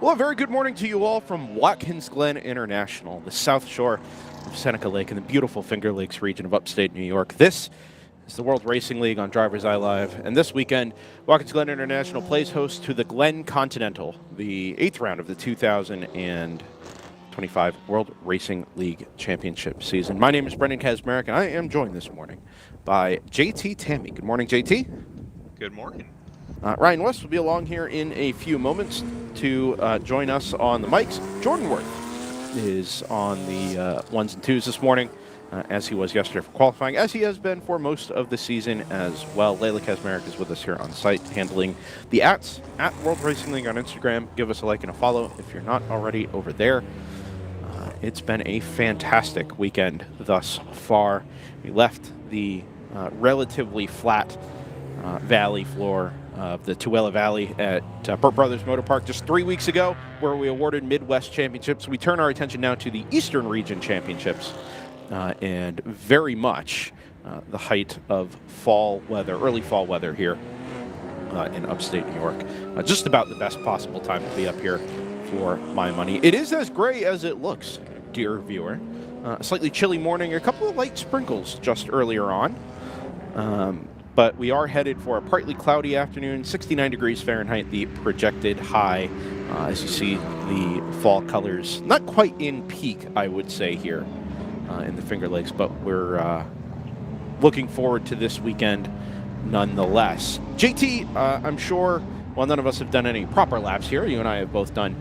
Well, a very good morning to you all from Watkins Glen International, the south shore of Seneca Lake in the beautiful Finger Lakes region of upstate New York. This is the World Racing League on DriversEye Live, and this weekend, Watkins Glen International plays host to the Glen Continental, the 8th round of the 2025 World Racing League Championship season. My name is Brendan Kazmarek, and I am joined this morning by JT Tammy. Good morning, JT. Good morning. Ryan West will be along here in a few moments to join us on the mics. Jordan Worth is on the ones and twos this morning, as he was yesterday for qualifying, as he has been for most of the season as well. Layla Kazmarek is with us here on site, handling the @, at World Racing League on Instagram. Give us a like and a follow if you're not already over there. It's been a fantastic weekend thus far. We left the relatively flat valley floor of the Tooele Valley at Burt Brothers Motor Park just 3 weeks ago, where we awarded Midwest Championships. We turn our attention now to the Eastern Region Championships, and very much the height of fall weather, early fall weather here in upstate New York. Just about the best possible time to be up here for my money. It is as gray as it looks, dear viewer. A slightly chilly morning, a couple of light sprinkles just earlier on. But we are headed for a partly cloudy afternoon, 69 degrees Fahrenheit, the projected high. As you see, the fall colors not quite in peak, I would say, here in the Finger Lakes, but we're looking forward to this weekend nonetheless. JT, I'm sure, while none of us have done any proper laps here, you and I have both done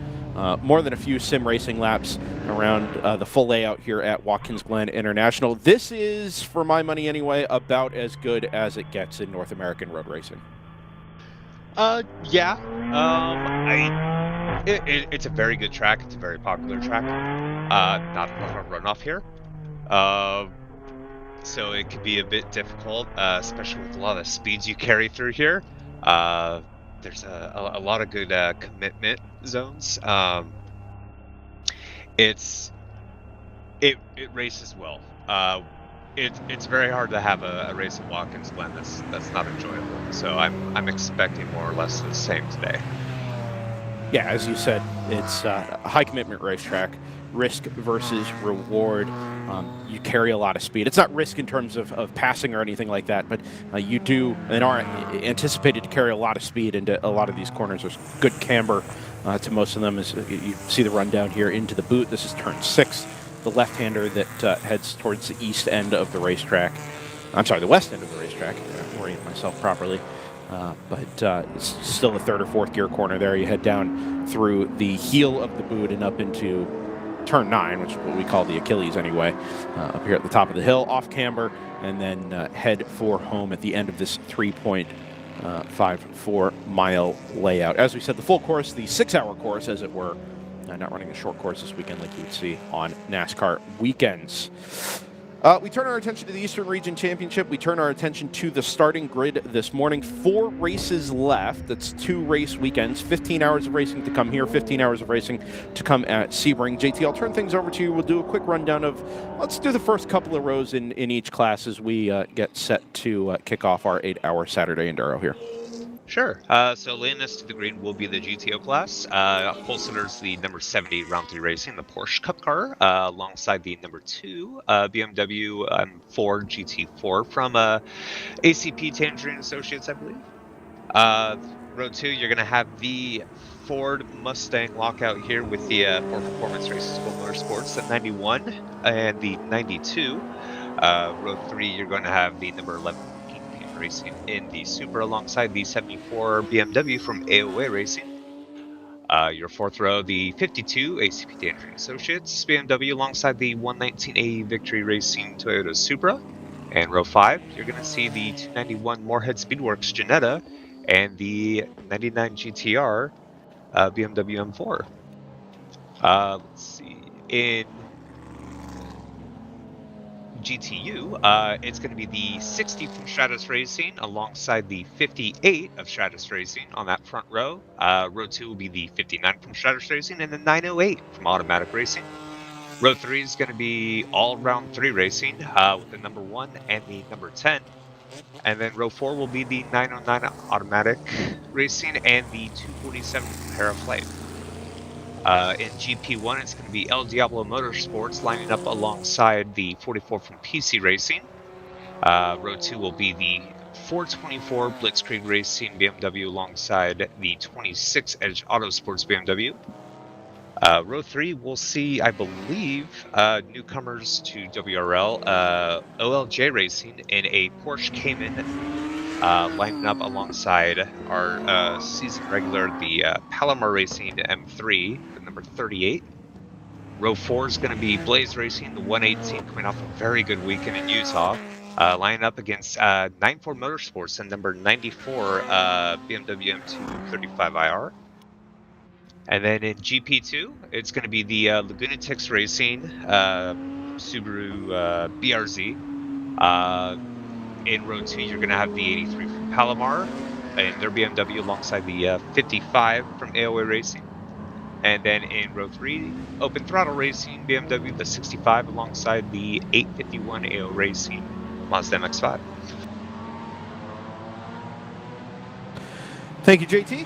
more than a few sim racing laps around the full layout here at Watkins Glen International. This is, for my money anyway, about as good as it gets in North American road racing. Yeah. It's a very good track. It's a very popular track. Not a lot of runoff here. So it could be a bit difficult, especially with a lot of speeds you carry through here. There's a lot of good commitment zones. It races well. It's very hard to have a race at Watkins Glen that's not enjoyable. So I'm expecting more or less the same today. Yeah, as you said, it's a high commitment racetrack. Risk versus reward. You carry a lot of speed. It's not risk in terms of passing or anything like that, but you do and are anticipated to carry a lot of speed into a lot of these corners. There's good camber to most of them. As you see the rundown here into the boot. This is turn 6, the left-hander that heads towards the east end of the racetrack. I'm sorry, the west end of the racetrack. I'm orienting myself properly. But it's still the 3rd or 4th gear corner there. You head down through the heel of the boot and up into turn 9, which is what we call the Achilles anyway, up here at the top of the hill, off camber, and then head for home at the end of this 3.54 mile layout. As we said, the full course, the 6-hour course, as it were, not running a short course this weekend like you would see on NASCAR weekends. We turn our attention to the Eastern Region Championship. We turn our attention to the starting grid this morning. 4 races left. That's 2 race weekends. 15 hours of racing to come here. 15 hours of racing to come at Sebring. JT, I'll turn things over to you. We'll do a quick rundown of, let's do the first couple of rows in each class as we get set to kick off our 8-hour Saturday Enduro here. Sure. So laying us to the green will be the GTO class. Pole sitters, the number 70 Round 3 Racing, the Porsche Cup car, alongside the number 2 BMW Ford GT4 from ACP Tangerine Associates, I believe. Row 2, you're going to have the Ford Mustang lockout here with the Ford Performance Races School Motorsports at 91 and the 92. Row 3, you're going to have the number 11 Racing in the Supra alongside the 74 BMW from AOA Racing. Your 4th row, the 52 ACP Tangerine Associates BMW alongside the 119A Victory Racing Toyota Supra. And row 5, you're going to see the 291 Moorhead Speedworks Ginetta and the 99 GTR BMW M4. Let's see. In GTU, it's going to be the 60 from Stratus Racing alongside the 58 of Stratus Racing on that front row. Row 2 will be the 59 from Stratus Racing and the 908 from Automatic Racing. Row 3 is going to be all round 3 racing with the number 1 and the number 10. And then row 4 will be the 909 Automatic Racing and the 247 from Para Flight. In GP1, it's going to be El Diablo Motorsports lining up alongside the 44 from PC Racing. Row 2 will be the 424 Blitzkrieg Racing BMW alongside the 26 Edge Autosports BMW. Row 3, we'll see, I believe, newcomers to WRL, OLJ Racing in a Porsche Cayman, lining up alongside our season regular, the Palomar Racing M3, the number 38. Row 4 is going to be Blaze Racing, the 118, coming off a very good weekend in Utah, lining up against 94 Motorsports and number 94 BMW M2 35IR. And then in GP2, it's going to be the Lagunatix Racing Subaru BRZ. In row 2, you're going to have the 83 from Palomar and their BMW alongside the 55 from AOA Racing. And then in row 3, Open Throttle Racing BMW, the 65 alongside the 851 AO Racing Mazda MX-5. Thank you, JT.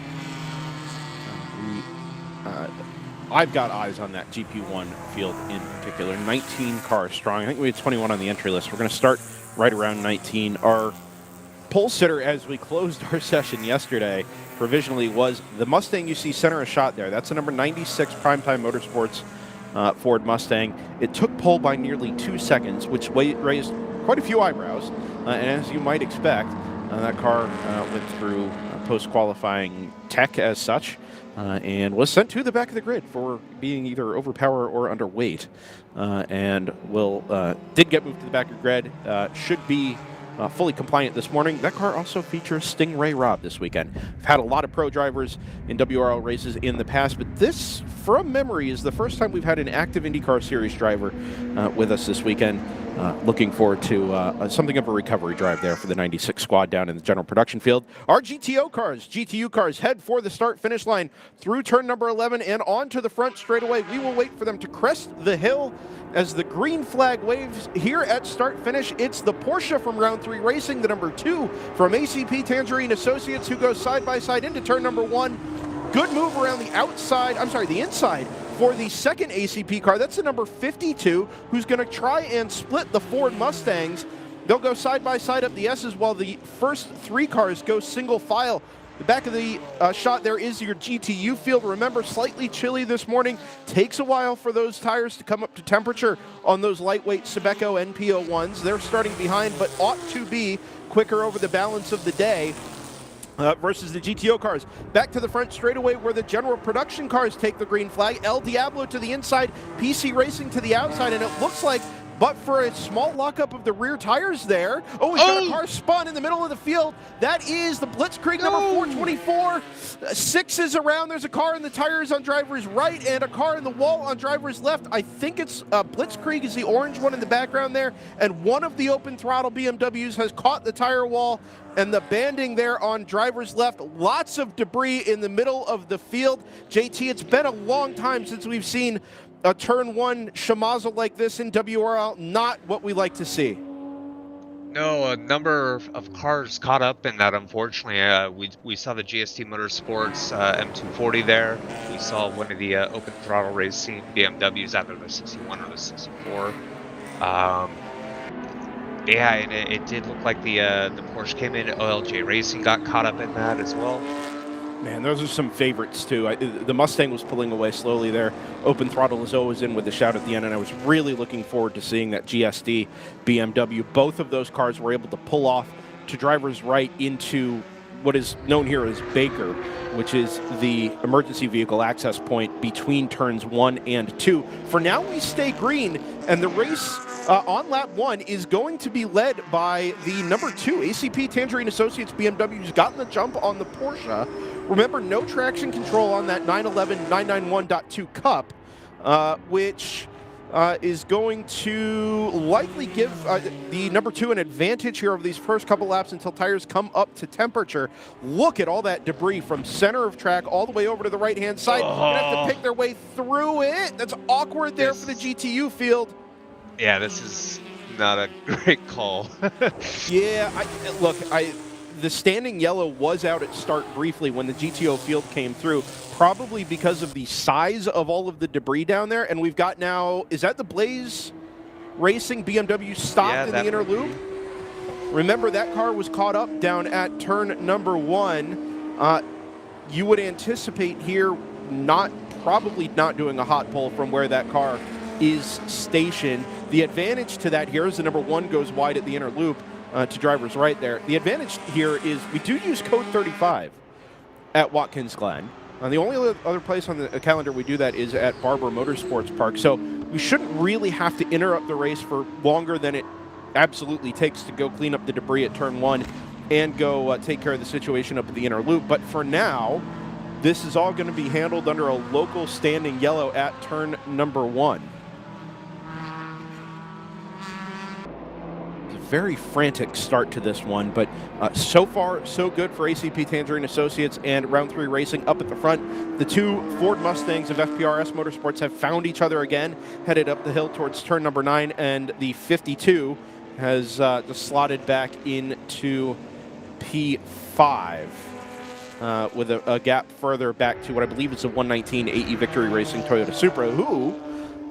I've got eyes on that GP1 field in particular. 19 cars strong. I think we had 21 on the entry list. We're going to start right around 19. Our pole sitter, as we closed our session yesterday, provisionally was the Mustang you see center a shot there. That's the number 96 Primetime Motorsports Ford Mustang. It took pole by nearly 2 seconds, which raised quite a few eyebrows. And as you might expect, that car went through post-qualifying tech as such. And was sent to the back of the grid for being either overpower or underweight, and did get moved to the back of the grid. Should be fully compliant this morning. That car also features Stingray Rob this weekend. We've had a lot of pro drivers in WRL races in the past, but this, from memory, is the first time we've had an active IndyCar Series driver with us this weekend. Looking forward to something of a recovery drive there for the 96 squad down in the general production field. Our GTU cars head for the start-finish line through turn number 11 and on to the front straightaway. We will wait for them to crest the hill as the green flag waves here at start-finish. It's the Porsche from Round 3 Racing, the number 2 from ACP Tangerine Associates, who goes side-by-side into turn number 1. Good move around the inside for the second ACP car. That's the number 52, who's going to try and split the Ford Mustangs. They'll go side-by-side up the S's while the first 3 cars go single file. The back of the shot there is your GTU field. Remember, slightly chilly this morning. Takes a while for those tires to come up to temperature on those lightweight Sebeco NP01s. They're starting behind, but ought to be quicker over the balance of the day. Versus the GTO cars. Back to the front straightaway where the general production cars take the green flag. El Diablo to the inside, PC Racing to the outside, and it looks like, but for a small lockup of the rear tires there. Oh, we got a car spun in the middle of the field. That is the Blitzkrieg number 424. 6 is around. There's a car in the tires on driver's right and a car in the wall on driver's left. I think it's Blitzkrieg is the orange one in the background there. And one of the open throttle BMWs has caught the tire wall and the banding there on driver's left. Lots of debris in the middle of the field. JT, it's been a long time since we've seen a turn 1 schmozzle like this in WRL. Not what we like to see. No, a number of cars caught up in that, unfortunately. We saw the GST Motorsports M240 there. We saw one of the open throttle racing BMWs, either the 61 or the 64. Yeah, and it did look like the Porsche came in. OLJ Racing got caught up in that as well. Man, those are some favorites, too. The Mustang was pulling away slowly there. Open throttle is always in with the shout at the end, and I was really looking forward to seeing that GSD BMW. Both of those cars were able to pull off to driver's right into what is known here as Baker, which is the emergency vehicle access point between turns 1 and 2. For now, we stay green, and the race on lap 1 is going to be led by the number 2 ACP Tangerine Associates BMW, who's gotten the jump on the Porsche. Remember, no traction control on that 911 991.2 Cup, which is going to likely give the number 2 an advantage here over these first couple laps until tires come up to temperature. Look at all that debris from center of track all the way over to the right-hand side. Gonna have to pick their way through it. That's awkward there for the GTU field. Yeah, this is not a great call. Yeah, the standing yellow was out at start briefly when the GTO field came through, probably because of the size of all of the debris down there. And we've got now, is that the Blaze Racing BMW stopped in the inner loop? Remember, that car was caught up down at turn number 1. You would anticipate here probably not doing a hot pull from where that car is stationed. The advantage to that here is the number 1 goes wide at the inner loop to drivers right there. The advantage here is we do use code 35 at Watkins Glen. The only other place on the calendar we do that is at Barber Motorsports Park. So we shouldn't really have to interrupt the race for longer than it absolutely takes to go clean up the debris at turn 1 and go take care of the situation up at the inner loop. But for now, this is all going to be handled under a local standing yellow at turn number 1. Very frantic start to this one, but so far so good for ACP Tangerine Associates and Round 3 Racing up at the front. The 2 Ford Mustangs of FPRS Motorsports have found each other again, headed up the hill towards turn number 9, and the 52 has just slotted back into P5 with a gap further back to what I believe is a 119 AE Victory Racing Toyota Supra, who,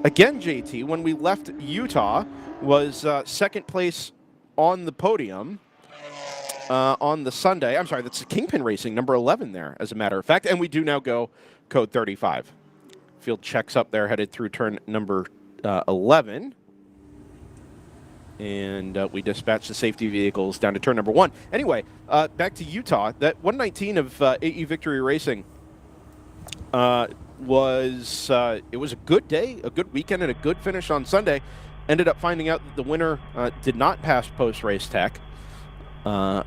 again, JT, when we left Utah, was second place on the podium on the Sunday. I'm sorry, that's Kingpin Racing, number 11 there, as a matter of fact. And we do now go code 35. Field checks up there, headed through turn number 11. And we dispatch the safety vehicles down to turn number 1. Anyway, back to Utah. That 119 of AE Victory Racing it was a good day, a good weekend, and a good finish on Sunday. Ended up finding out that the winner did not pass post-race tech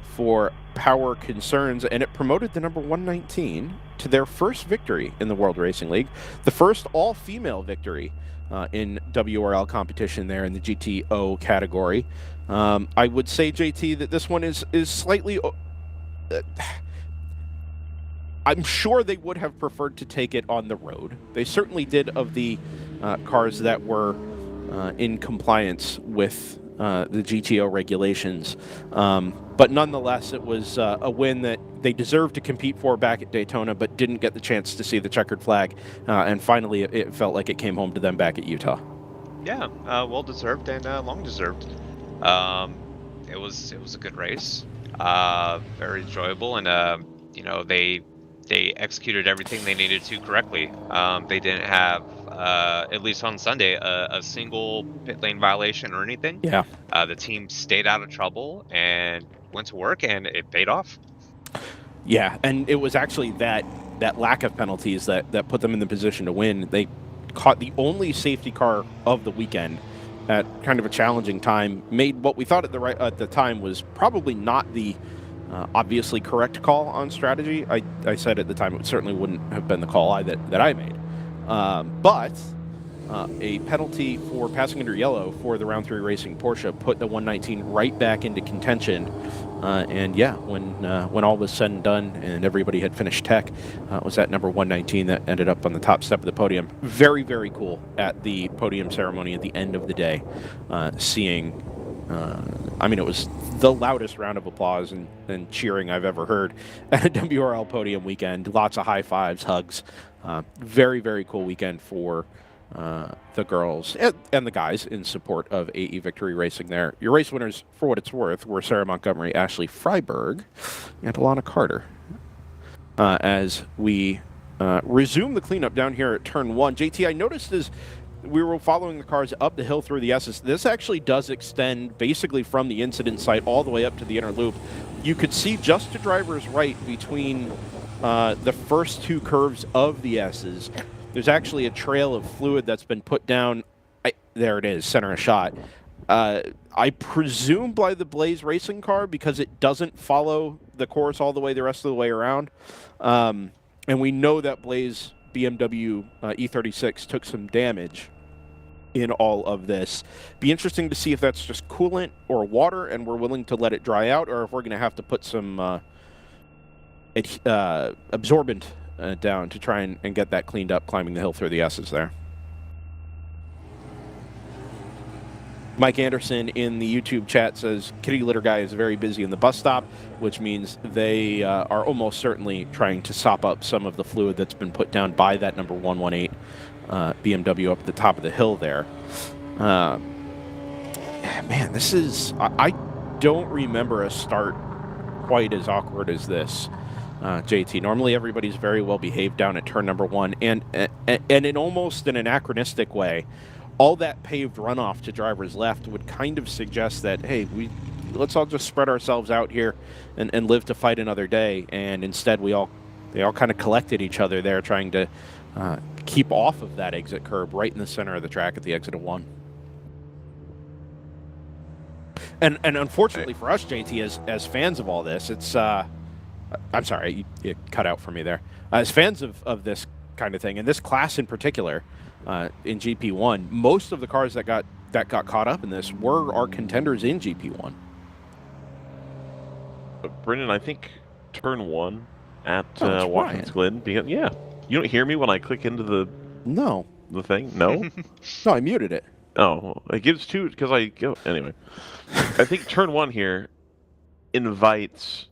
for power concerns, and it promoted the number 119 to their first victory in the World Racing League, the first all-female victory in WRL competition there in the GTO category. I would say, JT, that this one is slightly... I'm sure they would have preferred to take it on the road. They certainly did of the cars that were in compliance with the GTO regulations. But nonetheless, it was a win that they deserved to compete for back at Daytona, but didn't get the chance to see the checkered flag. And finally, it felt like it came home to them back at Utah. Yeah, well-deserved and long-deserved. It was a good race, very enjoyable, and they executed everything they needed to correctly. They didn't have, at least on Sunday, a single pit lane violation or anything. Yeah. The team stayed out of trouble and went to work, and it paid off. Yeah, and it was actually that lack of penalties that put them in the position to win. They caught the only safety car of the weekend at kind of a challenging time, made what we thought at the time was probably not the obviously correct call on strategy. I said at the time it certainly wouldn't have been the call that I made. But a penalty for passing under yellow for the Round 3 Racing Porsche put the 119 right back into contention. And yeah, when all was said and done and everybody had finished tech, was that number 119 that ended up on the top step of the podium. Very, very cool at the podium ceremony at the end of the day, seeing... it was the loudest round of applause and cheering I've ever heard at a WRL podium weekend. Lots of high fives, hugs. Very, very cool weekend for the girls and the guys in support of AE Victory Racing there. Your race winners, for what it's worth, were Sarah Montgomery, Ashley Freiberg, and Alana Carter. As we resume the cleanup down here at turn 1. JT, I noticed as we were following the cars up the hill through the S's. This actually does extend basically from the incident site all the way up to the inner loop. You could see just to driver's right between the first 2 curves of the S's. There's actually a trail of fluid that's been put down. There it is, center of shot. I presume by the Blaze Racing car because it doesn't follow the course all the rest of the way around. And we know that Blaze BMW E36 took some damage in all of this. Be interesting to see if that's just coolant or water and we're willing to let it dry out, or if we're going to have to put some absorbent down to try and get that cleaned up climbing the hill through the S's there. Mike Anderson in the YouTube chat says Kitty Litter Guy is very busy in the bus stop, which means they are almost certainly trying to sop up some of the fluid that's been put down by that number 118 BMW up at the top of the hill there. Man, this is... I don't remember a start quite as awkward as this, JT. Normally everybody's very well behaved down at turn number 1, and in almost an anachronistic way, all that paved runoff to driver's left would kind of suggest that, hey, let's all just spread ourselves out here and live to fight another day. And instead, they all kind of collected each other there, trying to keep off of that exit curb right in the center of the track at the exit of 1. And unfortunately for us, JT, as fans of all this, it's I'm sorry, you cut out for me there. As fans of this kind of thing, and this class in particular, in GP1, most of the cars that got caught up in this were our contenders in GP1. Brendan, I think turn 1 at Watkins Glen. Yeah, you don't hear me when I click into the thing. No, no, I muted it. Oh, it gives 2 because I go anyway. I think turn 1 here invites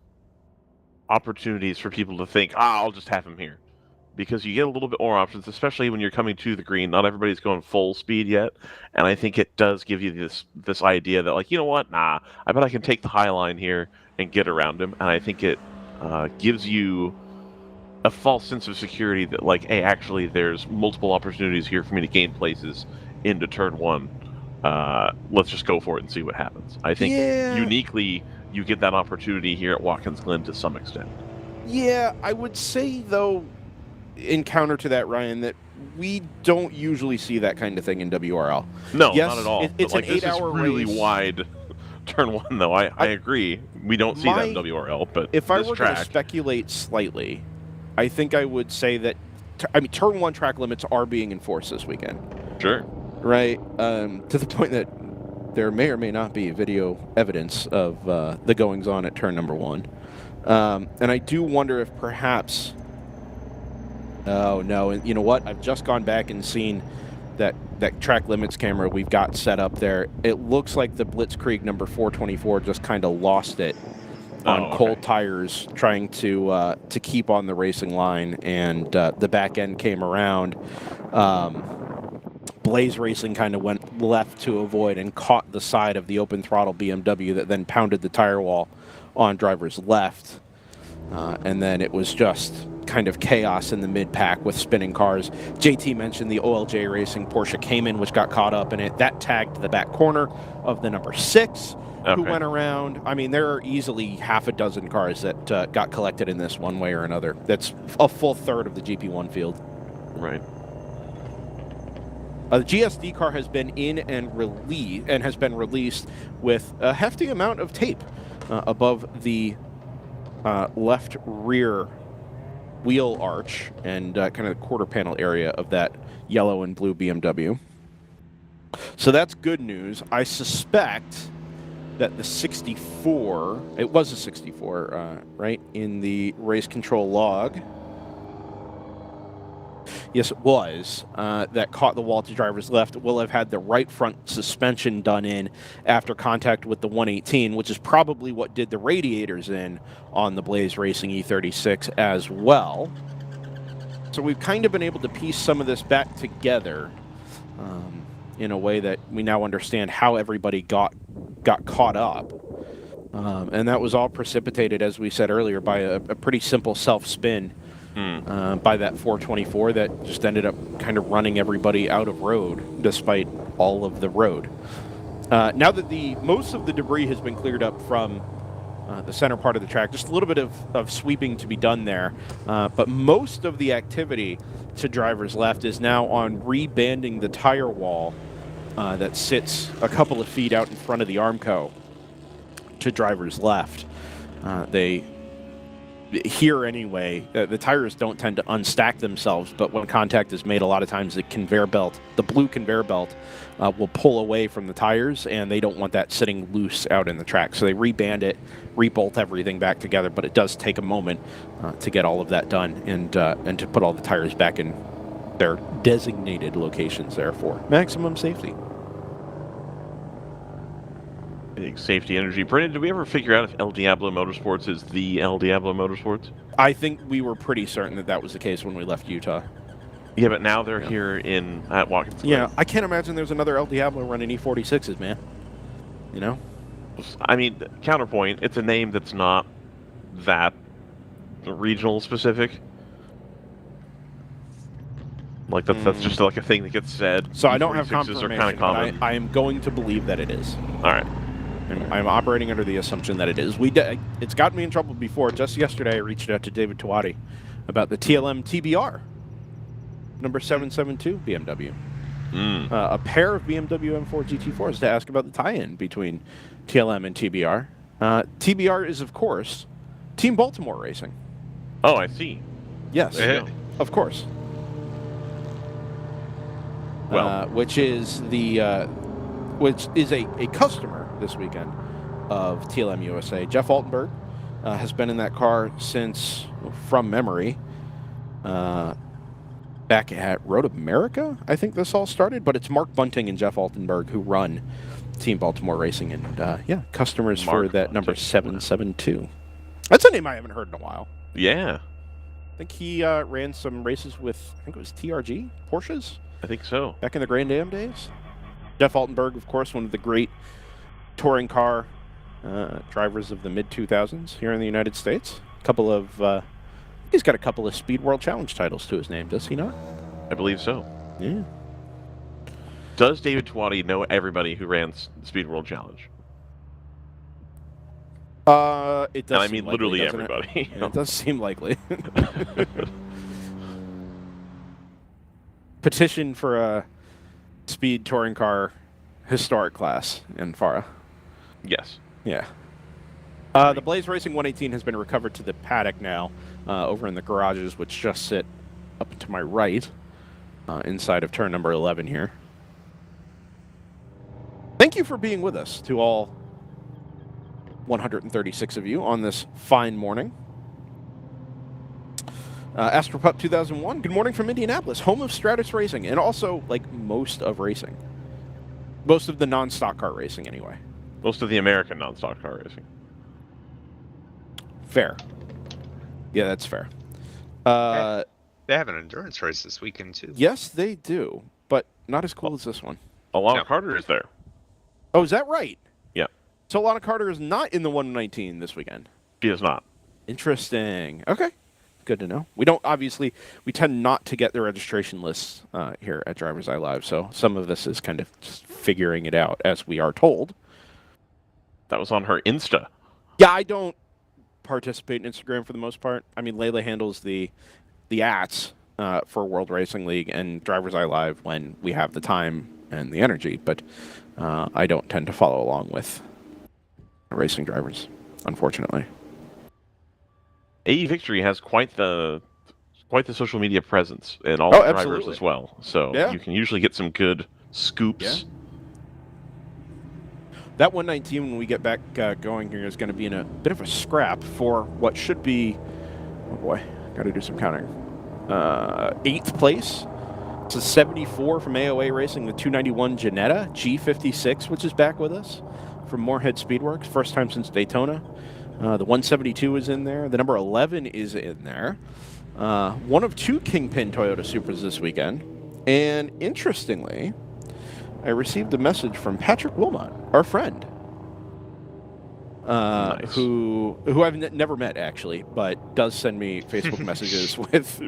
opportunities for people to think, I'll just have him here. Because you get a little bit more options, especially when you're coming to the green. Not everybody's going full speed yet, and I think it does give you this idea that, like, you know what? Nah, I bet I can take the high line here and get around him. And I think it gives you a false sense of security that, like, hey, actually, there's multiple opportunities here for me to gain places into turn 1. Let's just go for it and see what happens. I think uniquely you get that opportunity here at Watkins Glen to some extent. Yeah, I would say though, in counter to that, Ryan, that we don't usually see that kind of thing in WRL. No, not at all. It's like, an 8-hour really race. Wide turn 1, though. I agree. We don't see that in WRL, but if I were to speculate slightly, I think I would say that turn 1 track limits are being enforced this weekend. Sure. Right, to the point that there may or may not be video evidence of the goings-on at turn number 1. And I do wonder if perhaps... Oh, no. And you know what? I've just gone back and seen that track limits camera we've got set up there. It looks like the Blitzkrieg number 424 just kind of lost it on cold tires trying to keep on the racing line, and the back end came around. Blaze Racing kind of went left to avoid and caught the side of the open throttle BMW that then pounded the tire wall on driver's left. And then it was just kind of chaos in the mid-pack with spinning cars. JT mentioned the OLJ Racing Porsche Cayman, which got caught up in it. That tagged the back corner of the number 6, who went around. I mean, there are easily half a dozen cars that got collected in this one way or another. That's a full third of the GP1 field. Right. The GSD car has been in and has been released with a hefty amount of tape above the left rear wheel arch and kind of the quarter panel area of that yellow and blue BMW. So that's good news. I suspect that the 64, it was a 64, right, in the race control log. Yes, it was. That caught the wall to driver's left. Will have had the right front suspension done in after contact with the 118, which is probably what did the radiators in on the Blaze Racing E36 as well. So we've kind of been able to piece some of this back together in a way that we now understand how everybody got caught up. And that was all precipitated, as we said earlier, by a pretty simple self-spin by that 424 that just ended up kind of running everybody out of road despite all of the road. Now that most of the debris has been cleared up from the center part of the track, just a little bit of sweeping to be done there, but most of the activity to driver's left is now on rebanding the tire wall that sits a couple of feet out in front of the Armco to driver's left. Here anyway, the tires don't tend to unstack themselves, but when contact is made, a lot of times the conveyor belt, the blue conveyor belt, will pull away from the tires, and they don't want that sitting loose out in the track. So they reband it, rebolt everything back together, but it does take a moment to get all of that done and to put all the tires back in their designated locations there for maximum safety. Big safety energy. Brendan, did we ever figure out if El Diablo Motorsports is the El Diablo Motorsports? I think we were pretty certain that was the case when we left Utah. Yeah, but now they're here at Watkins Glen. Yeah, I can't imagine there's another El Diablo running E46s, man. You know? I mean, counterpoint, it's a name that's not that regional specific. Like, that's just like a thing that gets said. So I don't have E46s are confirmation, but I am going to believe that it is. All right. I'm operating under the assumption that it is. It's gotten me in trouble before. Just yesterday, I reached out to David Tawadi about the TLM TBR, number 772 BMW. A pair of BMW M4 GT4s to ask about the tie-in between TLM and TBR. TBR is, of course, Team Baltimore Racing. Oh, I see. Yes, of course. Well, which is a customer this weekend of TLM USA. Jeff Altenberg has been in that car since, from memory, back at Road America, I think this all started. But it's Mark Bunting and Jeff Altenberg who run Team Baltimore Racing, and customers for that number 772. That's a name I haven't heard in a while. Yeah. I think he ran some races with, I think it was TRG Porsches. I think so. Back in the Grand Am days. Jeff Altenberg, of course, one of the great touring car drivers of the mid-2000s here in the United States. He's got a couple of Speed World Challenge titles to his name, does he not? I believe so. Yeah. Does David Tawadi know everybody who ran the Speed World Challenge? It does. And I mean literally everybody. It does seem likely. Petition for a speed touring car historic class in FARA. Yes. Yeah. The Blaze Racing 118 has been recovered to the paddock now, over in the garages, which just sit up to my right, inside of turn number 11 here. Thank you for being with us, to all 136 of you on this fine morning. AstroPup 2001, good morning from Indianapolis, home of Stratus Racing, and also, like, most of racing. Most of the non-stock car racing, anyway. Most of the American non-stock car racing. Fair. Yeah, that's fair. They have an endurance race this weekend, too. Yes, they do, but not as cool as this one. Alana Carter is there. Oh, is that right? Yeah. So Alana Carter is not in the 119 this weekend? She is not. Interesting. Okay. Good to know. We tend not to get the registration lists here at DriversEye Live, so some of this is kind of just figuring it out as we are told. That was on her Insta. Yeah, I don't participate in Instagram for the most part. I mean, Layla handles the ats for World Racing League and DriversEye Live when we have the time and the energy, but I don't tend to follow along with racing drivers, unfortunately. AE Victory has quite the social media presence and all the drivers absolutely. as well. So you can usually get some good scoops. Yeah. That 119, when we get back going here, is going to be in a bit of a scrap for what should be, oh boy, got to do some counting. 8th place. It's a 74 from AOA Racing, the 291 Janetta G56, which is back with us from Moorhead Speedworks, first time since Daytona. The 172 is in there. The number 11 is in there. One of 2 Kingpin Toyota Supras this weekend. And interestingly, I received a message from Patrick Wilmot, our friend, Nice. who I've never met, actually, but does send me Facebook messages with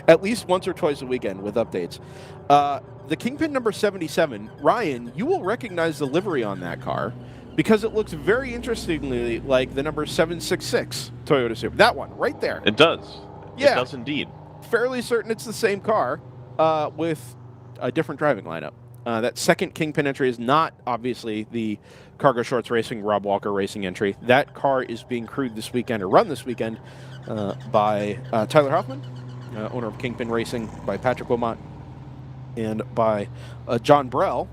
at least once or twice a weekend with updates. The Kingpin number 77, Ryan, you will recognize the livery on that car because it looks very interestingly like the number 766 Toyota Supra. That one, right there. It does. Yeah. It does indeed. Fairly certain it's the same car with a different driving lineup. That second Kingpin entry is not, obviously, the Cargo Shorts Racing, Rob Walker Racing entry. That car is being crewed this weekend, or run this weekend, by Tyler Hoffman, owner of Kingpin Racing, by Patrick Wilmot, and by John Brell,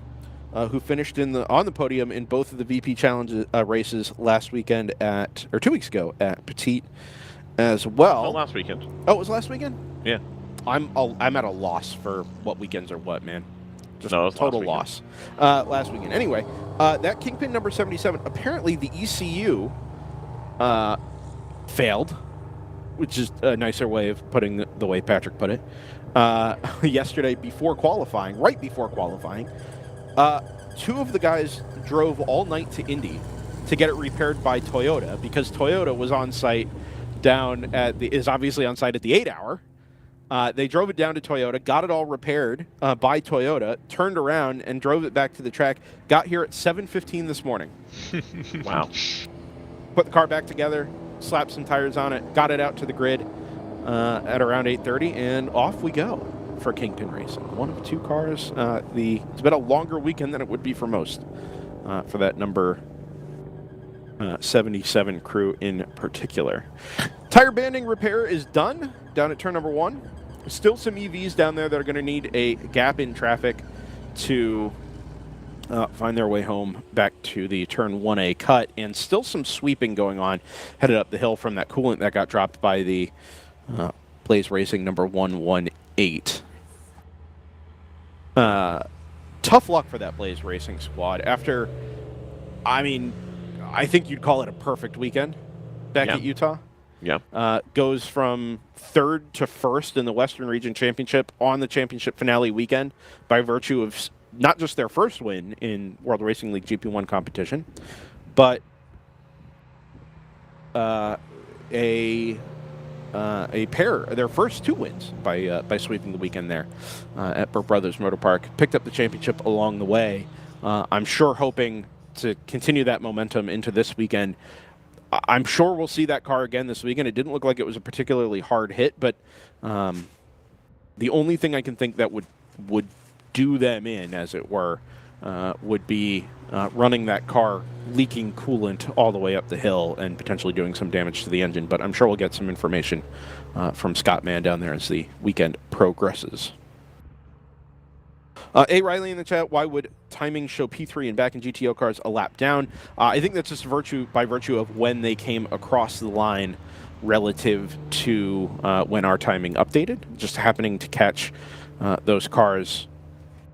who finished on the podium in both of the VP Challenge races last weekend 2 weeks ago at Petite as well. Oh, last weekend. Oh, it was last weekend? Yeah. I'm at a loss for what weekends are what, man. Just No, it was total last loss last weekend. Anyway, that Kingpin number 77, apparently the ECU failed, which is a nicer way of putting the way Patrick put it. Yesterday, right before qualifying, two of the guys drove all night to Indy to get it repaired by Toyota, because Toyota was on site is obviously on site at the 8-hour. They drove it down to Toyota, got it all repaired by Toyota, turned around and drove it back to the track, got here at 7:15 this morning. Wow. Put the car back together, slapped some tires on it, got it out to the grid at around 8:30, and off we go for Kingpin Racing. One of two cars. It's been a longer weekend than it would be for most for that number 77 crew in particular. Tire banding repair is done down at turn number 1. Still some EVs down there that are going to need a gap in traffic to find their way home back to the turn 1A cut, and still some sweeping going on headed up the hill from that coolant that got dropped by the Blaze Racing number 118. Tough luck for that Blaze Racing squad after, I think you'd call it a perfect weekend back at Utah. Yeah. Goes from 3rd to 1st in the Western Region Championship on the championship finale weekend by virtue of not just their first win in World Racing League GP1 competition, but their first 2 wins by sweeping the weekend there at Burt Brothers Motor Park. Picked up the championship along the way. I'm sure hoping to continue that momentum into this weekend. I'm sure we'll see that car again this weekend. It didn't look like it was a particularly hard hit, but the only thing I can think that would do them in, as it were, would be running that car leaking coolant all the way up the hill and potentially doing some damage to the engine. But I'm sure we'll get some information from Scott Mann down there as the weekend progresses. A. Riley in the chat, why would timing show P3 and back in GTO cars a lap down? I think that's just by virtue of when they came across the line relative to when our timing updated. Just happening to catch those cars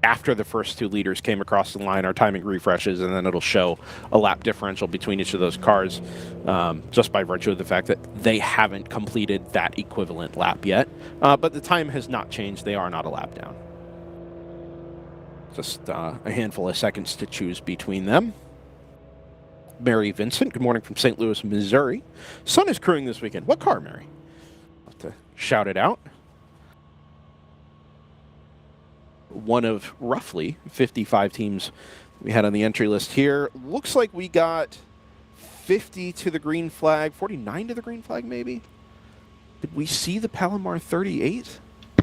after the first 2 leaders came across the line. Our timing refreshes, and then it'll show a lap differential between each of those cars just by virtue of the fact that they haven't completed that equivalent lap yet. But the time has not changed. They are not a lap down. Just a handful of seconds to choose between them. Mary Vincent, good morning from St. Louis, Missouri. Sun is crewing this weekend. What car, Mary? I'll have to shout it out. One of roughly 55 teams we had on the entry list here. Looks like we got 50 to the green flag, 49 to the green flag, maybe? Did we see the Palomar 38?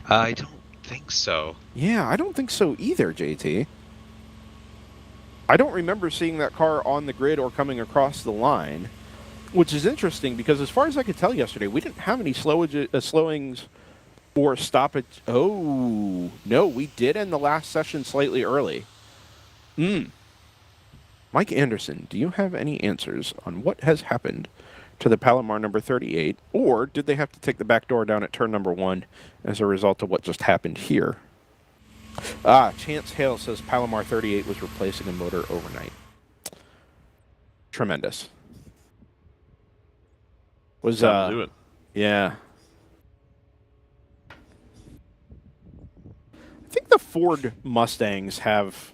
I don't think so. Yeah, I don't think so either, JT. I don't remember seeing that car on the grid or coming across the line, which is interesting because as far as I could tell yesterday, we didn't have any slowings or stoppage. Oh, no, we did end the last session slightly early. Mike Anderson, do you have any answers on what has happened to the Palomar number 38, or did they have to take the back door down at turn number 1 as a result of what just happened here? Chance Hale says Palomar 38 was replacing a motor overnight. Tremendous. Was do it. Yeah. I think the Ford Mustangs have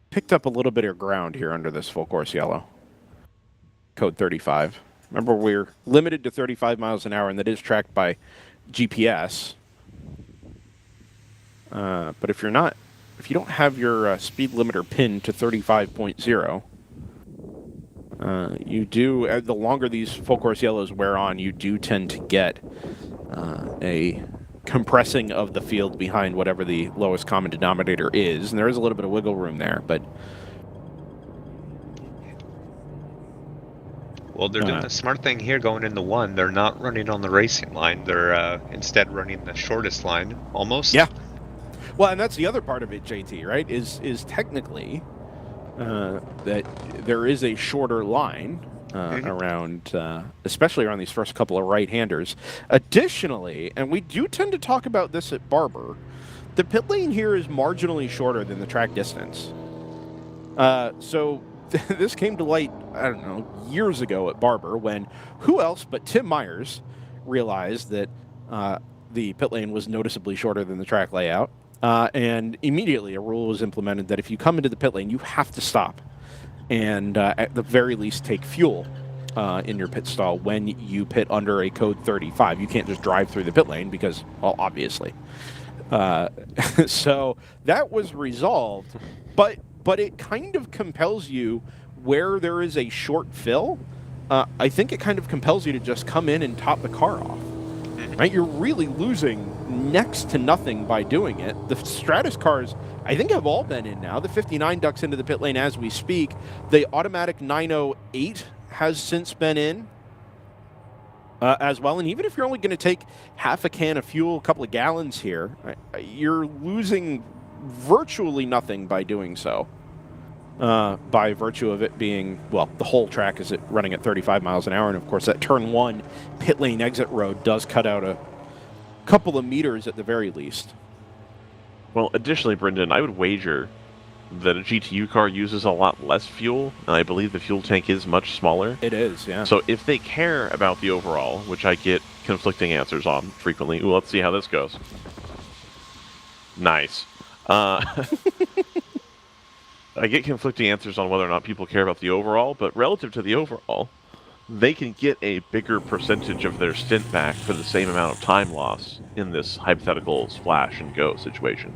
picked up a little bit of ground here under this full course yellow. Code 35. Remember, we're limited to 35 miles an hour, and that is tracked by GPS. But if you don't have your speed limiter pinned to 35.0, you do, the longer these full course yellows wear on, you do tend to get a compressing of the field behind whatever the lowest common denominator is, and there is a little bit of wiggle room there, but well, they're doing a smart thing here going into 1. They're not running on the racing line. They're instead running the shortest line, almost. Yeah. Well, and that's the other part of it, JT, right, is technically that there is a shorter line around, especially around these first couple of right-handers. Additionally, and we do tend to talk about this at Barber, The pit lane here is marginally shorter than the track distance. So this came to light, I don't know, years ago at Barber when who else but Tim Myers realized that the pit lane was noticeably shorter than the track layout. And immediately a rule was implemented that if you come into the pit lane, you have to stop and at the very least take fuel in your pit stall when you pit under a code 35. You can't just drive through the pit lane because, well, obviously. So that was resolved, but it kind of compels you where there is a short fill. I think it kind of compels you to just come in and top the car off. Right? You're really losing next to nothing by doing it. The Stratus cars, I think, have all been in now. The 59 ducks into the pit lane as we speak. The automatic 908 has since been in as well. And even if you're only going to take half a can of fuel, a couple of gallons here, you're losing virtually nothing by doing so. By virtue of it being, well, the whole track is running at 35 miles an hour. And, of course, that turn 1 pit lane exit road does cut out a couple of meters at the very least. Well, additionally, Brendan, I would wager that a GTU car uses a lot less fuel, and I believe the fuel tank is much smaller. It is, yeah. So if they care about the overall, which I get conflicting answers on frequently, ooh, let's see how this goes. Nice. I get conflicting answers on whether or not people care about the overall, but relative to the overall, they can get a bigger percentage of their stint back for the same amount of time loss in this hypothetical splash and go situation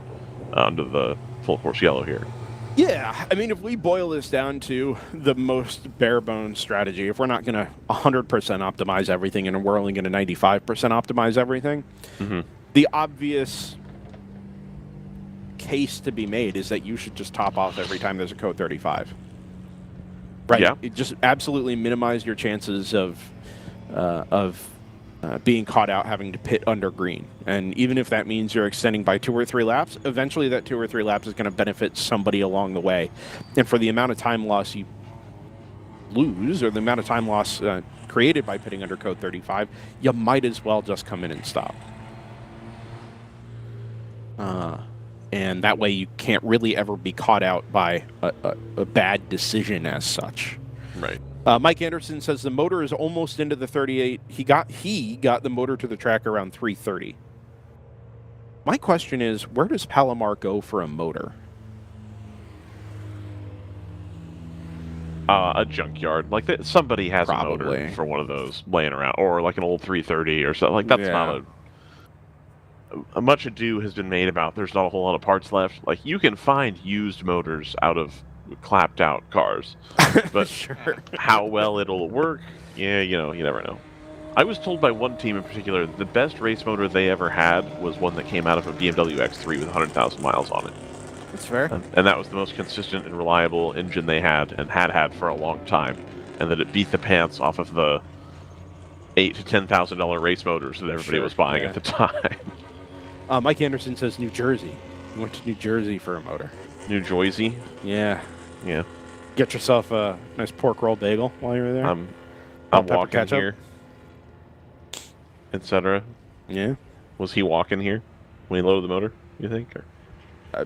under the full course yellow here. Yeah, I mean, if we boil this down to the most bare bones strategy, if we're not going to 100% optimize everything and we're only going to 95% optimize everything, the obvious case to be made is that you should just top off every time there's a code 35. Right? Yeah. It just absolutely minimize your chances of being caught out having to pit under green. And even if that means you're extending by 2 or 3 laps, eventually that 2 or 3 laps is going to benefit somebody along the way. And for the amount of time loss you lose, or the amount of time loss created by pitting under code 35, you might as well just come in and stop. And that way you can't really ever be caught out by a bad decision as such. Right. Mike Anderson says the motor is almost into the 38. He got the motor to the track around 3:30. My question is, where does Palomar go for a motor? A junkyard. Like somebody has Probably. a motor for one of those laying around, or like an old 330 or something. Like that's not a much ado has been made about there's not a whole lot of parts left. Like you can find used motors out of clapped out cars, but Sure. how well it'll work, yeah, you never know. I was told by one team in particular that the best race motor they ever had was one that came out of a BMW X3 with 100,000 miles on it. That's fair. And that was the most consistent and reliable engine they had and had for a long time, and that it beat the pants off of the $8,000 to $10,000 race motors that everybody was buying at the time. Mike Anderson says New Jersey. He went to New Jersey for a motor. New Jersey? Yeah. Yeah. Get yourself a nice pork roll bagel while you were there. I'm Pepper walking ketchup. here, etc. Yeah. Was he walking here when he loaded the motor, you think? Or?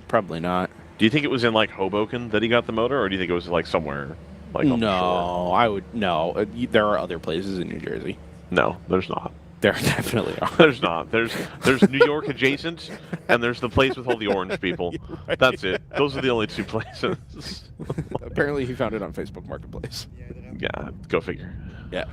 Probably not. Do you think it was in, like, Hoboken that he got the motor, or do you think it was, like, somewhere, like, on the shore? I would... No. There are other places in New Jersey. No, there's not. There definitely are. There's not. There's New York adjacent, and there's the place with all the orange people. Right. That's it. Those are the only 2 places. Apparently he found it on Facebook Marketplace. Yeah, go figure. Yeah.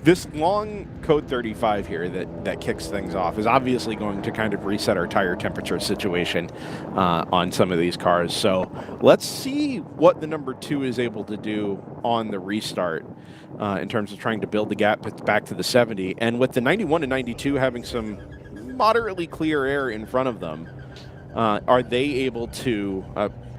This long code 35 here that kicks things off is obviously going to kind of reset our tire temperature situation on some of these cars. So let's see what the number 2 is able to do on the restart in terms of trying to build the gap back to the 70. And with the 91 and 92 having some moderately clear air in front of them, are they able to...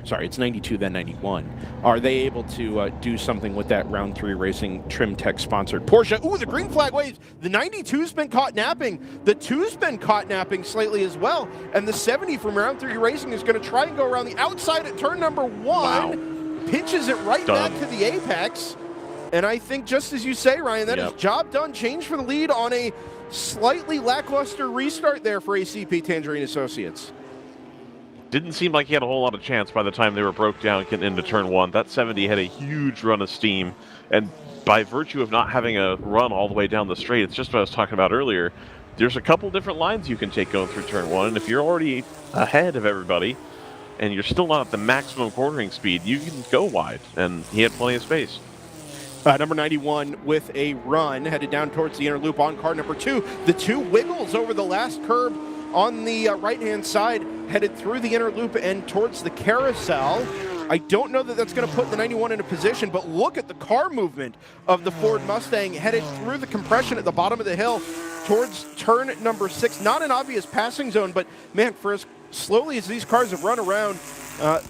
sorry, it's 92, then 91. Are they able to do something with that Round 3 Racing Trim Tech sponsored Porsche? Ooh, the green flag waves. The 92's been caught napping. The 2's been caught napping slightly as well. And the 70 from Round 3 Racing is going to try and go around the outside at turn number 1. Wow. Pinches it right Done. back to the apex. And I think just as you say, Ryan, that is job done. Change for the lead on a slightly lackluster restart there for ACP Tangerine Associates. Didn't seem like he had a whole lot of chance by the time they were broke down getting into turn 1. That 70 had a huge run of steam, and by virtue of not having a run all the way down the straight, it's just what I was talking about earlier. There's a couple different lines you can take going through turn 1, and if you're already ahead of everybody, and you're still not at the maximum cornering speed, you can go wide, and he had plenty of space. Number 91 with a run, headed down towards the inner loop on car number 2. The 2 wiggles over the last curb on the right-hand side, headed through the inner loop and towards the carousel. I don't know that that's going to put the 91 in a position, but look at the car movement of the Ford Mustang headed through the compression at the bottom of the hill towards turn number 6. Not an obvious passing zone, but man, for as slowly as these cars have run around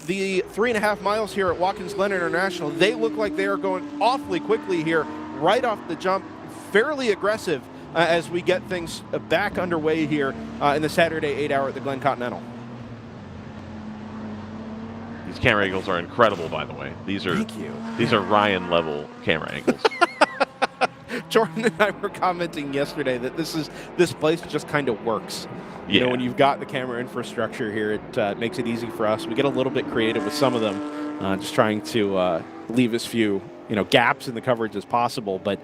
the 3.5 miles here at Watkins Glen International, they look like they are going awfully quickly here, right off the jump, fairly aggressive as we get things back underway here in the Saturday 8-hour at the Glen Continental. These camera angles are incredible, by the way. These are Ryan level camera angles. Jordan and I were commenting yesterday that this place just kind of works. You know, when you've got the camera infrastructure here, it makes it easy for us. We get a little bit creative with some of them, just trying to leave as few gaps in the coverage as possible. But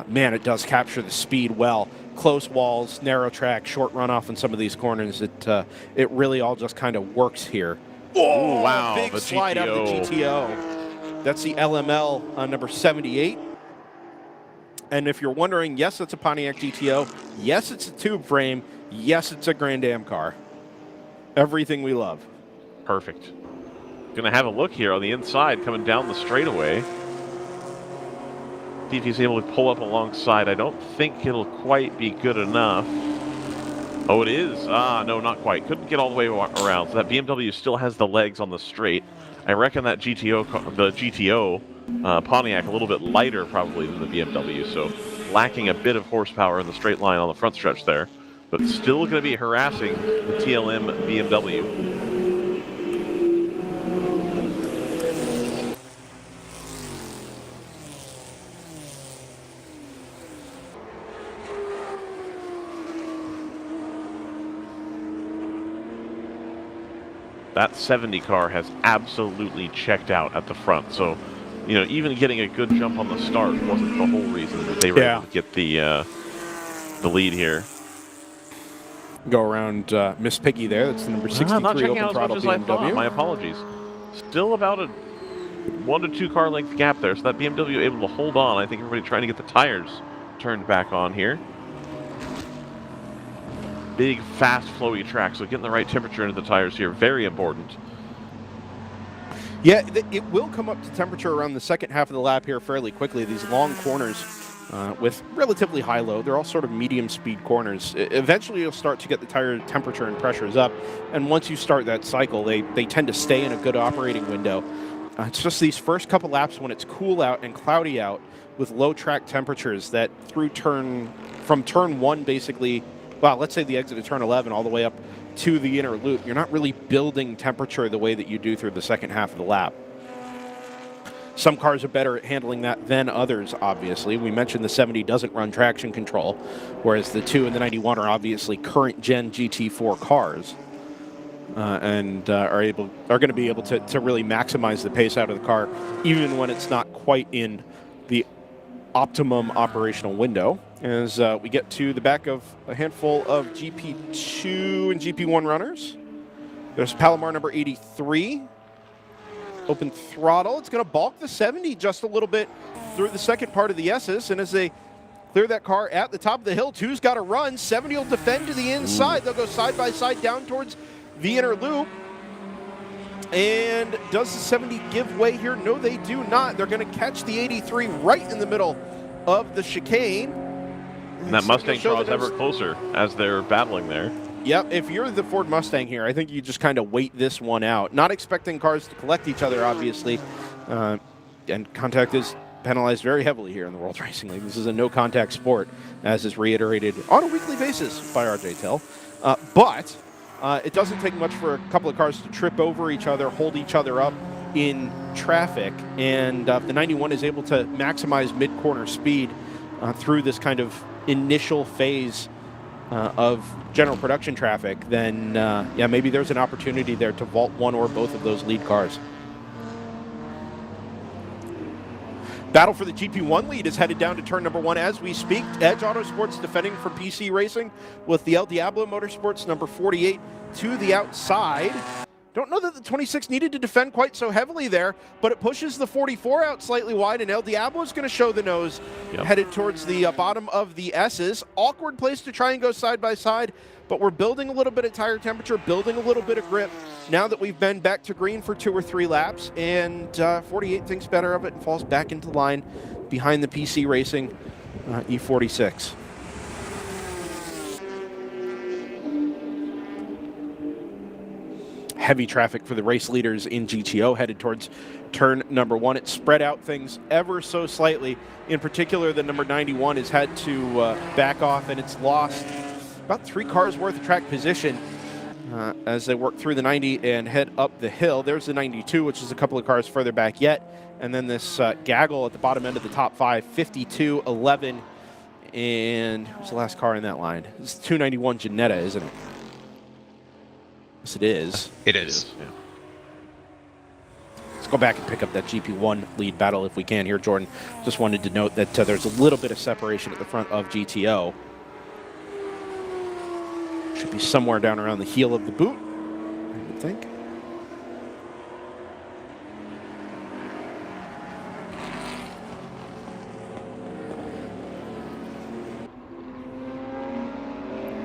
man, it does capture the speed well. Close walls, narrow track, short runoff in some of these corners. It really all just kind of works here. Oh, wow. Big slide out of the GTO. That's the LML number 78. And if you're wondering, yes, it's a Pontiac GTO. Yes, it's a tube frame. Yes, it's a Grand Am car. Everything we love. Perfect. Going to have a look here on the inside coming down the straightaway. See if he's able to pull up alongside. I don't think it'll quite be good enough. Oh, it is. No, not quite. Couldn't get all the way around. So that BMW still has the legs on the straight. I reckon that the GTO Pontiac a little bit lighter probably than the BMW, so lacking a bit of horsepower in the straight line on the front stretch there, but still going to be harassing the TLM BMW. That 70 car has absolutely checked out at the front, so even getting a good jump on the start wasn't the whole reason that they were able to get the lead here. Go around Miss Piggy there. That's the number 63 not checking open out throttle as much as BMW. I thought. My apologies. Still about a 1 to 2 car length gap there, so that BMW able to hold on. I think everybody trying to get the tires turned back on here. Big, fast, flowy track, so getting the right temperature into the tires here, very important. Yeah, it will come up to temperature around the second half of the lap here fairly quickly. These long corners with relatively high load, they're all sort of medium speed corners. Eventually you'll start to get the tire temperature and pressures up, and once you start that cycle, they tend to stay in a good operating window. It's just these first couple laps when it's cool out and cloudy out with low track temperatures that from turn 1 basically, well, let's say the exit of turn 11 all the way up to the inner loop, you're not really building temperature the way that you do through the second half of the lap. Some cars are better at handling that than others, obviously. We mentioned the 70 doesn't run traction control, whereas the 2 and the 91 are obviously current gen GT4 cars and are going to be able to really maximize the pace out of the car, even when it's not quite in the optimum operational window. As we get to the back of a handful of GP2 and GP1 runners. There's Palomar number 83. Open throttle. It's going to balk the 70 just a little bit through the second part of the S's. And as they clear that car at the top of the hill, 2's got to run. 70 will defend to the inside. They'll go side by side down towards the inner loop. And does the 70 give way here? No, they do not. They're going to catch the 83 right in the middle of the chicane. And that Mustang draws ever closer as they're battling there. Yep, if you're the Ford Mustang here, I think you just kind of wait this one out. Not expecting cars to collect each other, obviously. And contact is penalized very heavily here in the World Racing League. This is a no-contact sport, as is reiterated on a weekly basis by RJ Till. But it doesn't take much for a couple of cars to trip over each other, hold each other up, in traffic, and the 91 is able to maximize mid-corner speed through this kind of initial phase of general production traffic, then yeah, maybe there's an opportunity there to vault one or both of those lead cars. Battle for the GP1 lead is headed down to turn number 1 as we speak. Edge Autosports defending from PC Racing with the El Diablo Motorsports number 48 to the outside. Don't know that the 26 needed to defend quite so heavily there, but it pushes the 44 out slightly wide, and El Diablo is going to show the nose, headed towards the bottom of the S's. Awkward place to try and go side by side, but we're building a little bit of tire temperature, building a little bit of grip now that we've been back to green for 2 or 3 laps, and 48 thinks better of it and falls back into line behind the PC Racing E46. Heavy traffic for the race leaders in GTO headed towards turn number 1. It spread out things ever so slightly. In particular, the number 91 has had to back off, and it's lost about 3 cars worth of track position as they work through the 90 and head up the hill. There's the 92, which is a couple of cars further back yet. And then this gaggle at the bottom end of the top 5, 52, 11, and who's the last car in that line? It's 291 Ginetta, isn't it? Yes, it is. It is. Yeah. Let's go back and pick up that GP1 lead battle if we can here, Jordan. Just wanted to note that there's a little bit of separation at the front of GTO. Should be somewhere down around the heel of the boot, I would think.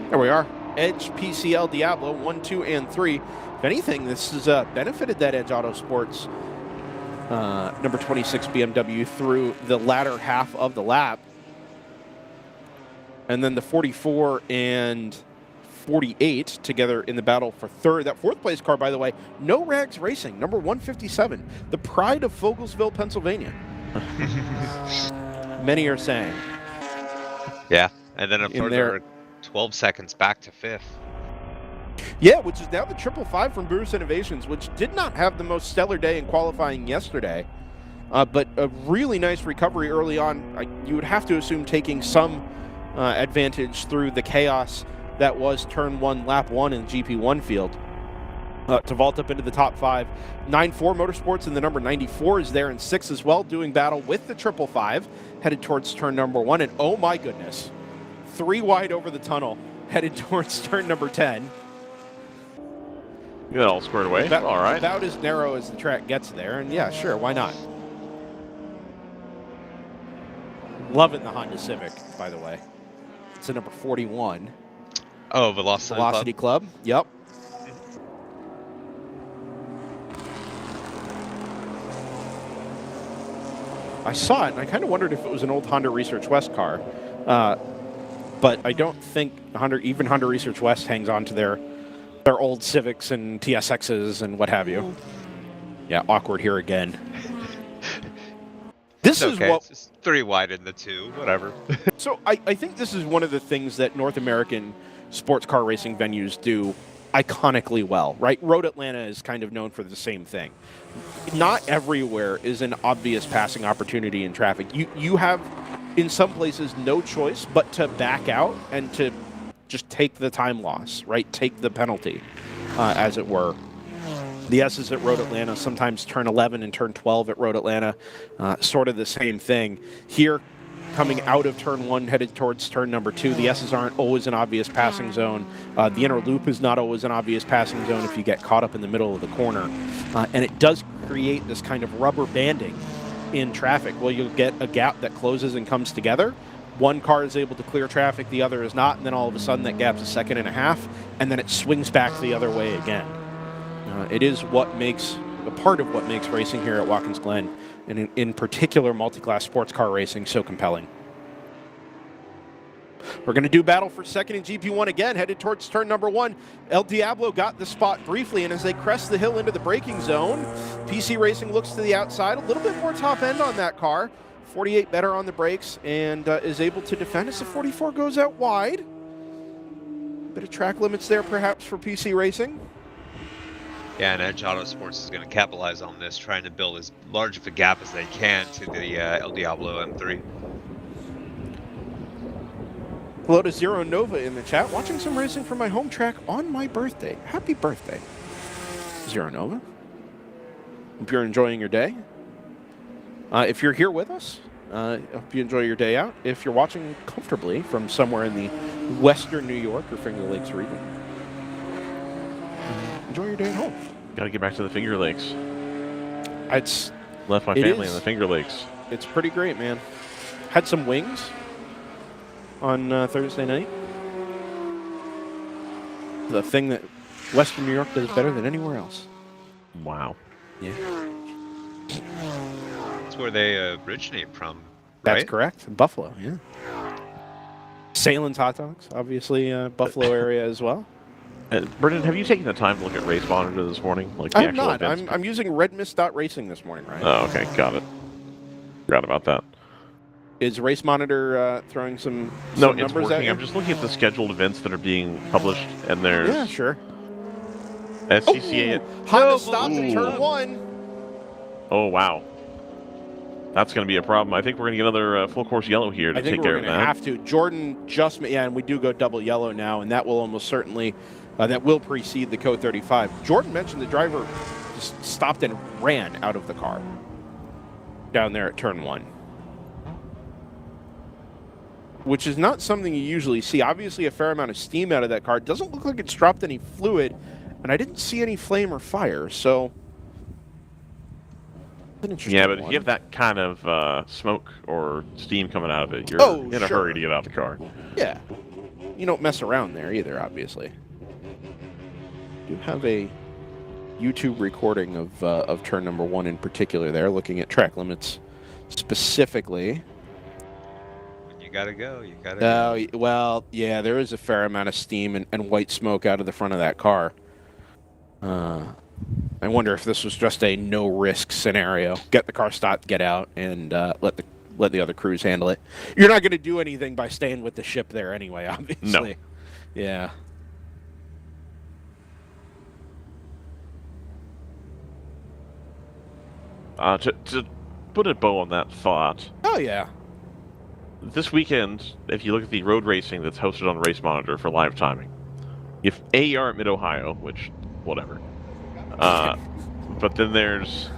There we are. Edge, PCL, Diablo, 1, 2, and 3. If anything, this has benefited that Edge Autosports number 26 BMW through the latter half of the lap. And then the 44 and 48 together in the battle for third. That 4th place car, by the way, No Rags Racing, number 157, the pride of Fogelsville, Pennsylvania. Many are saying. Yeah, and then a further 12 seconds back to 5th. Yeah, which is now the 555 from Bruce Innovations, which did not have the most stellar day in qualifying yesterday, but a really nice recovery early on. You would have to assume taking some advantage through the chaos that was turn 1, lap 1 in the GP1 field to vault up into the top 5. 9-4 Motorsports and the number 94 is there in 6 as well, doing battle with the 555, headed towards turn number 1. And oh my goodness, 3 wide over the tunnel, headed towards turn number 10. You got all squared away. All right. About as narrow as the track gets there, and yeah, sure, why not? Loving the Honda Civic, by the way. It's a number 41. Oh, Velocity Club. Yep. I saw it, and I kind of wondered if it was an old Honda Research West car. But I don't think even Honda Research West hangs on to their old Civics and TSXs and what have you. Yeah, awkward here again. This is okay. what It's just 3 wide in the 2, whatever. So I think this is one of the things that North American sports car racing venues do iconically well, right? Road Atlanta is kind of known for the same thing. Not everywhere is an obvious passing opportunity in traffic. You have, in some places, no choice but to back out and to just take the time loss, right? Take the penalty, as it were. The S's at Road Atlanta, sometimes turn 11 and turn 12 at Road Atlanta, sort of the same thing. Here, coming out of turn 1, headed towards turn number 2, the S's aren't always an obvious passing zone. The inner loop is not always an obvious passing zone if you get caught up in the middle of the corner. And it does create this kind of rubber banding in traffic. Well, you'll get a gap that closes and comes together. One car is able to clear traffic, the other is not, and then all of a sudden that gap's a second and a half, and then it swings back the other way again. It is a part of what makes racing here at Watkins Glen, and in particular multi-class sports car racing, so compelling. We're going to do battle for second in GP1 again, headed towards turn number 1. El Diablo got the spot briefly, and as they crest the hill into the braking zone, PC Racing looks to the outside, a little bit more top end on that car. 48 better on the brakes and is able to defend as the 44 goes out wide. Bit of track limits there perhaps for PC Racing. Yeah, and Edge Autosports is going to capitalize on this, trying to build as large of a gap as they can to the El Diablo M3. Hello to Zero Nova in the chat. Watching some racing from my home track on my birthday. Happy birthday, Zero Nova. Hope you're enjoying your day. If you're here with us, hope you enjoy your day out. If you're watching comfortably from somewhere in the western New York or Finger Lakes region, enjoy your day at home. Got to get back to the Finger Lakes. It's Left my family in the Finger Lakes. It's pretty great, man. Had some wings on Thursday night. The thing that western New York does better than anywhere else. Wow. Yeah. That's where they originate from, right? That's correct. Buffalo, yeah. Salen's hot dogs, obviously, Buffalo area as well. Brendan, have you taken the time to look at Race Monitor this morning? Like the I'm actual not. events? I'm using redmist.racing this morning, right? Oh, okay. Got it. Forgot about that. Is Race Monitor throwing some No, numbers it's working. at you? I'm just looking at the scheduled events that are being published, and there's Yeah, sure. SCCA. Honda stopped in Ooh. turn 1. Oh, wow. That's going to be a problem. I think we're going to get another full course yellow here to I think take we're care of going to that. have to. Jordan just, and we do go double yellow now, and that will almost certainly, that will precede the Co 35. Jordan mentioned the driver just stopped and ran out of the car down there at turn 1. Which is not something you usually see. Obviously, a fair amount of steam out of that car. It doesn't look like it's dropped any fluid, and I didn't see any flame or fire, so... An interesting Yeah, but if one. you have that kind of smoke or steam coming out of it, you're in a sure. hurry to get out of the car. Yeah. You don't mess around there either, obviously. You have a YouTube recording of turn number 1 in particular there, looking at track limits specifically. When you gotta go, you gotta go. Well, yeah, there is a fair amount of steam and white smoke out of the front of that car. I wonder if this was just a no-risk scenario. Get the car stopped, get out, and let the other crews handle it. You're not going to do anything by staying with the ship there anyway, obviously. No. Yeah. To put a bow on that thought, Oh, yeah. this weekend, if you look at the road racing that's hosted on Race Monitor for live timing, if AER at Mid-Ohio, which, whatever, but then there's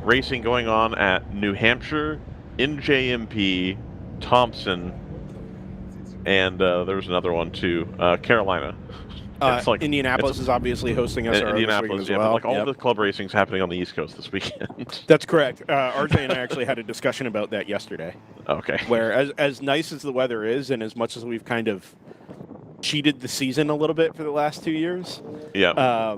racing going on at New Hampshire, NJMP, Thompson, and there's another one too, Carolina. It's like Indianapolis is obviously hosting SRO this weekend Indianapolis, as yeah, well. but like all Yep. the club racing's happening on the East Coast this weekend. That's correct. RJ and I actually had a discussion about that yesterday. Okay. Where as nice as the weather is, and as much as we've kind of cheated the season a little bit for the last 2 years, Yeah.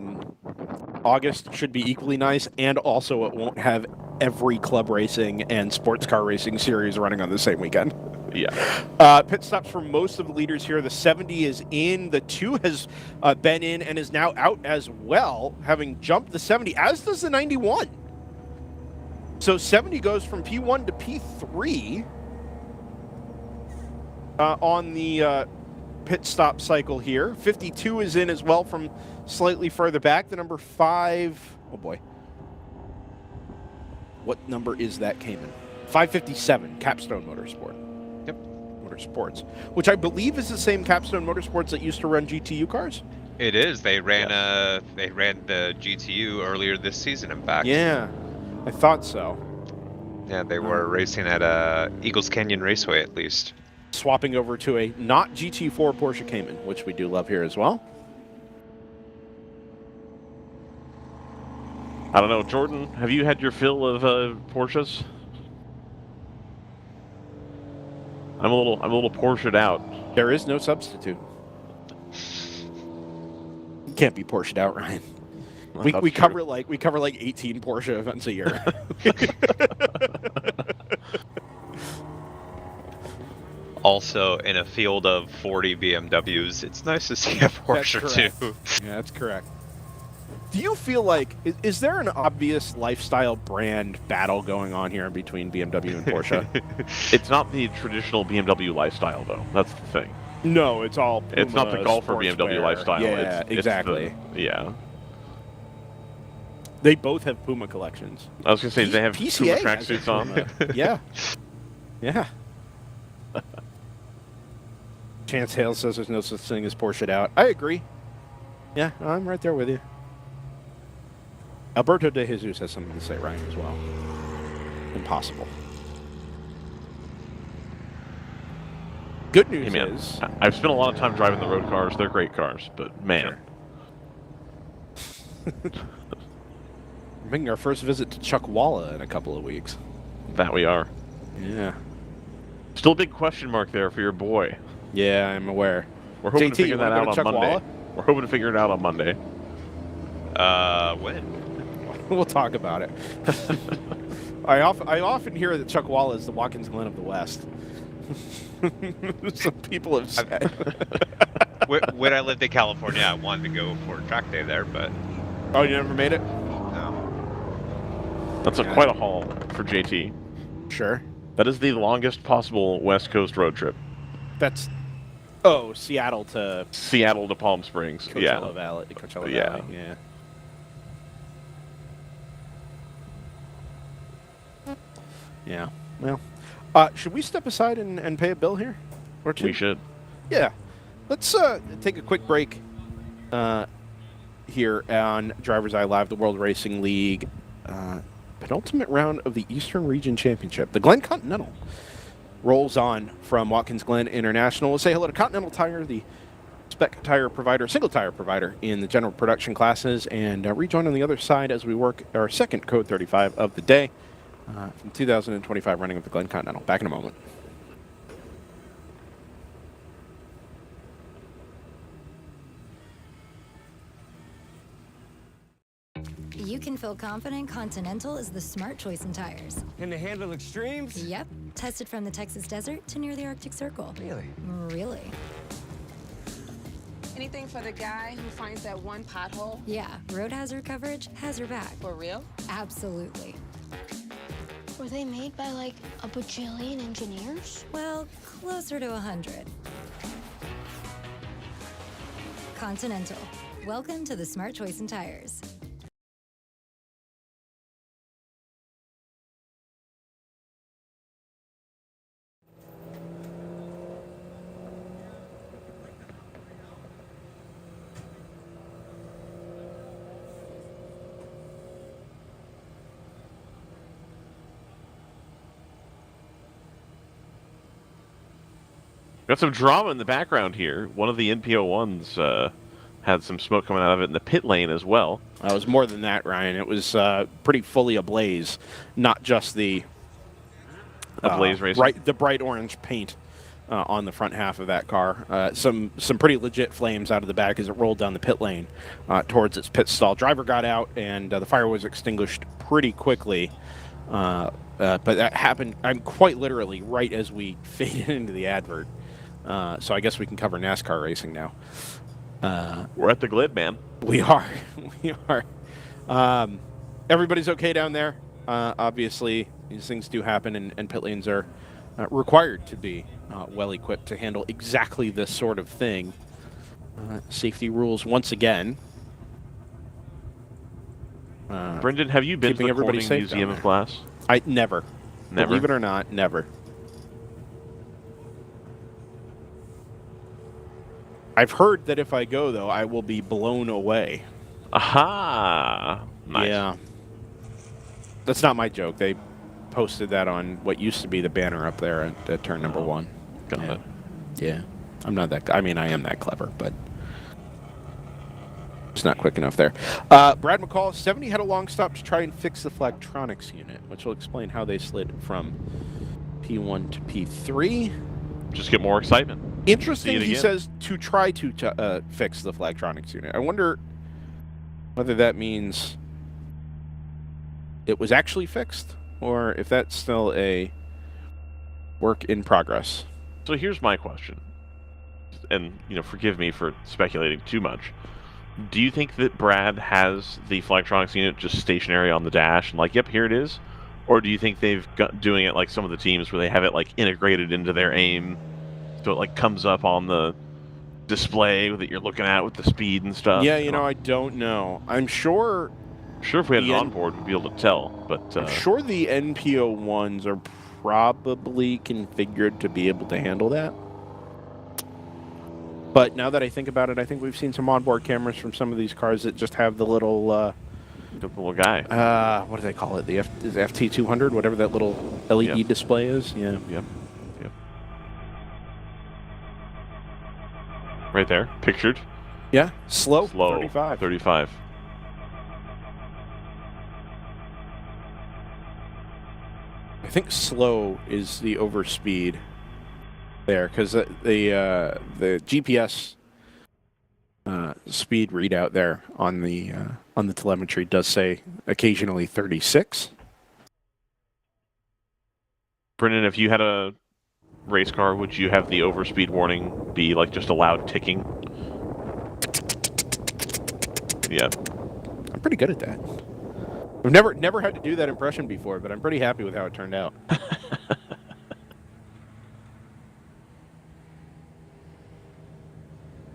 August should be equally nice, and also it won't have every club racing and sports car racing series running on the same weekend. Yeah. Pit stops for most of the leaders here. The 70 is in. The 2 has been in and is now out as well, having jumped the 70, as does the 91. So 70 goes from P1 to P3 on the pit stop cycle here. 52 is in as well from slightly further back. The number 5, oh boy. What number is that Cayman? 557, Capstone Motorsport. Yep. Motorsports, which I believe is the same Capstone Motorsports that used to run GTU cars. It is. They ran the GTU earlier this season, in fact. Yeah, I thought so. Yeah, they were racing at Eagles Canyon Raceway, at least. Swapping over to a not GT4 Porsche Cayman, which we do love here as well. I don't know, Jordan, have you had your fill of Porsches? I'm a little Porsche'd out. There is no substitute. You can't be Porsche'd out, Ryan. We cover like 18 Porsche events a year. Also, in a field of 40 BMWs, it's nice to see a Porsche too. Yeah, that's correct. Do you feel like, is there an obvious lifestyle brand battle going on here between BMW and Porsche? It's not the traditional BMW lifestyle, though. That's the thing. No, it's all Puma, it's not the golfer BMW sportswear. lifestyle. Yeah, it's exactly. yeah. They both have Puma collections. I was gonna say, do they have PCA Puma has a tracksuits on? Puma. Yeah. Yeah. Chance Hale says there's no such thing as Porsche it out. I agree. Yeah, I'm right there with you. Alberto de Jesus has something to say, Ryan, as well. Impossible. Good news Hey, man, is... I've spent a lot of time driving the road cars. They're great cars, but man. Sure. We're making our first visit to Chuckwalla in a couple of weeks. That we are. Yeah. Still a big question mark there for your boy. Yeah, I'm aware. We're hoping JT, to figure that out on Monday. Chuckwalla? We're hoping to figure it out on Monday. When? We'll talk about it. I often hear that Chuckwalla is the Watkins Glen of the West. Some people have said. When I lived in California, I wanted to go for track day there, but Oh, you never made it? no. That's quite a haul for JT. Sure. That is the longest possible West Coast road trip. That's Seattle to Seattle to Palm Springs. Coachella Valley. Coachella Yeah. Valley. Yeah. Yeah. Well, should we step aside and pay a bill here, or two? We should. Yeah. Let's take a quick break here on DriversEye Live, the World Racing League penultimate round of the Eastern Region Championship. The Glen Continental rolls on from Watkins Glen International. We'll say hello to Continental Tire, the spec tire provider, single tire provider in the general production classes, and rejoin on the other side as we work our second Code 35 of the day from 2025 running of the Glen Continental. Back in a moment. You can feel confident Continental is the smart choice in tires. Can they handle extremes? Yep. Tested from the Texas desert to near the Arctic Circle. Really? Really? Anything for the guy who finds that one pothole? Yeah. Road hazard coverage has your back. For real? Absolutely. Were they made by like a bajillion engineers? Well, closer to 100. Continental. Welcome to the smart choice in tires. Got some drama in the background here. One of the NPO1s had some smoke coming out of it in the pit lane as well. It was more than that, Ryan. It was pretty fully ablaze, not just the Ablaze racing. the bright orange paint on the front half of that car. Some pretty legit flames out of the back as it rolled down the pit lane towards its pit stall. Driver got out, and the fire was extinguished pretty quickly. But that happened, quite literally, right as we faded into the advert. So I guess we can cover NASCAR racing now. We're at the Glen, man. We are. We are. Everybody's okay down there. Obviously, these things do happen, and pit lanes are required to be well equipped to handle exactly this sort of thing. Safety rules once again. Brendan, have you been to keeping the everybody Corning safe Museum down of there. Glass? I never. Never? Believe it or not, never. I've heard that if I go, though, I will be blown away. Aha! Nice. Yeah. That's not my joke. They posted that on what used to be the banner up there at turn number 1. Got Yeah. it. Yeah. I'm not that... I mean, I am that clever, but... It's not quick enough there. Brad McCall, 70 had a long stop to try and fix the Flagtronics unit, which will explain how they slid from P1 to P3. Just get more excitement. Interesting, See it he again. says, to try to fix the Flagtronics unit. I wonder whether that means it was actually fixed, or if that's still a work in progress. So here's my question, and forgive me for speculating too much. Do you think that Brad has the Flagtronics unit just stationary on the dash and yep, here it is? Or do you think they've got doing it like some of the teams where they have it integrated into their aim, so it comes up on the display that you're looking at with the speed and stuff? Yeah, I don't know. I'm sure Sure, if we had The it N- on board, we'd be able to tell. But I'm sure the NPO ones are probably configured to be able to handle that. But now that I think about it, I think we've seen some onboard cameras from some of these cars that just have the little guy. what do they call it? The FT200, whatever that little LED display is. Yeah. Yep. Right there, pictured. Yeah. Slow. 35. 35. I think slow is the overspeed there, because the GPS speed readout there on the telemetry does say occasionally 36. Brendan, if you had a race car, would you have the overspeed warning be like just a loud ticking? Yeah. I'm pretty good at that. I've never had to do that impression before, but I'm pretty happy with how it turned out.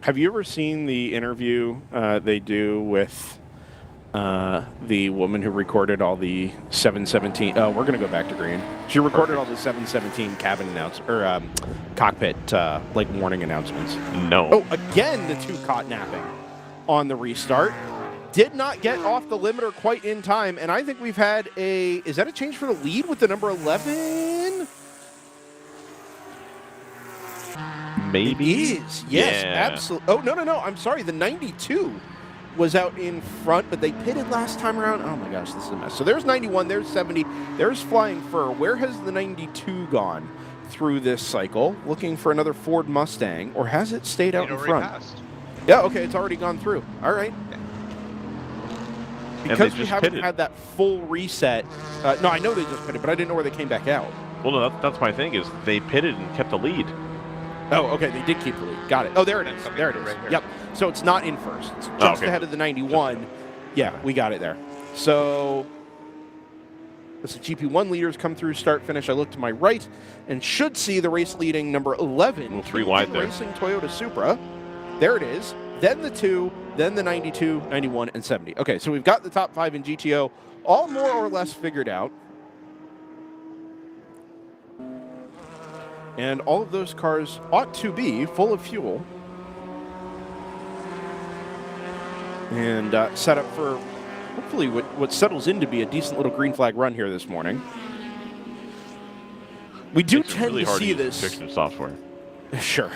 Have you ever seen the interview they do with the woman who recorded all the 717? Oh, we're going to go back to green. She recorded all the 717 cabin cockpit warning announcements. No. Oh, again, the two caught napping on the restart. Did not get off the limiter quite in time, and I think we've had is that a change for the lead with the number 11? Maybe. It is. Yes, Yeah. absolutely. Oh, no. I'm sorry. The 92 was out in front, but they pitted last time around. Oh, my gosh, this is a mess. So there's 91, there's 70, there's Flying Fur. Where has the 92 gone through this cycle? Looking for another Ford Mustang, or has it stayed out in front? Passed. Yeah, okay, it's already gone through. All right. Because we haven't had that full reset. No, I know they just pitted, but I didn't know where they came back out. Well, no, that's my thing is they pitted and kept the lead. Oh, okay, they did keep the lead. Got it. Oh, there it is. There it is. Right here. Yep. So it's not in first. It's just ahead of the 91. Yeah, we got it there. So as the GP1 leaders come through start finish, I look to my right and should see the race leading number 11. 3 wide there. Racing Toyota Supra. There it is. Then the 2, then the 92, 91, and 70. Okay, so we've got the top 5 in GTO all more or less figured out. And all of those cars ought to be full of fuel and set up for hopefully what settles in to be a decent little green flag run here this morning. We do tend to see this. Fiction software. Sure.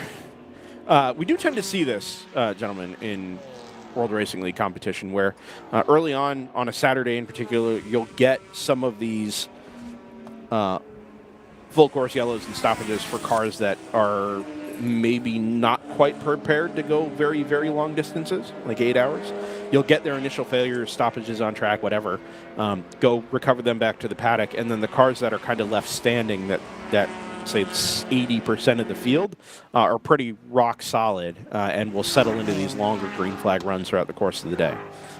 We do tend to see this, gentlemen, in World Racing League competition, where early on a Saturday in particular, you'll get some of these full course yellows and stoppages for cars that are maybe not quite prepared to go very, very long distances, like 8 hours. You'll get their initial failures, stoppages on track, whatever, go recover them back to the paddock, and then the cars that are kind of left standing that say it's 80% of the field are pretty rock solid and will settle into these longer green flag runs throughout the course of the day.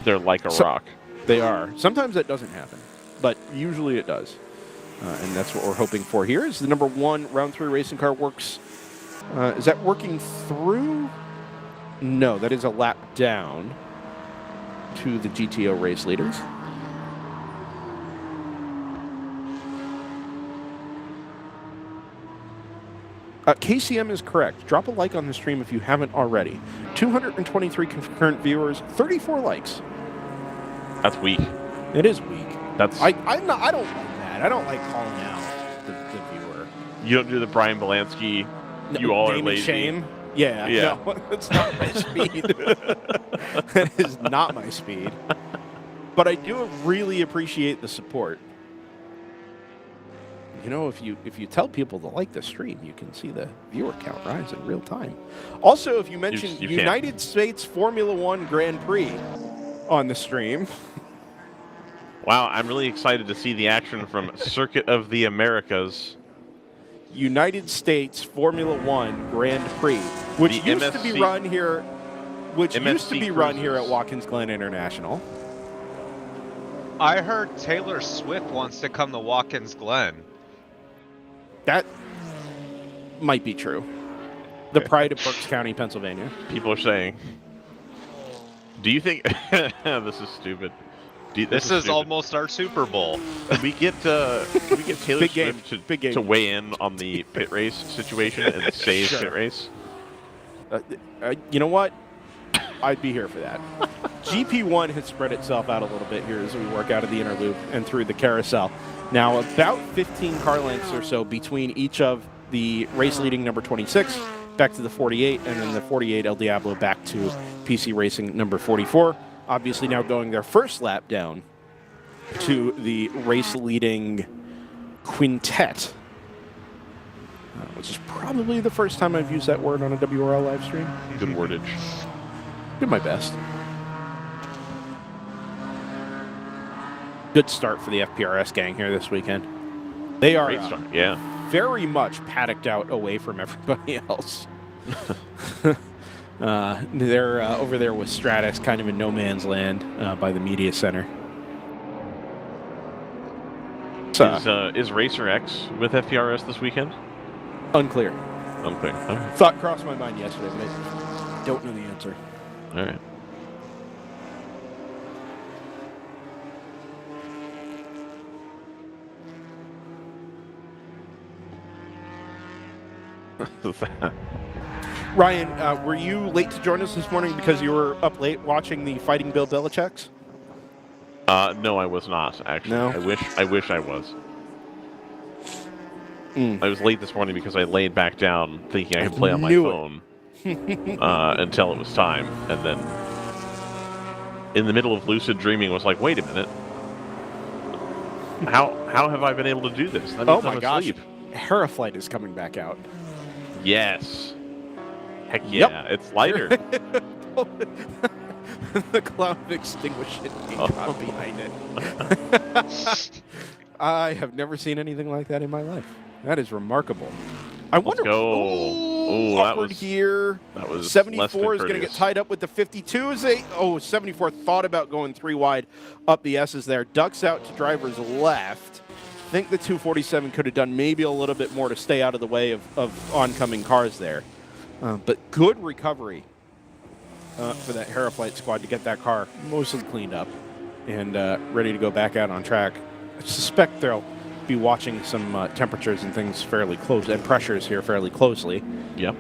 They're like a rock. They are. Sometimes that doesn't happen, but usually it does. And that's what we're hoping for here is the number 1 round 3 racing car works. Is that working through? No, that is a lap down to the GTO race leaders. KCM is correct. Drop a like on the stream if you haven't already. 223 concurrent viewers, 34 likes. That's weak. It is weak. That's. I don't like that. I don't like calling out the viewer. You don't do the Brian Belansky. No, you all are name and lazy. shame. Yeah. No, that's not my speed. That is not my speed. But I do really appreciate the support. You know, if you tell people to like the stream, you can see the viewer count rise in real time. Also, if you mention United States Formula One Grand Prix on the stream. Wow, I'm really excited to see the action from Circuit of the Americas. United States Formula One Grand Prix, which used to be run here, at Watkins Glen International. I heard Taylor Swift wants to come to Watkins Glen. That might be true. The pride of Berks County, Pennsylvania. People are saying. Do you think this is stupid? This is almost our Super Bowl. Can we get Taylor Big game. Swift Big game. to weigh in on the pit race situation and save Sure. pit race? You know what? I'd be here for that. GP1 has spread itself out a little bit here as we work out of the inner loop and through the carousel. Now, about 15 car lengths or so between each of the race leading number 26 back to the 48, and then the 48 El Diablo back to PC Racing number 44. Obviously now going their first lap down to the race leading quintet, which is probably the first time I've used that word on a WRL live stream. Good wordage. Did my best. Good start for the FPRS gang here this weekekend. They are Great start. Yeah. very much paddocked out away from everybody else. They're over there with Stratus, kind of in no man's land by the media center. Is Racer X with FPRS this weekend? Unclear. Unclear. All right. Thought crossed my mind yesterday, but I don't know the answer. All right. Ryan, were you late to join us this morning because you were up late watching the Fighting Bill Belichick's? No, I was not, actually. No? I wish I was. Mm. I was late this morning because I laid back down thinking I could play on my knew it. phone until it was time, and then in the middle of lucid dreaming was like, wait a minute. How have I been able to do this? That means Oh my I'm gosh. asleep. Heraflight is coming back out. Yes. Heck Yep. yeah, it's lighter. The cloud of extinguishing got behind it. I have never seen anything like that in my life. That is remarkable. I wonder. go. Oh, That awkward was- here. That was 74 less than is going to get courteous. tied up with the 52. 74 thought about going 3 wide up the S's there. Ducks out to driver's left. I think the 247 could have done maybe a little bit more to stay out of the way of oncoming cars there. But good recovery for that Heraflight squad to get that car mostly cleaned up and ready to go back out on track. I suspect they'll be watching some temperatures and things fairly close, and pressures here fairly closely. Yep.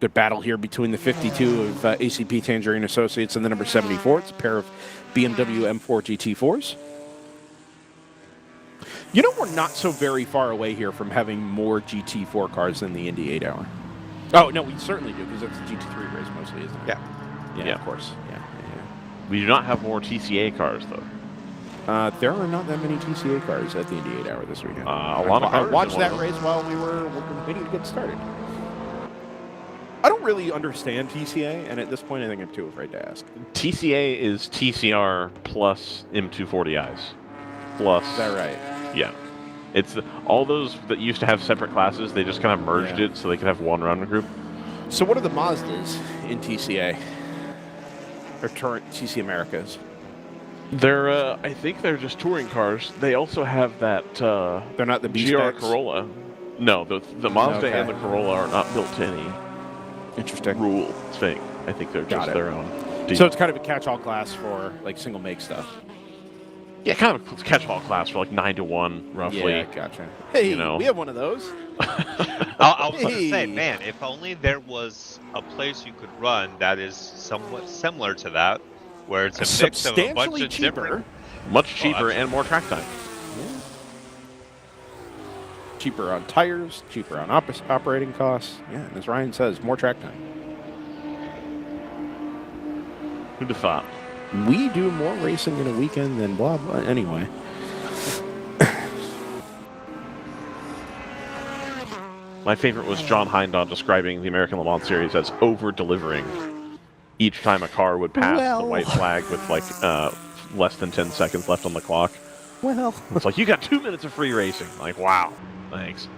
Good battle here between the 52 of ACP Tangerine Associates and the number 74. It's a pair of BMW M4 GT4s. You know, we're not so very far away here from having more GT4 cars than the Indy 8-hour. Oh, no, we certainly do, because it's a GT3 race mostly, isn't it? Yeah, Yeah. of course. Yeah. We do not have more TCA cars, though. There are not that many TCA cars at the Indy 8-hour this weekend. A lot of I cars watched in that one of race while we were waiting to get started. I don't really understand TCA, and at this point, I think I'm too afraid to ask. TCA is TCR plus M240Is. Plus. Is that right? Yeah. It's all those that used to have separate classes, they just kind of merged Yeah. it so they could have one run group. So what are the Mazdas in TCA? Or TC Americas? They're, I think they're just touring cars. They also have that They're not the B GR specs? Corolla. No, the Mazda Okay. and the Corolla are not built to any Interesting. rule thing. I think they're Got just it. their own. So it's kind of a catch-all class for like single make stuff. Yeah, kind of a catch-all class for like 9-1, roughly. Yeah, gotcha. Hey, you know. we have one of those. I was going to say, Hey. man, if only there was a place you could run that is somewhat similar to that, where it's a mix of a bunch Substantially of cheaper. different. Much cheaper absolutely. and more track time. Cheaper on tires, cheaper on operating costs. Yeah, and as Ryan says, more track time. Who'd have thought? We do more racing in a weekend than blah, blah. Anyway. My favorite was John Hindon describing the American Le Mans Series as over-delivering. Each time a car would pass the white flag with like less than 10 seconds left on the clock. Well, It's like, you got 2 minutes of free racing. Like, wow, thanks.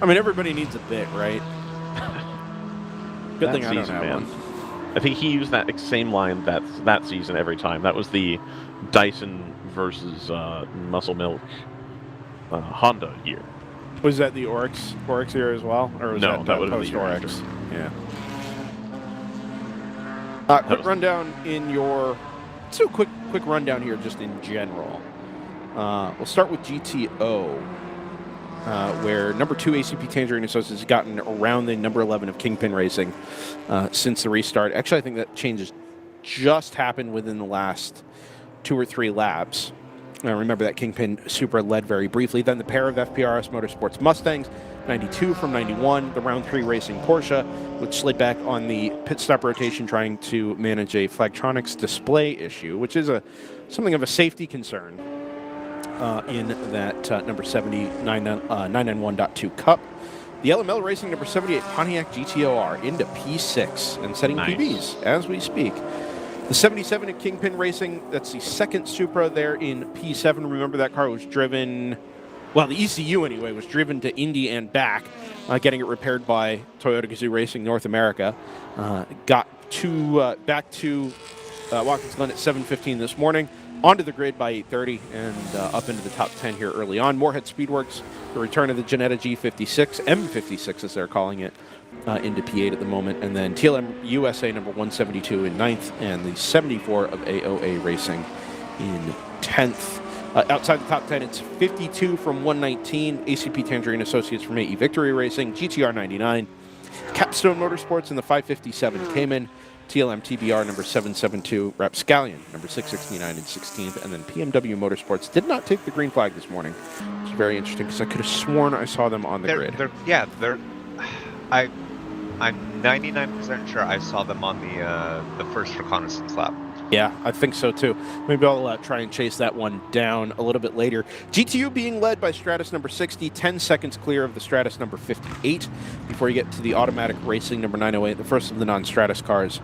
I mean, everybody needs a bit, right? Good That thing I don't season, have man. one. I think he used that same line that season every time. That was the Dyson versus Muscle Milk Honda year. Was that the Oryx year as well, or was No, that would have been post the year Oryx? after. Yeah. That Quick was- rundown in your. Let's do a quick rundown here, just in general. We'll start with GTO, where number 2 ACP Tangerine Associates has gotten around the number 11 of Kingpin Racing since the restart. Actually, I think that change has just happened within the last 2 or 3 laps. Remember that Kingpin Supra led very briefly. Then the pair of FPRS Motorsports Mustangs, 92 from 91, the round 3 racing Porsche, which slid back on the pit stop rotation trying to manage a Flagtronics display issue, which is something of a safety concern in that number 70 991.2 Cup. The LML Racing number 78 Pontiac GTOR into P6 and setting Nice. PBs as we speak. The 77 at Kingpin Racing, that's the second Supra there in P7. Remember that car was driven, well, the ECU anyway, was driven to Indy and back, getting it repaired by Toyota Gazoo Racing North America. Got back to Watkins Glen at 7:15 this morning, onto the grid by 8:30, and up into the top 10 here early on. Moorhead Speedworks, the return of the Ginetta G56, M56 as they're calling it, into P8 at the moment, and then TLM USA number 172 in 9th, and the 74 of AOA Racing in 10th. Outside the top 10, it's 52 from 119, ACP Tangerine Associates from AE Victory Racing, GTR 99, Capstone Motorsports in the 557 Cayman, TLM TBR number 772, Rapscallion number 669 in 16th, and then PMW Motorsports did not take the green flag this morning, which is very interesting because I could have sworn I saw them on the grid. I'm 99% sure I saw them on the first reconnaissance lap. Yeah, I think so too. Maybe I'll try and chase that one down a little bit later. GTU being led by Stratus number 60, 10 seconds clear of the Stratus number 58 before you get to the Automatic Racing number 908, the first of the non-Stratus cars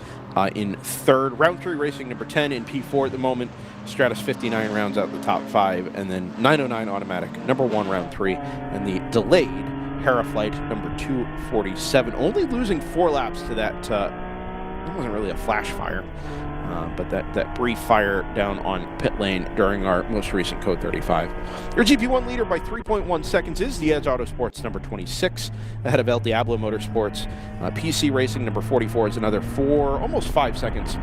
in third. Round 3 Racing number 10 in P4 at the moment. Stratus 59 rounds out the top 5, and then 909 Automatic number 1 round 3, and the delayed Hera Flight number 247, only losing 4 laps to that. It wasn't really a flash fire. But that brief fire down on pit lane during our most recent Code 35. Your GP1 leader by 3.1 seconds is the Edge Autosports number 26, ahead of El Diablo Motorsports. PC Racing number 44 is another almost 5 seconds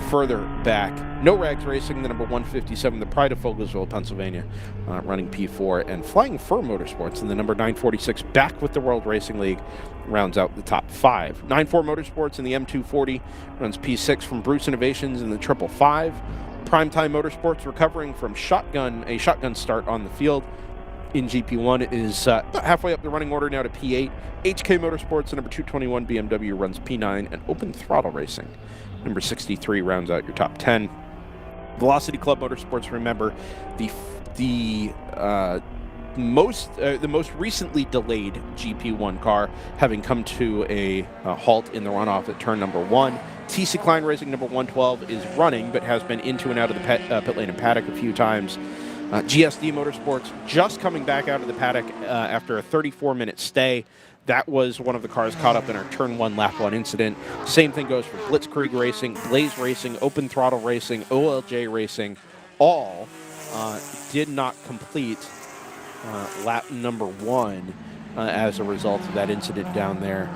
further back. No Rags Racing, the number 157, the Pride of Fogelsville, Pennsylvania, running P4, and Flying Fur Motorsports in the number 946, back with the World Racing League, rounds out the top 5. 94 Motorsports in the M240 runs P6 from Bruce Innovations in the 555. Primetime Motorsports recovering from a shotgun start on the field in GP1 is about halfway up the running order now to P8. HK Motorsports, the number 221 BMW, runs P9, and Open Throttle Racing number 63 rounds out your top 10. Velocity Club Motorsports, remember, the most recently delayed GP1 car having come to a halt in the runoff at turn number 1. TC Klein Racing number 112 is running, but has been into and out of the pit lane and paddock a few times. GSD Motorsports just coming back out of the paddock after a 34-minute stay. That was one of the cars caught up in our Turn 1 Lap 1 incident. Same thing goes for Blitzkrieg Racing, Blaze Racing, Open Throttle Racing, OLJ Racing. All did not complete lap number 1 as a result of that incident down there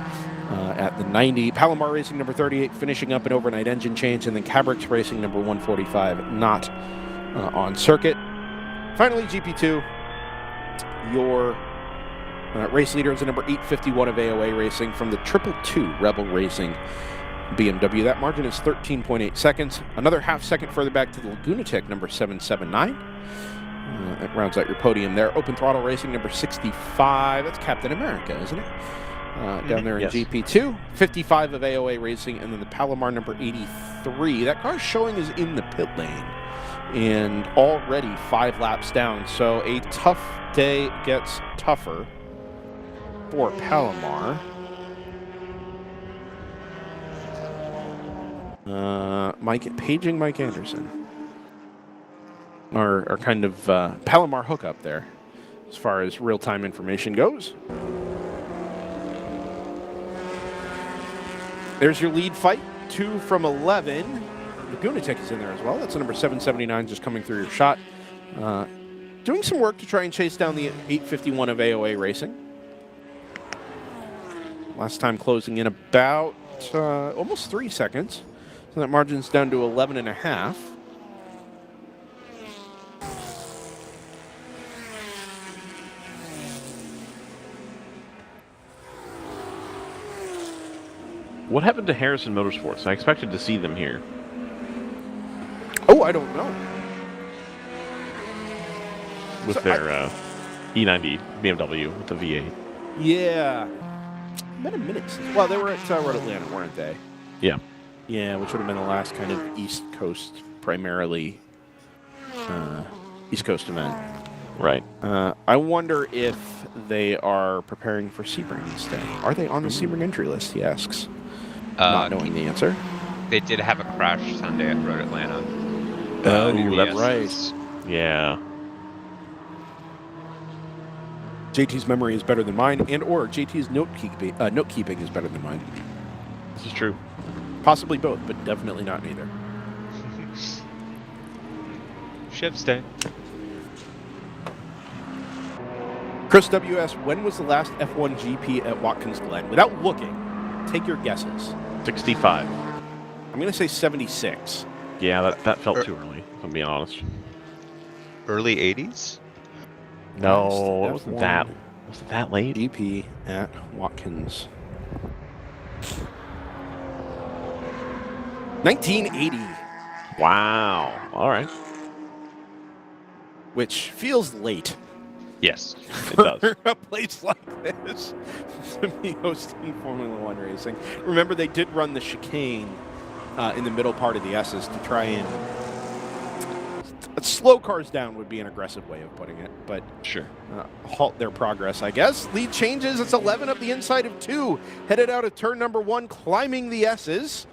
at the 90. Palomar Racing number 38 finishing up an overnight engine change, and then Cabrix Racing number 145 not on circuit. Finally, GP2, your race leader is the number 851 of AOA Racing from the 222 Rebel Racing BMW. That margin is 13.8 seconds. Another half second further back to the Lagunatic number 779. That rounds out your podium there. Open Throttle Racing number 65. That's Captain America, isn't it? Down there in Yes. GP2. 55 of AOA Racing, and then the Palomar number 83. That car showing is in the pit lane and already 5 laps down. So a tough day gets tougher for Palomar. Paging Mike Anderson. Our kind of Palomar hookup there as far as real-time information goes. There's your lead fight, 2 from 11. Lagunatic is in there as well. That's the number 779 just coming through your shot. doing some work to try and chase down the 851 of AOA Racing. Last time closing in about almost 3 seconds. So that margin's down to 11.5. What happened to Harrison Motorsports? I expected to see them here. Oh, I don't know. With So their E90 BMW with the V8. Yeah. Been a minute since. Well, they were at Road Atlanta, weren't they? Yeah. Yeah, which would have been the last kind of East Coast, primarily East Coast event. Right. I wonder if they are preparing for Sebring instead. Are they on the Sebring entry list, he asks. Not knowing the answer. They did have a crash Sunday at Road Atlanta. Oh, that's right. Yeah. JT's memory is better than mine, and or JT's note keeping is better than mine. This is true. Possibly both, but definitely not neither. Shiv's Day. Chris WS, when was the last F1 GP at Watkins Glen? Without looking, take your guesses. 65. I'm going to say 76. Yeah, that felt too early, if I'm being honest. Early 80s? No, it F1 wasn't that. Was it that late? GP at Watkins. 1980. Wow. All right. Which feels late. Yes. It does. A place like this to be hosting Formula One racing. Remember, they did run the chicane in the middle part of the S's to try and slow cars down would be an aggressive way of putting it, but Sure. halt their progress, I guess. Lead changes. It's 11 up the inside of 2, headed out of turn number 1, climbing the S's.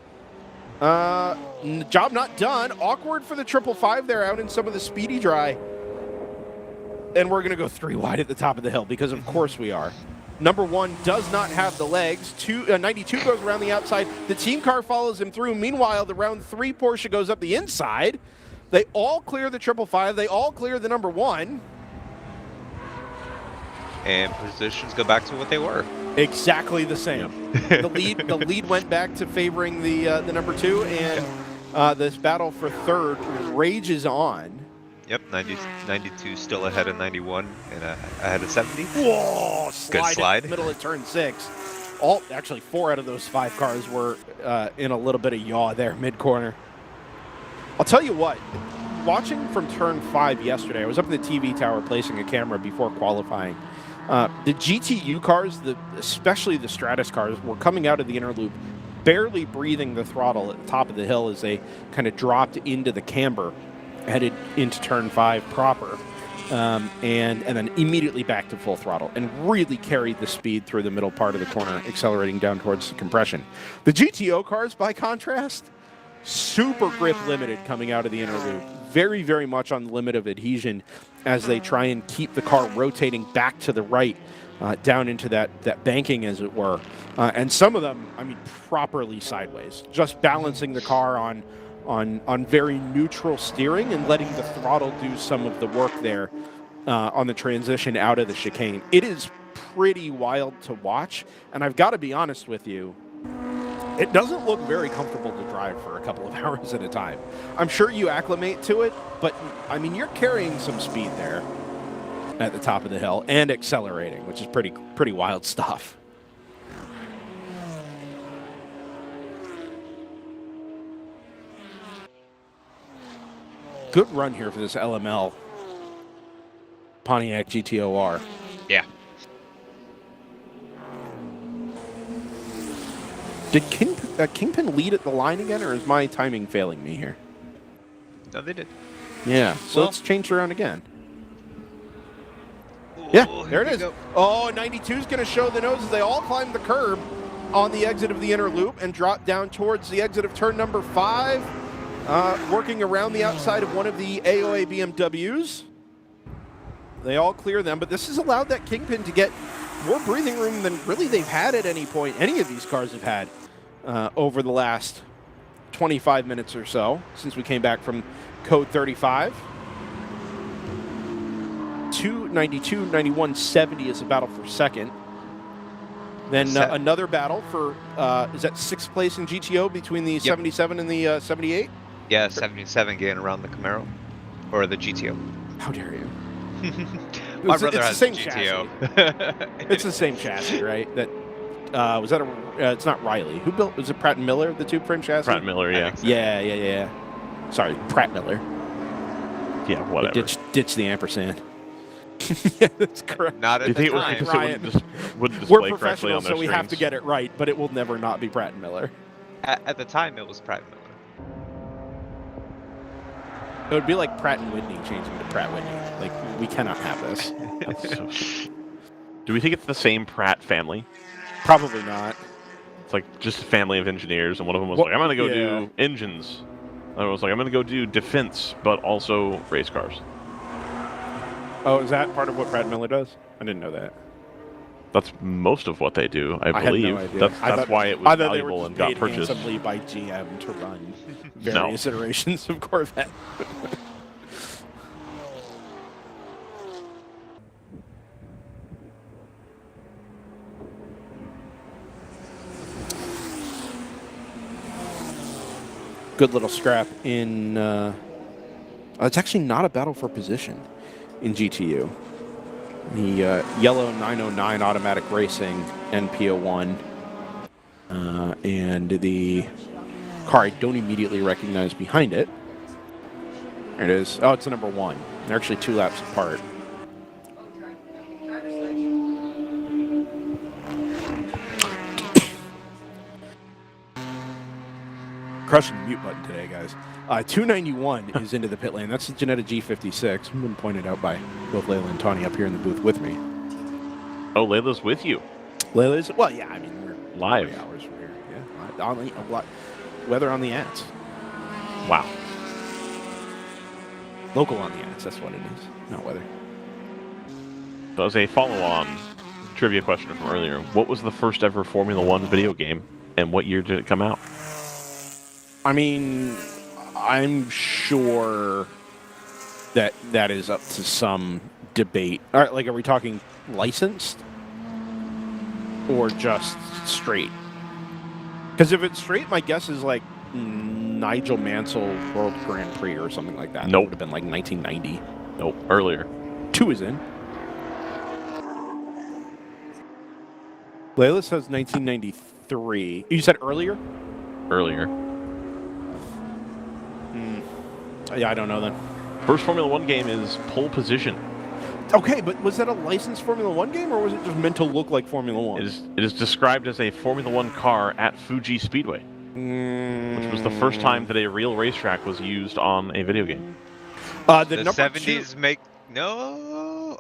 Job not done. Awkward for the 555 there out in some of the speedy dry. And we're going to go 3 wide at the top of the hill because, of course, we are. Number 1 does not have the legs. 92 goes around the outside. The team car follows him through. Meanwhile, the round 3 Porsche goes up the inside. They all clear the 555. They all clear the number 1. And positions go back to what they were. Exactly the same. The lead went back to favoring the number 2, and this battle for third rages on. Yep, 92 still ahead of 91 and ahead of 70. Whoa! Good slide. In the middle of turn 6. Actually, 4 out of those 5 cars were in a little bit of yaw there, mid-corner. I'll tell you what, watching from turn 5 yesterday, I was up in the TV tower placing a camera before qualifying. The GTU cars, especially the Stratus cars, were coming out of the inner loop, barely breathing the throttle at the top of the hill as they kind of dropped into the camber, headed into turn 5 proper, and then immediately back to full throttle, and really carried the speed through the middle part of the corner, accelerating down towards the compression. The GTO cars, by contrast, super grip limited coming out of the inner loop. Very, very much on the limit of adhesion as they try and keep the car rotating back to the right, down into that banking, as it were. And some of them, I mean, properly sideways, just balancing the car on very neutral steering and letting the throttle do some of the work there on the transition out of the chicane. It is pretty wild to watch, and I've got to be honest with you, it doesn't look very comfortable to drive for a couple of hours at a time. I'm sure you acclimate to it, but I mean, you're carrying some speed there at the top of the hill and accelerating, which is pretty wild stuff. Good run here for this LML Pontiac GTOR. Yeah. Did Kingpin lead at the line again, or is my timing failing me here? No, they did. Yeah, so Well, let's change around again. Ooh, Yeah, there here it we is. go. Oh, 92 is going to show the nose as they all climb the curb on the exit of the inner loop and drop down towards the exit of turn number 5, working around the outside of one of the AOA BMWs. They all clear them, but this has allowed that Kingpin to get more breathing room than really they've had at any point. Any of these cars have had over the last 25 minutes or so since we came back from Code 35. 92, 91, 70 is a battle for second. Then another battle for, is that 6th place in GTO between the 77 and the 78? Yeah, 77 getting around the Camaro. Or the GTO. How dare you? My brother it's has the the same GTO. It's the same chassis, right? That was that a? It's not Riley. Who built? Was it Pratt and Miller, the tube-frame chassis? Pratt Miller, yeah. So. Yeah. Sorry, Pratt Miller. Yeah, whatever. Ditch the ampersand. Yeah, that's correct. Not Do at you the think it was time. because it wouldn't display We're correctly professionals, on their so we have to screens? get it right, but it will never not be Pratt and Miller. At the time, it was Pratt Miller. It would be like Pratt and Whitney changing to Pratt Whitney. Like, we cannot have this. Do we think it's the same Pratt family? Probably not. It's like just a family of engineers, and one of them was Well, like, I'm going to go yeah. do engines. I was like, I'm going to go do defense, but also race cars. Oh, is that part of what Pratt and Miller does? I didn't know that. That's most of what they do, I had believe. no idea. That's why it was I thought they were valuable just and got paid purchased. handsomely by GM to run various iterations of Corvette. Good little scrap in. It's actually not a battle for position in GTU. The yellow 909 automatic racing NPO1 and the car I don't immediately recognize behind it. There it is. Oh, it's the number 1. They're actually 2 laps apart. Crushing the mute button today, guys. 291 is into the pit lane. That's the Janetta G56. Been pointed out by both Layla and Tawny up here in the booth with me. Oh, Layla's with you. Layla's, well, yeah, I mean, we're Live. 3 hours from here. Yeah, weather on the ads. Wow. Local on the ads, that's what it is, not weather. That was a follow-on trivia question from earlier. What was the first ever Formula One video game, and what year did it come out? I mean, I'm sure that is up to some debate. All right, like, are we talking licensed or just straight? Because if it's straight, my guess is like Nigel Mansell World Grand Prix or something like that. Nope. That would have been like 1990. Nope, earlier. 2 is in. Layla says 1993. You said earlier? Earlier. Yeah, I don't know then. First Formula One game is Pole Position. Okay, but was that a licensed Formula One game, or was it just meant to look like Formula One? It is described as a Formula One car at Fuji Speedway, which was the first time that a real racetrack was used on a video game. The The 70s make... No!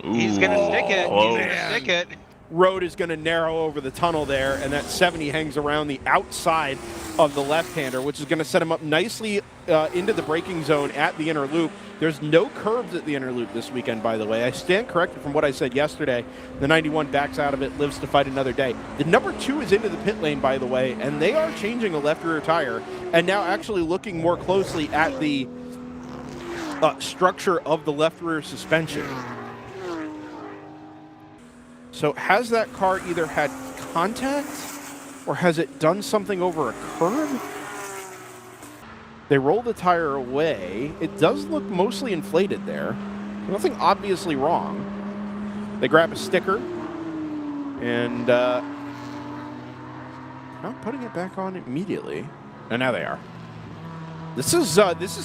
He's going to stick it. Close. He's going to stick it. Road is going to narrow over the tunnel there, and that 70 hangs around the outside of the left-hander, which is going to set him up nicely into the braking zone at the inner loop. There's no curves at the inner loop this weekend, by the way. I stand corrected from what I said yesterday. The 91 backs out of it, lives to fight another day. The number 2 is into the pit lane, by the way, and they are changing a left rear tire and now actually looking more closely at the structure of the left rear suspension. So has that car either had contact or has it done something over a curb? They roll the tire away. It does look mostly inflated there. Nothing obviously wrong. They grab a sticker and not putting it back on immediately. And now they are. This is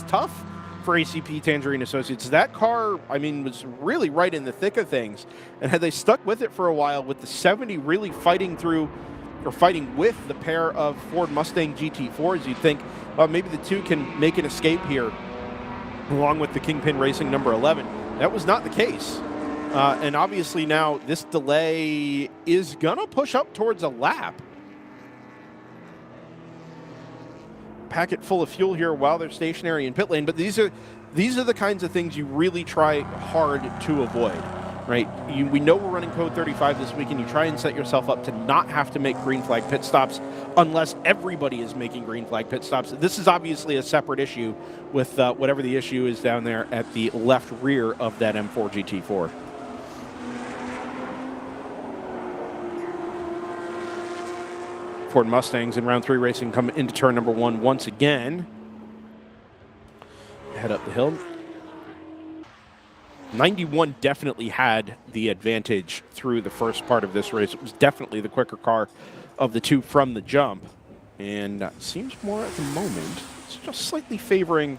tough for ACP Tangerine Associates. That car, I mean, was really right in the thick of things. And had they stuck with it for a while, with the 70 really fighting through, or fighting with the pair of Ford Mustang GT4s, you'd think, well, maybe the 2 can make an escape here, along with the Kingpin Racing number 11. That was not the case. And obviously now this delay is going to push up towards a lap. Packet full of fuel here while they're stationary in pit lane, but these are the kinds of things you really try hard to avoid, right? We know we're running code 35 this week, and you try and set yourself up to not have to make green flag pit stops unless everybody is making green flag pit stops. This is obviously a separate issue with whatever the issue is down there at the left rear of that M4 GT4. Ford Mustangs in round 3 racing come into turn number 1 once again. Head up the hill. 91 definitely had the advantage through the first part of this race. It was definitely the quicker car of the two from the jump. And seems more at the moment. It's just slightly favoring.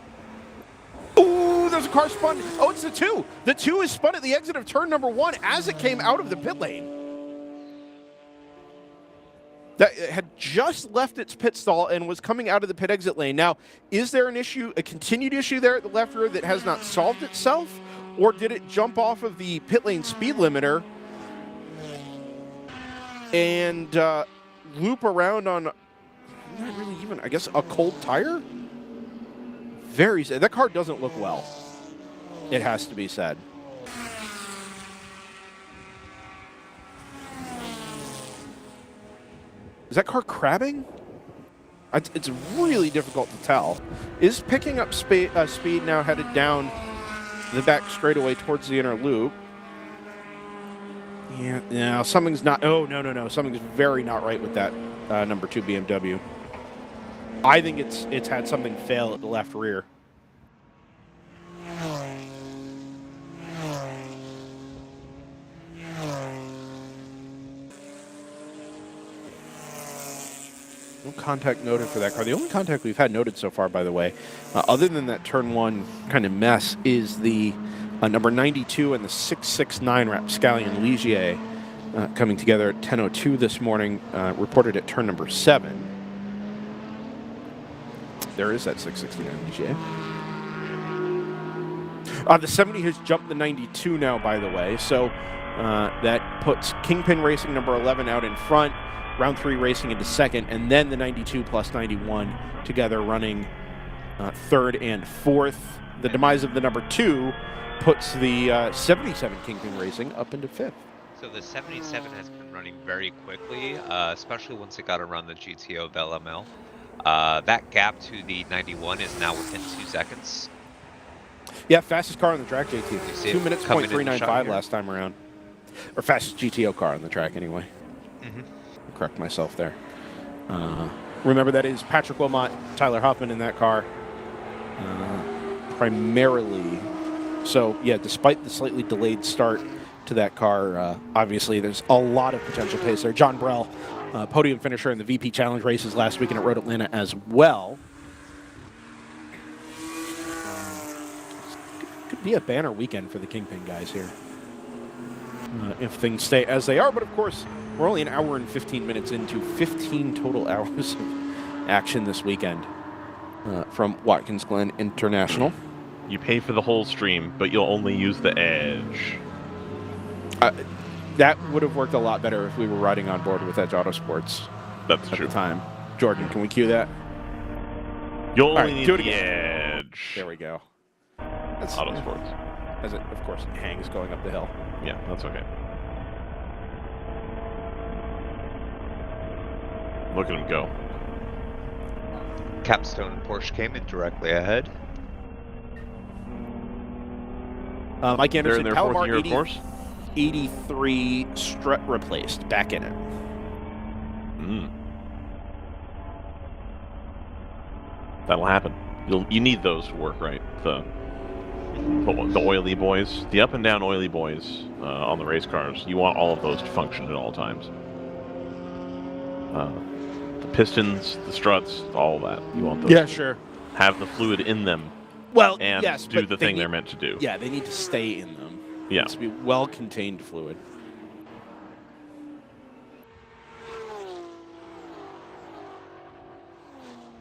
Ooh, there's a car spun. Oh, it's the 2. The 2 is spun at the exit of turn number 1 as it came out of the pit lane. That had just left its pit stall and was coming out of the pit exit lane. Now, is there an issue, a continued issue there at the left rear that has not solved itself? Or did it jump off of the pit lane speed limiter and loop around on, not really even, I guess, a cold tire? Very sad. That car doesn't look well. It has to be said. Is that car crabbing? It's really difficult to tell. Is picking up speed now headed down the back straightaway towards the inner loop? Yeah, no, something's not. Oh, no. Something's very not right with that number 2 BMW. I think it's had something fail at the left rear. No contact noted for that car. The only contact we've had noted so far, by the way, other than that turn 1 kind of mess, is the number 92 and the 669 Rapscallion Ligier coming together at 10:02 this morning, reported at turn number 7. There is that 669 Ligier. The 70 has jumped the 92 now, by the way, so that puts Kingpin Racing number 11 out in front. Round 3 racing into second, and then the 92 plus 91 together running 3rd and 4th. The demise of the number 2 puts the 77 Kingpin Racing up into 5th. So the 77 has been running very quickly, especially once it got around the GTO of LML. That gap to the 91 is now within 2 seconds. Yeah, fastest car on the track, JT. 2 minutes, coming in the shot .395 here. last time around. Or fastest GTO car on the track, anyway. Mm-hmm. Correct myself there. Remember, that is Patrick Wilmot, Tyler Hoffman in that car. Primarily. So, yeah, despite the slightly delayed start to that car, obviously there's a lot of potential pace there. John Brell, podium finisher in the VP Challenge races last weekend at Road Atlanta as well. Could be a banner weekend for the Kingpin guys here. If things stay as they are, but of course, we're only an hour and 15 minutes into 15 total hours of action this weekend from Watkins Glen International. You pay for the whole stream, but you'll only use the edge. That would have worked a lot better if we were riding on board with Edge Autosports That's at true. the time. Jordan, can we cue that? You'll only right, need do it the again. edge. There we go. That's Autosports. As it, of course, hangs going up the hill. Yeah, that's okay. Look at him go. Capstone and Porsche came in directly ahead. Mike They're Anderson, in their 4th Palomar year, of course. 83 strut replaced, back in it. That'll happen. You need those to work right. The oily boys, the up and down oily boys on the race cars. You want all of those to function at all times. The pistons, the struts, all of that. You want those. Yeah, sure. Have the fluid in them Well, and yes, do but the they thing need- they're meant to do. Yeah, they need to stay in them. Yeah. It needs to be well-contained fluid.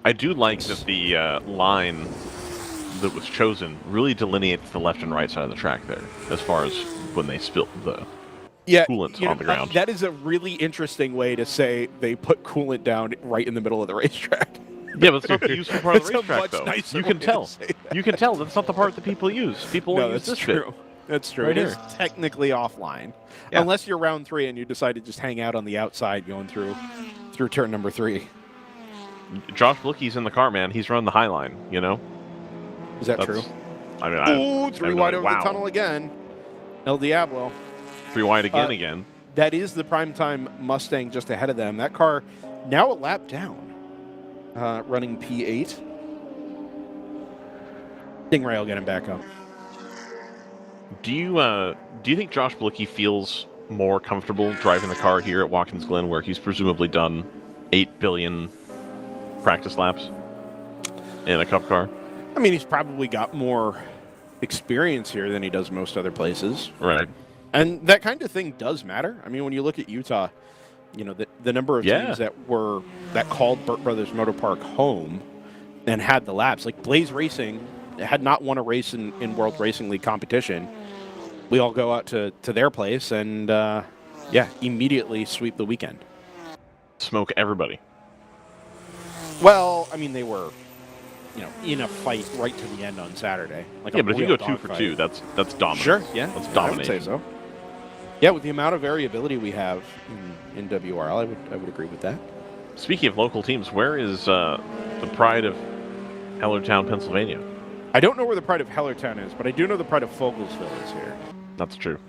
I do like that the line that was chosen really delineates the left and right side of the track there, as far as when they spill the coolant on the ground. That is a really interesting way to say they put coolant down right in the middle of the racetrack. Yeah, but it's not the useful part of the That's a racetrack, much though. nicer You can way to tell. say that. You can tell that's not the part that people use. People No, use that's this true. bit. That's true. Right It is here. technically offline. Yeah. Unless you're round 3 and you decide to just hang out on the outside going through turn number 3. Josh Blickey's in the car, man. He's running the high line, you know? Is that That's- true? I mean, Ooh, 3 wide over wow. the tunnel again. El Diablo. 3 wide again. that is the primetime Mustang just ahead of them. That car now a lap down, running P8. Stingray will get him back up. Do you think Josh Blicky feels more comfortable driving the car here at Watkins Glen, where he's presumably done 8 billion practice laps in a Cup car? I mean, he's probably got more experience here than he does most other places. Right. And that kind of thing does matter. I mean, when you look at Utah, the number of teams that called Burt Brothers Motor Park home and had the laps, like Blaze Racing had not won a race in World Racing League competition. We all go out to their place and, immediately sweep the weekend. Smoke everybody. Well, I mean, they were, in a fight right to the end on Saturday. Like but if you go 2 for 2, that's dominant. Sure, yeah. That's dominant. I would domination. say so. Yeah, with the amount of variability we have in WRL, I would agree with that. Speaking of local teams, where is the pride of Hellertown, Pennsylvania? I don't know where the pride of Hellertown is, but I do know the pride of Fogelsville is here. That's true.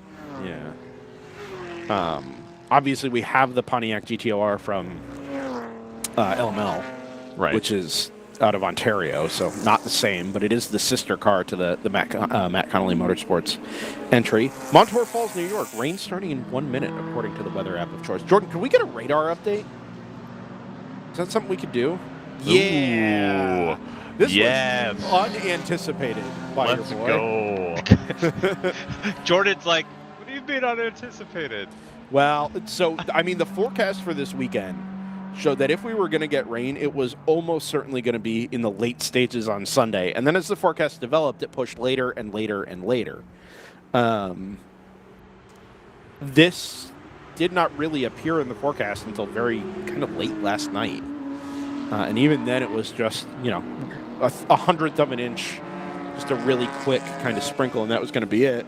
Yeah. Obviously, we have the Pontiac GTOR from LML, Right. which is out of Ontario, so not the same, but it is the sister car to the Matt Connolly Motorsports entry. Montour Falls, New York. Rain starting in 1 minute, according to the weather app of choice. Jordan, can we get a radar update? Is that something we could do? Yeah. Ooh. This Yes. was unanticipated by Let's your boy. go. Jordan's like, what do you mean unanticipated? Well, so, I mean, the forecast for this weekend showed that if we were going to get rain, it was almost certainly going to be in the late stages on Sunday. And then as the forecast developed, it pushed later and later and later. This did not really appear in the forecast until very kind of late last night. And even then, it was just, a hundredth of an inch, just a really quick kind of sprinkle, and that was going to be it.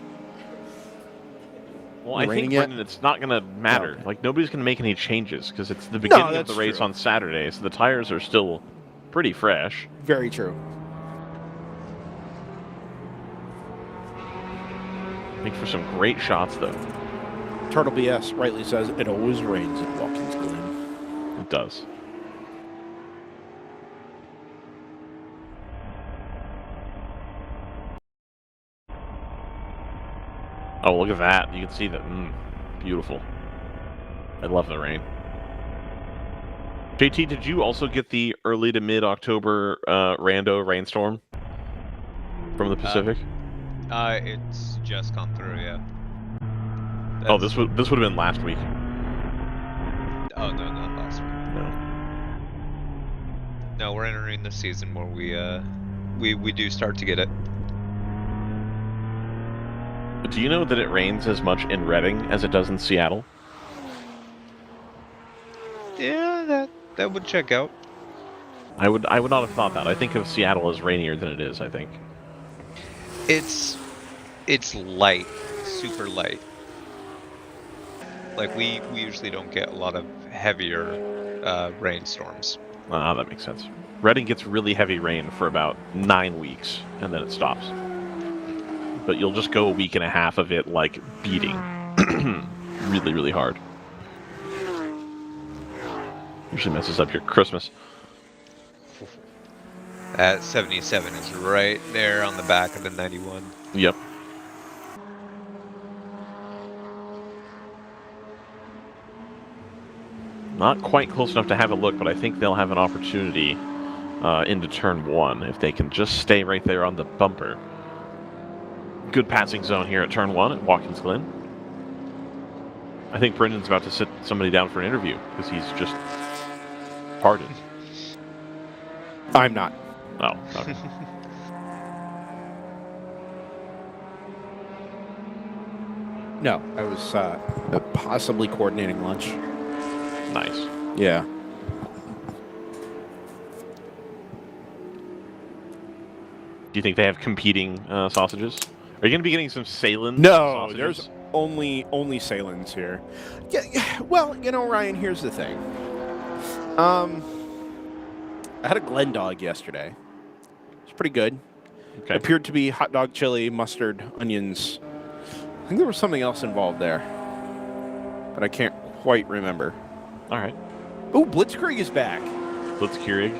Well, I think, Raining yet? Brendan, it's not going to matter. Okay. Like, nobody's going to make any changes because it's the beginning of that's the race true. on Saturday, so the tires are still pretty fresh. Very true. Make for some great shots, though. Turtle BS rightly says it always rains at Watkins Glen. It does. Oh, look at that. You can see that. Beautiful. I love the rain. JT, did you also get the early to mid-October rando rainstorm from the Pacific? It's just gone through, yeah. Oh, this would have been last week. Oh, no, not last week. No. No, we're entering the season where we do start to get it. Do you know that it rains as much in Reading as it does in Seattle? Yeah, that would check out. I would not have thought that. I think of Seattle as rainier than it is, I think. It's light, super light. Like we usually don't get a lot of heavier rainstorms. Ah, that makes sense. Reading gets really heavy rain for about 9 weeks, and then it stops. But you'll just go a week and a half of it, like, beating. Really, really hard. Usually messes up your Christmas. That 77 is right there on the back of the 91. Yep. Not quite close enough to have a look, but I think they'll have an opportunity into turn 1 if they can just stay right there on the bumper. Good passing zone here at turn 1 at Watkins Glen. I think Brendan's about to sit somebody down for an interview because he's just pardoned. I'm not. Oh, okay. No, I was possibly coordinating lunch. Nice. Yeah. Do you think they have competing sausages? Are you going to be getting some Salem No, sausages? there's only Salins here. Yeah, well, Ryan, here's the thing. I had a Glen dog yesterday. It's pretty good. Okay. Appeared to be hot dog, chili, mustard, onions. I think there was something else involved there. but I can't quite remember. All right. Oh, Blitzkrieg is back. Blitzkrieg.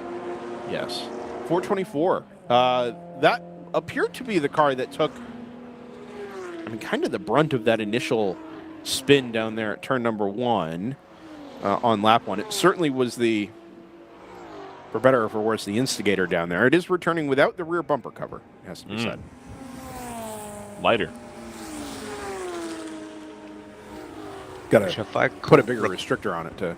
Yes. 424. That appeared to be the car that took, kind of the brunt of that initial spin down there at turn number 1 on lap 1. It certainly was the, for better or for worse, the instigator down there. It is returning without the rear bumper cover, it has to be said. Lighter. Got to put a bigger restrictor on it to.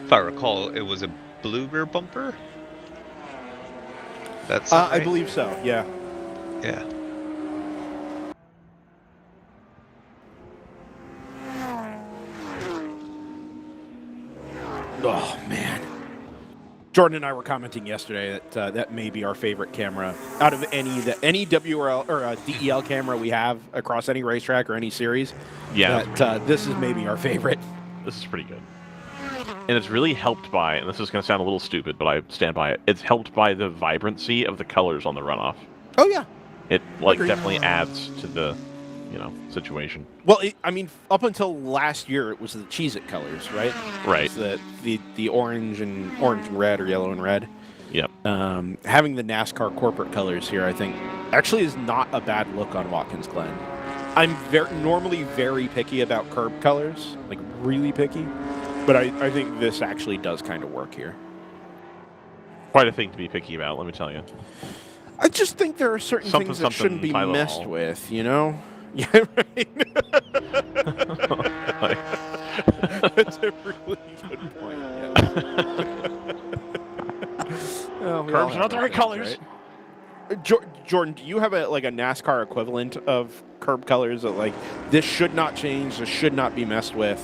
If I recall, it was a blue rear bumper. That's right? I believe so. Yeah. Yeah. Oh man. Jordan and I were commenting yesterday that that may be our favorite camera out of any WRL or DEL camera we have across any racetrack or any series. Yeah. That, this is maybe our favorite. This is pretty good. And it's really helped by, and this is going to sound a little stupid, but I stand by it, it's helped by the vibrancy of the colors on the runoff. Oh, yeah. It, Agreed. definitely adds to the, situation. Well, up until last year, it was the Cheez-It colors, right? Right. It was the orange and red or yellow and red. Yep. Having the NASCAR corporate colors here, I think, actually is not a bad look on Watkins Glen. I'm normally very picky about curb colors, like really picky. But I think this actually does kind of work here. Quite a thing to be picky about, let me tell you. I just think there are certain things that shouldn't be messed with, you know? Yeah, right. That's a really good point. Yeah. Well, Curbs are not the right colors. Right? Jordan, do you have a NASCAR equivalent of curb colors that this should not change, this should not be messed with?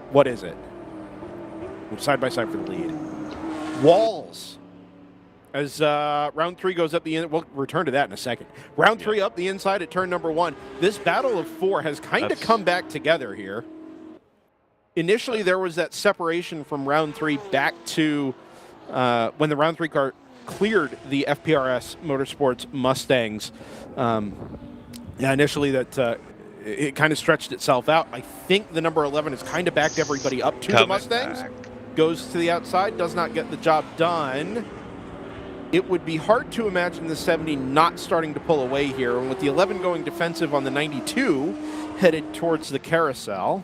What is it? Side by side for the lead. Walls. As round 3 goes up the end, we'll return to that in a second. Round 3 up the inside at turn number 1. This battle of 4 has kind of come back together here. Initially, there was that separation from round 3 back to when the round 3 car cleared the FPRS Motorsports Mustangs. Initially that it kind of stretched itself out. I think the number 11 has kind of backed everybody up to the Mustangs. Goes to the outside, does not get the job done. It would be hard to imagine the 70 not starting to pull away here. And with the 11 going defensive on the 92, headed towards the carousel.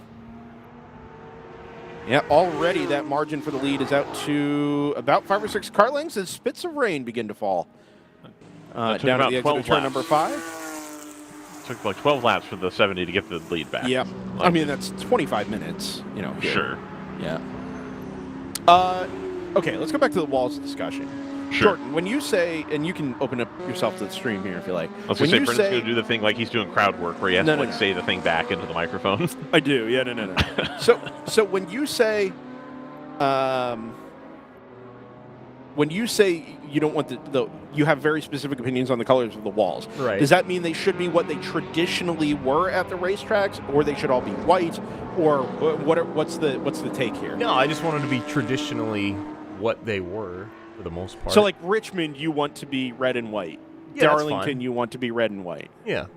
Yeah, already that margin for the lead is out to about 5 or 6 car lengths as spits of rain begin to fall. Down at the exit of turn number 5. Took 12 laps for the 70 to get the lead back. Yeah. That's 25 minutes, here. Sure. Yeah. Okay, let's go back to the walls discussion. Sure. Jordan, when you say, and you can open up yourself to the stream here if you like. I was going to say, Brendan's going to do the thing like he's doing crowd work where he has to say the thing back into the microphone. I do. Yeah, no. So when you say you don't want you have very specific opinions on the colors of the walls. Right. Does that mean they should be what they traditionally were at the racetracks, or they should all be white, or what's the take here? No, I just wanted to be traditionally what they were for the most part. So like Richmond, you want to be red and white. Yeah, Darlington, you want to be red and white. Yeah.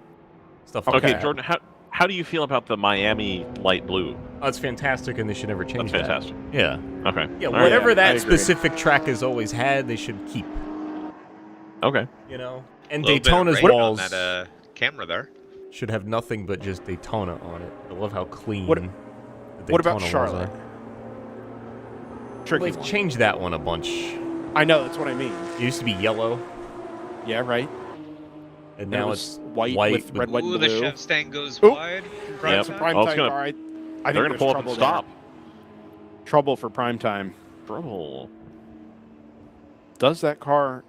Stuff like Okay, that. Jordan, how do you feel about the Miami light blue? That's fantastic, and they should never change that. That's fantastic. Yeah. Okay. Yeah, All whatever right. that specific track has always had, they should keep. Okay. And Little bit of Daytona's rain walls on that camera there. should have nothing but just Daytona on it. I love how clean. What about Daytona walls Charlotte? are. Tricky. They've changed that one a bunch. I know, that's what I mean. It used to be yellow, Yeah, right. and now was it's white with red, white, and Ooh, the blue. Chev stand goes Oop. wide. Yep. It's a prime Oh, it's time gonna- car. I They're think going to there's pull up and trouble stop. there. Trouble for prime time. Trouble. Does that car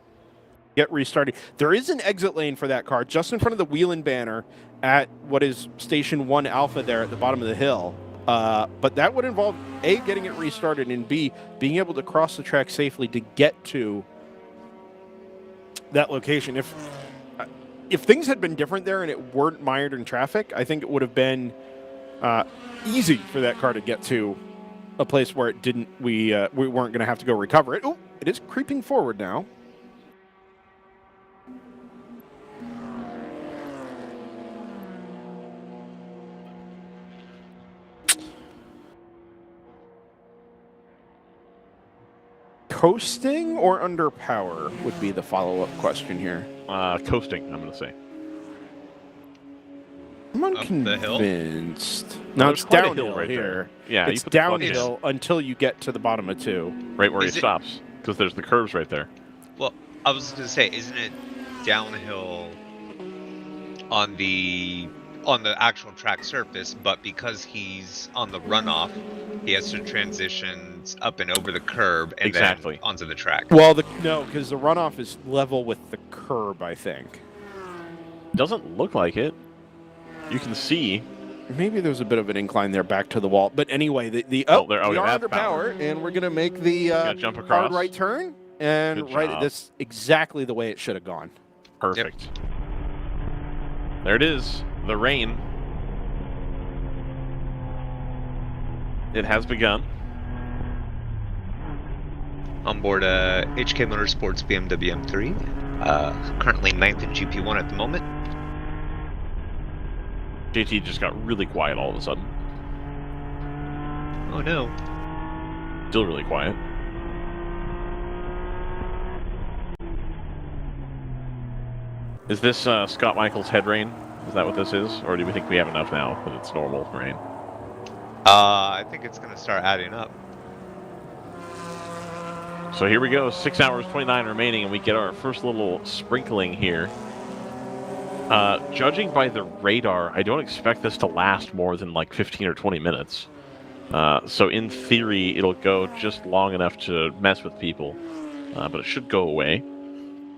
get restarted? There is an exit lane for that car just in front of the Wheelan banner at what is Station 1 Alpha there at the bottom of the hill. But that would involve, A, getting it restarted, and B, being able to cross the track safely to get to that location. If things had been different there and it weren't mired in traffic, I think it would have been easy for that car to get to a place where it didn't. We weren't going to have to go recover it. Oh, it is creeping forward now. coasting or under power would be the follow-up question here. Coasting, I'm going to say. I'm Up the hill? unconvinced. No, No, there's it's quite a hill downhill right here. there. Yeah, it's you put the clutch downhill until you get to the bottom of 2. right where he Is it- stops, because there's the curves right there. Well, I was going to say, isn't it downhill on the actual track surface, but because he's on the runoff, he has to transition up and over the curb and Exactly. then onto the track. Well, no, because the runoff is level with the curb, I think. Doesn't look like it. You can see. Maybe there's a bit of an incline there back to the wall. But anyway, yeah, we that's are under power, and we're going to make the jump across. hard right turn. And Good right, job. that's exactly the way it should have gone. Perfect. There it is. The rain. It has begun. On board HK Motorsports BMW M3. Currently 9th in GP1 at the moment. JT just got really quiet all of a sudden. Oh no. Still really quiet. Is this Scott Michaels head rain? Is that what this is? Or do we think we have enough now that it's normal rain? I think it's going to start adding up. So here we go, 6 hours 29 remaining, and we get our first little sprinkling here. Judging by the radar, I don't expect this to last more than like 15 or 20 minutes. So in theory, it'll go just long enough to mess with people, but it should go away.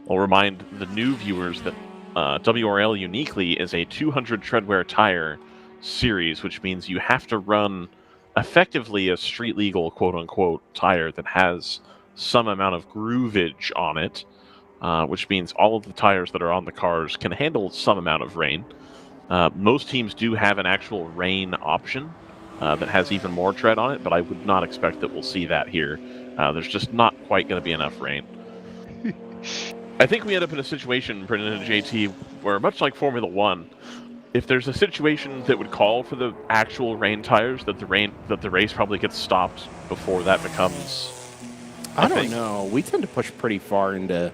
I'll remind the new viewers that WRL uniquely is a 200 treadwear tire series, which means you have to run effectively a street legal quote-unquote tire that has some amount of groovage on it, which means all of the tires that are on the cars can handle some amount of rain. Most teams do have an actual rain option that has even more tread on it, but I would not expect that we'll see that here. There's just not quite going to be enough rain. I think we end up in a situation, Brendan and JT, where much like Formula One, if there's a situation that would call for the actual rain tires, that the race probably gets stopped before that becomes. I don't know. We tend to push pretty far into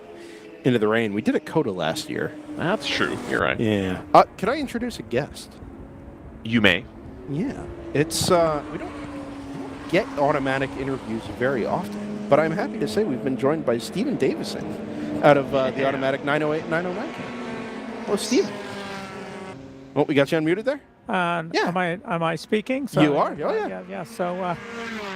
the rain. We did at COTA last year. That's true. You're right. Yeah. Can I introduce a guest? You may. Yeah. It's we don't get automatic interviews very often, but I'm happy to say we've been joined by Stephen Davison out of the automatic 908 and 909 camp. Hello, Stephen. Oh, we got you unmuted there? Yeah. Am I speaking? So, you are? Oh, yeah. So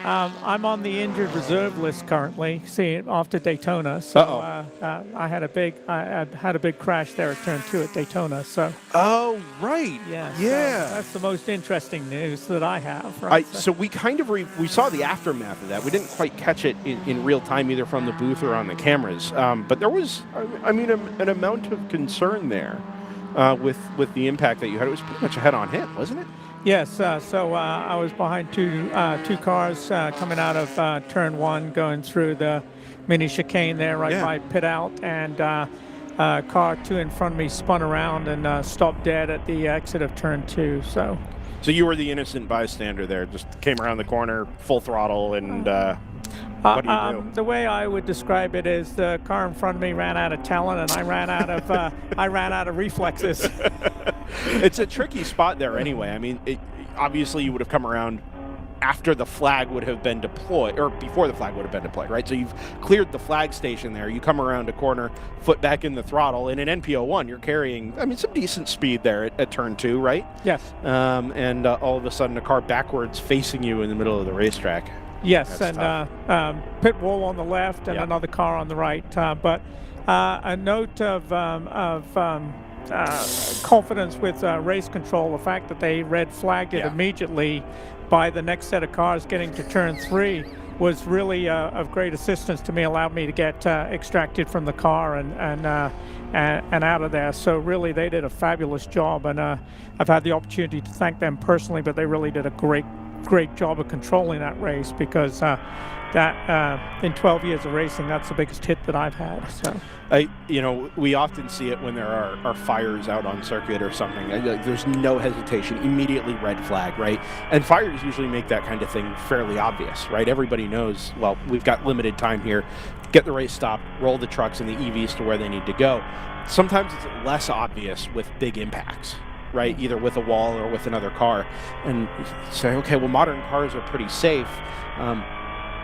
I'm on the injured reserve list currently, after Daytona. So I had a big crash there at Turn 2 at Daytona. So. Oh, right. Yeah. Yeah. So that's the most interesting news that I have. Right? So we kind of we saw the aftermath of that. We didn't quite catch it in real time, either from the booth or on the cameras. But there was, an amount of concern there. With the impact that you had. It was pretty much a head-on hit, wasn't it? Yes. So I was behind two cars coming out of Turn 1, going through the mini chicane there by pit out, and car 2 in front of me spun around and stopped dead at the exit of Turn 2. So you were the innocent bystander there, just came around the corner, full throttle, and what do you do? The way I would describe it is the car in front of me ran out of talent, and I ran out of reflexes. It's a tricky spot there anyway. I mean, obviously you would have come around after the flag would have been deployed, or before the flag would have been deployed, right? So you've cleared the flag station there. You come around a corner, foot back in the throttle, and in NPO1 you're carrying, some decent speed there at Turn 2, right? Yes. And all of a sudden a car backwards facing you in the middle of the racetrack. Yes, That's and pit wall on the left and another car on the right. But a note of confidence with race control, the fact that they red flagged it immediately by the next set of cars getting to Turn 3 was really of great assistance to me, allowed me to get extracted from the car and out of there. So really they did a fabulous job, and I've had the opportunity to thank them personally, but they really did a great great job of controlling that race because that in 12 years of racing, that's the biggest hit that I've had. So. We often see it when there are fires out on circuit or something. There's no hesitation, immediately red flag, right? And fires usually make that kind of thing fairly obvious, right? Everybody knows, well, we've got limited time here. Get the race stopped, roll the trucks and the EVs to where they need to go. Sometimes it's less obvious with big impacts, right? Either with a wall or with another car. And you say, okay, well, modern cars are pretty safe,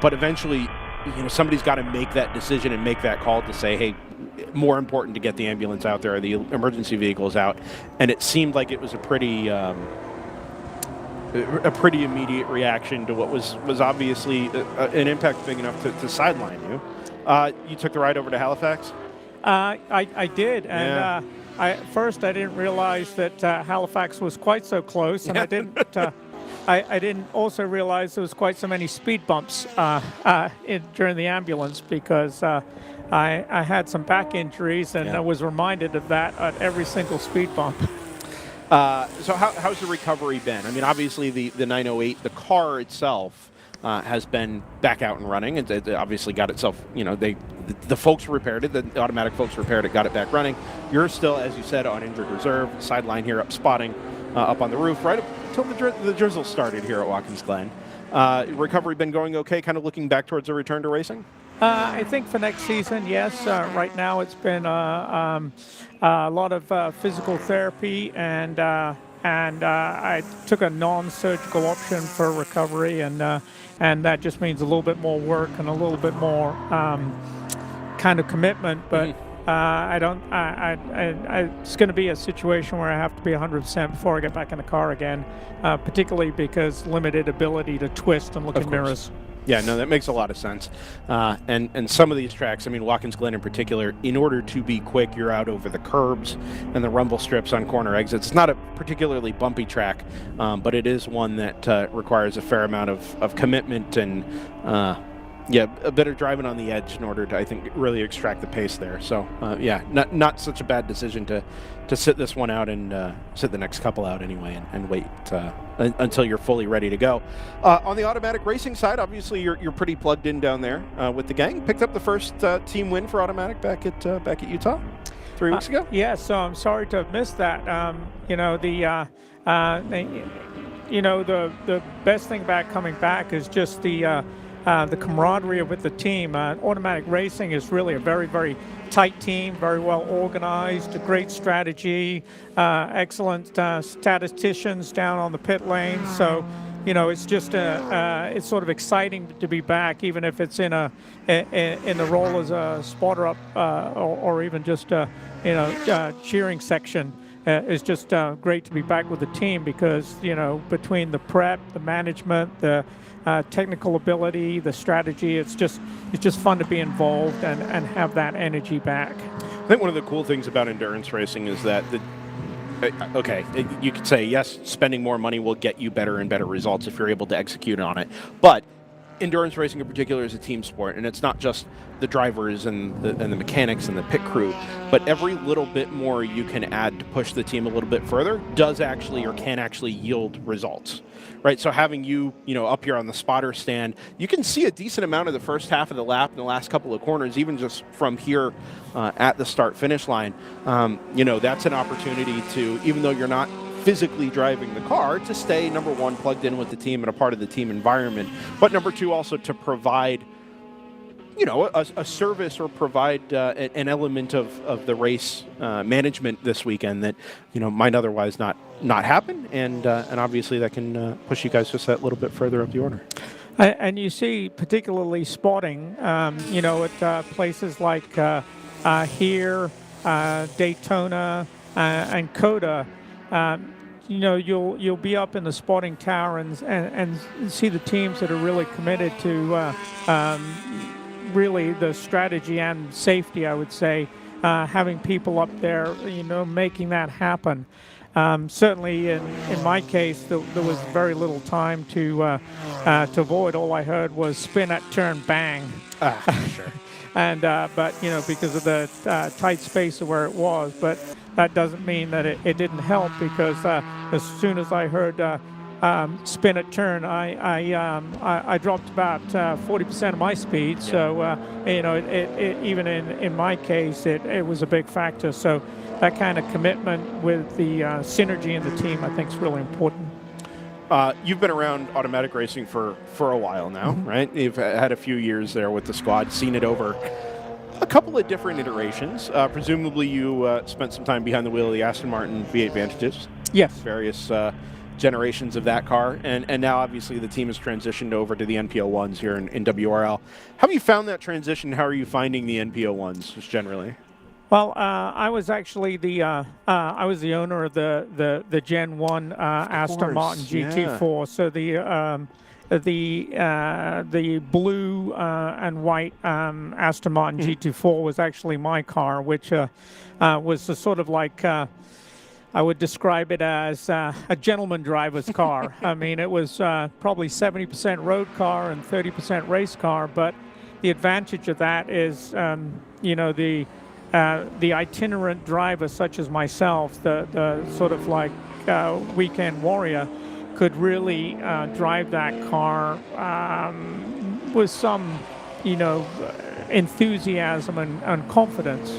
but eventually, somebody's got to make that decision and make that call to say, hey, more important to get the ambulance out there or the emergency vehicles out. And it seemed like it was a pretty immediate reaction to what was obviously an impact big enough to sideline you. You took the ride over to Halifax? I did, and first I didn't realize that Halifax was quite so close, and I didn't also realize there was quite so many speed bumps during the ambulance because I had some back injuries, and I was reminded of that at every single speed bump. So how's the recovery been? I mean, obviously the 908, the car itself has been back out and running. It obviously got itself, the folks repaired it, the automatic folks repaired it, got it back running. You're still, as you said, on injured reserve, sideline here up spotting, up on the roof, right up until the drizzle started here at Watkins Glen. Recovery been going okay, kind of looking back towards a return to racing? I think for next season, yes. Right now it's been a lot of physical therapy, and I took a non-surgical option for recovery, and that just means a little bit more work and a little bit more kind of commitment. But it's going to be a situation where I have to be 100% before I get back in the car again, particularly because limited ability to twist and look in mirrors. Yeah, no, that makes a lot of sense. And some of these tracks, I mean, Watkins Glen in particular, in order to be quick, you're out over the curbs and the rumble strips on corner exits. It's not a particularly bumpy track, but it is one that requires a fair amount of commitment and, a bit of driving on the edge in order to, I think, really extract the pace there. So, not such a bad decision to sit this one out and sit the next couple out anyway and wait until you're fully ready to go. On the automatic racing side, obviously you're pretty plugged in down there with the gang. Picked up the first team win for automatic back at Utah 3 weeks ago. Yeah, so I'm sorry to have missed that. The best thing about coming back is just the camaraderie with the team. Automatic racing is really a very, very tight team, very well organized, a great strategy, excellent statisticians down on the pit lane. So, it's just it's sort of exciting to be back, even if it's in the role as a spotter up or even just cheering section. It's just great to be back with the team because between the prep, the management, the technical ability, the strategy, it's just fun to be involved and have that energy back. I think one of the cool things about endurance racing is that you could say, yes, spending more money will get you better and better results if you're able to execute on it. But endurance racing in particular is a team sport, and it's not just the drivers and the mechanics and the pit crew, but every little bit more you can add to push the team a little bit further does actually or can actually yield results. Right, so having you up here on the spotter stand, you can see a decent amount of the first half of the lap in the last couple of corners, even just from here at the start-finish line. That's an opportunity to, even though you're not physically driving the car, to stay, number one, plugged in with the team and a part of the team environment, but number two, also to provide a service or provide an element of the race management this weekend that might otherwise not happen, and obviously that can push you guys just that little bit further up the order. And you see, particularly spotting, at places like here, Daytona, and COTA. You'll be up in the spotting tower and see the teams that are really committed to really the strategy and safety, I would say, having people up there, making that happen. Certainly in my case, there was very little time to avoid. All I heard was spin at turn, bang. Sure. And but because of the tight space of where it was, but that doesn't mean that it didn't help, because as soon as I heard spin at turn, I dropped about 40% of my speed. So you know, even in my case, it was a big factor. So that kind of commitment with the synergy in the team, I think, is really important. You've been around automatic racing for a while now, right? You've had a few years there with the squad, seen it over a couple of different iterations. Presumably you spent some time behind the wheel of the Aston Martin V8 Vantages. Yes. Various generations of that car. And now obviously the team has transitioned over to the NPO1s here in WRL. How have you found that transition? How are you finding the NPO1s just generally? Well, I was actually the I was the owner of the Gen 1 Aston Martin GT4. Yeah. So the blue and white Aston Martin GT4 was actually my car, which was a sort of like I would describe it as a gentleman driver's car. I mean, it was probably 70% road car and 30% race car. But the advantage of that is, you know, the itinerant driver such as myself, the sort of like weekend warrior, could really drive that car with some, you know, enthusiasm and confidence.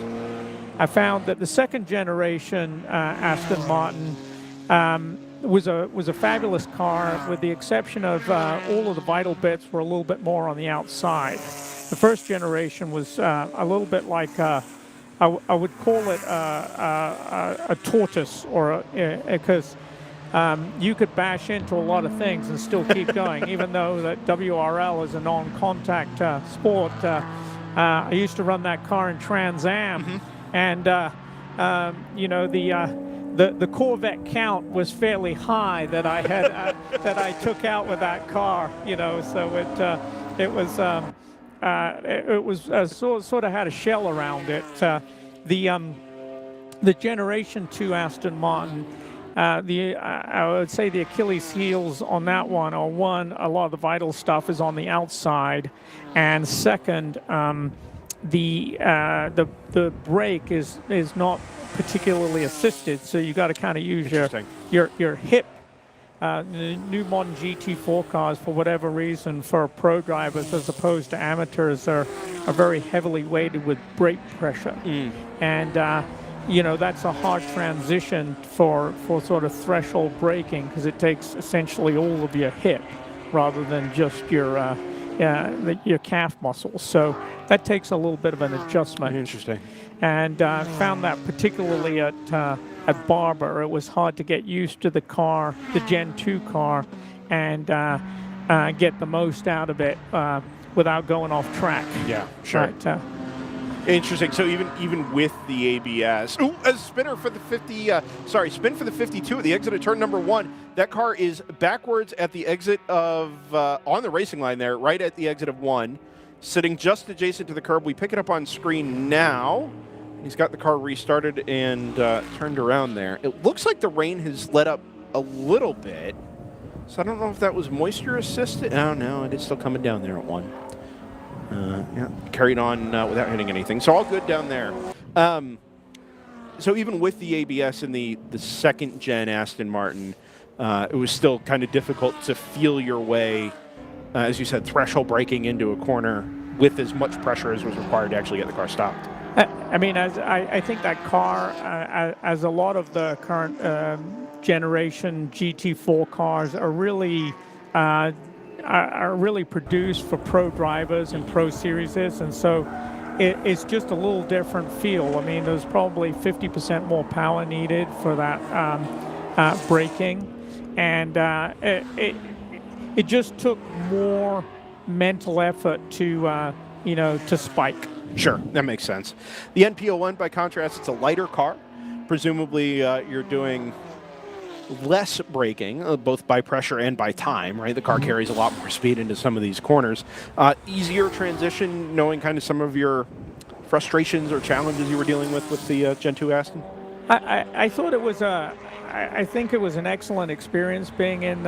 I found that the second generation Aston Martin was a fabulous car, with the exception of all of the vital bits were a little bit more on the outside. The first generation was a little bit like I would call it a tortoise, or because you could bash into a lot of things and still keep going, even though that WRL is a non-contact sport. I used to run that car in Trans Am, and you know, the Corvette count was fairly high that I had that I took out with that car. You know, so it was sort of had a shell around it. The Generation 2 Aston Martin, I would say the Achilles heels on that one are, one, a lot of the vital stuff is on the outside, and second, the brake is not particularly assisted, so you got to kind of use your hip. The new modern GT4 cars, for whatever reason, for pro drivers as opposed to amateurs, are very heavily weighted with brake pressure. And you know, that's a hard transition for sort of threshold braking, because it takes essentially all of your hip rather than just your calf muscles. So that takes a little bit of an adjustment. Interesting. And found that particularly at Barber, it was hard to get used to the car, the Gen 2 car, and get the most out of it without going off track. Yeah, sure. But, interesting. So even with the ABS, a spinner for the 50. Spin for the 52 at the exit of turn number 1. That car is backwards at the exit of on the racing line there, right at the exit of 1, sitting just adjacent to the curb. We pick it up on screen now. He's got the car restarted and turned around there. It looks like the rain has let up a little bit, so I don't know if that was moisture assisted. Oh no, it is still coming down there at 1. Yeah, carried on without hitting anything. So all good down there. So even with the ABS in the second gen Aston Martin, it was still kind of difficult to feel your way, as you said, threshold braking into a corner with as much pressure as was required to actually get the car stopped. I mean, I think that car, as a lot of the current generation GT4 cars, are really produced for pro drivers and pro series, and so it's just a little different feel. I mean, there's probably 50% more power needed for that braking, and it just took more mental effort to to spike. Sure, that makes sense. The NPO1, by contrast, it's a lighter car. Presumably, you're doing less braking, both by pressure and by time, right? The car carries a lot more speed into some of these corners. Easier transition, knowing kind of some of your frustrations or challenges you were dealing with the Gen 2 Aston? I thought it was I think it was an excellent experience being in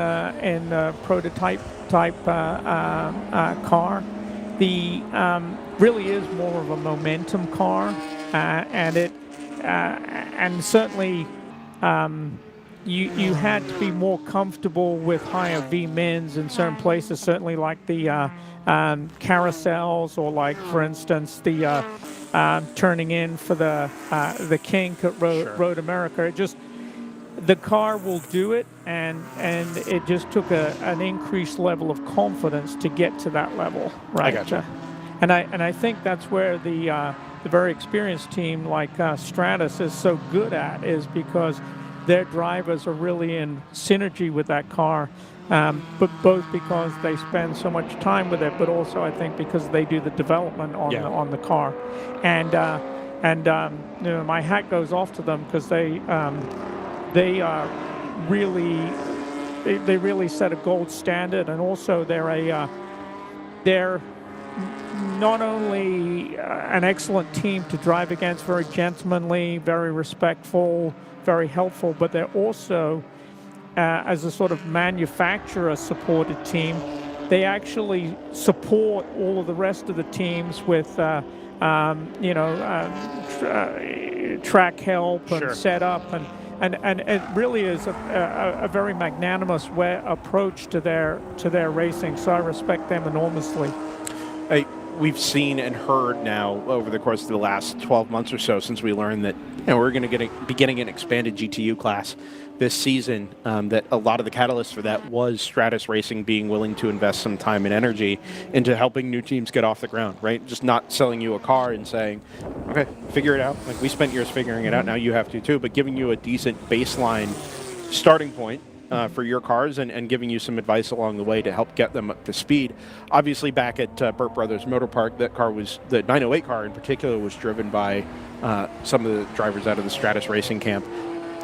prototype type car. The really is more of a momentum car, and it and certainly you had to be more comfortable with higher V-mins in certain places, certainly like the carousels, or like, for instance, the turning in for the kink at Road America. It just, the car will do it, and it just took an increased level of confidence to get to that level, right? I gotcha. And I think that's where the very experienced team like Stratus is so good at, is because their drivers are really in synergy with that car, but both because they spend so much time with it, but also I think because they do the development on the car, and you know, my hat goes off to them, because they really set a gold standard, and also they're not only an excellent team to drive against, very gentlemanly, very respectful, very helpful, but they're also, as a sort of manufacturer-supported team, they actually support all of the rest of the teams with, track help and setup, and it really is a very magnanimous approach to their racing. So I respect them enormously. We've seen and heard now over the course of the last 12 months or so, since we learned that we're going to be getting an expanded GTU class this season, that a lot of the catalyst for that was Stratus Racing being willing to invest some time and energy into helping new teams get off the ground, right? Just not selling you a car and saying, okay, figure it out. Like, we spent years figuring it out, now you have to too, but giving you a decent baseline starting point for your cars, and giving you some advice along the way to help get them up to speed. Obviously, back at Burt Brothers Motor Park, that car was, the 908 car in particular, was driven by some of the drivers out of the Stratus Racing camp.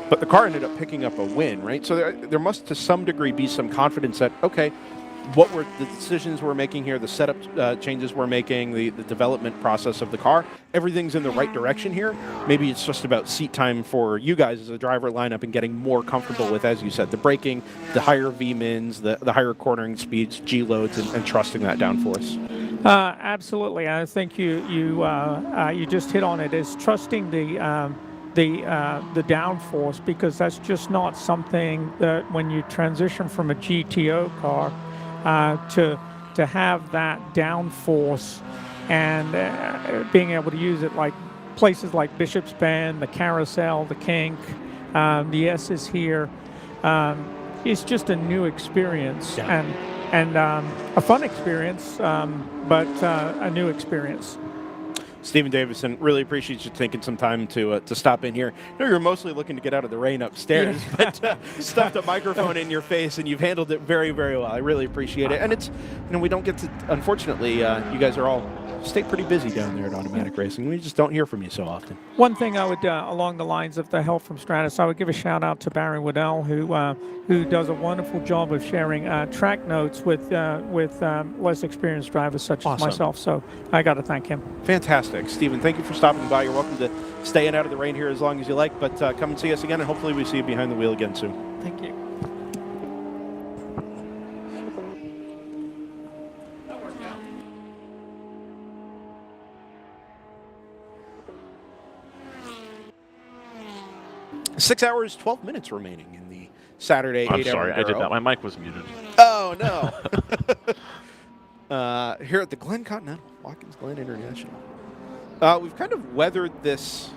But the car ended up picking up a win, right? So there must, to some degree, be some confidence that, okay, what were the decisions we're making here, the setup changes we're making, the development process of the car, everything's in the right direction here. Maybe it's just about seat time for you guys as a driver lineup and getting more comfortable with, as you said, the braking, the higher V-mins, the higher cornering speeds, G-loads, and trusting that downforce. Absolutely. I think you just hit on it, is trusting the downforce, because that's just not something that, when you transition from a GTO car to have that downforce, and being able to use it like places like Bishop's Bend, the Carousel, the Kink, the S's here, it's just a new experience, and a fun experience, but a new experience. Stephen Davison, really appreciate you taking some time to stop in here. I know you're mostly looking to get out of the rain upstairs, but stuffed a microphone in your face, and you've handled it very, very well. I really appreciate it. And it's, we don't get to, unfortunately, you guys are all stay pretty busy down there at Automatic Racing. We just don't hear from you so often. One thing I would, along the lines of the help from Stratus, I would give a shout out to Barry Waddell, who does a wonderful job of sharing track notes with less experienced drivers such as myself. So I got to thank him. Fantastic. Stephen, thank you for stopping by. You're welcome to stay in out of the rain here as long as you like, but come and see us again, and hopefully we see you behind the wheel again soon. Thank you. 6 hours, 12 minutes remaining in the Saturday 8-hour I'm sorry, barrel. I did that. My mic was muted. Oh, no. Here at the Glen Continental, Watkins Glen International. We've kind of weathered this.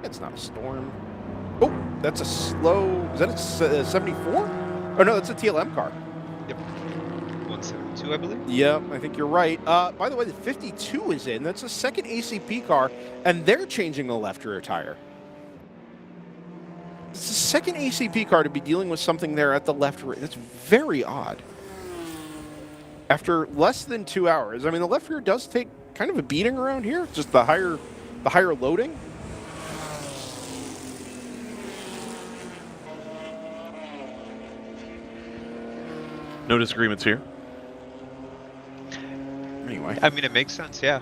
It's not a storm. Oh, that's a slow. Is that a 74? Oh, no, that's a TLM car. Yep. 172, I believe. Yep, I think you're right. By the way, the 52 is in. That's a second ACP car, and they're changing the left rear tire. It's the second ACP car to be dealing with something there at the left rear. That's very odd. After less than 2 hours, I mean, the left rear does take kind of a beating around here. Just the higher loading. No disagreements here. Anyway. I mean, it makes sense, yeah.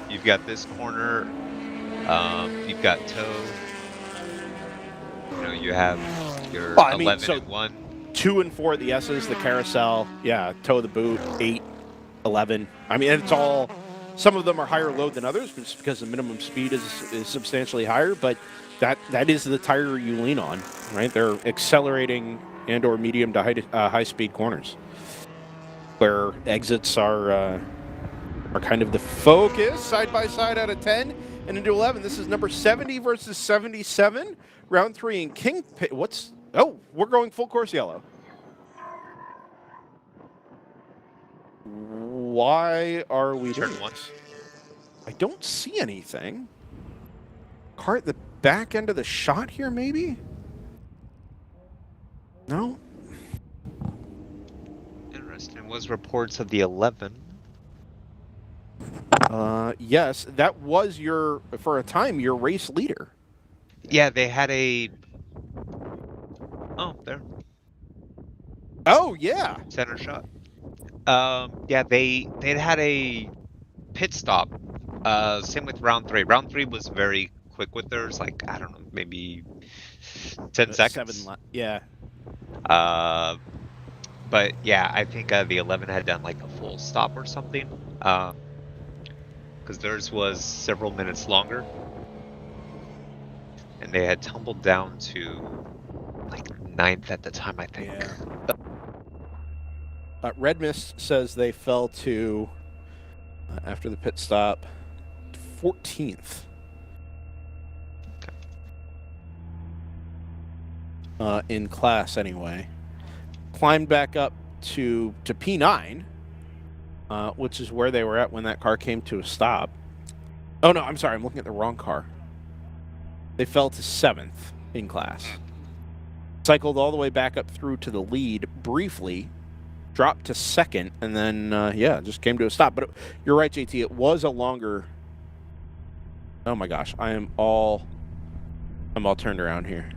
You've got this corner. You've got toe. You have your 11 and 1. 2 and 4 at the S's, the carousel, yeah, toe the boot, 8, 11. I mean, it's all, some of them are higher load than others just because the minimum speed is substantially higher, but that is the tire you lean on, right? They're accelerating and or medium to high speed corners, where exits are kind of the focus. Side by side out of 10 and into 11. This is number 70 versus 77. Round 3 in King. What's? Oh, we're going full course yellow. Why are we doing Turn 1. this? I don't see anything. Car at the back end of the shot here, maybe? No? Interesting. Was reports of the 11. Yes, that was for a time, your race leader. Yeah, they had a... Oh, there. Oh, yeah. Center shot. Yeah, they had a pit stop. Same with round 3. Round 3 was very quick with theirs, like, I don't know, maybe 10 seconds. Yeah. But yeah, I think the 11 had done like a full stop or something. Because theirs was several minutes longer. And they had tumbled down to like 9th at the time, I think. Yeah. Red Mist says they fell to, after the pit stop, 14th. In class, anyway. Climbed back up to P9, which is where they were at when that car came to a stop. Oh, no, I'm sorry. I'm looking at the wrong car. They fell to 7th in class. Cycled all the way back up through to the lead briefly, dropped to 2nd, and then, yeah, just came to a stop. But you're right, JT. It was a longer... Oh, my gosh. I'm all turned around here.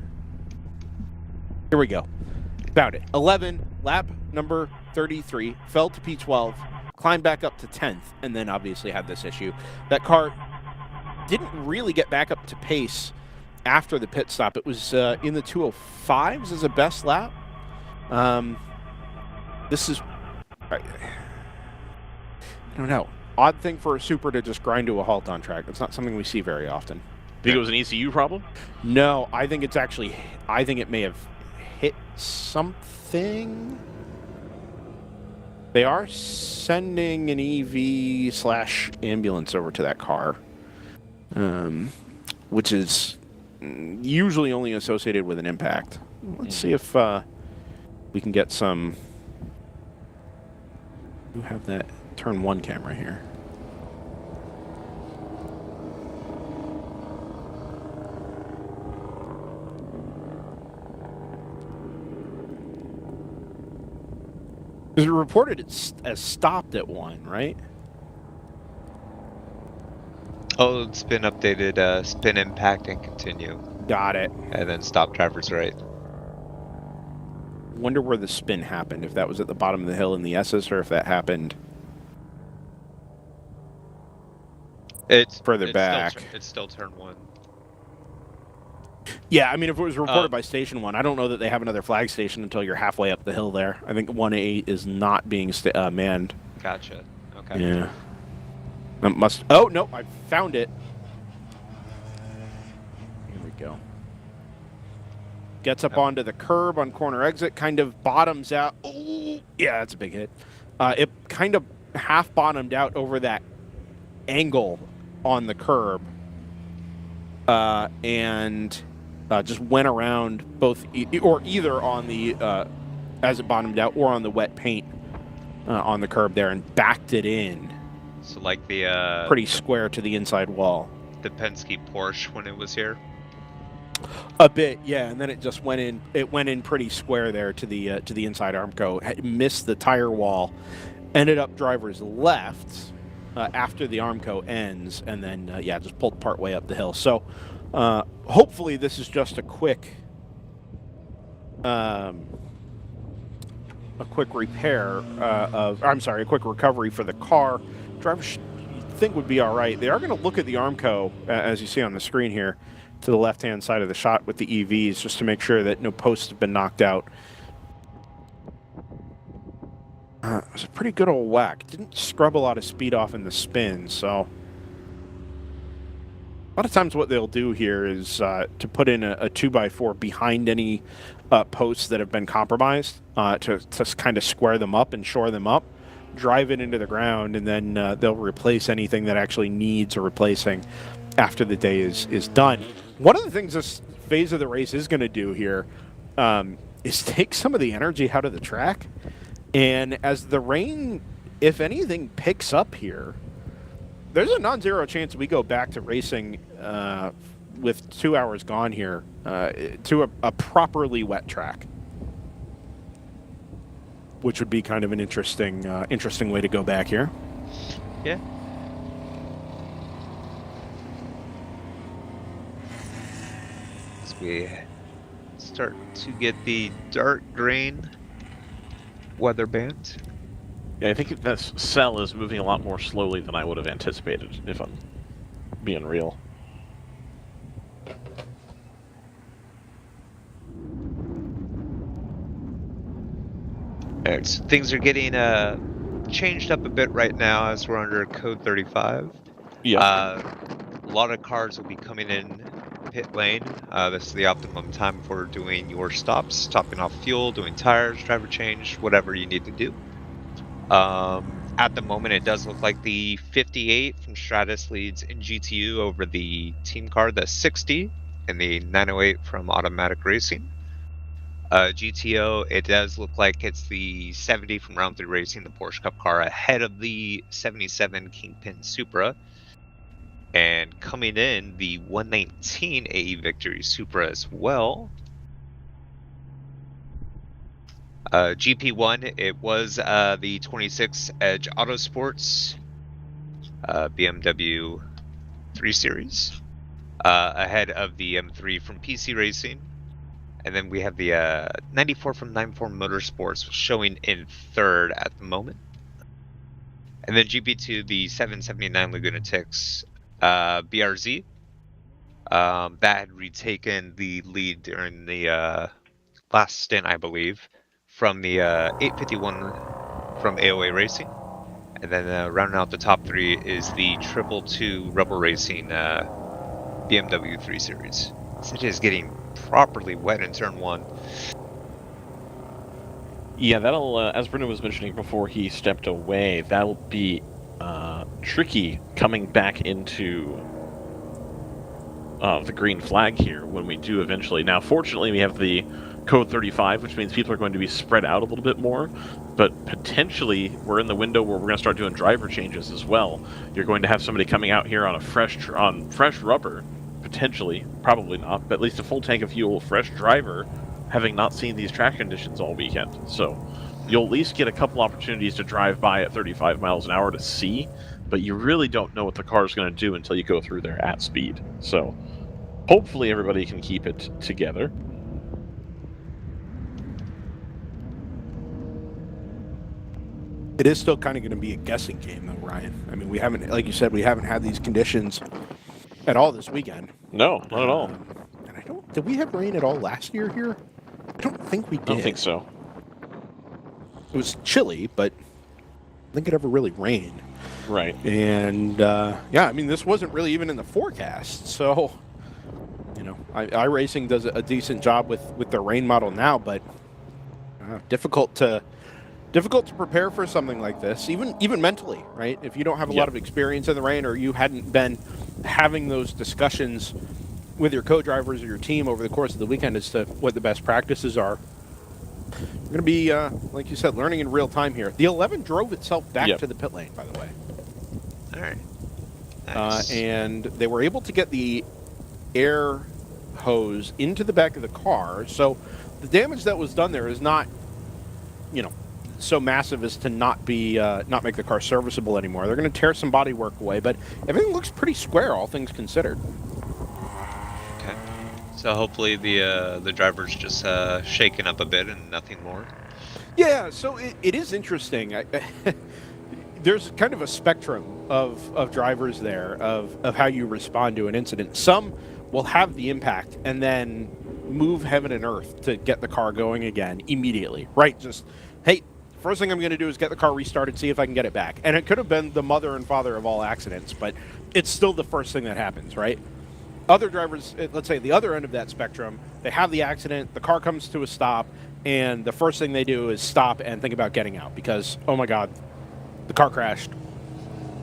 Here we go. Found it. 11, lap number 33, fell to P12, climbed back up to 10th, and then obviously had this issue. That car didn't really get back up to pace after the pit stop. It was in the 205s as a best lap. This is, I don't know, odd thing for a super to just grind to a halt on track. It's not something we see very often. Think it was an ECU problem? No, I think it's actually, I think it may have hit something. They are sending an EV/ambulance over to that car, which is usually only associated with an impact. Let's see if we can get some. We have that turn 1 camera here. Because it reported it as stopped at 1, right? Oh, it's been updated. Spin impact and continue. Got it. And then stop drivers right. Wonder where the spin happened. If that was at the bottom of the hill in the S's, or if that happened further back. It's still turn 1. Yeah, I mean, if it was reported by Station 1, I don't know that they have another flag station until you're halfway up the hill there. I think 1A is not being manned. Gotcha. Okay. Yeah. That must... Oh, no, I found it. Here we go. Gets up onto the curb on corner exit, kind of bottoms out. Ooh, yeah, that's a big hit. It kind of half bottomed out over that angle on the curb. And... just went around both, or either on the, as it bottomed out, or on the wet paint on the curb there, and backed it in. So like the pretty square to the inside wall. The Penske Porsche when it was here. A bit, yeah, and then it just went in. It went in pretty square there to the inside Armco. Missed the tire wall, ended up driver's left after the Armco ends, and then yeah, just pulled part way up the hill. So. Hopefully this is just a quick repair a quick recovery for the car. Drivers think would be all right. They are going to look at the Armco, as you see on the screen here, to the left-hand side of the shot with the EVs, just to make sure that no posts have been knocked out. It was a pretty good old whack. Didn't scrub a lot of speed off in the spin, so... lot of times what they'll do here is to put in a 2x4 behind any posts that have been compromised to kind of square them up and shore them up, drive it into the ground, and then they'll replace anything that actually needs a replacing after the day is done. One of the things this phase of the race is going to do here is take some of the energy out of the track. And as the rain, if anything, picks up here, there's a non-zero chance we go back to racing with 2 hours gone here to a properly wet track, which would be kind of an interesting way to go back here. Yeah. As we start to get the dark grain weather band. Yeah, I think this cell is moving a lot more slowly than I would have anticipated, if I'm being real. Alright, so things are getting changed up a bit right now as we're under code 35. Yeah. A lot of cars will be coming in pit lane. This is the optimum time for doing your stops, topping off fuel, doing tires, driver change, whatever you need to do. At the moment, it does look like the 58 from Stratus leads in GTU over the team car, the 60, and the 908 from Automatic Racing. GTO, it does look like it's the 70 from Round 3 Racing, the Porsche Cup car, ahead of the 77 Kingpin Supra. And coming in, the 119 AE Victory Supra as well. GP1, it was the 26 Edge Autosports BMW 3 Series, ahead of the M3 from PC Racing. And then we have the 94 from 94 Motorsports showing in third at the moment. And then GP2, the 779 Laguna Tix BRZ. That had retaken the lead during the last stint, I believe, from the 851 from AOA Racing. And then rounding out the top three is the 222 Rebel Racing BMW 3 Series. So it is getting properly wet in turn one. Yeah, that'll, as Bruno was mentioning before he stepped away, that'll be tricky coming back into the green flag here when we do eventually. Now, fortunately, we have the code 35, which means people are going to be spread out a little bit more, but potentially we're in the window where we're going to start doing driver changes as well. You're going to have somebody coming out here on a fresh rubber, potentially, probably not, but at least a full tank of fuel, fresh driver, having not seen these track conditions all weekend. So you'll at least get a couple opportunities to drive by at 35 miles an hour to see, but you really don't know what the car is going to do until you go through there at speed. So hopefully everybody can keep it together. It is still kind of going to be a guessing game, though, Ryan. I mean, we haven't, like you said, we haven't had these conditions at all this weekend. No, not at all. And I don't. Did we have rain at all last year here? I don't think we did. I don't think so. It was chilly, but I don't think it ever really rained. Right. And yeah, I mean, this wasn't really even in the forecast. So, you know, iRacing does a decent job with their rain model now, but difficult to prepare for something like this, even mentally, right? If you don't have a lot of experience in the rain, or you hadn't been having those discussions with your co-drivers or your team over the course of the weekend as to what the best practices are, you're going to be, like you said, learning in real time here. The 11 drove itself back to the pit lane, by the way. All right. Nice. And they were able to get the air hose into the back of the car. So the damage that was done there is not, you know, so massive as to not make the car serviceable anymore. They're going to tear some bodywork away, but everything looks pretty square, all things considered. Okay. So hopefully the driver's just shaken up a bit and nothing more. Yeah, so it is interesting. There's kind of a spectrum of drivers there, of how you respond to an incident. Some will have the impact and then move heaven and earth to get the car going again immediately, right? Just, hey, first thing I'm going to do is get the car restarted, see if I can get it back. And it could have been the mother and father of all accidents, but it's still the first thing that happens, right? other drivers, let's say the other end of that spectrum, they have the accident, the car comes to a stop, and the first thing they do is stop and think about getting out because, oh my God, the car crashed.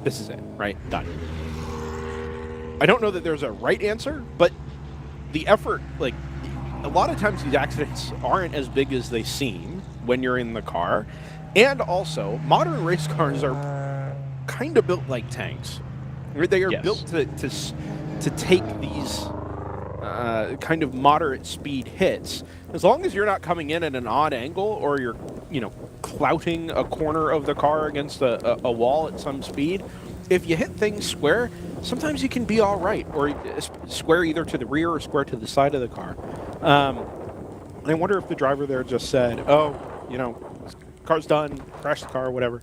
This is it, right? Done. I don't know that there's a right answer, but the effort, like, a lot of times these accidents aren't as big as they seem when you're in the car. And also, modern race cars are kind of built like tanks. They are built to take these kind of moderate speed hits. As long as you're not coming in at an odd angle or you're, clouting a corner of the car against a wall at some speed, if you hit things square, sometimes you can be all right, or square either to the rear or square to the side of the car. I wonder if the driver there just said, oh, car's done, crash the car, whatever.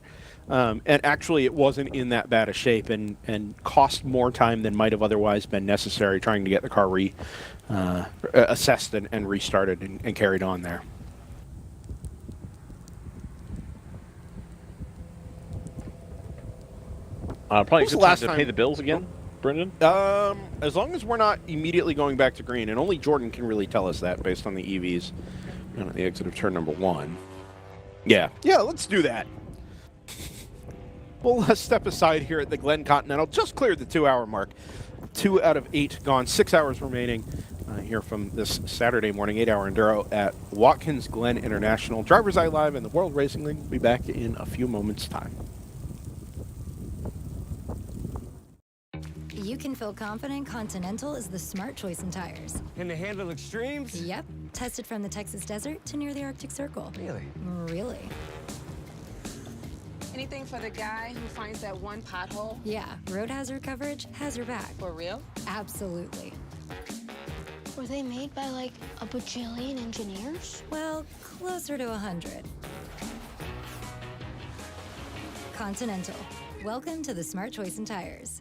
And actually it wasn't in that bad a shape and cost more time than might have otherwise been necessary trying to get the car assessed and restarted and carried on there. Probably the last time to pay the bills again, Brendan? As long as we're not immediately going back to green, and only Jordan can really tell us that based on the EVs at the exit of turn number 1. Yeah, let's do that. We'll step aside here at the Glen Continental. Just cleared the 2-hour mark. 2 out of 8 gone. 6 hours remaining here from this Saturday morning 8-hour enduro at Watkins Glen International. DriverSeye Live and the World Racing League will be back in a few moments' time. You can feel confident Continental is the smart choice in tires. Can they handle extremes? Yep. Tested from the Texas desert to near the Arctic Circle. Really? Really. Anything for the guy who finds that one pothole? Yeah, road hazard coverage has your back. For real? Absolutely. Were they made by like a bajillion engineers? Well, closer to 100. Continental. Welcome to the smart choice in tires.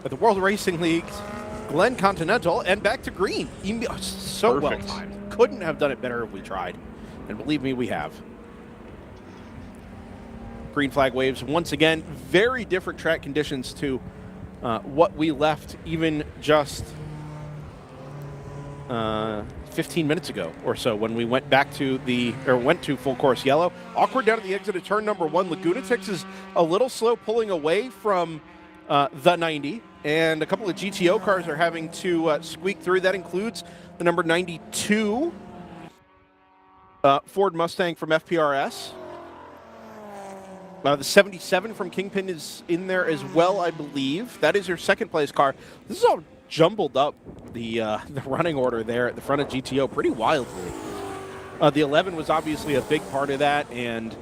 At the World Racing League, Glen Continental, and back to green. So well Perfect. timed. Couldn't have done it better if we tried. And believe me, we have. Green flag waves once again. Very different track conditions to what we left even just 15 minutes ago or so when we went back to went to full course yellow. Awkward down at the exit of turn number 1. Lagunatix is a little slow pulling away from the 90, and a couple of GTO cars are having to squeak through. That includes the number 92 Ford Mustang from FPRS. The 77 from Kingpin is in there as well, I believe. That is your second place car. This is all jumbled up, the running order there at the front of GTO pretty wildly. The 11 was obviously a big part of that, and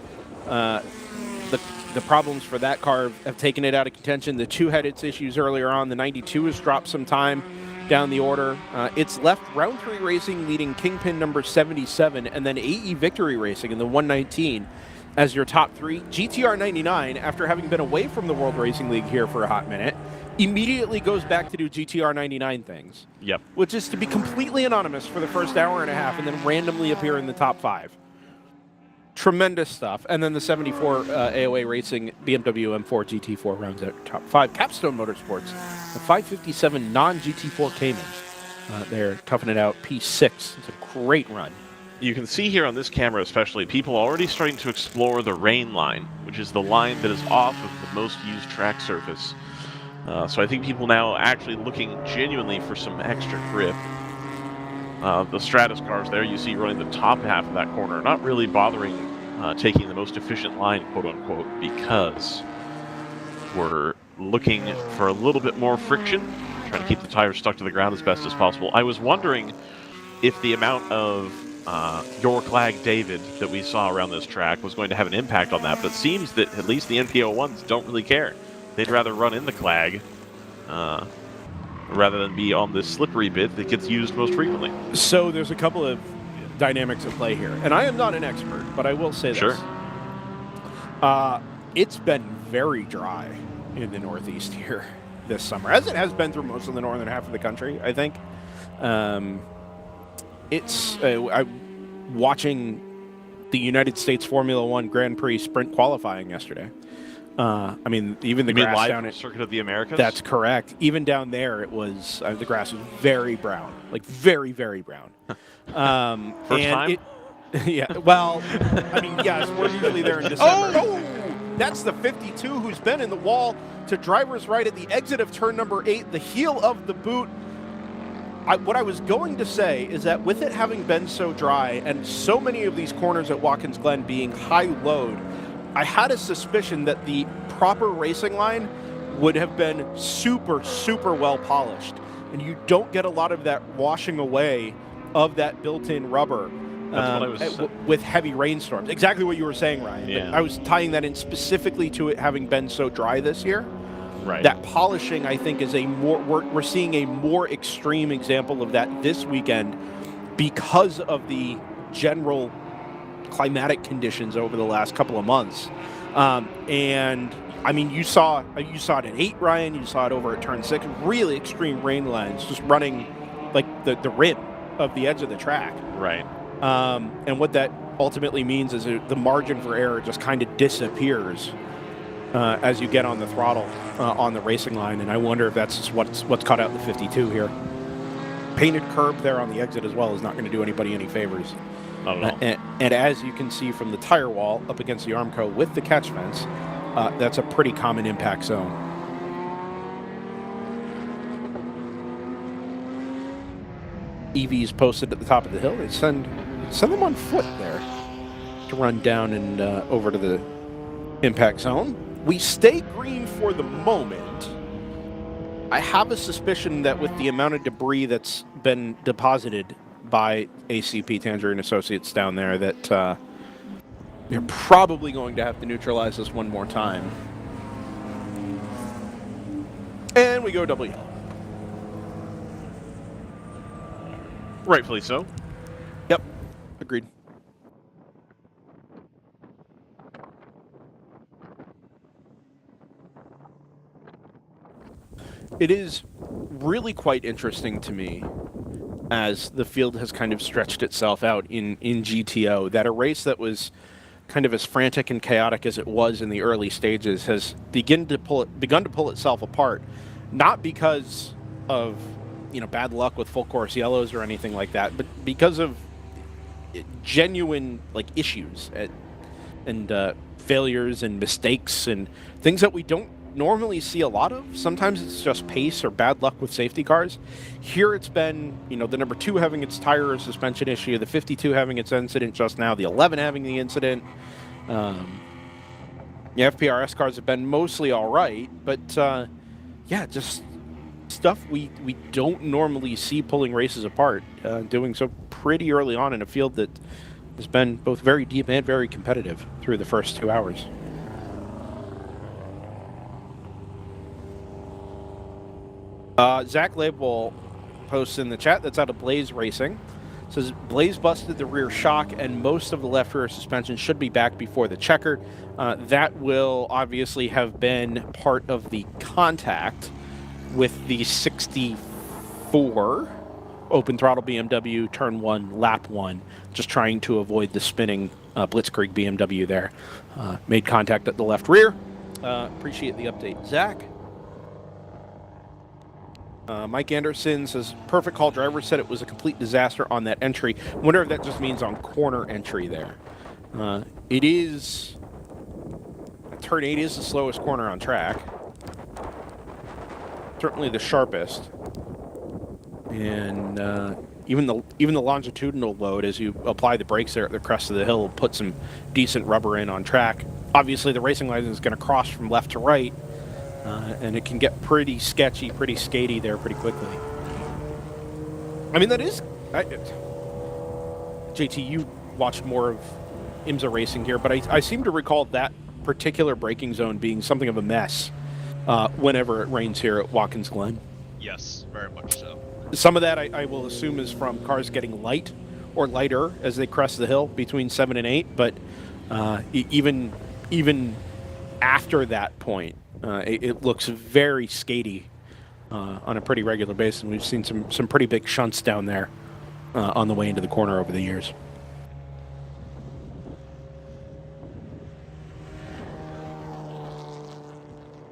the problems for that car have taken it out of contention. The 2 had its issues earlier on. The 92 has dropped some time down the order. It's left Round 3 Racing leading Kingpin number 77, and then AE Victory Racing in the 119 as your top 3. GTR 99, after having been away from the World Racing League here for a hot minute, immediately goes back to do GTR 99 things. Yep. Which is to be completely anonymous for the first hour and a half and then randomly appear in the top 5. Tremendous stuff. And then the 74 AOA Racing BMW M4 GT4 rounds out top 5. Capstone Motorsports, the 557 non-GT4 Cayman. They're toughing it out P6. It's a great run. You can see here on this camera especially, people already starting to explore the rain line, which is the line that is off of the most used track surface. So I think people now actually looking genuinely for some extra grip. The Stratus cars there you see running the top half of that corner, not really bothering taking the most efficient line, quote unquote, because we're looking for a little bit more friction, trying to keep the tires stuck to the ground as best as possible. I was wondering if the amount of York Lag David that we saw around this track was going to have an impact on that, but it seems that at least the NPO1s don't really care. They'd rather run in the clag rather than be on this slippery bit that gets used most frequently. So there's a couple of dynamics at play here, and I am not an expert, but I will say this. Sure. It's been very dry in the Northeast here this summer, as it has been through most of the northern half of the country, I think. I'm watching the United States Formula One Grand Prix sprint qualifying yesterday. I mean, even the grass live down at Circuit of the Americas? That's correct. Even down there, it was the grass was very brown, like very, very brown. First time? Yeah. Well, I mean, yes, we're usually there in December. Oh, that's the 52 who's been in the wall to driver's right at the exit of turn number 8, the heel of the boot. What I was going to say is that with it having been so dry and so many of these corners at Watkins Glen being high load, I had a suspicion that the proper racing line would have been super, super well polished. And you don't get a lot of that washing away of that built-in rubber with heavy rainstorms. Exactly what you were saying, Ryan. Yeah. But I was tying that in specifically to it having been so dry this year. Right. That polishing, I think, is we're seeing a more extreme example of that this weekend because of the general climatic conditions over the last couple of months. And I mean, you saw it at 8, Ryan. You saw it over at turn 6. Really extreme rain lines, just running like the rim of the edge of the track. Right. And what that ultimately means is the margin for error just kind of disappears as you get on the throttle on the racing line. And I wonder if that's just what's caught out in the 52 here. Painted curb there on the exit as well is not going to do anybody any favors. Not at all. And as you can see from the tire wall up against the Armco with the catch fence, that's a pretty common impact zone. EVs posted at the top of the hill. They send them on foot there to run down and over to the impact zone. We stay green for the moment. I have a suspicion that with the amount of debris that's been deposited by ACP Tangerine Associates down there that you're probably going to have to neutralize this one more time. And we go double yellow. Rightfully so. Yep, agreed. It is really quite interesting to me as the field has kind of stretched itself out in GTO, that a race that was kind of as frantic and chaotic as it was in the early stages has begun to pull itself apart, not because of bad luck with full course yellows or anything like that, but because of genuine issues and failures and mistakes and things that we don't normally see a lot of. Sometimes it's just pace or bad luck with safety cars. Here it's been, the number 2 having its tire or suspension issue, the 52 having its incident just now, the 11 having the incident. The FPRS cars have been mostly all right, but just stuff we don't normally see pulling races apart, doing so pretty early on in a field that has been both very deep and very competitive through the first 2 hours. Zach Label posts in the chat that's out of Blaze Racing. Says Blaze busted the rear shock and most of the left rear suspension should be back before the checker. That will obviously have been part of the contact with the 64 open throttle BMW turn 1 lap 1, just trying to avoid the spinning Blitzkrieg BMW there. Made contact at the left rear. Appreciate the update, Zach. Mike Anderson says, perfect call. Driver said it was a complete disaster on that entry. Wonder if that just means on corner entry there. It is... Turn 8 is the slowest corner on track. certainly the sharpest. And even the longitudinal load, as you apply the brakes there at the crest of the hill, will put some decent rubber in on track. Obviously, the racing line is going to cross from left to right, and it can get pretty sketchy, pretty skatey there pretty quickly. I mean, that is... JT, you watched more of IMSA racing here, but I seem to recall that particular braking zone being something of a mess whenever it rains here at Watkins Glen. Yes, very much so. Some of that I will assume is from cars getting light or lighter as they crest the hill between 7 and 8, but even after that point, it looks very skatey on a pretty regular basis. And we've seen some pretty big shunts down there on the way into the corner over the years.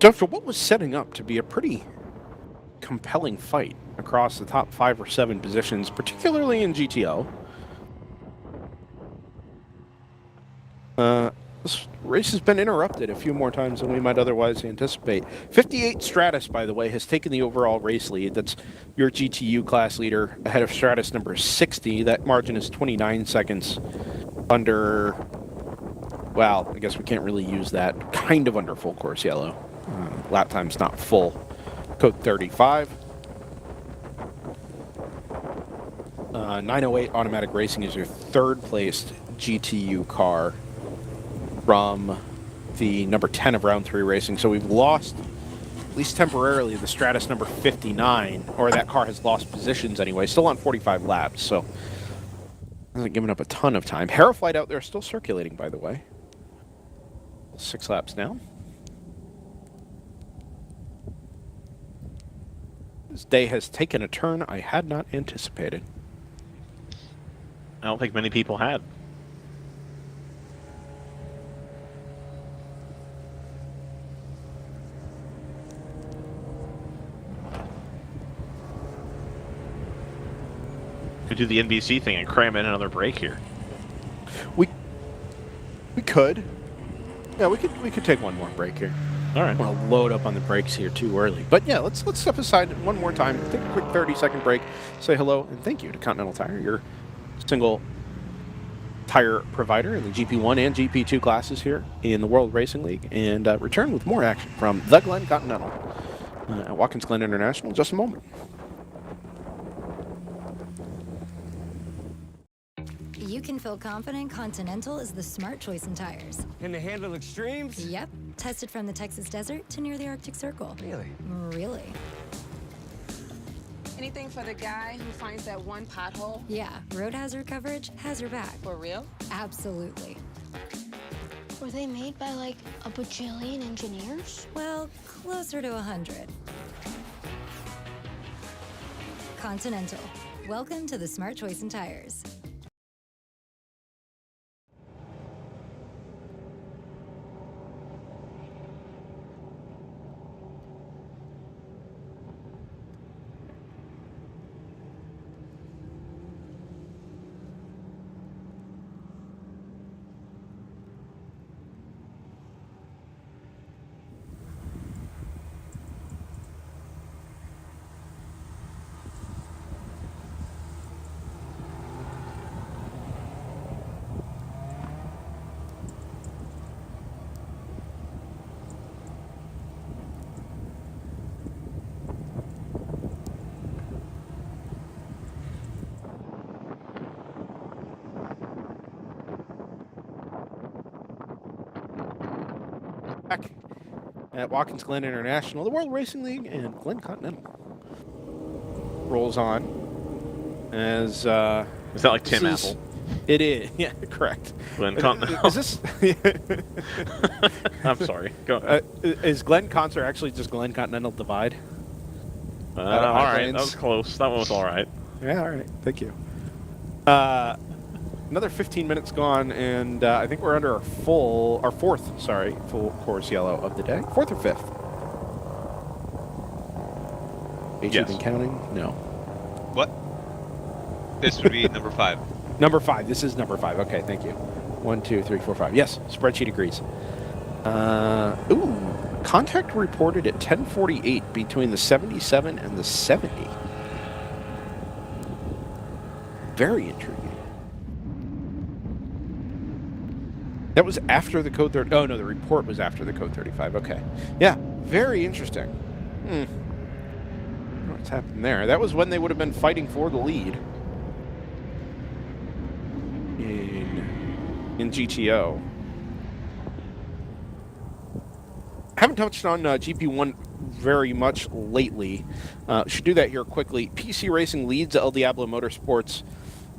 So for what was setting up to be a pretty compelling fight across the top 5 or 7 positions, particularly in GTO, this race has been interrupted a few more times than we might otherwise anticipate. 58 Stratus, by the way, has taken the overall race lead. That's your GTU class leader ahead of Stratus number 60. That margin is 29 seconds under, well, I guess we can't really use that, kind of under full course yellow. Lap time's not full. Code 35. 908 Automatic Racing is your third placed GTU car from the number 10 of round 3 racing. So we've lost, at least temporarily, the Stratus number 59, or that car has lost positions anyway, still on 45 laps, so hasn't given up a ton of time. Heraflight out there still circulating, by the way. 6 laps now. This day has taken a turn I had not anticipated. I don't think many people had. Could do the NBC thing and cram in another break here. We could. Yeah, we could take one more break here. All right. I don't want to load up on the brakes here too early. But yeah, let's step aside one more time, take a quick 30-second break, say hello, and thank you to Continental Tire, your single tire provider in the GP1 and GP2 classes here in the World Racing League, and return with more action from the Glen Continental at Watkins Glen International in just a moment. You can feel confident Continental is the smart choice in tires. Can they handle extremes? Yep. Tested from the Texas desert to near the Arctic Circle. Really? Really. Anything for the guy who finds that one pothole? Yeah, road hazard coverage has your back. For real? Absolutely. Were they made by like a bajillion engineers? Well, closer to 100. Continental. Welcome to the smart choice in tires. Back at Watkins Glen International, the World Racing League, and Glen Continental rolls on as Is that like Tim Apple? It is, yeah, correct. Glen Continental. Is this? I'm sorry. Go. Is Glen Concert actually just Glen Continental Divide? All right, that was close. That one was all right. Yeah, all right. Thank you. Another 15 minutes gone, and I think we're under our fourth full course yellow of the day. Fourth or fifth? Yes. Been counting? No. What? This would be number 5. Number 5. This is number 5. Okay, thank you. 1, 2, 3, 4, 5. Yes, spreadsheet agrees. Contact reported at 10:48 between the 77 and the 70. Very intriguing. That was after the code 30. Oh, no, the report was after the code 35. Okay. Yeah, very interesting. I don't know what's happened there. That was when they would have been fighting for the lead in GTO. Haven't touched on GP1 very much lately. Should do that here quickly. PC Racing leads El Diablo Motorsports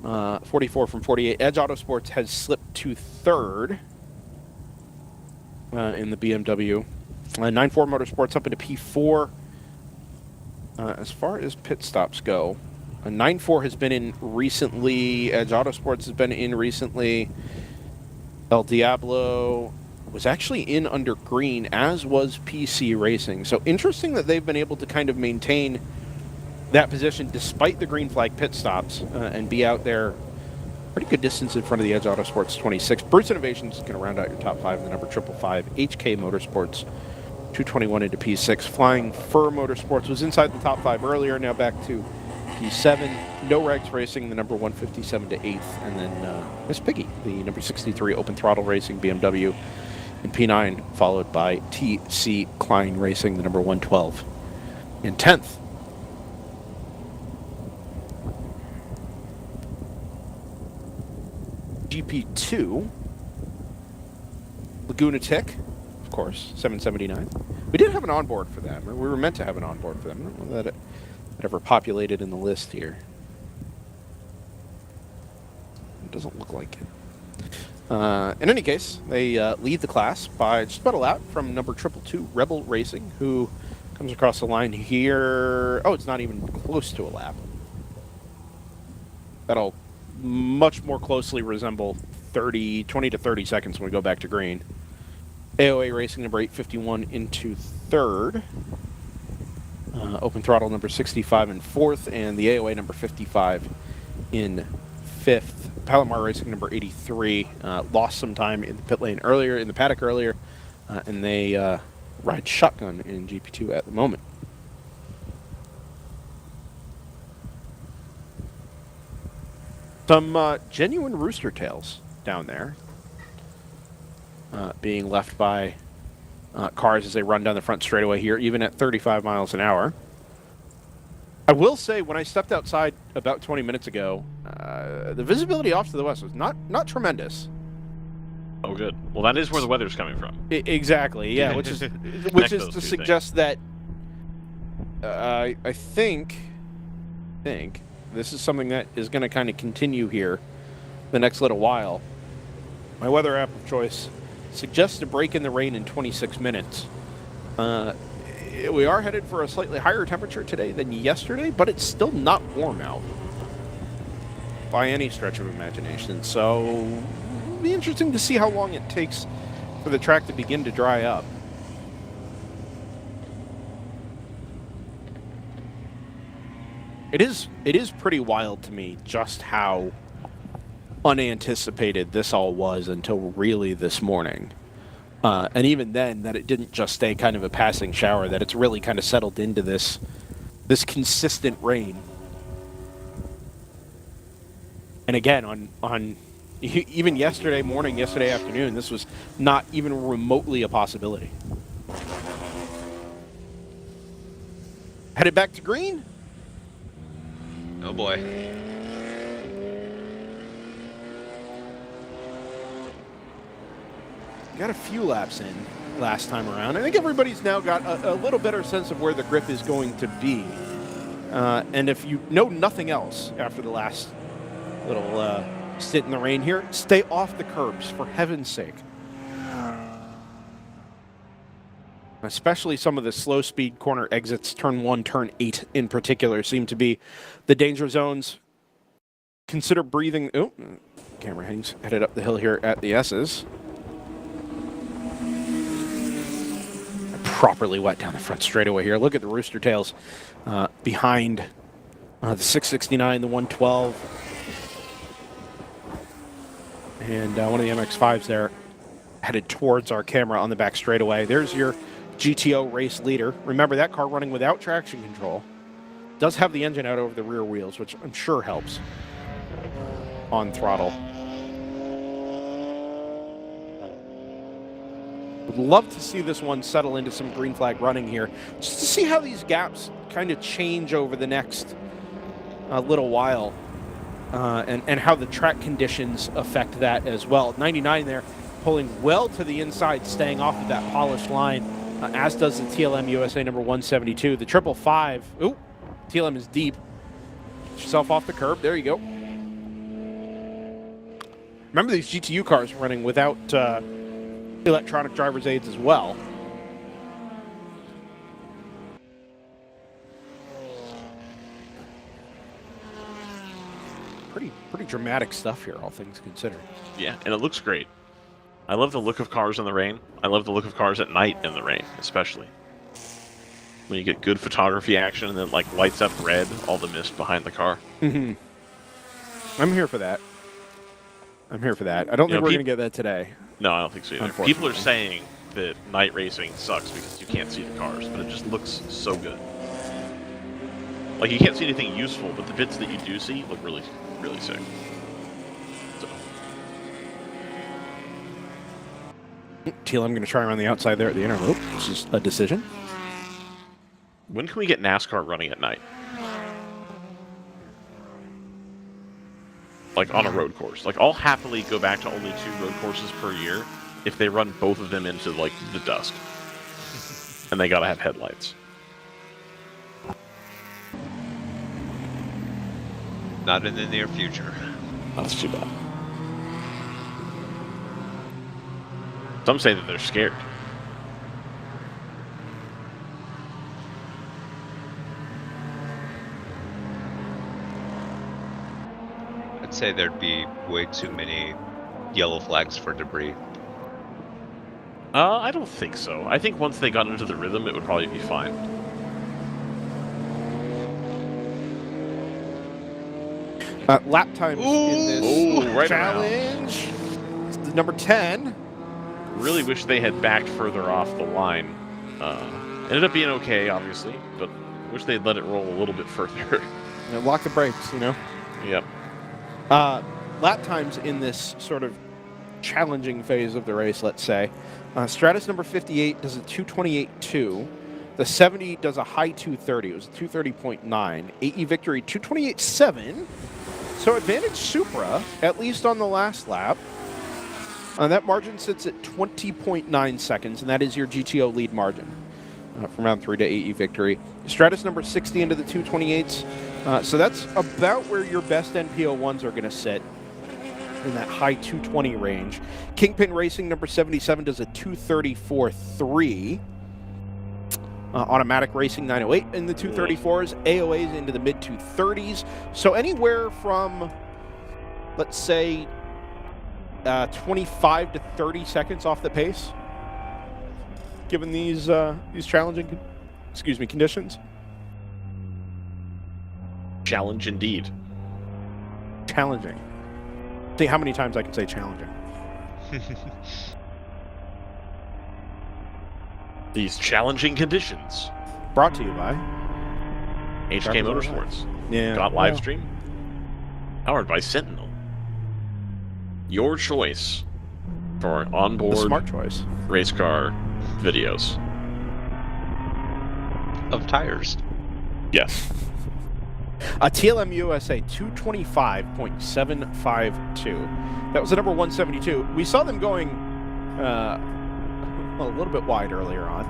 44 from 48. Edge Autosports has slipped to third in the BMW. 9-4 Motorsports up into P4. As far as pit stops go, 9-4 has been in recently. Edge Autosports has been in recently. El Diablo was actually in under green, as was PC Racing. So interesting that they've been able to kind of maintain that position despite the green flag pit stops and be out there pretty good distance in front of the Edge Autosports 26. Bruce Innovations is going to round out your top 5 in the number 555. HK Motorsports 221 into P6. Flying Fur Motorsports was inside the top 5 earlier, now back to P7. No Rags Racing, the number 157 to 8th. And then Miss Piggy, the number 63 Open Throttle Racing BMW in P9, followed by TC Klein Racing, the number 112 in 10th. GP2, Laguna Tick, of course, 779. We did have an onboard for them. We were meant to have an onboard for them. I don't know that it ever populated in the list here. It doesn't look like it. In any case, they lead the class by just about a lap from number 222 Rebel Racing, who comes across the line here. Oh, it's not even close to a lap. That'll much more closely resemble 20 to 30 seconds when we go back to green. AOA Racing number 851 into third. Open Throttle number 65 in fourth, and the AOA number 55 in fifth. Palomar Racing number 83 lost some time in the pit lane earlier, in the paddock earlier, and they ride shotgun in GP2 at the moment. Some genuine rooster tails down there being left by cars as they run down the front straightaway here, even at 35 miles an hour. I will say, when I stepped outside about 20 minutes ago, the visibility off to the west was not tremendous. Oh, good. Well, that is where the weather's coming from. Exactly, yeah, which is to suggest that I think this is something that is going to kind of continue here the next little while. My weather app of choice suggests a break in the rain in 26 minutes. We are headed for a slightly higher temperature today than yesterday, but it's still not warm out by any stretch of imagination. So it'll be interesting to see how long it takes for the track to begin to dry up. It is pretty wild to me just how unanticipated this all was until really this morning. And even then, that it didn't just stay kind of a passing shower, that it's really kind of settled into this consistent rain. And again, on even yesterday morning, yesterday afternoon, this was not even remotely a possibility. Headed back to green. Oh boy. Got a few laps in last time around. I think everybody's now got a little better sense of where the grip is going to be. And if you know nothing else after the last little stint in the rain here, stay off the curbs, for heaven's sake. Especially some of the slow speed corner exits, turn 1, turn 8 in particular, seem to be the danger zones. Consider breathing. Oh, camera headed up the hill here at the S's. Properly wet down the front straightaway here. Look at the rooster tails behind the 669, the 112, and one of the MX-5s there headed towards our camera on the back straightaway. There's your GTO race leader. Remember, that car running without traction control does have the engine out over the rear wheels, which I'm sure helps on throttle. Would love to see this one settle into some green flag running here, just to see how these gaps kind of change over the next little while, and how the track conditions affect that as well. 99 there, pulling well to the inside, staying off of that polished line, as does the TLM USA number 172. The 555, ooh, TLM is deep. Get yourself off the curb, there you go. Remember, these GTU cars running without electronic driver's aids as well. Pretty dramatic stuff here, all things considered. Yeah, and it looks great. I love the look of cars in the rain. I love the look of cars at night in the rain, especially. When you get good photography action and then like lights up red, all the mist behind the car. Mm-hmm. I'm here for that. I don't think we're going to get that today. No, I don't think so either. People are saying that night racing sucks because you can't see the cars, but it just looks so good. Like, you can't see anything useful, but the bits that you do see look really, really sick. So. TLM going to try around the outside there at the inner loop, which is a decision. When can we get NASCAR running at night? Like, on a road course. Like, I'll happily go back to only 2 road courses per year if they run both of them into, like, the dusk. And they gotta have headlights. Not in the near future. That's too bad. Some say that they're scared. I'd say there'd be way too many yellow flags for debris. I don't think so. I think once they got into the rhythm, it would probably be fine. Lap times in this right challenge. Number 10. Really wish they had backed further off the line. Ended up being okay, obviously, but wish they'd let it roll a little bit further. Lock the brakes, you know? Yep. Lap times in this sort of challenging phase of the race, let's say. Stratus number 58 does a 228.2. The 70 does a high 230. It was a 230.9. AE Victory 228.7. So advantage Supra, at least on the last lap. That margin sits at 20.9 seconds, and that is your GTO lead margin from round 3 to AE Victory. Stratus number 60 into the 228s. So that's about where your best NPO1s are going to sit, in that high 220 range. Kingpin Racing number 77 does a 234.3. Automatic Racing 908 in the 234s. AOAs into the mid 230s. So anywhere from, let's say, 25 to 30 seconds off the pace, given these challenging, conditions. Challenge indeed. Challenging. See how many times I can say challenging. These challenging conditions. Brought to you by HK Motorsports. Yeah. Got live stream. Powered by Sentinel. Your choice for onboard The smart choice. race car videos. Of tires. Yes. A TLM USA 225.752. That was the number 172. We saw them going a little bit wide earlier on,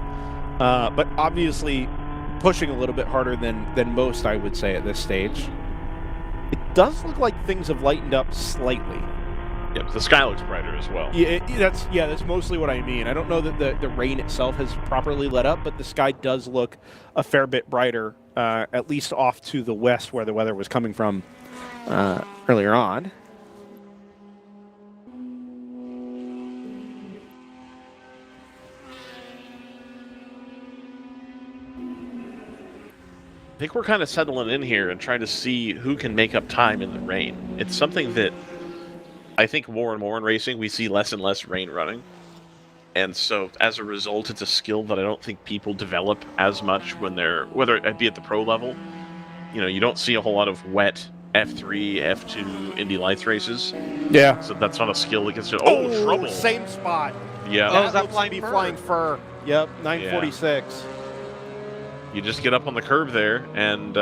but obviously pushing a little bit harder than most, I would say, at this stage. It does look like things have lightened up slightly. Yep, the sky looks brighter as well. Yeah, that's mostly what I mean. I don't know that the rain itself has properly let up, but the sky does look a fair bit brighter, at least off to the west where the weather was coming from earlier on. I think we're kind of settling in here and trying to see who can make up time in the rain. It's something that I think more and more in racing we see less and less rain running. And so, as a result, it's a skill that I don't think people develop as much when they're, whether it be at the pro level. You know, you don't see a whole lot of wet F3, F2 Indy Lights races. Yeah. So that's not a skill that gets to. Oh, trouble! Same spot. Yeah. Oh, is that looks to flying be fur? flying fur. Yep, 946. You just get up on the curb there, and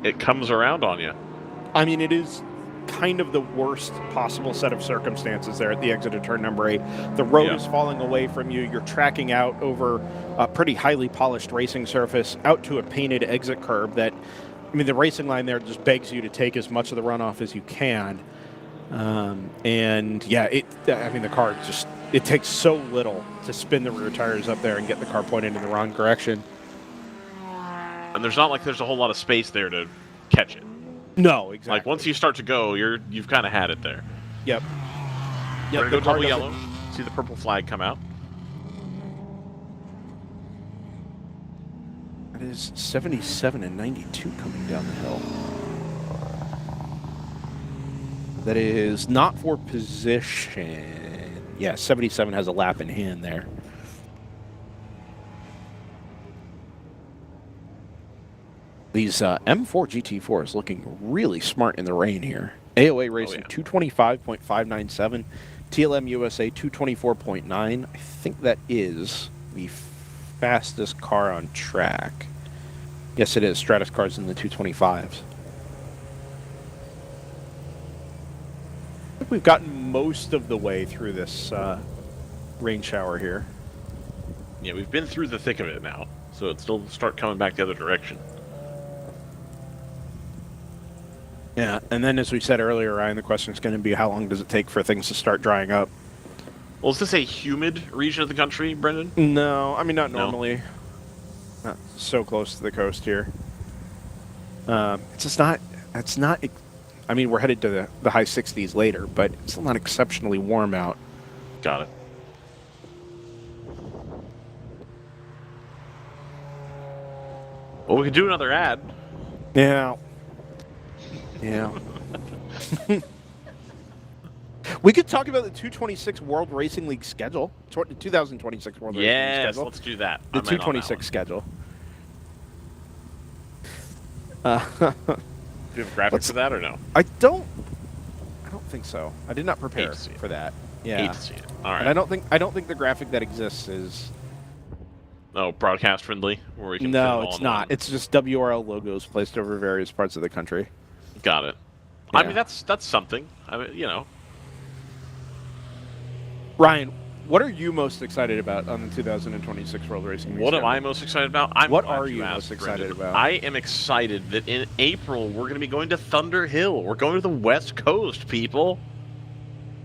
it comes around on you. I mean, it is kind of the worst possible set of circumstances there at the exit of turn number 8. The road is falling away from you. You're tracking out over a pretty highly polished racing surface out to a painted exit curb that, I mean, the racing line there just begs you to take as much of the runoff as you can. And yeah, I mean, the car just, it takes so little to spin the rear tires up there and get the car pointed in the wrong direction. And there's not like there's a whole lot of space there to catch it. No, exactly. Like once you start to go, you've kind of had it there. Yep. We're gonna the go car double doesn't- yellow. See the purple flag come out. That is 77 and 92 coming down the hill. That is not for position. Yeah, 77 has a lap in hand there. These M4 GT4s looking really smart in the rain here. AOA Racing 225.597, TLM USA 224.9. I think that is the fastest car on track. Yes, it is. Stratus cars in the 225s. I think we've gotten most of the way through this rain shower here. Yeah, we've been through the thick of it now, so it'll start coming back the other direction. Yeah, and then as we said earlier, Ryan, the question is going to be how long does it take for things to start drying up? Well, is this a humid region of the country, Brendan? No, I mean, not No. normally. Not so close to the coast here. It's just not, I mean, we're headed to the high 60s later, but it's still not exceptionally warm out. Got it. Well, we could do another ad. Yeah. Yeah. We could talk about the 226 World Racing League schedule. 2026 World Racing League Yes, schedule. let's do that. The I'm in on that 226 schedule. Do you have graphics for that or no? I don't think so. I did not prepare Hate to see it. for that. Yeah. Hate to see it. All right. And I don't think the graphic that exists is. Oh, broadcast friendly, where we can. fit it No, all it's in not. one? It's just WRL logos placed over various parts of the country. Got it. I Yeah. mean, that's something. I mean, you know. Ryan, what are you most excited about on the 2026 World Racing League What am schedule? I most excited about? I'm What glad are you asked, most excited Brendan. about? I am excited that in April we're going to be going to Thunder Hill. We're going to the West Coast, people.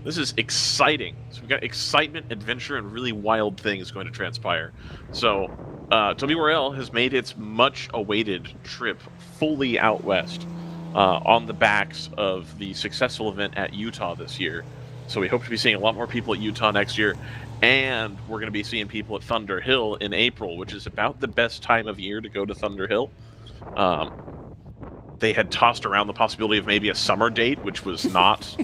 This is exciting. So we've got excitement, adventure, and really wild things going to transpire. So WRL has made its much-awaited trip fully out west on the backs of the successful event at Utah this year. So we hope to be seeing a lot more people at Utah next year. And we're going to be seeing people at Thunder Hill in April, which is about the best time of year to go to Thunder Hill. They had tossed around the possibility of maybe a summer date, which was not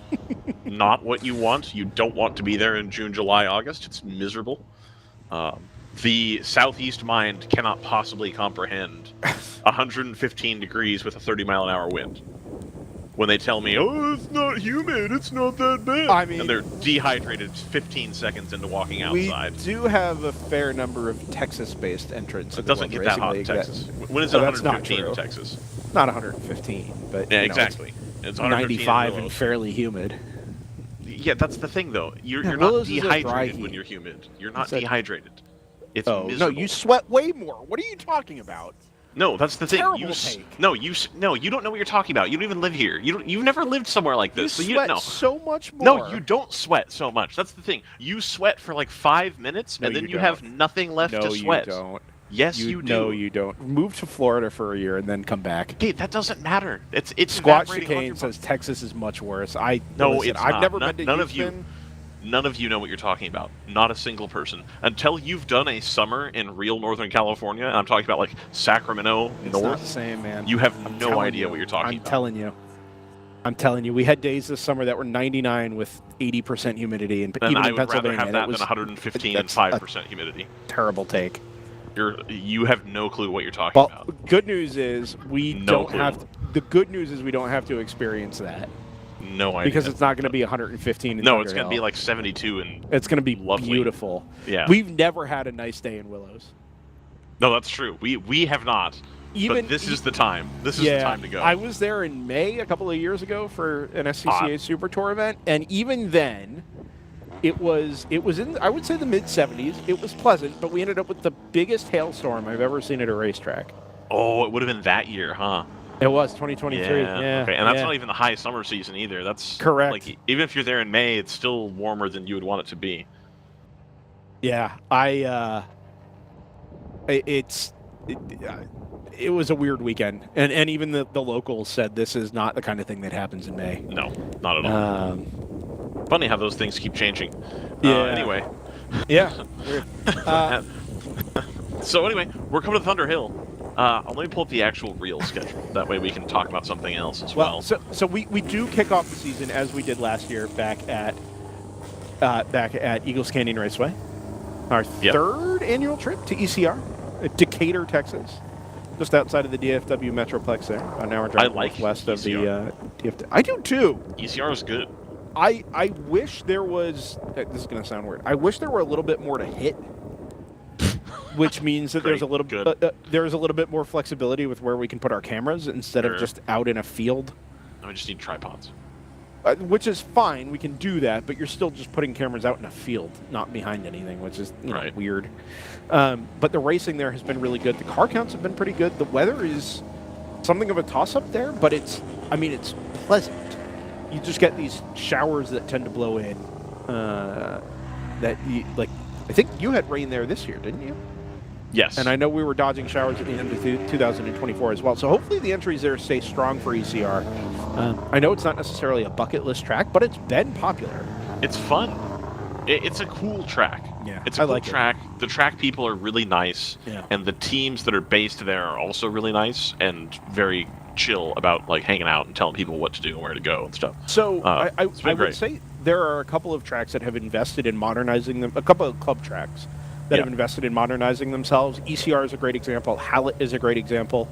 what you want. You don't want to be there in June, July, August. It's miserable. The southeast mind cannot possibly comprehend 115 degrees with a 30-mile-an-hour wind. When they tell me, oh, it's not humid, it's not that bad. I mean, and they're dehydrated 15 seconds into walking outside. We do have a fair number of Texas-based entrants. It doesn't get that hot in Texas. When is it 115 in Texas? Not 115, but Yeah, you know, exactly. It's 95 and Willows. fairly humid. Yeah, that's the thing, though. You're not Willows is a dry dehydrated heat. when you're humid. You're not It's a- dehydrated. It's Oh, miserable. no, you sweat way more. What are you talking about? No, that's the thing. Terrible You take. no, you don't know what you're talking about. You don't even live here. You've never lived somewhere like this. You so sweat you know. so much more. No, you don't sweat so much. That's the thing. You sweat for like 5 minutes, No, and then you you have nothing left No, to sweat. you don't. Yes, you do. No, you don't. Move to Florida for a year and then come back. Okay, that doesn't matter. It's Squat evaporating on Chicane your says body. Texas is much worse. No, listen, it's I've not. never None- been to none of you- Houston. None of you know what you're talking about. Not a single person. Until you've done a summer in real Northern California, and I'm talking about like Sacramento It's not North, the same, man. you have I'm no telling idea you. what you're talking I'm about. telling you. I'm telling you, we had days this summer that were 99 with 80% humidity, and And even I in would rather Pennsylvania, have that was than 115 and that's 5% humidity. terrible take. You have no clue what you're talking Well, about. good news is we No don't clue. have. The good news is we don't have to experience that No idea. because it's not going to be 115. In No, it's going to Thunderhill. be like 72 and It's going to be lovely. beautiful. Yeah. We've never had a nice day in Willows. No, that's true. We have not. But this is the time. This is the time to go. I was there in May a couple of years ago for an SCCA Super Tour event, and even then, it was in, I would say, the mid 70s. It was pleasant, but we ended up with the biggest hailstorm I've ever seen at a racetrack. Oh, it would have been that year, huh? It was 2023. Yeah. Okay, and that's not even the high summer season either. That's correct. Like, even if you're there in May, it's still warmer than you would want it to be. Yeah, it was a weird weekend, and even the locals said this is not the kind of thing that happens in May. No, not at all. Funny how those things keep changing. Yeah. Anyway. Yeah. So anyway, we're coming to Thunder Hill. Let me pull up the actual real schedule. That way we can talk about something else as well. So we do kick off the season as we did last year back at Eagles Canyon Raceway. Our third annual trip to ECR, Decatur, Texas, just outside of the DFW Metroplex there, about an hour drive west of the DFW. I do too. ECR is good. I wish there was, this is going to sound weird, I wish there were a little bit more to hit, which means that there's a little bit more flexibility with where we can put our cameras instead of just out in a field. We just need tripods. Which is fine, we can do that, but you're still just putting cameras out in a field, not behind anything, which is weird. But the racing there has been really good. The car counts have been pretty good. The weather is something of a toss-up there, but it's pleasant. You just get these showers that tend to blow in. I think you had rain there this year, didn't you? Yes. And I know we were dodging showers at the end of 2024 as well. So hopefully the entries there stay strong for ECR. I know it's not necessarily a bucket list track, but it's been popular. It's fun. It's a cool track. Yeah, it's a cool track. The track people are really nice, and the teams that are based there are also really nice and very chill about like hanging out and telling people what to do and where to go and stuff. So I would say there are a couple of tracks that have invested in modernizing them. A couple of club tracks that have invested in modernizing themselves. ECR is a great example. Hallett is a great example.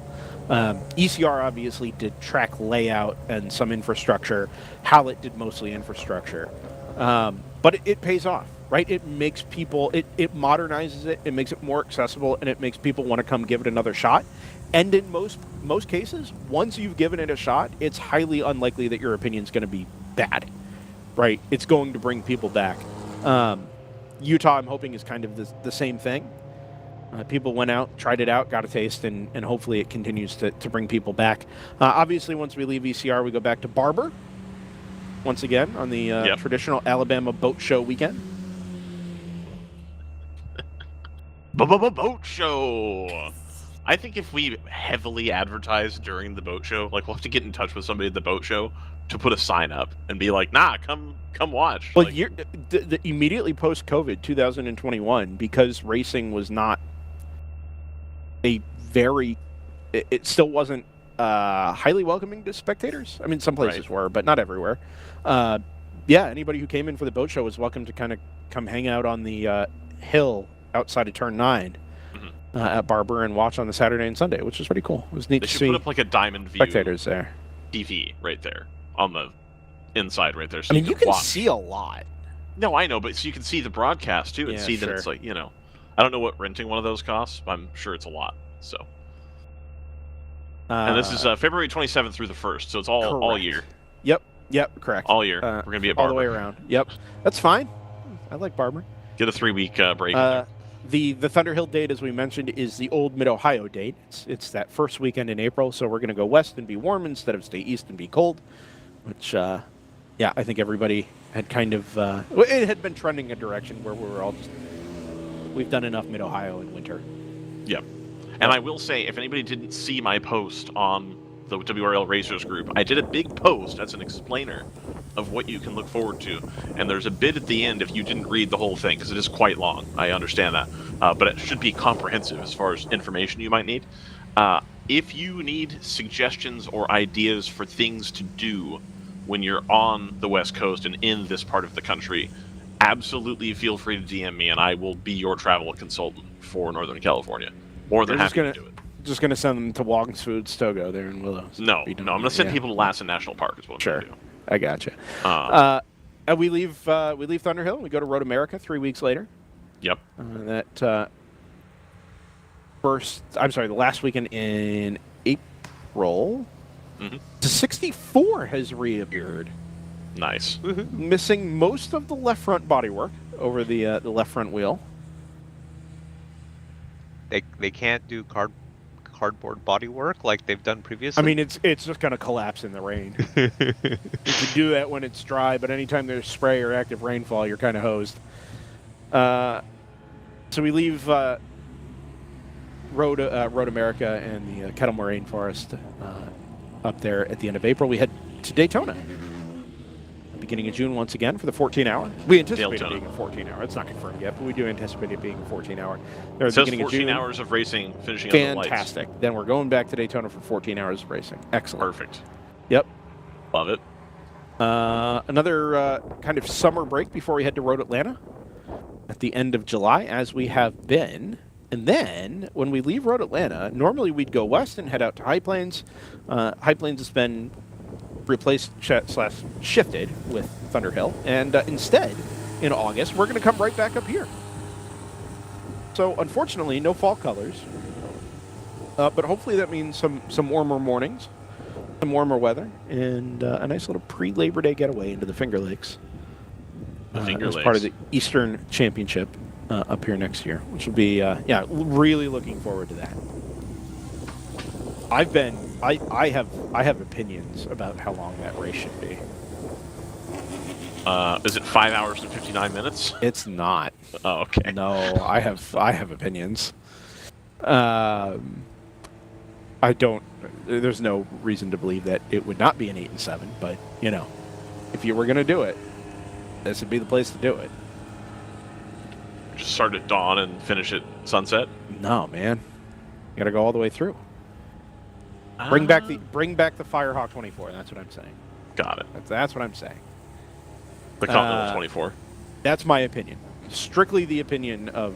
ECR obviously did track layout and some infrastructure. Hallett did mostly infrastructure. But it pays off, right? It makes people, it modernizes it, it makes it more accessible, and it makes people want to come give it another shot. And in most cases, once you've given it a shot, it's highly unlikely that your opinion's going to be bad, right? It's going to bring people back. Utah, I'm hoping, is kind of the same thing. People went out, tried it out, got a taste, and hopefully it continues to bring people back. Obviously, once we leave ECR, we go back to Barber once again on the traditional Alabama Boat Show weekend. Boat Show! I think if we heavily advertise during the boat show, like we'll have to get in touch with somebody at the boat show to put a sign up and be like, nah, come watch. Well, the immediately post-COVID, 2021, because racing was not it still wasn't highly welcoming to spectators. I mean, some places were, but not everywhere. Anybody who came in for the boat show was welcome to kind of come hang out on the hill outside of Turn 9 at Barber and watch on the Saturday and Sunday, which was pretty cool. It was neat to see. They should put up like a diamond view spectators there. TV right there on the inside right there. So you can see a lot. No, I know, but so you can see the broadcast too and see that it's like, I don't know what renting one of those costs, but I'm sure it's a lot. So. And this is February 27th through the 1st, so it's all year. Yep, correct. All year. We're going to be at Barber. All the way around. Yep. That's fine. I like Barber. Get a 3-week break in there. The Thunderhill date, as we mentioned, is the old Mid-Ohio date. It's that first weekend in April, so we're going to go west and be warm instead of stay east and be cold, which, I think everybody had kind of... it had been trending a direction where we were all just... We've done enough Mid-Ohio in winter. Yep. And I will say, if anybody didn't see my post on the WRL Racers group, I did a big post as an explainer of what you can look forward to. And there's a bit at the end if you didn't read the whole thing, because it is quite long. I understand that. But it should be comprehensive as far as information you might need. If you need suggestions or ideas for things to do when you're on the West Coast and in this part of the country, absolutely feel free to DM me, and I will be your travel consultant for Northern California. More than happy to do it. Just going to send them to Watkins Foods, Stogo there in Willows. No, I'm going to send people to Lassen National Park is what I'm going to do. I gotcha. We leave Thunderhill and we go to Road America 3 weeks later. Yep. The last weekend in April, the 64 has reappeared. Nice. Missing most of the left front bodywork over the left front wheel. They can't do cardboard bodywork like they've done previously. I mean, it's just going to collapse in the rain. You can do that when it's dry, but anytime there's spray or active rainfall, you're kind of hosed. So we leave Road America and the Kettle Moraine Forest up there at the end of April. We head to Daytona, beginning of June once again for the 14-hour. We anticipate it being a 14-hour. It's not confirmed yet, but we do anticipate it being a 14-hour. It says 14 hours of racing, finishing on the lights. Fantastic. Then we're going back to Daytona for 14 hours of racing. Excellent. Perfect. Yep. Love it. Another kind of summer break before we head to Road Atlanta at the end of July, as we have been. And then, when we leave Road Atlanta, normally we'd go west and head out to High Plains. High Plains has been replaced / shifted with Thunderhill. And instead, in August, we're going to come right back up here. So, unfortunately, no fall colors. But hopefully that means some warmer mornings, some warmer weather, and a nice little pre-Labor Day getaway into the Finger Lakes. As part of the Eastern Championship up here next year, which will be, really looking forward to that. I have opinions about how long that race should be. Is it 5 hours and 59 minutes? It's not. Oh, okay. No, I have opinions. I don't. There's no reason to believe that it would not be an 8 and 7. But if you were going to do it, this would be the place to do it. Just start at dawn and finish at sunset? No, man. You got to go all the way through. Bring back the Firehawk 24. That's what I'm saying. Got it. That's what I'm saying. The Continental 24. That's my opinion. Strictly the opinion of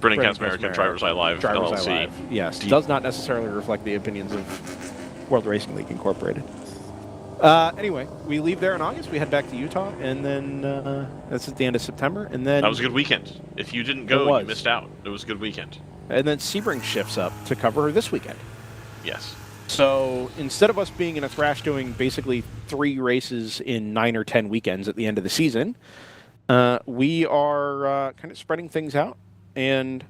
Brendan Kazmarek and DriversEye Live LLC. Live. Yes, does not necessarily reflect the opinions of World Racing League Incorporated. Anyway, we leave there in August. We head back to Utah, and then that's at the end of September. And then that was a good weekend. If you didn't go, you missed out. It was a good weekend. And then Sebring shifts up to cover this weekend. Yes. So instead of us being in a thrash doing basically 3 races in 9 or 10 weekends at the end of the season, we are kind of spreading things out. And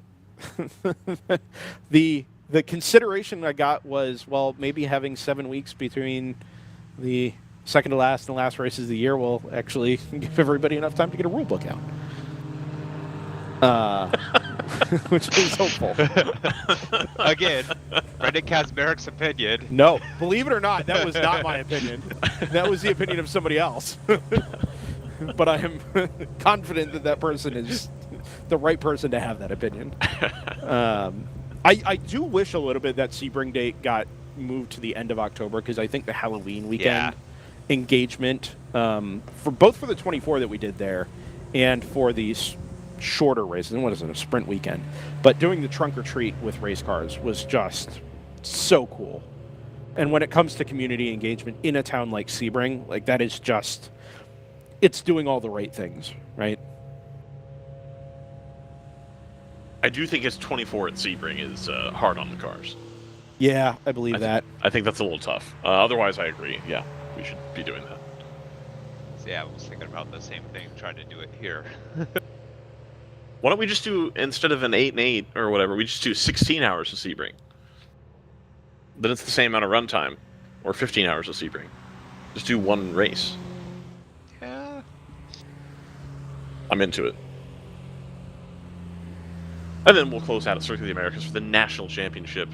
the consideration I got was, well, maybe having 7 weeks between the second to last and the last races of the year will actually give everybody enough time to get a rule book out. Which is hopeful. Again, Brendan Kazmarek's opinion. No, believe it or not, that was not my opinion. That was the opinion of somebody else. But I am confident that person is the right person to have that opinion. I do wish a little bit that Sebring date got moved to the end of October, because I think the Halloween weekend engagement, for both for the 24 that we did there and for these shorter races, and what is it, a sprint weekend, but doing the trunk or treat with race cars was just so cool. And when it comes to community engagement in a town like Sebring, like that is just, it's doing all the right things, right? I do think it's 24 at Sebring is hard on the cars. Yeah, I believe that. I think that's a little tough. Otherwise, I agree. Yeah, we should be doing that. Yeah, I was thinking about the same thing, trying to do it here. Why don't we just do, instead of an 8 and 8 or whatever, we just do 16 hours of Sebring. Then it's the same amount of runtime, or 15 hours of Sebring. Just do one race. Yeah. I'm into it. And then we'll close out at Circuit of the Americas for the National Championship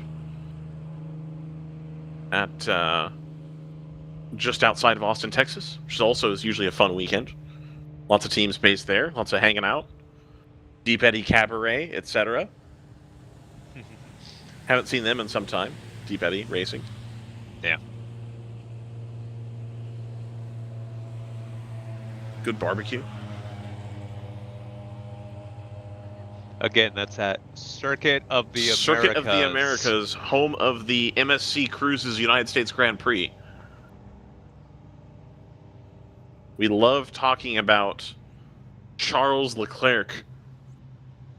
at just outside of Austin, Texas, which also is usually a fun weekend. Lots of teams based there, lots of hanging out. Deep Eddy Cabaret, etc. Haven't seen them in some time. Deep Eddy Racing. Yeah. good barbecue. Again, that's at Circuit of the Circuit of the Americas. Americas, home of the MSC Cruises United States Grand Prix. We love talking about Charles Leclerc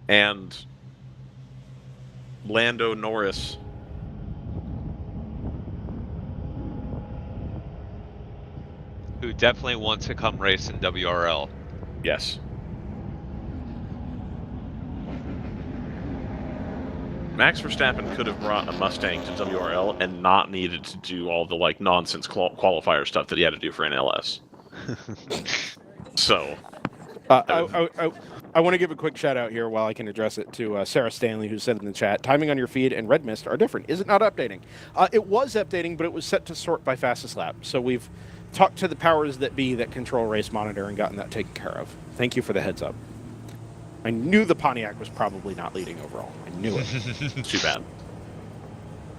and Lando Norris. Who definitely want to come race in WRL. Yes. Max Verstappen could have brought a Mustang to WRL and not needed to do all the like nonsense qualifier stuff that he had to do for NLS. So, I want to give a quick shout out here while I can address it to Sarah Stanley, who said in the chat, timing on your feed and red mist are different. Is it not updating? It was updating, but it was set to sort by fastest lap. So we've talked to the powers that be that control race monitor and gotten that taken care of. Thank you for the heads up. I knew the Pontiac was probably not leading overall. I knew it. too bad.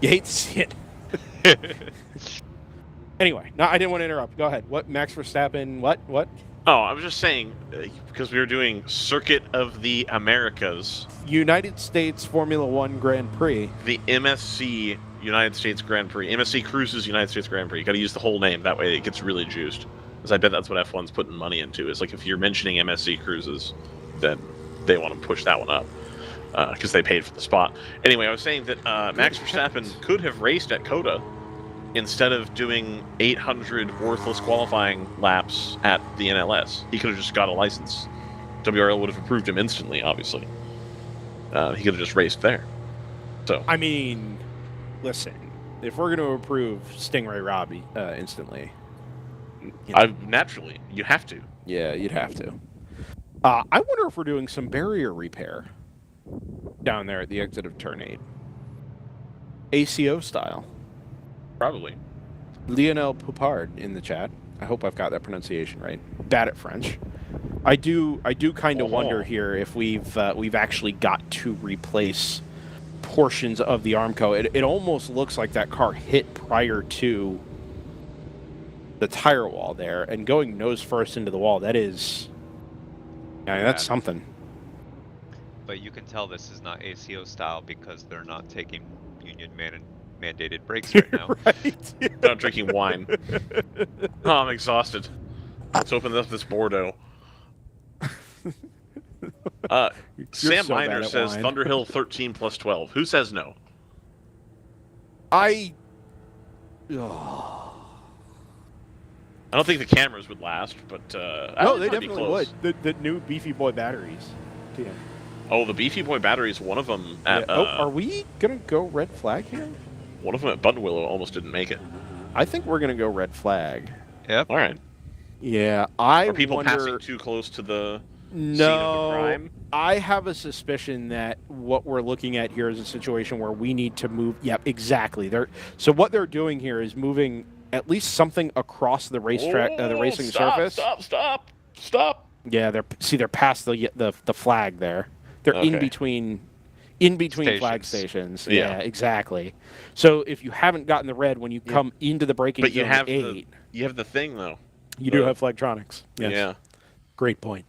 You hate to see it. Anyway, no, I didn't want to interrupt. Go ahead. What, Max Verstappen, what? Oh, I was just saying, because we were doing Circuit of the Americas. United States Formula One Grand Prix. The MSC United States Grand Prix. MSC Cruises United States Grand Prix. You got to use the whole name. That way it gets really juiced. Because I bet that's what F1's putting money into. Is like if you're mentioning MSC Cruises, then they want to push that one up. Because they paid for the spot. Anyway, I was saying that Max Verstappen could have raced at COTA instead of doing 800 worthless qualifying laps at the NLS. He could have just got a license. WRL would have approved him instantly, obviously. He could have just raced there. So I mean, listen, if we're going to approve Stingray Robbie instantly, naturally, you have to. Yeah, you'd have to. I wonder if we're doing some barrier repair down there at the exit of Turn 8. ACO style. Probably. Lionel Poupard in the chat. I hope I've got that pronunciation right. Bad at French. I do kind of wonder here if we've actually got to replace portions of the Armco. It almost looks like that car hit prior to the tire wall there, and going nose first into the wall. That is, I mean, that's something. But you can tell this is not ACO style because they're not taking union mandated breaks right now. Right? I'm not drinking wine. Oh, I'm exhausted. Let's open up this Bordeaux. Sam so Miner bad at says wine. Thunderhill 13 plus 12. Who says no? I don't think the cameras would last, but no, they definitely would. The new Beefy Boy batteries. Yeah. Oh, the Beefy Boy batteries. One of them at. Are we gonna go red flag here? One of them at Buttonwillow almost didn't make it. I think we're gonna go red flag. Yep. All right. Yeah, Are people wonder... passing too close to the scene of the crime? I have a suspicion that what we're looking at here is a situation where we need to move. Yep, exactly. So what they're doing here is moving at least something across the racetrack, the racing surface. Stop! Yeah, they're past the flag there. They're in between flag stations. Yeah, exactly. So if you haven't gotten the red when you come into the braking but zone you have 8, you have the thing though. You do have flagtronics. Yes. Yeah. Great point.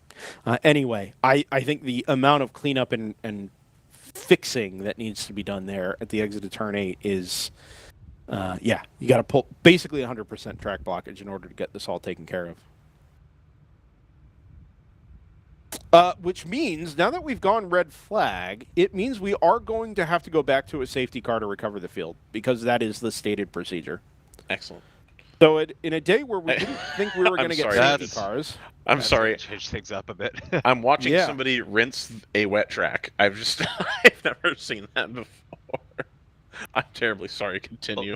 Anyway, I think the amount of cleanup and fixing that needs to be done there at the exit of Turn 8 is, you got to pull basically 100% track blockage in order to get this all taken care of. Which means, now that we've gone red flag, it means we are going to have to go back to a safety car to recover the field, because that is the stated procedure. Excellent. So in a day where we didn't think we were going to get safety cars... I'm sorry. Change things up a bit. I'm watching somebody rinse a wet track. I've never seen that before. I'm terribly sorry. Continue.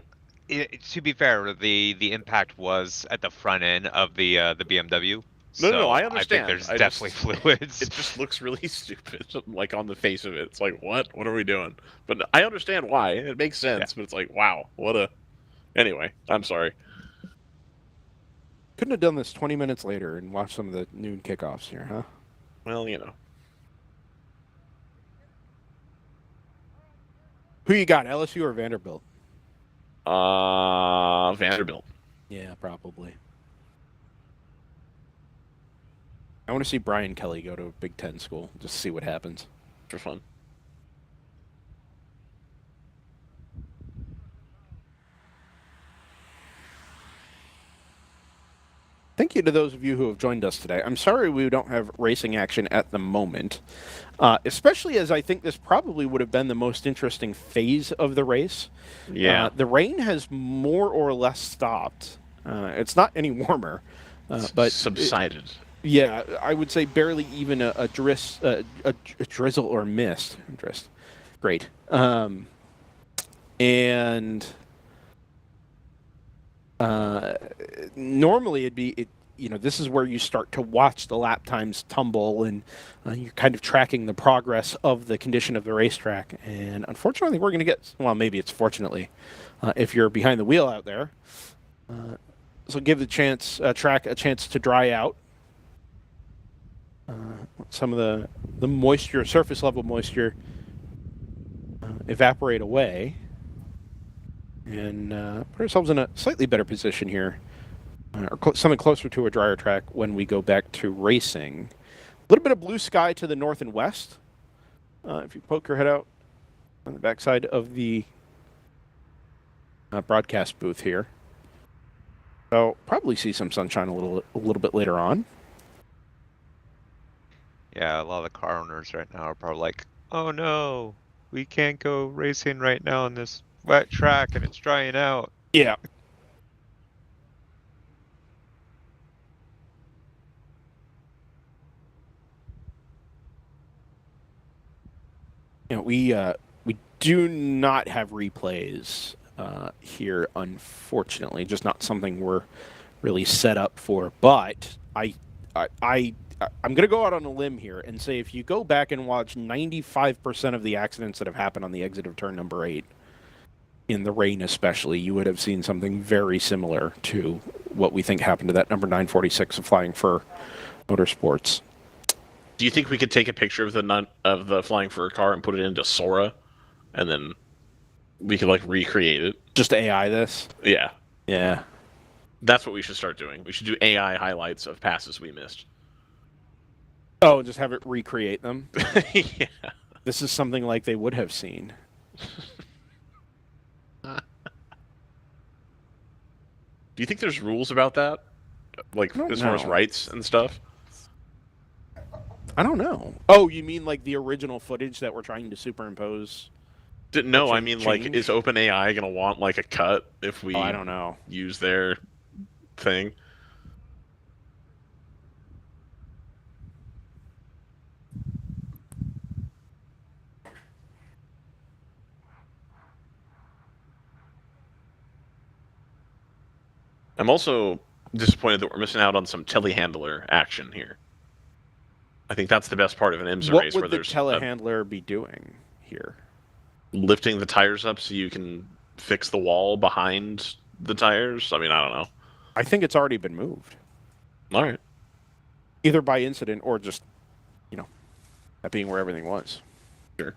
Well, to be fair, the impact was at the front end of the BMW. No, I understand. I think there's definitely fluids. It just looks really stupid, like on the face of it. It's like, what? What are we doing? But I understand why. It makes sense, but it's like, wow, what a... Anyway, I'm sorry. Couldn't have done this 20 minutes later and watched some of the noon kickoffs here, huh? Well, you know. Who you got, LSU or Vanderbilt? Vanderbilt. Yeah, probably. I want to see Brian Kelly go to a Big Ten school just to see what happens. For fun. Thank you to those of you who have joined us today. I'm sorry we don't have racing action at the moment, especially as I think this probably would have been the most interesting phase of the race. Yeah. The rain has more or less stopped. It's not any warmer, but subsided. Yeah, I would say barely even a drizzle or mist. Great. And normally it'd be, this is where you start to watch the lap times tumble, and you're kind of tracking the progress of the condition of the racetrack. And unfortunately, we're going to get, well, maybe it's fortunately, if you're behind the wheel out there. So give the track a chance to dry out. Some of the moisture, surface level moisture, evaporate away, and put ourselves in a slightly better position here, or something closer to a drier track when we go back to racing. A little bit of blue sky to the north and west. If you poke your head out on the backside of the broadcast booth here, so probably see some sunshine a little bit later on. Yeah, a lot of the car owners right now are probably like, oh no, we can't go racing right now on this wet track and it's drying out. Yeah. We do not have replays here, unfortunately. Just not something we're really set up for. But I'm going to go out on a limb here and say if you go back and watch 95% of the accidents that have happened on the exit of turn number 8, in the rain especially, you would have seen something very similar to what we think happened to that number 946 of Flying Fur Motorsports. Do you think we could take a picture of the Flying Fur car and put it into Sora, and then we could recreate it? Just AI this? Yeah. Yeah. That's what we should start doing. We should do AI highlights of passes we missed. Oh, just have it recreate them? Yeah. This is something like they would have seen. Do you think there's rules about that? As far as rights and stuff? I don't know. Oh, you mean the original footage that we're trying to superimpose? No, I mean, is OpenAI going to want, a cut if we I don't know. Use their thing? I'm also disappointed that we're missing out on some telehandler action here. I think that's the best part of an IMSA race. What would the telehandler be doing here? Lifting the tires up so you can fix the wall behind the tires? I mean, I don't know. I think it's already been moved. All right. Either by incident or just, that being where everything was. Sure.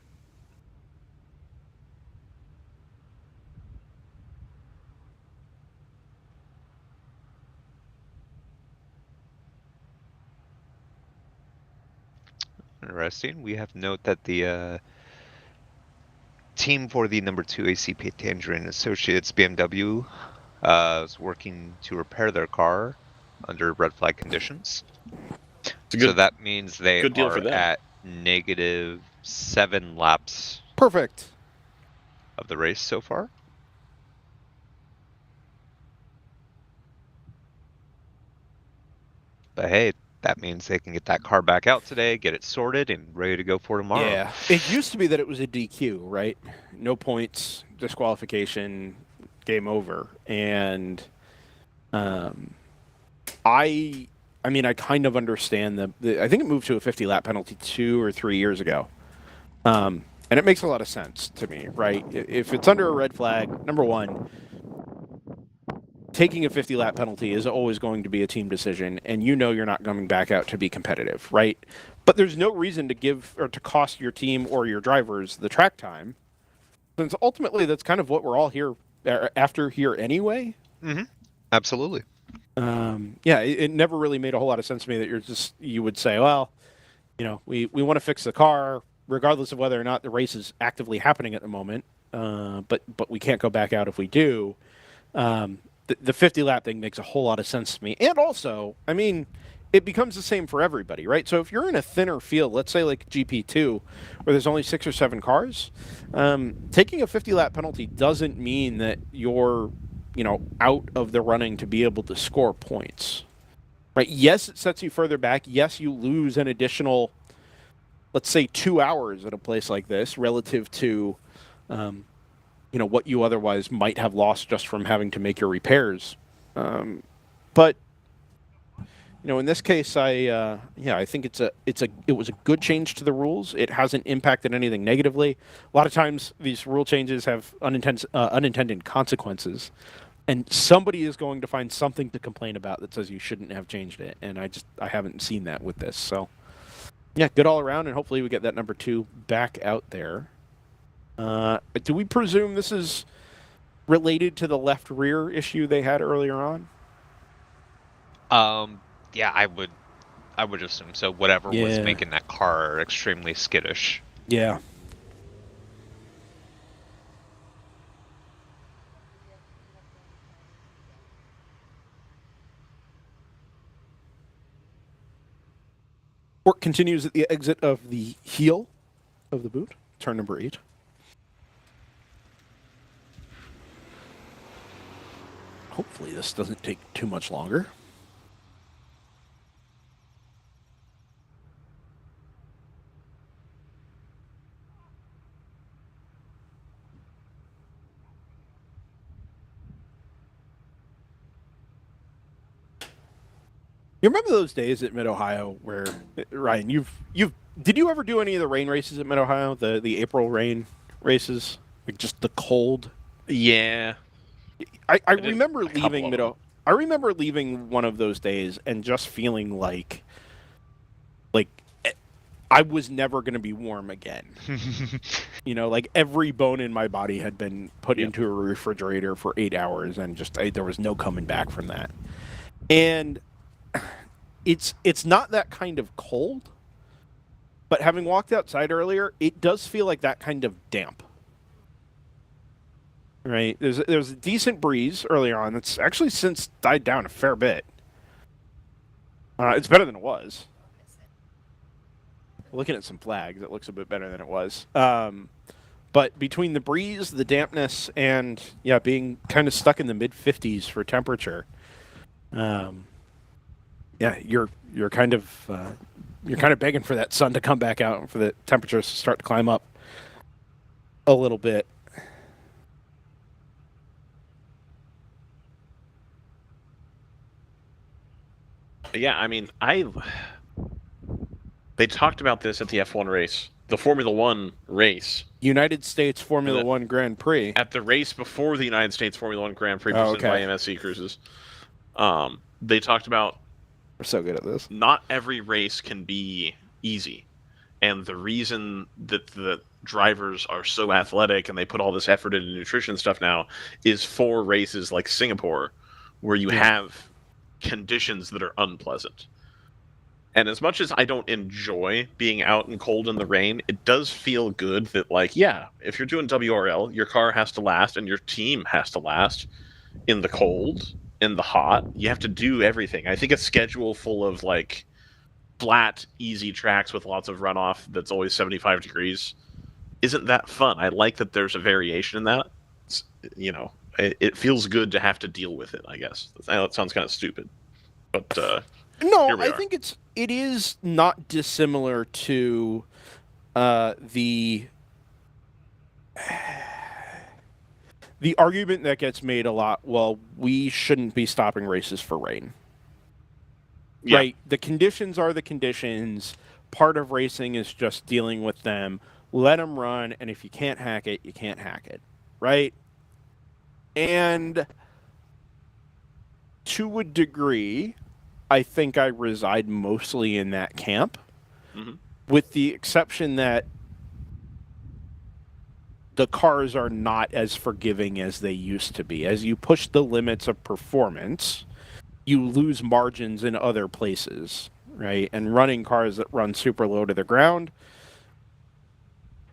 Interesting. We have to note that the team for the number 2 ACP Tangerine Associates BMW is working to repair their car under red flag conditions. So that means they are at -7 laps. Perfect. Of the race so far. But hey, that means they can get that car back out today, get it sorted, and ready to go for tomorrow. Yeah. It used to be that it was a DQ, right? No points, disqualification, game over. And I kind of understand I think it moved to a 50-lap penalty 2 or 3 years ago. And it makes a lot of sense to me, right? If it's under a red flag, number one, taking a 50-lap penalty is always going to be a team decision, and you're not coming back out to be competitive, right? But there's no reason to give or to cost your team or your drivers the track time, since ultimately that's kind of what we're all here after here anyway. Mm-hmm. Absolutely. yeah, it never really made a whole lot of sense to me that you would say, well, we want to fix the car regardless of whether or not the race is actively happening at the moment, but we can't go back out if we do. The 50 lap thing makes a whole lot of sense to me. And also, I mean, it becomes the same for everybody, right? So if you're in a thinner field, let's say like GP2, where there's only 6 or 7 cars, taking a 50 lap penalty doesn't mean that you're, out of the running to be able to score points, right? Yes, it sets you further back. Yes, you lose an additional, let's say, 2 hours at a place like this relative to, what you otherwise might have lost just from having to make your repairs. But in this case, I think it was a good change to the rules. It hasn't impacted anything negatively. A lot of times, these rule changes have unintended consequences, and somebody is going to find something to complain about that says you shouldn't have changed it. And I haven't seen that with this. So, yeah, good all around, and hopefully we get that number 2 back out there. Do we presume this is related to the left rear issue they had earlier on? Yeah, I would assume so. Whatever was making that car extremely skittish. Yeah. Work continues at the exit of the heel of the boot, turn number 8. Hopefully this doesn't take too much longer. You remember those days at Mid-Ohio where, Ryan, did you ever do any of the rain races at Mid-Ohio, the April rain races? Like just the cold? Yeah. I remember leaving I remember leaving one of those days and just feeling like I was never going to be warm again. Like every bone in my body had been put into a refrigerator for 8 hours, and there was no coming back from that. And it's not that kind of cold, but having walked outside earlier, it does feel like that kind of damp. Right? There's a decent breeze earlier on. That's actually since died down a fair bit. It's better than it was. Looking at some flags, it looks a bit better than it was. But between the breeze, the dampness, and being kind of stuck in the mid-50s for temperature, you're kind of begging for that sun to come back out and for the temperatures to start to climb up a little bit. Yeah, I mean, they talked about this at the F1 race, the Formula One race. United States Formula One Grand Prix. At the race before the United States Formula One Grand Prix presented by MSC Cruises. They talked about... We're so good at this. Not every race can be easy. And the reason that the drivers are so athletic and they put all this effort into nutrition stuff now is for races like Singapore, where you have conditions that are unpleasant. And as much as I don't enjoy being out and cold in the rain, it does feel good that, if you're doing WRL, your car has to last and your team has to last in the cold, in the hot. You have to do everything. I think a schedule full of, flat, easy tracks with lots of runoff that's always 75 degrees isn't that fun. I like that there's a variation in that. It feels good to have to deal with it, I guess. I know it sounds kind of stupid, but no, I think it is not dissimilar to the argument that gets made a lot. Well, we shouldn't be stopping races for rain. Yeah. Right? The conditions are the conditions. Part of racing is just dealing with them. Let them run, and if you can't hack it, you can't hack it. Right? And to a degree, I think I reside mostly in that camp, with the exception that the cars are not as forgiving as they used to be. As you push the limits of performance, you lose margins in other places, right? And running cars that run super low to the ground,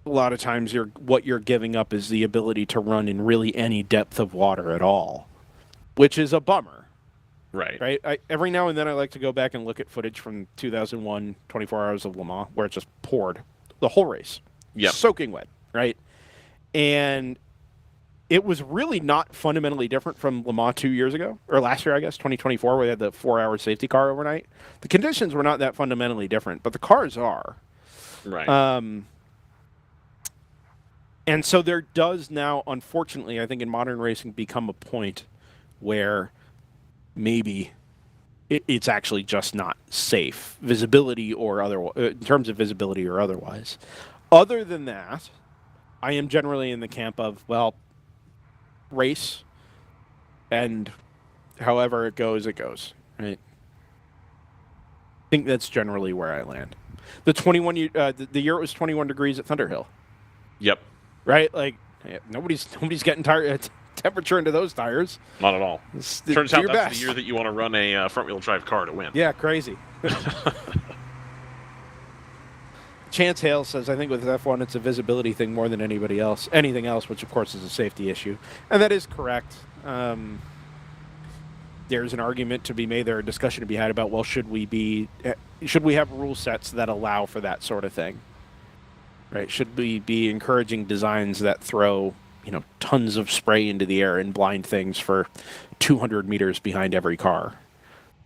a lot of times what you're giving up is the ability to run in really any depth of water at all, which is a bummer. Right. Every now and then I like to go back and look at footage from 2001 24 Hours of Le Mans where it just poured the whole race. Yep. Soaking wet, right? And it was really not fundamentally different from Le Mans 2 years ago, or last year, I guess, 2024, where they had the 4-hour safety car overnight. The conditions were not that fundamentally different, but the cars are. Right. And so there does now, unfortunately, I think in modern racing, become a point where maybe it's actually just not safe, visibility or otherwise, in terms of visibility or otherwise. Other than that, I am generally in the camp of, well, race, and however it goes, right? I think that's generally where I land. The the year it was 21 degrees at Thunderhill, Yep. right? Like, nobody's getting temperature into those tires. Not at all. Turns Do out your that's best. the year that you want to run a front-wheel drive car to win. Yeah, crazy. Chance Hale says, I think with F1 it's a visibility thing more than anything else, which of course is a safety issue. And that is correct. There's an argument to be made there, a discussion to be had about, well, should we have rule sets that allow for that sort of thing? Right? Should we be encouraging designs that throw, tons of spray into the air and blind things for 200 meters behind every car?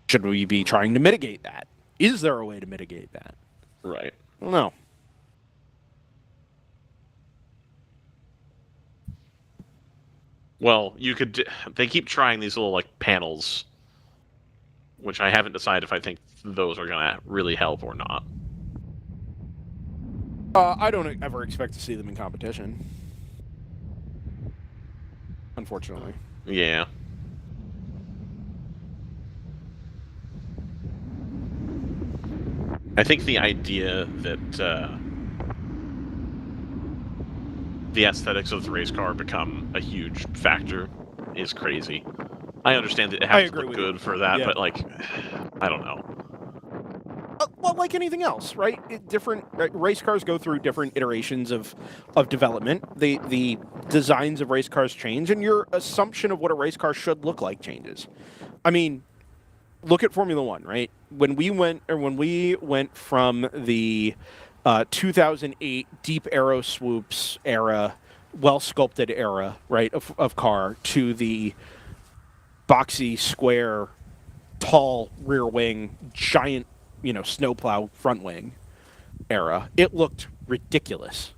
Should we be trying to mitigate that? Is there a way to mitigate that? Right. No. Well, you could. They keep trying these little panels, which I haven't decided if I think those are gonna really help or not. I don't ever expect to see them in competition. Unfortunately. Yeah. I think the idea that the aesthetics of the race car become a huge factor is crazy. I understand that it has to look good for that, but I don't know. Well, like anything else, right? Different race cars go through different iterations of development. The designs of race cars change, and your assumption of what a race car should look like changes. I mean, look at Formula One, right? When we went from the 2008 deep aero swoops era, well sculpted era, right, of car, to the boxy, square, tall rear wing, giant, snowplow front wing era, it looked ridiculous,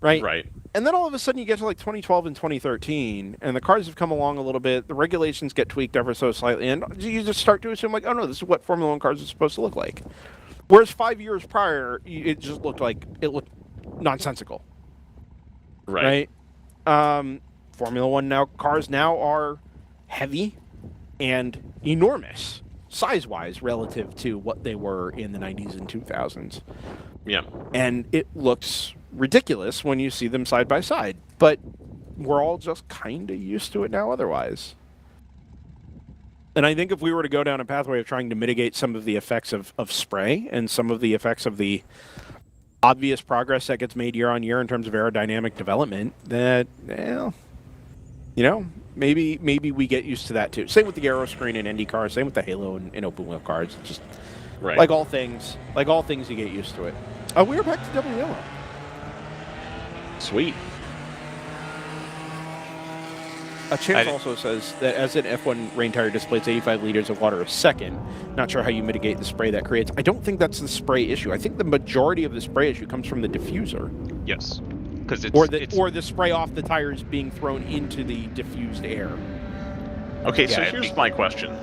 right? Right. And then all of a sudden you get to 2012 and 2013, and the cars have come along a little bit, the regulations get tweaked ever so slightly, and you just start to assume, oh no, this is what Formula One cars are supposed to look like. Whereas 5 years prior, it just looked nonsensical. Right. Formula One cars now are heavy and enormous, size-wise, relative to what they were in the 90s and 2000s. Yeah. And it looks ridiculous when you see them side by side, but we're all just kind of used to it now otherwise. And I think if we were to go down a pathway of trying to mitigate some of the effects of spray and some of the effects of the obvious progress that gets made year on year in terms of aerodynamic development, that, maybe we get used to that too. Same with the aero screen in Indy cars, same with the Halo and open wheel cars. Just right. like all things, you get used to it. We are back to WRL. Sweet. Chance also says that as an F1 rain tire displays 85 liters of water a second, not sure how you mitigate the spray that creates. I don't think that's the spray issue. I think the majority of the spray issue comes from the diffuser. Yes. Because or the spray off the tires being thrown into the diffused air. Okay, so here's my question.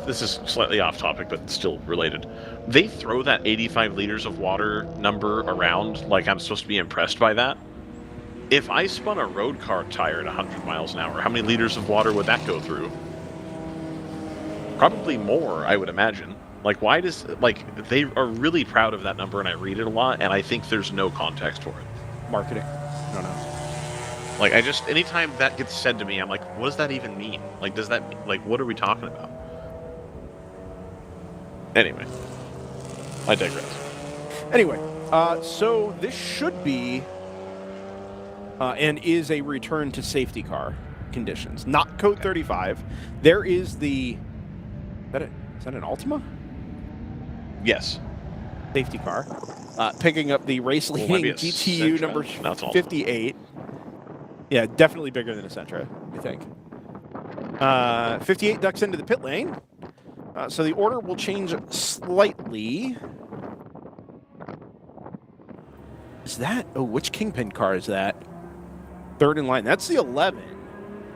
This is slightly off topic, but still related. They throw that 85 liters of water number around like I'm supposed to be impressed by that. If I spun a road car tire at 100 miles an hour, how many liters of water would that go through? Probably more, I would imagine. Why does... they are really proud of that number, and I read it a lot, and I think there's no context for it. Marketing. I don't know. Like, anytime that gets said to me, I'm like, what does that even mean? Like, what are we talking about? Anyway, I digress. Anyway, so this should be and is a return to safety car conditions, not code 35. There is the... Is that an Altima? Yes. Safety car. Picking up the race-leading GTU number 58. Yeah, definitely bigger than a Sentra, I think. 58 ducks into the pit lane. So the order will change slightly. Is that... Oh, which Kingpin car is that? Third in line. That's the 11.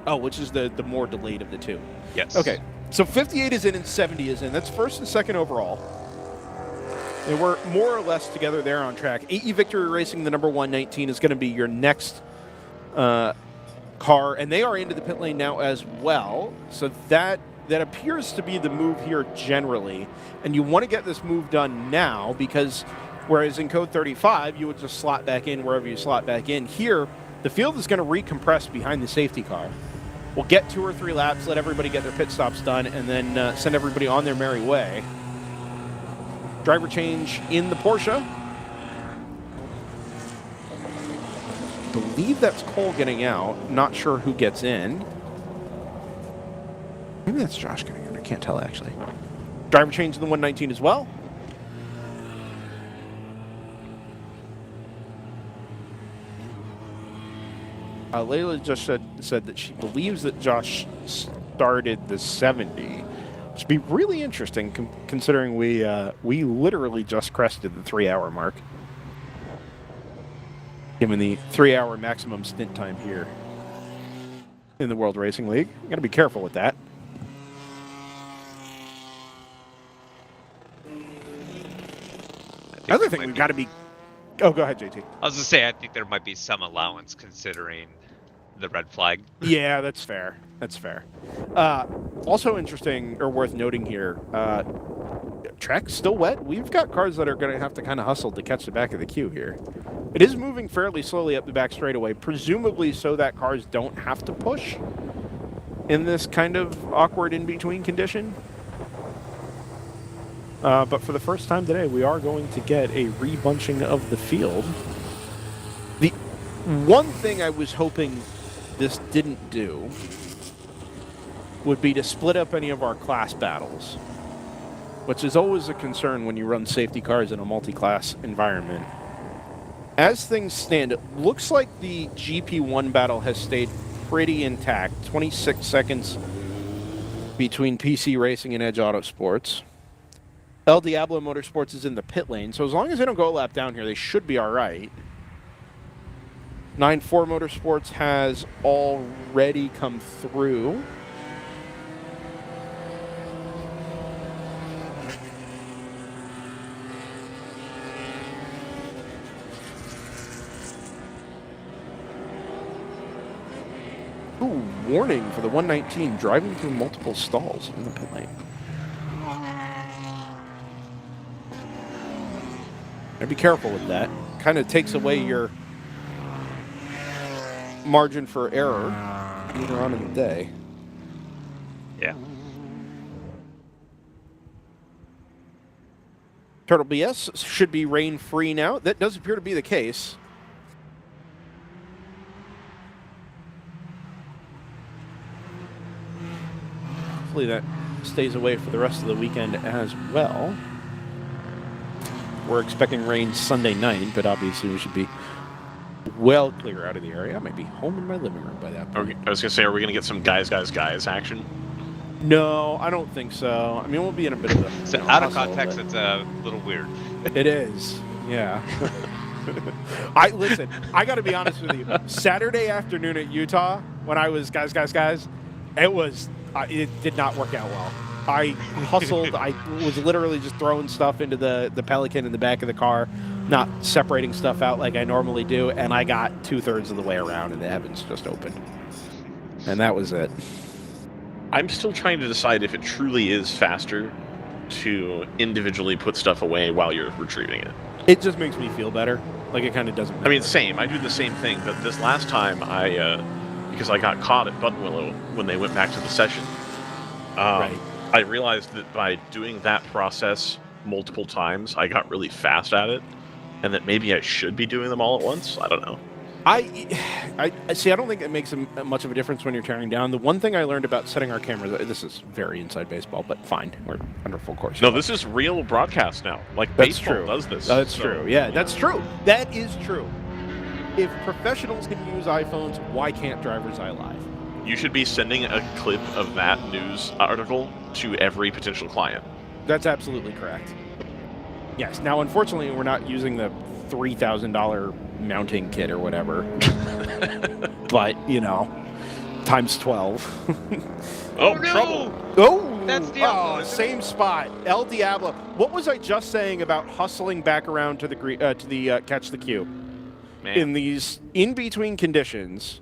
Oh, which is the more delayed of the two. Yes. Okay. So 58 is in and 70 is in. That's first and second overall. They were more or less together there on track. AE Victory Racing, the number 119, is going to be your next car, and they are into the pit lane now as well. So that appears to be the move here generally, and you want to get this move done now because whereas in code 35 you would just slot back in wherever you slot back in, here the field is going to recompress behind the safety car. We'll get 2 or 3 laps, let everybody get their pit stops done, and then send everybody on their merry way. Driver change in the Porsche. I believe that's Cole getting out. Not sure who gets in. Maybe that's Josh getting in. I can't tell, actually. Driver change in the 119 as well. Layla just said that she believes that Josh started the 70, which would be really interesting considering we literally just crested the 3-hour mark, given the 3-hour maximum stint time here in the World Racing League. You got to be careful with that. Other thing we've got to be... Oh, go ahead, JT. I was going to say, I think there might be some allowance considering the red flag. Yeah, that's fair. That's fair. Also interesting, or worth noting here, track's still wet. We've got cars that are going to have to kind of hustle to catch the back of the queue here. It is moving fairly slowly up the back straightaway, presumably so that cars don't have to push in this kind of awkward in-between condition. But for the first time today, we are going to get a rebunching of the field. The one thing I was hoping this didn't do would be to split up any of our class battles, which is always a concern when you run safety cars in a multi-class environment. As things stand, it looks like the GP1 battle has stayed pretty intact. 26 seconds between PC Racing and Edge Autosports. El Diablo Motorsports is in the pit lane, so as long as they don't go a lap down here, they should be all right. 9-4 Motorsports has already come through. Ooh, warning for the 119, driving through multiple stalls in the pit lane. Be careful with that. Kind of takes away your margin for error later on in the day. Yeah. Turtle BS should be rain-free now. That does appear to be the case. Hopefully that stays away for the rest of the weekend as well. We're expecting rain Sunday night, but obviously we should be well clear out of the area. I might be home in my living room by that point. I was going to say, are we going to get some guys action? No, I don't think so. I mean, we'll be in a bit of a... So out of context, it's a little weird. It is, yeah. Listen, I got to be honest with you. Saturday afternoon at Utah, when I was guys, it did not work out well. I hustled. I was literally just throwing stuff into the Pelican in the back of the car, not separating stuff out like I normally do, and I got 2/3 of the way around, and the heavens just opened. And that was it. I'm still trying to decide if it truly is faster to individually put stuff away while you're retrieving it. It just makes me feel better. Like, it kind of doesn't matter. I mean, same. I do the same thing, but this last time because I got caught at Buttonwillow when they went back to the session, Right. I realized that by doing that process multiple times, I got really fast at it, and that maybe I should be doing them all at once. I don't know. I see. I don't think it makes much of a difference when you're tearing down. The one thing I learned about setting our cameras. This is very inside baseball, but fine. We're under full course. No, this is real broadcast now. Like, That's baseball true. does this. That's so, true. Yeah, that's true. That is true. If professionals can use iPhones, why can't DriversEye Live? You should be sending a clip of that news article to every potential client. That's absolutely correct. Yes. Now, unfortunately, we're not using the $3,000 mounting kit or whatever. But, you know, times 12. Oh, no! trouble! Oh, That's Diablo, oh, isn't same spot. El Diablo. What was I just saying about hustling back around to the catch the cue? Man. In these in-between conditions,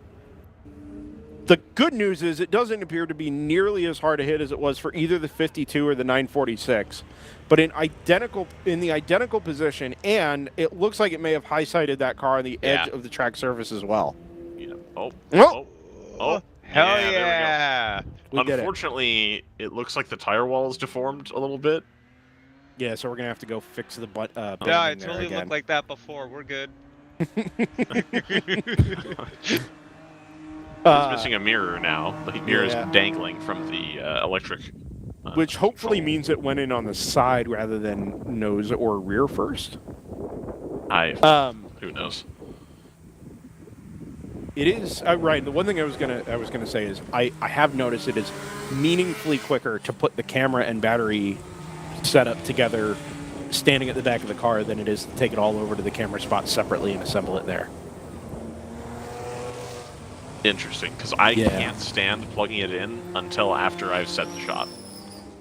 the good news is it doesn't appear to be nearly as hard a hit as it was for either the 52 or the 946, but in the identical position, and it looks like it may have high-sided that car on the edge of the track surface as well. Yeah. Oh. Oh. Oh. Hell yeah! yeah! We did it. Unfortunately, it looks like the tire wall is deformed a little bit. Yeah, so we're gonna have to go fix the butt. Yeah, building it there totally again. looked like that before. We're good. It's missing a mirror now. The mirror yeah. is dangling from the electric. Which hopefully control. means it went in on the side rather than nose or rear first. Who knows? It is right. The one thing I was gonna say is I have noticed it is meaningfully quicker to put the camera and battery setup together, standing at the back of the car, than it is to take it all over to the camera spot separately and assemble it there. Interesting, because I can't stand plugging it in until after I've set the shot.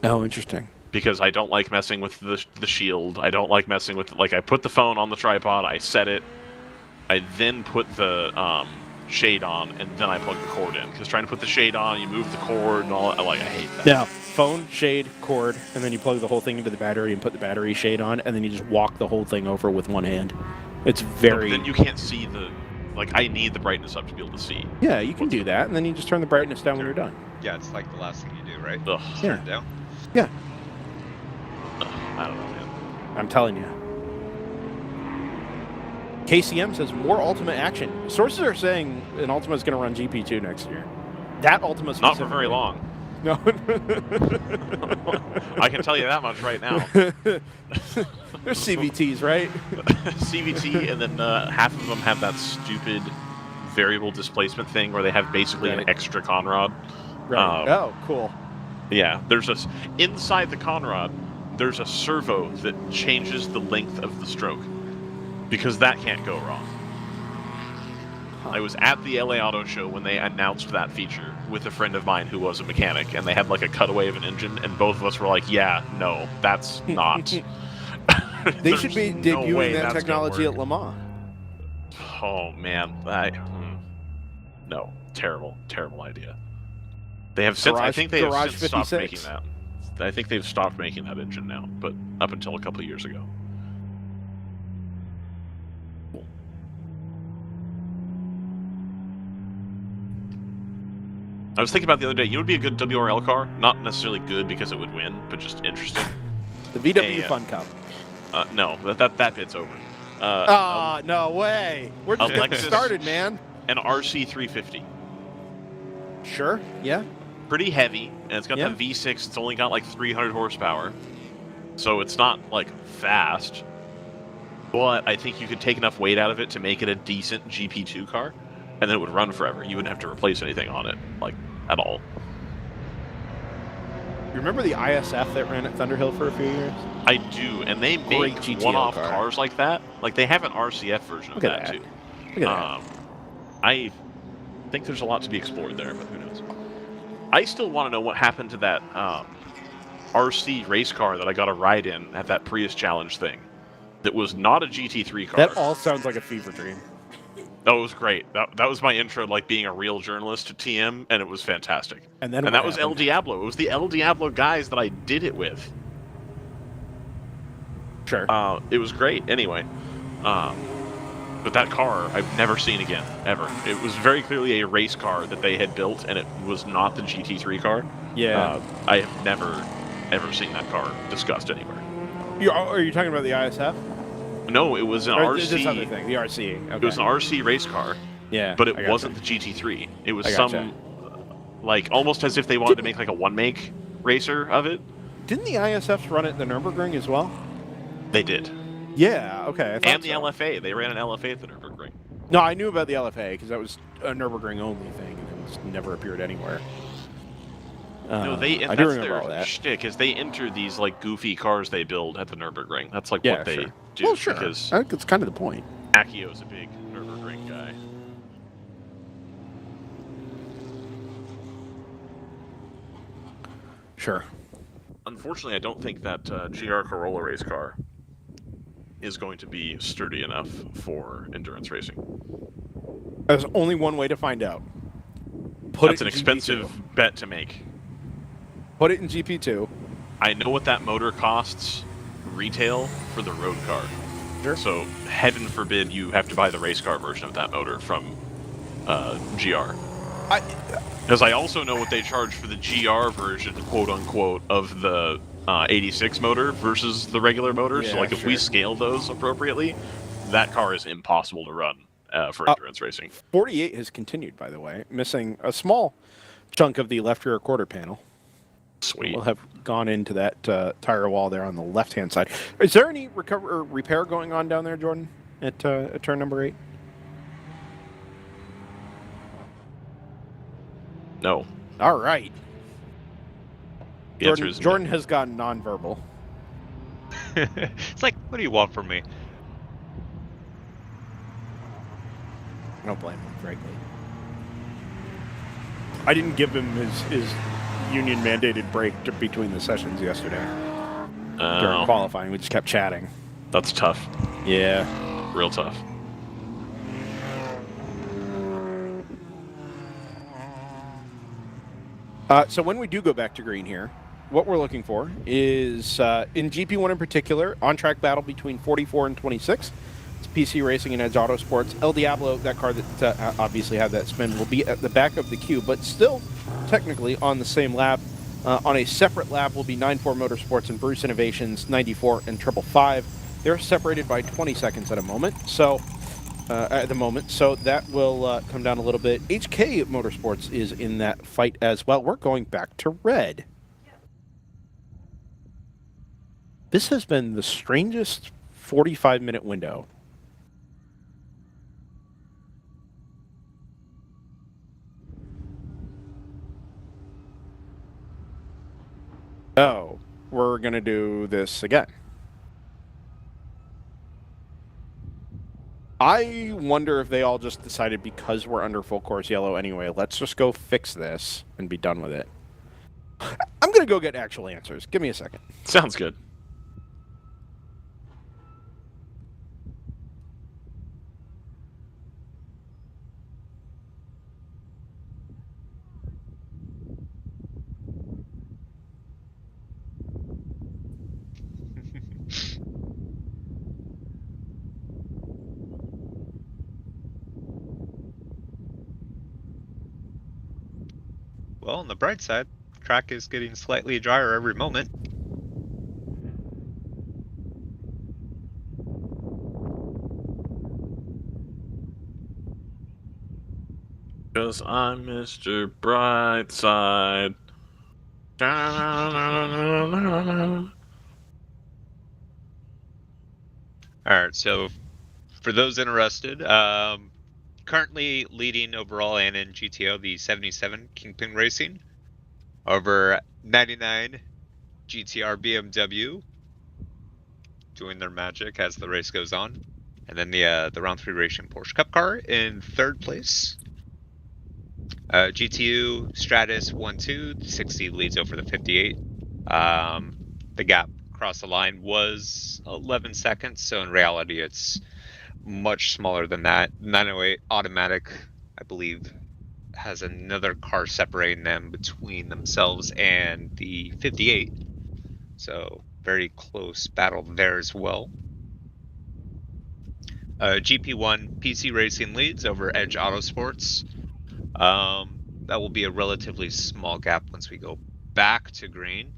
Oh, interesting. Because I don't like messing with the shield. I don't like messing with, like, I put the phone on the tripod, I set it, I then put the shade on, and then I plug the cord in. Because trying to put the shade on, you move the cord and all that, I hate that. Now, phone, shade, cord, and then you plug the whole thing into the battery and put the battery shade on, and then you just walk the whole thing over with one hand. It's very... But then you can't see the... Like, I need the brightness up to be able to see. Yeah, you can do that, and then you just turn the brightness down when you're done. Yeah, it's like the last thing you do, right? Ugh. Just turn it down. Yeah. I don't know, man. I'm telling you. KCM says more Ultima action. Sources are saying an Ultima is going to run GP2 next year. That Ultima Not for very long. No. I can tell you that much right now. There's CVTs, right? CVT, and then half of them have that stupid variable displacement thing where they have basically an extra conrod. Right. Oh, cool. Yeah, inside the conrod, there's a servo that changes the length of the stroke, because that can't go wrong. I was at the LA Auto Show when they announced that feature with a friend of mine who was a mechanic, and they had like a cutaway of an engine, and both of us were like, yeah, no, that's not. They should be debuting that technology at Le Mans. Oh, man. No. Terrible, terrible idea. They have since, I think they have since stopped making that. I think they've stopped making that engine now, but up until a couple of years ago. I was thinking about the other day, you know what would be a good WRL car? Not necessarily good because it would win, but just interesting. The VW Fun Cup. No, that bit's over. No way. We're just getting started, man. An RC350. Sure, yeah. Pretty heavy, and it's got that V6. It's only got like 300 horsepower, so it's not like fast. But I think you could take enough weight out of it to make it a decent GP2 car, and then it would run forever. You wouldn't have to replace anything on it, like, at all. You remember the ISF that ran at Thunderhill for a few years? I do, and they make one-off cars like that. Like, they have an RCF version of that, too. Look at that. I think there's a lot to be explored there, but who knows. I still want to know what happened to that RC race car that I got a ride in at that Prius Challenge thing. That was not a GT3 car. That all sounds like a fever dream. Oh, it was great. That was my intro, like being a real journalist to TM, and it was fantastic. And then that was El Diablo. It was the El Diablo guys that I did it with. Sure. It was great. Anyway, But that car, I've never seen again, ever. It was very clearly a race car that they had built, and it was not the GT3 car. Yeah. I have never, ever seen that car discussed anywhere. Are you talking about the ISF? No, it was an Or RC. this other thing, the RC. Okay. It was an RC race car, Yeah. but it I gotcha. wasn't the GT3. It was I some, gotcha. like, almost as if they wanted to make like a one-make racer of it. Didn't the ISFs run at the Nürburgring as well? They did. Yeah, okay. I thought And the so. LFA. They ran an LFA at the Nürburgring. No, I knew about the LFA because that was a Nürburgring only thing and it just never appeared anywhere. No, I do that's remember all their that. shtick, is they enter these like goofy cars they build at the Nürburgring. That's like Yeah, what they sure. do. Well, sure. Because I think it's kind of the point. Akio's a big Nürburgring guy. Sure. Unfortunately, I don't think that GR Corolla race car is going to be sturdy enough for endurance racing. There's only one way to find out. That's an it in expensive GP2. bet to make. Put it in GP2. I know what that motor costs retail for the road car. Sure. So, heaven forbid you have to buy the race car version of that motor from GR. Because I also know what they charge for the GR version, quote unquote, of the 86 motor versus the regular motor. So, Yeah, like, if we sure. scale those appropriately, that car is impossible to run for endurance racing. 48 has continued, by the way, missing a small chunk of the left rear quarter panel. Sweet. We'll have gone into that tire wall there on the left-hand side. Is there any repair going on down there, Jordan, at turn number 8? No. All right. The answer is no. Jordan has gone nonverbal. It's like, what do you want from me? I don't blame him, frankly. I didn't give him his union-mandated break between the sessions yesterday during qualifying. We just kept chatting. That's tough. Yeah. Real tough. So when we do go back to green here, what we're looking for is, in GP1 in particular, on-track battle between 44 and 26. It's PC Racing and Edge Autosports. El Diablo, that car that obviously had that spin, will be at the back of the queue, but still technically on the same lap. On a separate lap will be 9-4 Motorsports and Bruce Innovations, 94 and 555. They're separated by 20 seconds at the moment, so that will come down a little bit. HK Motorsports is in that fight as well. We're going back to red. This has been the strangest 45-minute window. Oh, we're going to do this again. I wonder if they all just decided because we're under full course yellow anyway, let's just go fix this and be done with it. I'm going to go get actual answers. Give me a second. Sounds good. Well, on the bright side, track is getting slightly drier every moment. Because I'm Mr. Brightside. Alright, so for those interested, currently leading overall and in GTO, the 77 Kingpin Racing over 99 GTR BMW doing their magic as the race goes on. And then the round 3 racing Porsche Cup car in 3rd place. GTU Stratus 1-2, 60 leads over the 58. The gap across the line was 11 seconds, so in reality it's much smaller than that. 908 Automatic, I believe, has another car separating them between themselves and the 58. So very close battle there as well. GP1 PC Racing leads over Edge Autosports. That will be a relatively small gap once we go back to green.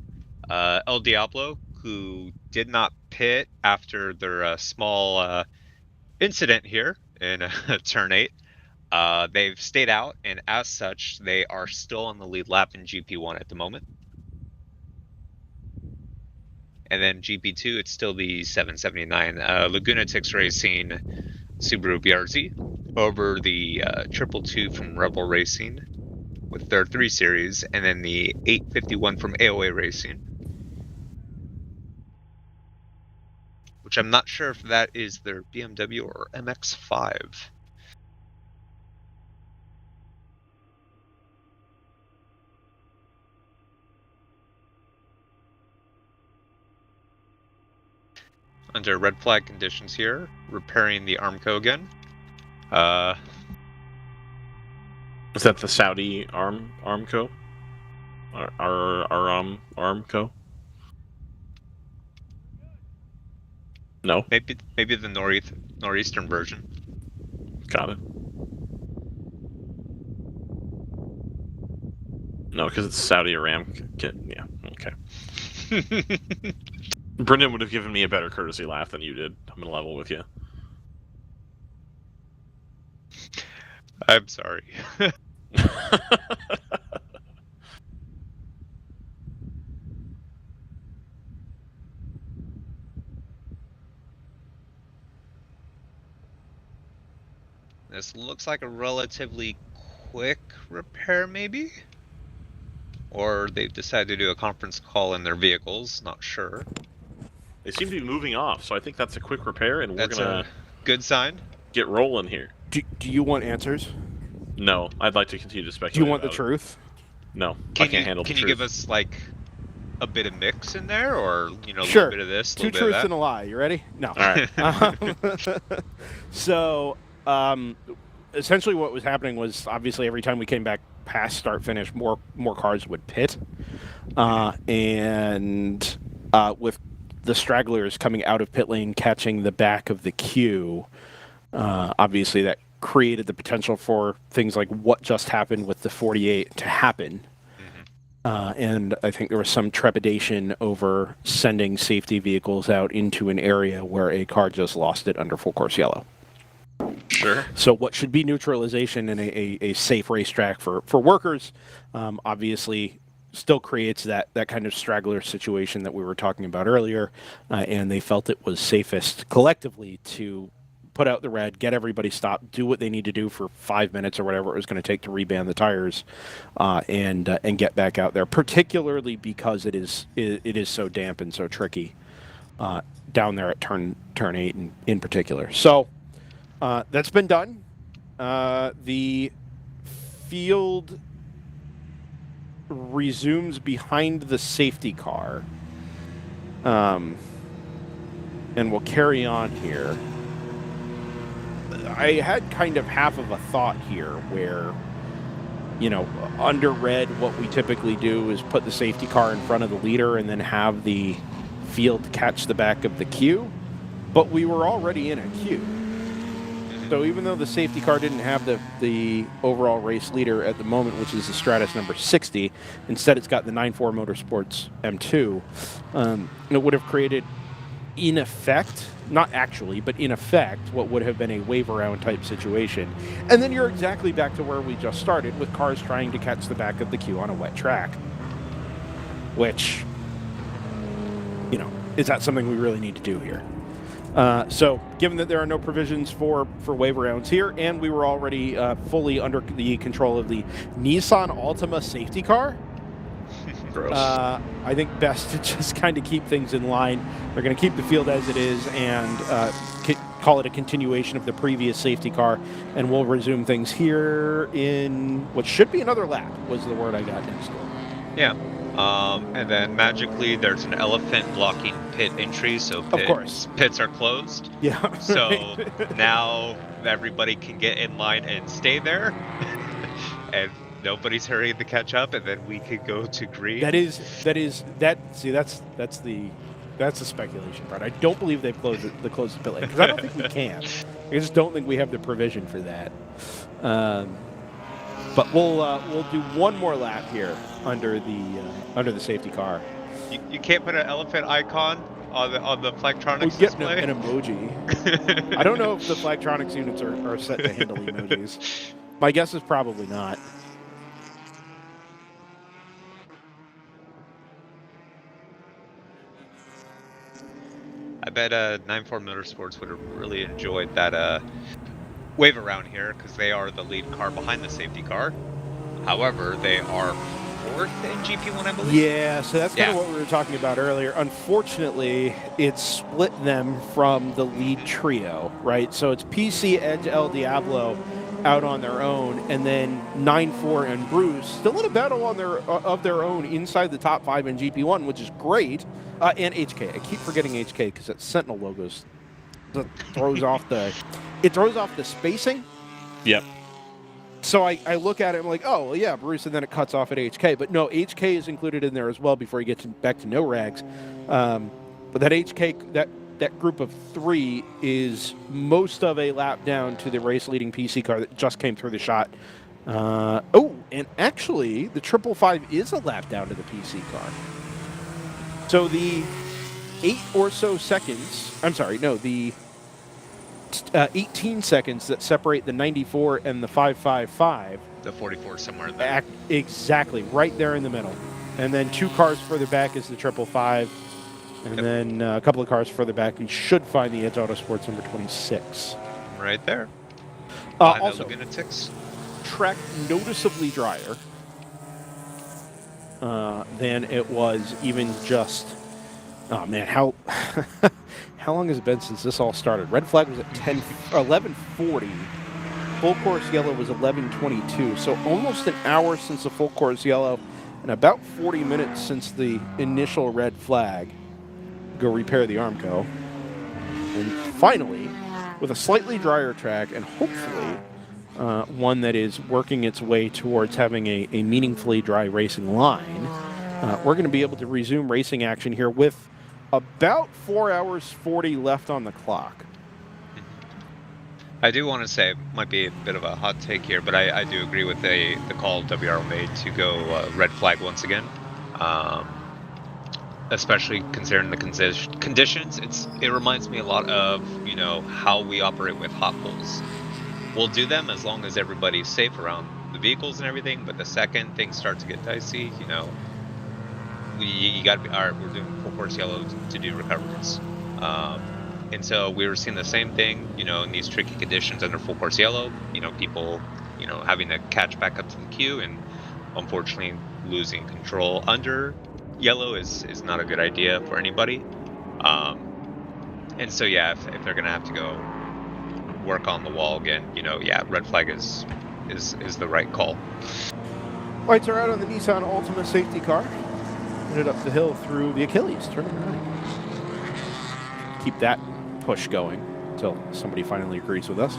El Diablo, who did not pit after their small incident here in turn 8, they've stayed out, and as such, they are still on the lead lap in GP1 at the moment. And then GP2, it's still the 779 Lagunatix Racing Subaru BRZ over the 222 from Rebel Racing with their 3 Series, and then the 851 from AOA Racing, which I'm not sure if that is their BMW or MX-5. Under red flag conditions here, repairing the Armco again. Is that the Saudi Armco? Armco? No. Maybe the northeastern version. Got it. No, because it's Saudi Aramco. Yeah, okay. Brendan would have given me a better courtesy laugh than you did. I'm gonna level with you. I'm sorry. This looks like a relatively quick repair, maybe? Or they've decided to do a conference call in their vehicles, not sure. They seem to be moving off, so I think that's a quick repair, and That's we're gonna a good sign. get rolling here. Do you want answers? No, I'd like to continue to speculate. Do you want the about it. truth? No, I can't handle the Can truth. you give us like a bit of mix in there, or a Sure. little bit of this, a 2 little bit truths of and a lie. You ready? No. All right. So, essentially, what was happening was obviously every time we came back past start finish, more cars would pit, and with the stragglers coming out of pit lane, catching the back of the queue, obviously that created the potential for things like what just happened with the 48 to happen. And I think there was some trepidation over sending safety vehicles out into an area where a car just lost it under full course yellow. Sure. So what should be neutralization in a safe racetrack for workers, obviously still creates that kind of straggler situation that we were talking about earlier, and they felt it was safest collectively to put out the red, get everybody stopped, do what they need to do for 5 minutes or whatever it was going to take to reband the tires, and get back out there. Particularly because it is so damp and so tricky down there at turn 8 in particular. So that's been done. The field resumes behind the safety car, and we'll carry on here. I had kind of half of a thought here where, under red, what we typically do is put the safety car in front of the leader and then have the field catch the back of the queue. But we were already in a queue. So even though the safety car didn't have the overall race leader at the moment, which is the Stratus number 60, instead it's got the 9.4 Motorsports M2, it would have created, in effect, not actually, but in effect, what would have been a wave around type situation. And then you're exactly back to where we just started, with cars trying to catch the back of the queue on a wet track. Which, is that something we really need to do here? So, given that there are no provisions for wave rounds here, and we were already fully under the control of the Nissan Altima safety car, I think best to just kind of keep things in line. They're going to keep the field as it is and call it a continuation of the previous safety car, and we'll resume things here in what should be another lap, was the word I got next door. Yeah. And then magically there's an elephant blocking pit entry, so pits are closed. Yeah. So now everybody can get in line and stay there, and nobody's hurrying to catch up, and then we could go to green. That's the That's the speculation part. I don't believe they've closed the pit lane because I don't think we can. I just don't think we have the provision for that. But we'll do one more lap here under the safety car. You can't put an elephant icon on the Flagtronics We'll get display? an emoji. I don't know if the Flagtronics units are set to handle emojis. My guess is probably not. I bet 94 Motorsports would have really enjoyed that wave around here because they are the lead car behind the safety car. However, they are fourth in GP1, I believe. Yeah, so that's kind of what we were talking about earlier. Unfortunately, it split them from the lead trio, right? So it's PC, Edge, El Diablo out on their own, and then 9-4 and Bruce still in a battle on of their own inside the top 5 in GP1, which is great. And HK. I keep forgetting HK because that Sentinel logo throws off the spacing. Yep. So I look at it and I'm like, oh, well, yeah, Bruce, and then it cuts off at HK. But no, HK is included in there as well before he gets back to no rags. But that HK, that group of 3 is most of a lap down to the race-leading PC car that just came through the shot. And actually, the 555 is a lap down to the PC car. So the 8 or so seconds, the 18 seconds that separate the 94 and the 555. The 44 somewhere in there. Exactly, right there in the middle. And then 2 cars further back is the 555. And then a couple of cars further back, you should find the Edge Autosports number 26. Right there. Also, the Lunatics. Track noticeably drier than it was even just. Oh man, how long has it been since this all started? Red flag was at 11:40. Full course yellow was 11:22. So almost an hour since the full course yellow, and about 40 minutes since the initial red flag. Go repair the Armco, and finally, with a slightly drier track, and hopefully one that is working its way towards having a meaningfully dry racing line, we're going to be able to resume racing action here with about 4 hours 40 left on the clock. I do want to say, it might be a bit of a hot take here, but I do agree with the call WRL made to go red flag once again. Especially considering the conditions, it reminds me a lot of how we operate with hot poles. We'll do them as long as everybody's safe around the vehicles and everything. But the second things start to get dicey, you got to be all right. We're doing full course yellow to do recoveries, and so we were seeing the same thing, in these tricky conditions under full course yellow. People, having to catch back up to the queue and unfortunately losing control under yellow is not a good idea for anybody. And so if they're gonna have to go work on the wall again, red flag is the right call. Lights are out on the Nissan Altima safety car. Headed up the hill through the Achilles, turning right. Keep that push going until somebody finally agrees with us.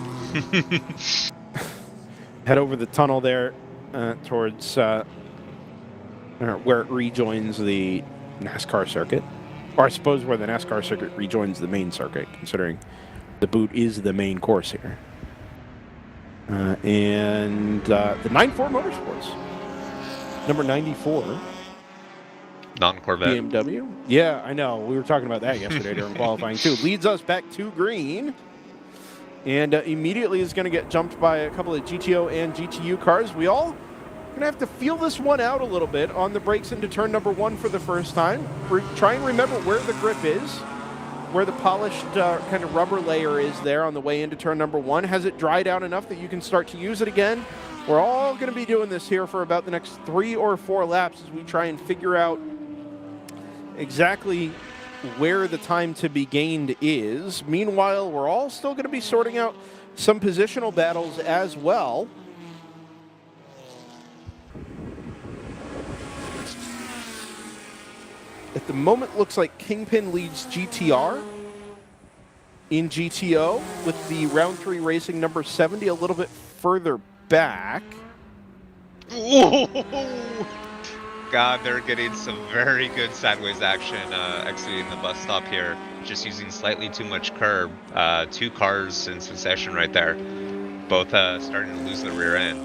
Head over the tunnel there towards where it rejoins the NASCAR circuit. Or I suppose where the NASCAR circuit rejoins the main circuit, considering the boot is the main course here. And the 9-4 Motorsports. Number 94. Non-Corvette. BMW. Yeah, I know. We were talking about that yesterday during qualifying, too. Leads us back to green. And immediately is going to get jumped by a couple of GTO and GTU cars. We all going to have to feel this one out a little bit on the brakes into turn number 1 for the first time. Try and remember where the grip is, where the polished kind of rubber layer is there on the way into turn number 1. Has it dried out enough that you can start to use it again? We're all going to be doing this here for about the next 3 or 4 laps as we try and figure out exactly where the time to be gained is. Meanwhile, we're all still going to be sorting out some positional battles as well. At the moment, looks like Kingpin leads GTR in GTO with the round 3 racing number 70 a little bit further back. God, they're getting some very good sideways action exiting the bus stop here. Just using slightly too much curb. 2 cars in succession right there. Both starting to lose the rear end.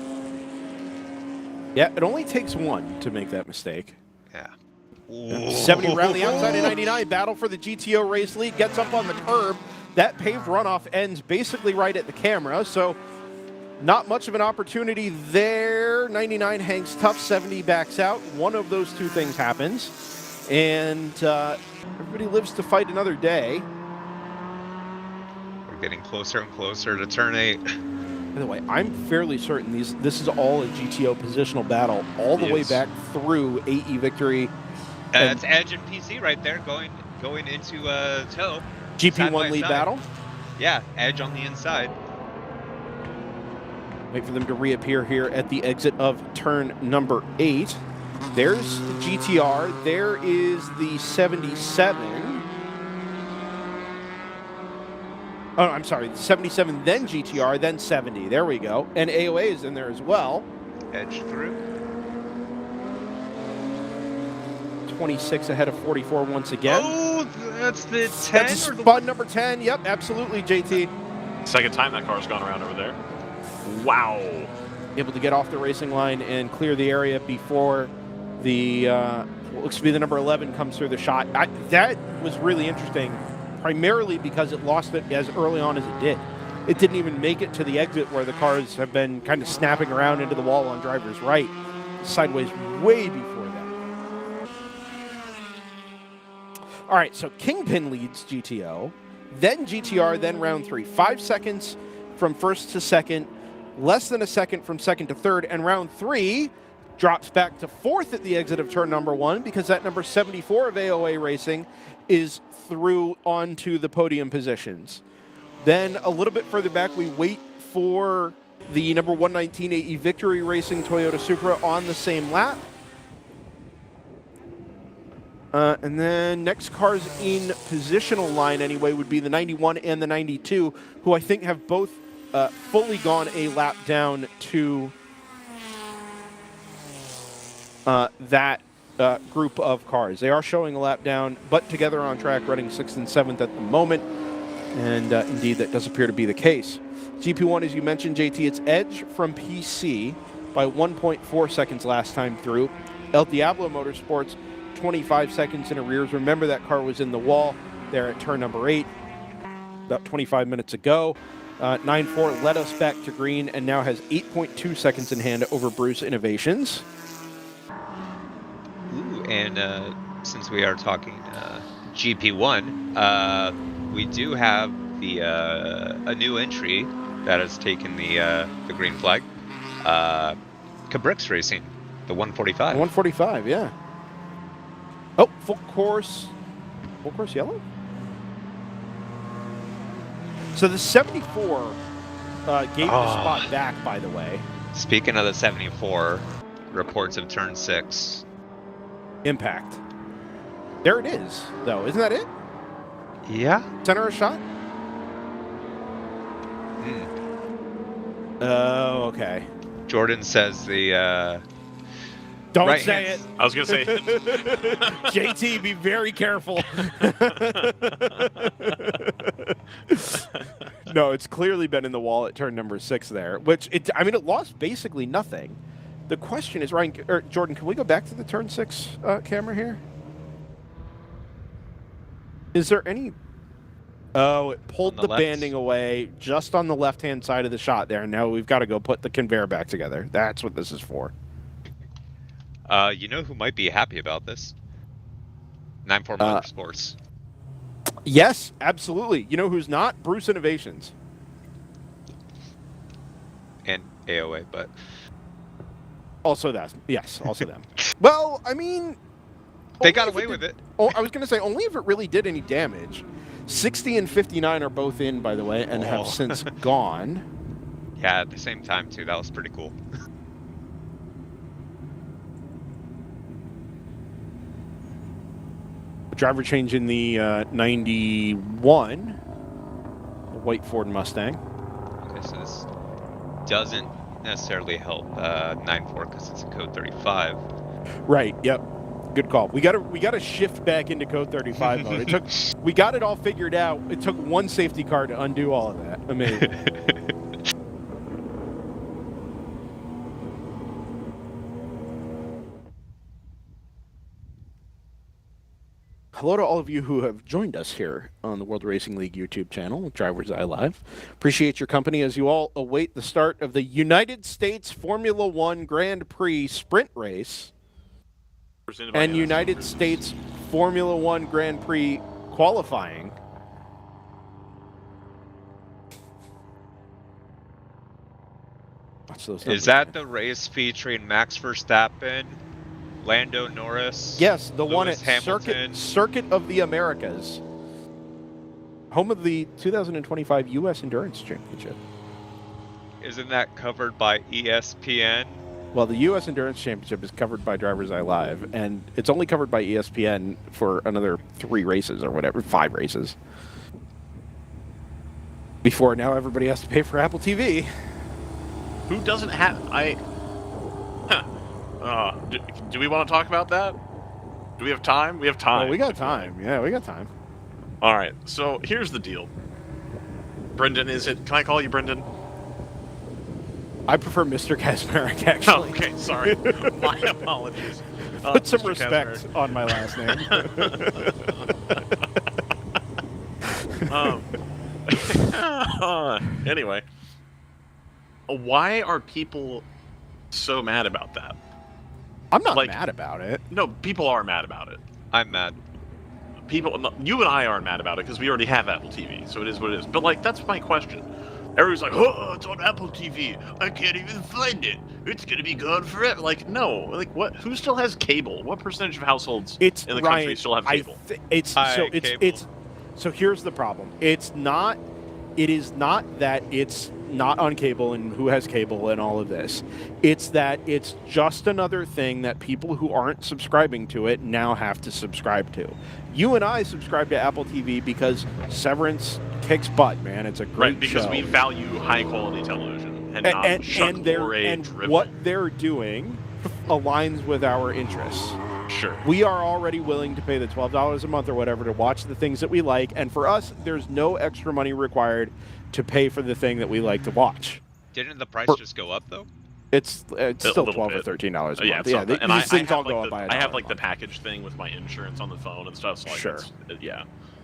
Yeah, it only takes one to make that mistake. Yeah. 70 around the outside of 99. Battle for the GTO race lead. Gets up on the curb. That paved runoff ends basically right at the camera, so not much of an opportunity there. 99 hangs tough. 70 backs out. One of those two things happens. And everybody lives to fight another day. We're getting closer and closer to turn 8. By the way, I'm fairly certain this is all a GTO positional battle all the way back through AE victory. It's Edge and PC right there going into tow. GP1 lead battle. Yeah, Edge on the inside. Wait for them to reappear here at the exit of turn number 8. There's the GTR. There is the 77. Oh, I'm sorry. 77, then GTR, then 70. There we go. And AOA is in there as well. Edge through. 26 ahead of 44 once again. Oh, that's the 10? That's spun number 10. Yep, absolutely, JT. Second time that car's gone around over there. Wow. Able to get off the racing line and clear the area before the, what looks to be the number 11 comes through the shot. That was really interesting, primarily because it lost it as early on as it did. It didn't even make it to the exit where the cars have been kind of snapping around into the wall on driver's right, sideways way before that. All right, so Kingpin leads GTO, then GTR, then round 3. 5 seconds from first to second, less than a second from second to third, and round 3 drops back to fourth at the exit of turn number 1 because that number 74 of AOA Racing is through onto the podium positions. Then a little bit further back, we wait for the number 119 AE Victory Racing Toyota Supra on the same lap. And then next cars in positional line anyway would be the 91 and the 92, who I think have both fully gone a lap down to that group of cars. They are showing a lap down, but together on track, running 6th and 7th at the moment. And indeed, that does appear to be the case. GP1, as you mentioned, JT, it's Edge from PC by 1.4 seconds last time through. El Diablo Motorsports, 25 seconds in arrears. Remember, that car was in the wall there at turn number 8 about 25 minutes ago. 9-4 led us back to green and now has 8.2 seconds in hand over Bruce Innovations. Ooh, and since we are talking GP1, we do have the a new entry that has taken the green flag. Cabrix Racing, the 145. 145, yeah. Oh, full course yellow? So the 74 gave the spot back, by the way. Speaking of the 74, reports of turn 6. Impact. There it is, though. Isn't that it? Yeah. Center a shot? Oh, okay. Jordan says the... Don't right say hand. it. I was going to say. JT, be very careful. No, it's clearly been in the wall at turn number 6 there, which it lost basically nothing. The question is, Jordan, can we go back to the turn 6 camera here? Is there any... Oh, it pulled the banding away just on the left-hand side of the shot there. Now we've got to go put the conveyor back together. That's what this is for. You know who might be happy about this? 9-4 Motorsports. Yes, absolutely. You know who's not? Bruce Innovations. And AOA, but... Also that. Yes, also them. Well, I mean... They got away with it. Oh, I was going to say, only if it really did any damage. 60 and 59 are both in, by the way, and have since gone. Yeah, at the same time, too. That was pretty cool. Driver change in the 91, the white Ford Mustang. Okay, so this doesn't necessarily help 9-4 because it's a code 35. Right. Yep. Good call. We got to shift back into code 35 mode. We got it all figured out. It took one safety car to undo all of that. Amazing. Hello to all of you who have joined us here on the World Racing League YouTube channel, DriversEye Live. Appreciate your company as you all await the start of the United States Formula One Grand Prix sprint race and United States Formula One Grand Prix qualifying. Watch those numbers. Is that the race featuring Max Verstappen, Lando Norris? Yes, the Lewis one at Hamilton? Circuit of the Americas, home of the 2025 U.S. Endurance Championship. Isn't that covered by ESPN? Well, the U.S. Endurance Championship is covered by DriversEye Live, and it's only covered by ESPN for another 3 races or whatever, 5 races. Before now, everybody has to pay for Apple TV. Who doesn't have... do we want to talk about that? Do we have time? We have time. Oh, we got time. Yeah, we got time. All right, so here's the deal. Brendan, can I call you Brendan? I prefer Mr. Kaczmarek, Oh, actually. okay, sorry. My apologies. Put some Mr. respect Kaczmarek. on my last name. Anyway, why are people so mad about that? I'm not mad about it. No, people are mad about it. I'm mad. You and I aren't mad about it because we already have Apple TV, so it is what it is. But, like, that's my question. Everybody's like, oh, it's on Apple TV. I can't even find it. It's going to be gone forever. Like, no. Like, what? Who still has cable? What percentage of households in the country still have cable? So here's the problem. It is not that it's not on cable and who has cable and all of this. It's that it's just another thing that people who aren't subscribing to it now have to subscribe to. You and I subscribe to Apple TV because Severance kicks butt, man. It's a great because show. we value high quality television and not and what they're doing aligns with our interests. Sure. We are already willing to pay the $12 a month or whatever to watch the things that we like, and for us, there's no extra money required to pay for the thing that we like to watch. Didn't the price just go up, though? It's still $12 or $13 a month. Yeah, these things all go up by a dollar. I have like the package thing with my insurance on the phone and stuff. So like sure.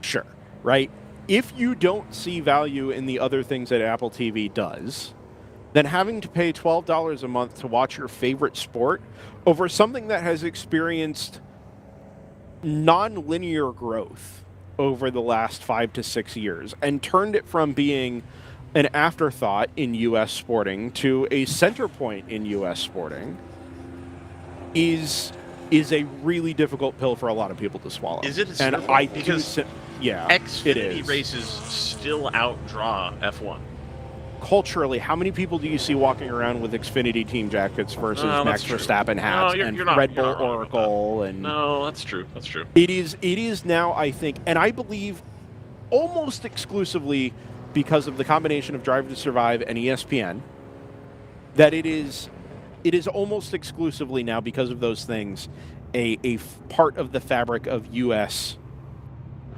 Sure. Right. If you don't see value in the other things that Apple TV does, then having to pay $12 a month to watch your favorite sport over something that has experienced non-linear growth over the last 5 to 6 years and turned it from being an afterthought in U.S. sporting to a center point in U.S. sporting is a really difficult pill for a lot of people to swallow. Is it a center point? Because yeah, Xfinity races still outdraw F1. Culturally, how many people do you see walking around with Xfinity team jackets versus Max Verstappen hats and Red Bull Oracle? And no, that's true. That's true. It is now, I think, and I believe almost exclusively because of the combination of Drive to Survive and ESPN, that it is almost exclusively now because of those things a part of the fabric of U.S.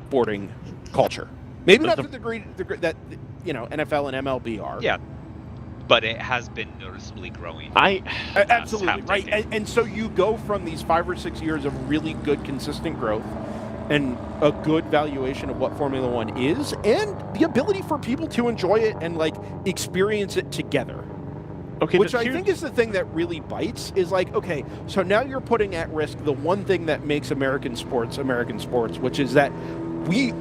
sporting culture. Maybe not to the degree that NFL and MLB are. Yeah, but it has been noticeably growing. Absolutely right, and so you go from these 5 or 6 years of really good, consistent growth, and a good valuation of what Formula One is, and the ability for people to enjoy it and like experience it together. Okay, which I think is the thing that really bites, is like, okay, so now you're putting at risk the one thing that makes American sports, which is that we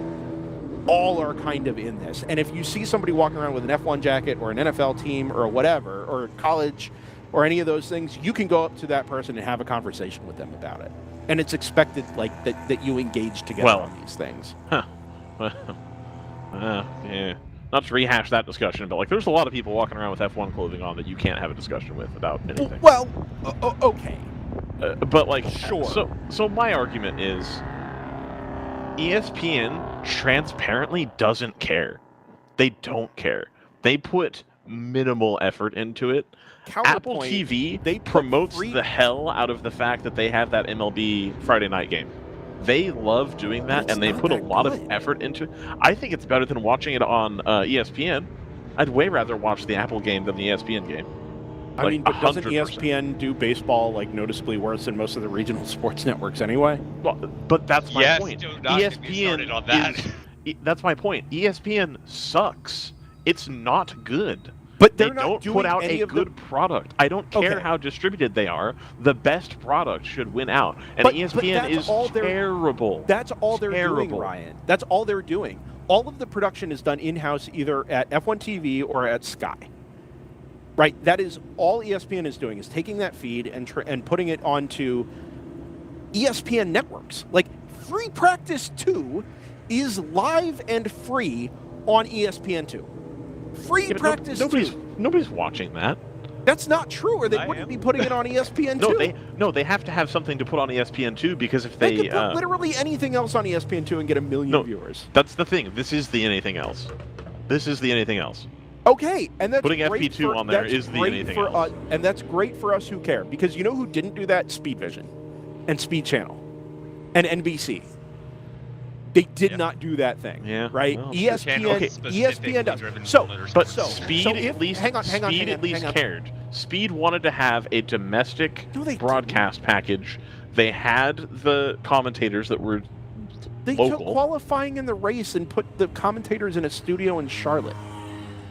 all are kind of in this. And if you see somebody walking around with an F1 jacket or an NFL team or whatever, or college or any of those things, you can go up to that person and have a conversation with them about it. And it's expected like that you engage together on these things. Huh. Yeah. Not to rehash that discussion, but like there's a lot of people walking around with F1 clothing on that you can't have a discussion with about anything. Well, okay. But like, sure. So my argument is ESPN transparently doesn't care. They don't care. They put minimal effort into it. Apple Counterpoint, TV they put promotes free- the hell out of the fact that they have that MLB Friday night game. They love doing that, it's and they not put a that lot good. of effort into it. I think it's better than watching it on ESPN. I'd way rather watch the Apple game than the ESPN game. I Like, mean, but doesn't 100%. ESPN do baseball like noticeably worse than most of the regional sports networks anyway? Well, but that's my Yes, point. do not get me started on that. That's my point. ESPN sucks. It's not good. But They they're not don't doing put out any a of good product. I don't care Okay. how distributed they are. The best product should win out. And But ESPN that's is all they're- terrible. That's all they're doing, Terrible. Ryan. That's all they're doing. All of the production is done in-house either at F1 TV or at Sky. Right? That is all ESPN is doing, is taking that feed and putting it onto ESPN networks. Like, Free Practice 2 is live and free on ESPN2. Free Yeah, but Practice 2. nobody's watching that. That's not true, or they I wouldn't am. be putting it on ESPN2. No, they have to have something to put on ESPN2 because if They they, could put literally anything else on ESPN2 and get 1 million No. viewers. that's the thing. This is the anything else. This is the anything else. Okay, and that's Putting great FP2 on there that's is the great anything for else. and that's great for us who care, because you know who didn't do that? Speed Vision and Speed Channel and NBC. They did not do that thing. Yeah, Right? well, ESPN does. But So Speed if- at least hang on, Speed at least hang on. cared. Speed wanted to have a domestic No, they broadcast package. They had the commentators that were They took local. qualifying in the race and put the commentators in a studio in Charlotte.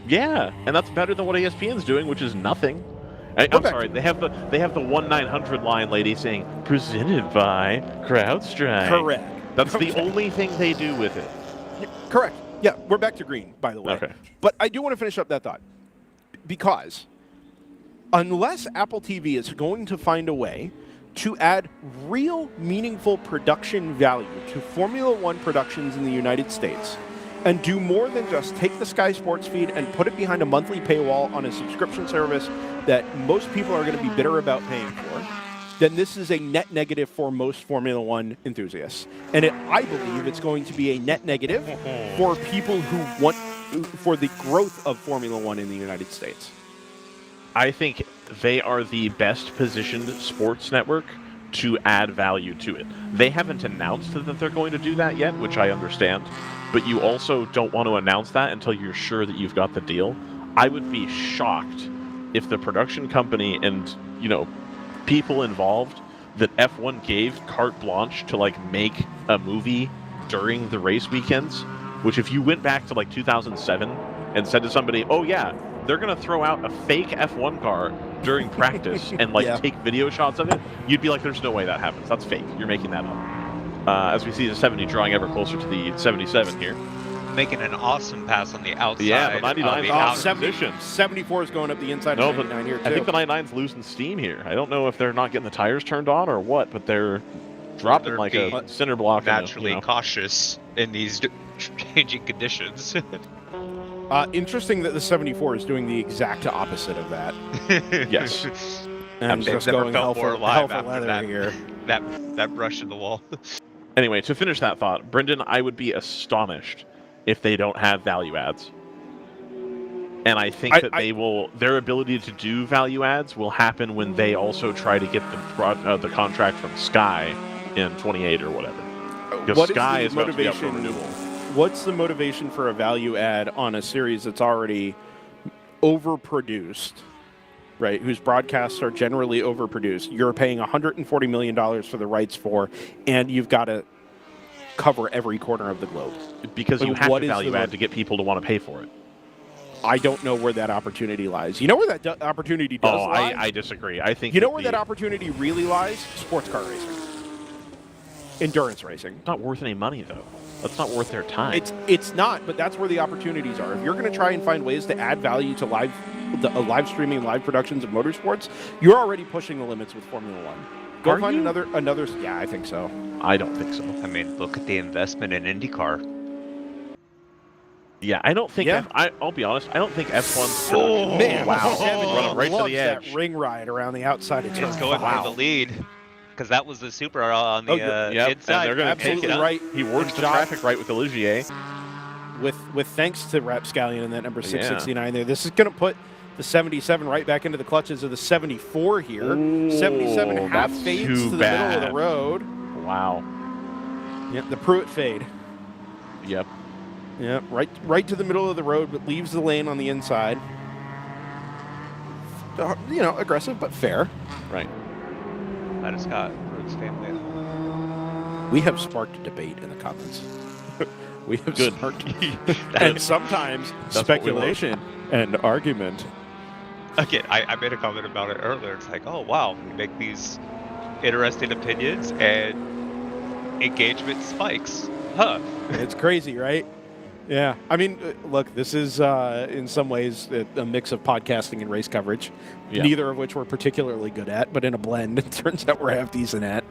Yeah, and that's better than what ESPN's doing, which is nothing. I'm back sorry, to- they have the 1-900 line lady saying presented by CrowdStrike. Correct. That's the Correct. only thing they do with it. Correct. Yeah, we're back to green, by the way. Okay. But I do want to finish up that thought. Because unless Apple TV is going to find a way to add real, meaningful production value to Formula One productions in the United States and do more than just take the Sky Sports feed and put it behind a monthly paywall on a subscription service that most people are going to be bitter about paying for, then this is a net negative for most Formula One enthusiasts. And I believe it's going to be a net negative for people who want for the growth of Formula One in the United States. I think they are the best positioned sports network to add value to it. They haven't announced that they're going to do that yet, which I understand, but you also don't want to announce that until you're sure that you've got the deal. I would be shocked if the production company and, people involved that F1 gave carte blanche to make a movie during the race weekends, which if you went back to 2007 and said to somebody, oh yeah, they're going to throw out a fake F1 car during practice and take video shots of it, you'd be like, there's no way that happens. That's fake. You're making that up. As we see the 70 drawing ever closer to the 77 here. Making an awesome pass on the outside. Yeah, the 99 of the is out. outer 74 is going up the inside No, of 99 here, too. I think the 99's losing steam here. I don't know if they're not getting the tires turned on or what, but they're dropping They're like being a cinder block. naturally cautious in these changing conditions. Interesting that the 74 is doing the exact opposite of that. Yes. And They've just never going felt hell more for alive after leather that. here. that rush in the wall. Anyway, to finish that thought, Brendan, I would be astonished if they don't have value adds. And I think that their ability to do value adds will happen when they also try to get the contract from Sky in 28 or whatever. Because What Sky is is the about to be up for motivation? renewal. What's the motivation for a value add on a series that's already overproduced, right? Whose broadcasts are generally overproduced. You're paying $140 million for the rights for, and you've got to cover every corner of the globe. Because you Like, have what to is value the- add to get people to want to pay for it. I don't know where that opportunity lies. You know where that opportunity does lie? I disagree. I think You know where that opportunity really lies? Sports car racing. Endurance racing. It's not worth any money, though. That's not worth their time. It's not, but that's where the opportunities are. If you're going to try and find ways to add value to live streaming, live productions of motorsports, you're already pushing the limits with Formula One. Go Are find you? another. Yeah, I think so. I don't think so. I mean, look at the investment in IndyCar. Yeah, I don't think. Yeah. I'll be honest. I don't think F1's. Oh, man, wow! Seven Running right to loves the edge. that ring ride around the outside of turn It's going five. for the lead because that was the Super on the Yep, inside. and they're going to take Absolutely it. right. He works And the Josh- traffic right with Olivier. with thanks to Rapscallion and that number 669 there. This is going to put the 77 right back into the clutches of the 74 here. Ooh, 77 half that's fades too to the bad. middle of the road. Wow. Yep, the Pruitt fade. Yep. Yep, right to the middle of the road, but leaves the lane on the inside. You know, aggressive but fair. Right. That is Scott, Pruitt's family. We have sparked a debate in the comments. We have Good. sparked, and sometimes speculation and argument. Again, I made a comment about it earlier. It's like, oh wow, we make these interesting opinions and engagement spikes. Huh. It's crazy, right? Yeah. I mean, look, this is in some ways a mix of podcasting and race coverage, neither of which we're particularly good at, but in a blend, it turns out we're half decent at.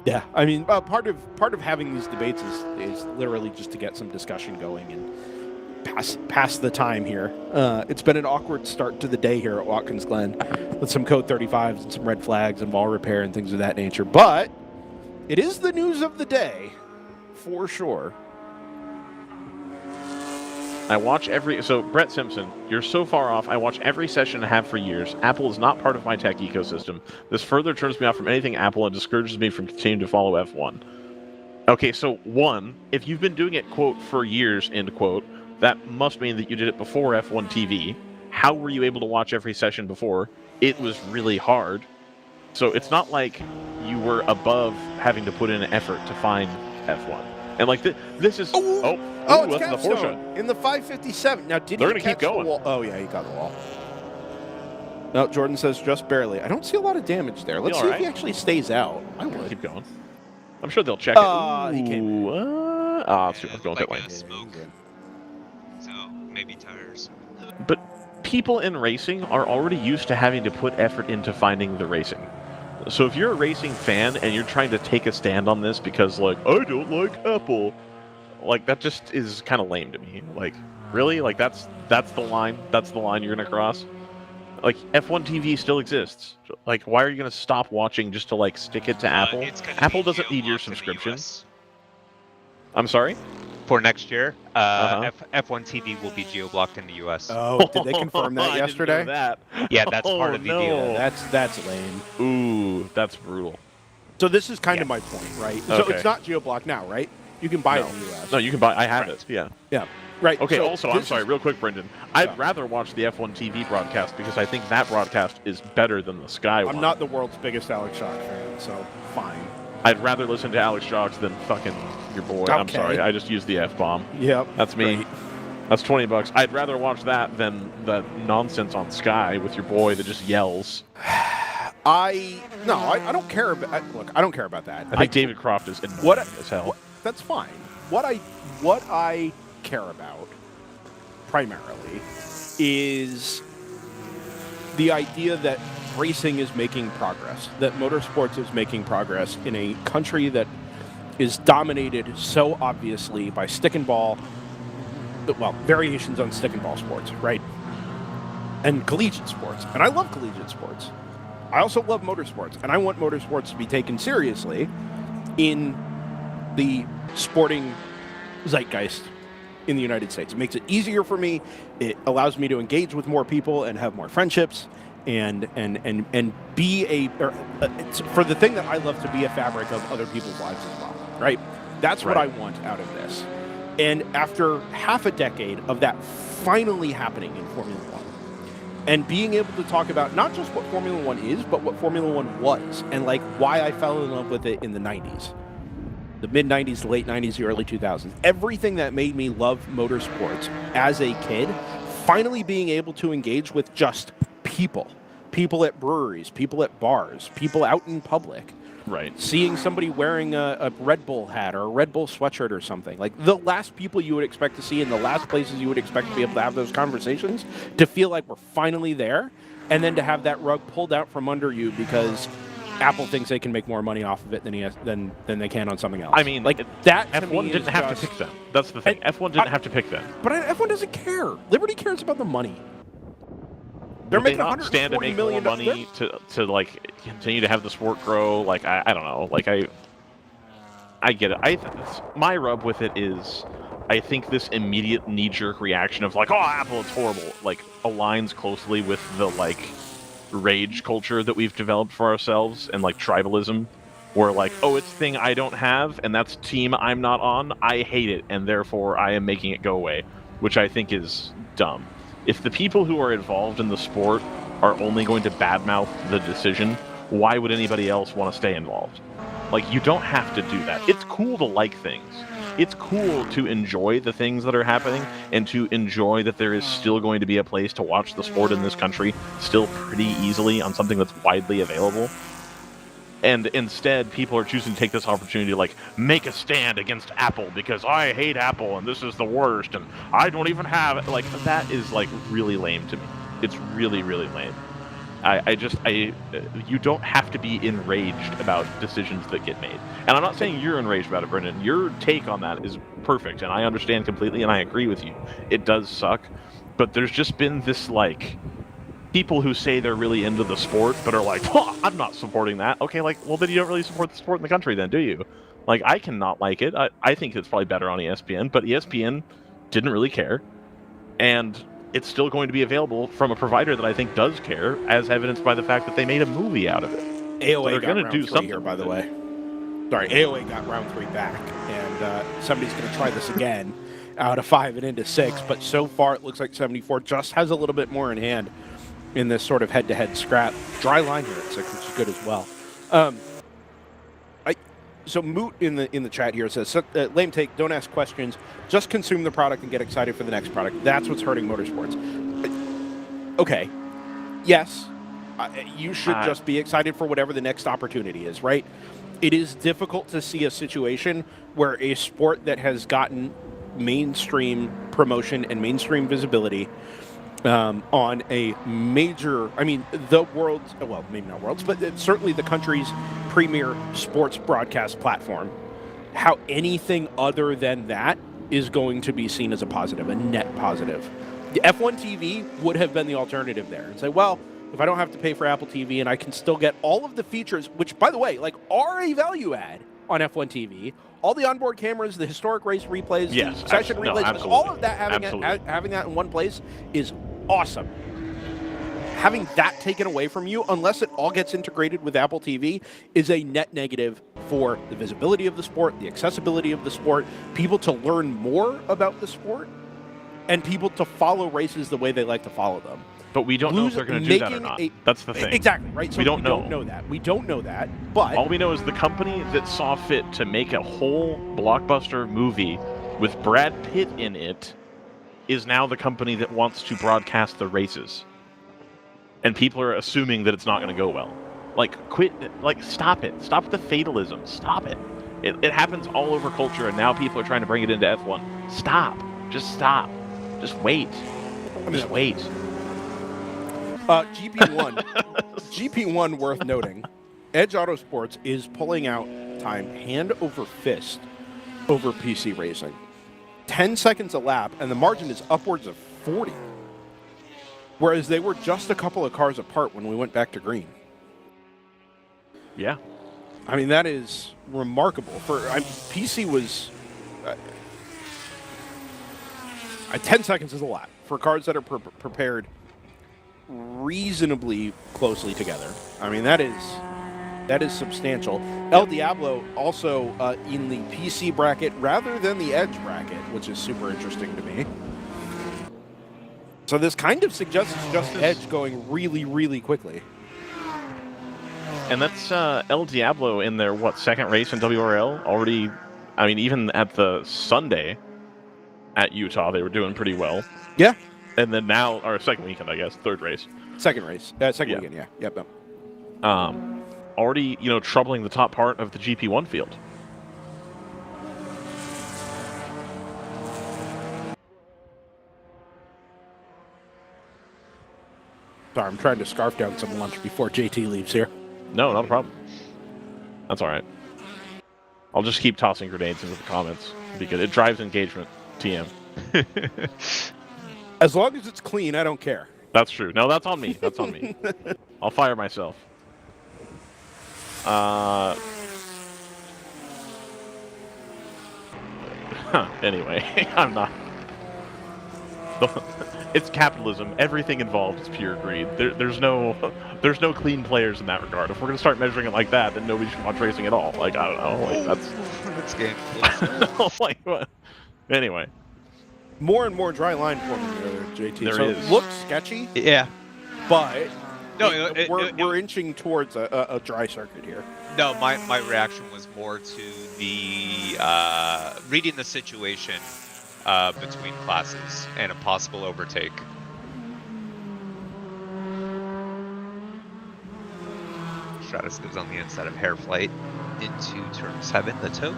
Yeah, I mean, part of having these debates is literally just to get some discussion going and pass the time here. It's been an awkward start to the day here at Watkins Glen with some code 35s and some red flags and ball repair and things of that nature, but it is the news of the day for sure. I watch so Brett Simpson, you're so far off. I watch every session I have for years. Apple is not part of my tech ecosystem. This further turns me off from anything Apple and discourages me from continuing to follow F1. Okay, so one, if you've been doing it, quote, for years, end quote, that must mean that you did it before F1 TV. How were you able to watch every session before? It was really hard. So it's not like you were above having to put in an effort to find F1. And like this is It's that's the Capstone in the 557. Now, did they're he going to keep catch the going? wall? Oh yeah, he got the wall. No, Jordan says just barely. I don't see a lot of damage there. Let's see if he actually stays out. I would keep going. I'm sure they'll check it. He came. I'm going pit lane. Smoke. So maybe tires. But people in racing are already used to having to put effort into finding the racing. So if you're a racing fan and you're trying to take a stand on this because, like, I don't like Apple, like, that just is kind of lame to me. Like, really? Like, that's the line? That's the line you're going to cross? Like, F1 TV still exists. Like, why are you going to stop watching just to, like, stick it to Apple? Apple doesn't need your subscription. I'm sorry? For next year, F1 TV will be geo-blocked in the US. Oh, did they confirm that yesterday? That. Yeah, that's part of the deal. That's lame. Ooh, that's brutal. So this is kind of my point, right? So it's not geo-blocked now, right? You can buy it in the US. No, you can buy. I have it. Yeah. Yeah. Right. Okay. So also, I'm sorry, real quick, Brendan. I'd rather watch the F1 TV broadcast because I think that broadcast is better than the Sky one. I'm not the world's biggest Alex Shock fan, so fine. I'd rather listen to Alex Shocks than fucking your boy. Okay. I'm sorry, I just used the F-bomb. Yep. That's me. Great. That's $20. I'd rather watch that than that nonsense on Sky with your boy that just yells. I don't care about. Look, I don't care about that. I think David Croft is annoying as hell. That's fine. What I care about primarily is the idea that racing is making progress, that motorsports is making progress in a country that is dominated so obviously by stick and ball, well, variations on stick and ball sports, right? And collegiate sports. And I love collegiate sports. I also love motorsports, and I want motorsports to be taken seriously in the sporting zeitgeist in the United States. It makes it easier for me. It allows me to engage with more people and have more friendships and be for the thing that I love to be a fabric of other people's lives as well, right? That's what I want out of this. And after half a decade of that finally happening in Formula One, and being able to talk about not just what Formula One is, but what Formula One was, and like why I fell in love with it in the 90s. The mid-90s, the late 90s, the early 2000s. Everything that made me love motorsports as a kid, finally being able to engage with just people. People at breweries, people at bars, people out in public. Right. Seeing somebody wearing a Red Bull hat or a Red Bull sweatshirt or something. Like the last people you would expect to see in the last places you would expect to be able to have those conversations, to feel like we're finally there, and then to have that rug pulled out from under you because Apple thinks they can make more money off of it than they can on something else. I mean, like that. F1 didn't have to pick them. That's the thing. F1 didn't have to pick them. But F1 doesn't care. Liberty cares about the money. They're making $140 million more money to like continue to have the sport grow. Like I don't know. Like I get it. My rub with it is I think this immediate knee-jerk reaction of like, oh, Apple, it's horrible, like aligns closely with the like rage culture that we've developed for ourselves and like tribalism, where like, oh, it's thing I don't have, and that's team I'm not on. I hate it, and therefore I am making it go away, which I think is dumb. If the people who are involved in the sport are only going to badmouth the decision, why would anybody else want to stay involved? Like, you don't have to do that. It's cool to like things. It's cool to enjoy the things that are happening and to enjoy that there is still going to be a place to watch the sport in this country still pretty easily on something that's widely available. And instead, people are choosing to take this opportunity to, like, make a stand against Apple because I hate Apple and this is the worst and I don't even have it. Like, that is, like, really lame to me. It's really, really lame. You don't have to be enraged about decisions that get made. And I'm not saying you're enraged about it, Brendan. Your take on that is perfect, and I understand completely, and I agree with you. It does suck, but there's just been this, like, people who say they're really into the sport, but are like, oh, I'm not supporting that. Okay, like, well, then you don't really support the sport in the country then, do you? Like, I cannot like it. I think it's probably better on ESPN, but ESPN didn't really care. And it's still going to be available from a provider that I think does care, as evidenced by the fact that they made a movie out of it. AOA so got round do 3 here, by the way. Sorry, AOA got round 3 back, and somebody's going to try this again out of 5 and into 6, but so far it looks like 74 just has a little bit more in hand in this sort of head-to-head scrap. Dry line here at 6, which is good as well. So Moot in the chat here says, lame take, don't ask questions, just consume the product and get excited for the next product. That's what's hurting motorsports. Okay, yes, you should just be excited for whatever the next opportunity is, right? It is difficult to see a situation where a sport that has gotten mainstream promotion and mainstream visibility on a major, I mean, the world's, well, maybe not world's, but certainly the country's premier sports broadcast platform, how anything other than that is going to be seen as a positive, a net positive. The F1 TV would have been the alternative there. And say, well, if I don't have to pay for Apple TV and I can still get all of the features, which, by the way, like, are a value add on F1 TV, all the onboard cameras, the historic race replays, yes, the session replays, like, all of that, having that in one place is awesome. Having that taken away from you, unless it all gets integrated with Apple TV, is a net negative for the visibility of the sport, the accessibility of the sport, people to learn more about the sport, and people to follow races the way they like to follow them. But we don't know if they're going to do that or not. That's the thing. Exactly, right? So we don't know that. We don't know that, but all we know is the company that saw fit to make a whole blockbuster movie with Brad Pitt in it is now the company that wants to broadcast the races. And people are assuming that it's not going to go well. Like, quit, like, stop it. Stop the fatalism. Stop it. It happens all over culture, and now people are trying to bring it into F1. Stop. Just stop. Just wait. Just wait. GP1. GP1 worth noting. Edge Autosports is pulling out time hand over fist over PC Racing. 10 seconds a lap, and the margin is upwards of 40. Whereas they were just a couple of cars apart when we went back to green. Yeah. I mean, that is remarkable. PC was... 10 seconds is a lot for cars that are prepared reasonably closely together. I mean, that is substantial. El Diablo also in the PC bracket rather than the Edge bracket, which is super interesting to me. So this kind of suggests just Edge going really, really quickly. And that's El Diablo in their, second race in WRL? Already, I mean, even at the Sunday at Utah, they were doing pretty well. Yeah. And then now, or second weekend, I guess, third race. Second weekend, yeah. Yep. Already, troubling the top part of the GP1 field. Sorry, I'm trying to scarf down some lunch before JT leaves here. No, not a problem. That's all right. I'll just keep tossing grenades into the comments because it drives engagement. TM. As long as it's clean, I don't care. That's true. No, that's on me. That's on me. I'll fire myself. Anyway, I'm not. It's capitalism. Everything involved is pure greed. There's no clean players in that regard. If we're gonna start measuring it like that, then nobody should watch racing at all. Like, I don't know. Like, That's game. like what? Anyway, More and more dry line forming there, JT. There so is. It looks sketchy, Yeah. but No, we're inching towards a dry circuit here. No, my reaction was more to the reading the situation between classes and a possible overtake. Stratus goes on the inside of Hair Flight into turn 7, the toe.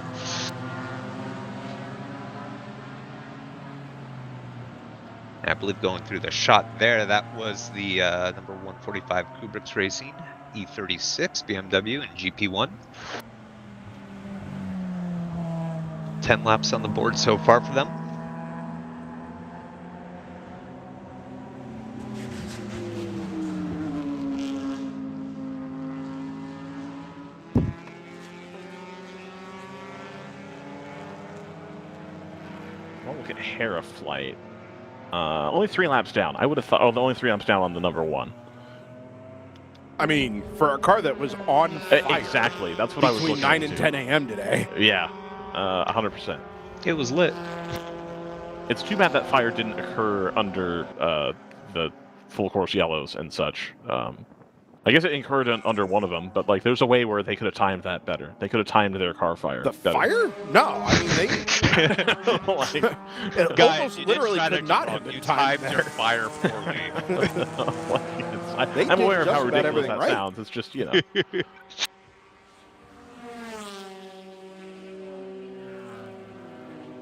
And I believe going through the shot there, that was the number 145 Kubrick's Racing E36 BMW and GP1. 10 laps on the board so far for them. I'll look at Hera Flight. Only 3 laps down. I would have thought. Oh, the only 3 laps down on the number 1. I mean, for a car that was on fire Exactly. That's what I was between looking 9 and into. 10 a.m. today. Yeah, 100%. It was lit. It's too bad that fire didn't occur under the full course yellows and such. I guess it occurred under one of them, but like, there's a way where they could have timed that better. They could have timed their car fire. The better. fire? No, I mean they. Like, It Guys, almost you literally did could not have been you timed timed your there. fire poorly. They I'm did aware of just how about ridiculous everything that right. sounds. It's just, you know.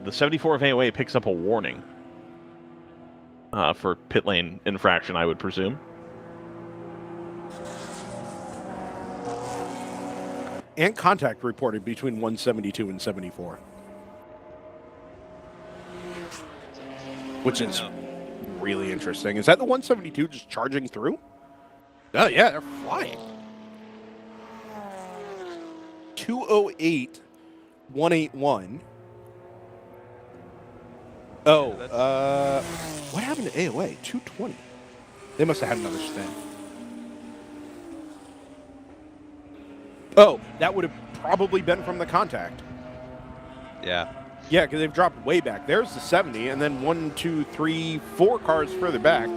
The 74 of AOA picks up a warning for pit lane infraction, I would presume. And contact reported between 172 and 74. Which is really interesting. Is that the 172 just charging through? Oh, yeah, they're flying. 208, 181. Oh, what happened to AOA? 220. They must have had another spin. Oh, that would have probably been from the contact. Yeah. Yeah, because they've dropped way back. There's the 70, and then 1, 2, 3, 4 cars further back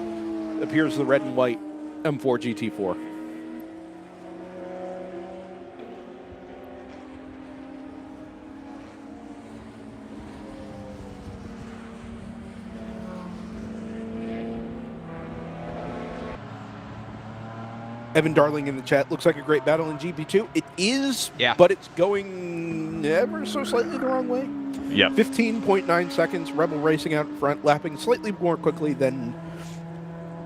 appears the red and white M4 GT4. Evan Darling in the chat, looks like a great battle in GP2. It is, Yeah. but it's going ever so slightly the wrong way. Yep. 15.9 seconds, Rebel racing out in front, lapping slightly more quickly than,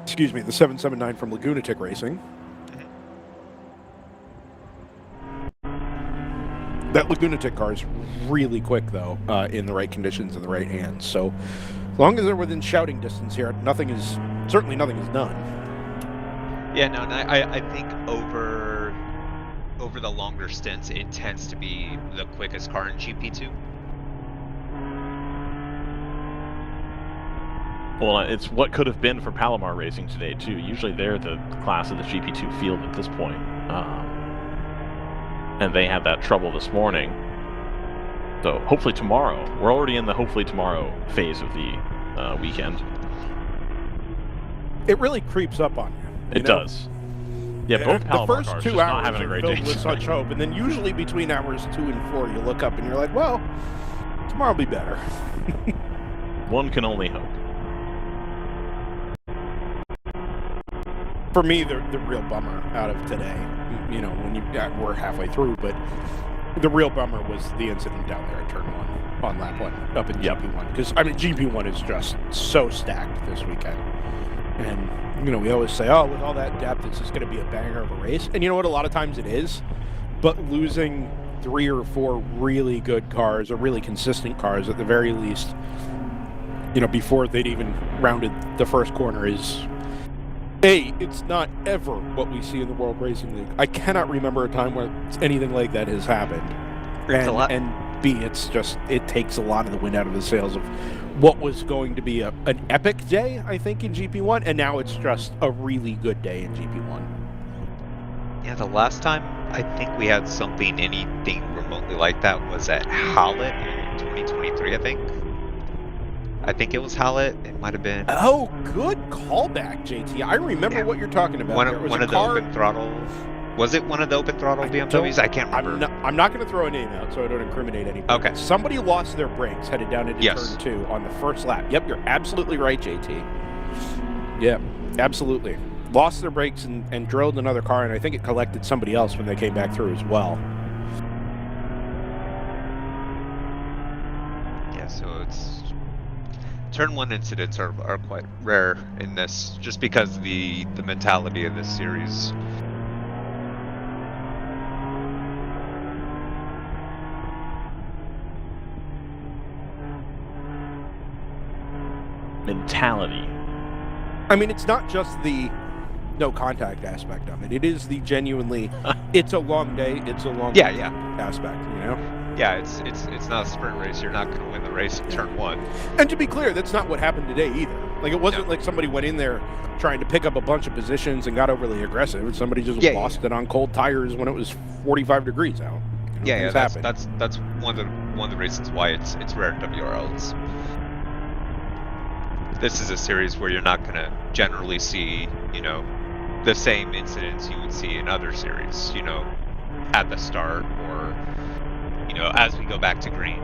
excuse me, the 779 from Lagunatic Racing. That Lagunatic car is really quick, though, in the right conditions and the right hands. So as long as they're within shouting distance here, certainly nothing is done. Yeah, no, and I think over the longer stints, it tends to be the quickest car in GP2. Well, it's what could have been for Palomar Racing today, too. Usually they're the class of the GP2 field at this point. And they had that trouble this morning. So hopefully tomorrow, we're already in the hopefully tomorrow phase of the weekend. It really creeps up on you. It does. Yeah, both the Palomar first cars 2 just not hours having a are great filled day with tonight. such hope, and then usually between hours 2 and 4, you look up and you're like, well, tomorrow will be better. One can only hope. For me, the real bummer out of today, you know, we're halfway through, but the real bummer was the incident down there at turn 1 on lap 1 up in GP1. Because, I mean, GP1 is just so stacked this weekend. And, you know, we always say, oh, with all that depth, it's just going to be a banger of a race. And you know what? A lot of times it is. But losing 3 or 4 really good cars, or really consistent cars at the very least, you know, before they'd even rounded the first corner is... it's not ever what we see in the World Racing League. I cannot remember a time where anything like that has happened. And B, it's just, it takes a lot of the wind out of the sails of what was going to be an epic day, I think, in GP1, and now it's just a really good day in GP1. Yeah, the last time I think we had anything remotely like that was at Hallett in 2023, I think. I think it was Hallett. It might have been. Oh, good callback, JT. I remember what you're talking about. One of the open throttle. Was it one of the open throttle BMWs? I can't remember. I'm not going to throw a name out so I don't incriminate anybody. Okay. Somebody lost their brakes headed down into turn 2 on the first lap. Yep, you're absolutely right, JT. Yep, absolutely. Lost their brakes and drilled another car, and I think it collected somebody else when they came back through as well. Yeah, so it's... Turn 1 incidents are quite rare in this, just because the mentality of this series. Mentality. I mean, it's not just the no contact aspect of it. It is the genuinely, it's a long day, it's a long aspect, you know? Yeah, it's not a sprint race. You're not going to win the race in turn 1. And to be clear, that's not what happened today either. Like, it wasn't like somebody went in there trying to pick up a bunch of positions and got overly aggressive. Somebody just lost it on cold tires when it was 45 degrees out. You know, that's one of the reasons why it's rare in WRLs. This is a series where you're not going to generally see, you know, the same incidents you would see in other series, you know, at the start or, you know, as we go back to green.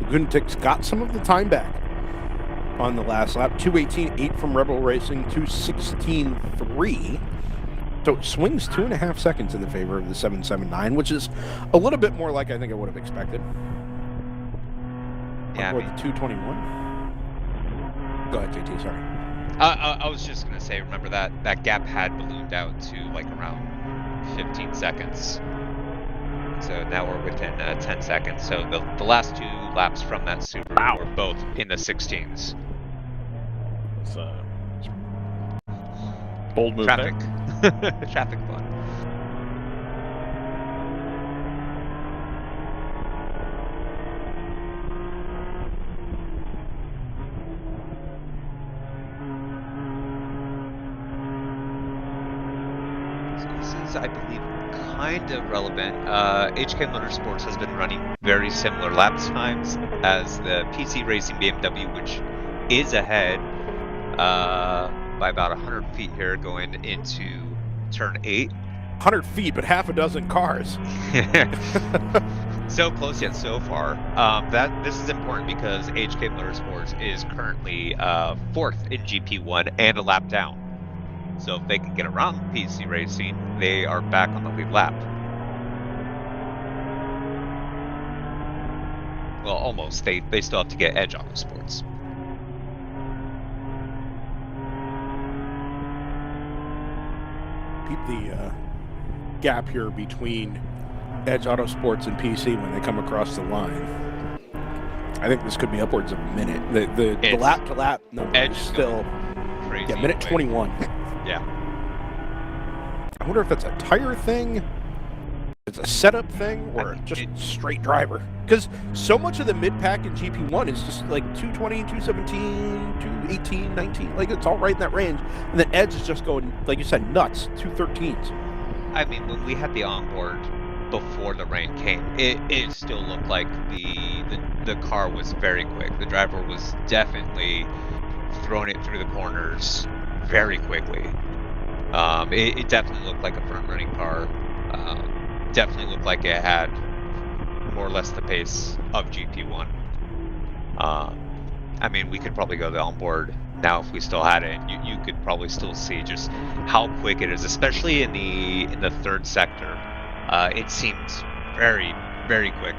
Guntik's got some of the time back on the last lap. 2:18.8 from Rebel Racing, 2:16.3. So it swings 2.5 seconds in the favor of the 779, which is a little bit more like I think I would have expected. Yeah, the 2:21. Go ahead, JT, sorry. I was just going to say, remember that gap had ballooned out to like around 15 seconds. So now we're within 10 seconds. So the last 2 laps from that Subaru were both in the 16s. It's bold move. Traffic. Traffic fun. So this is, I believe, kind of relevant. HK Motorsports has been running very similar lap times as the PC Racing BMW, which is ahead by about 100 feet here going into turn 8. 100 feet, but half a dozen cars. So close yet so far. This is important because HK Motorsports is currently 4th in GP1 and a lap down. So if they can get around PC Racing, they are back on the lead lap. Well, almost. They still have to get Edge Autosports. Keep the gap here between Edge Autosports and PC when they come across the line. I think this could be upwards of a minute. The lap to lap number is still crazy. Yeah, minute 21. Yeah. I wonder if that's a tire thing, it's a setup thing, or just straight driver. Because so much of the mid-pack in GP1 is just like 220, 217, 218, 19. Like, it's all right in that range. And then Edge is just going, like you said, nuts, 213s. I mean, when we had the onboard before the rain came, it still looked like the car was very quick. The driver was definitely throwing it through the corners very quickly. It definitely looked like a front-running car. Definitely looked like it had more or less the pace of GP1. I mean, we could probably go to the onboard now if we still had it. You could probably still see just how quick it is, especially in the third sector. It seemed very, very quick.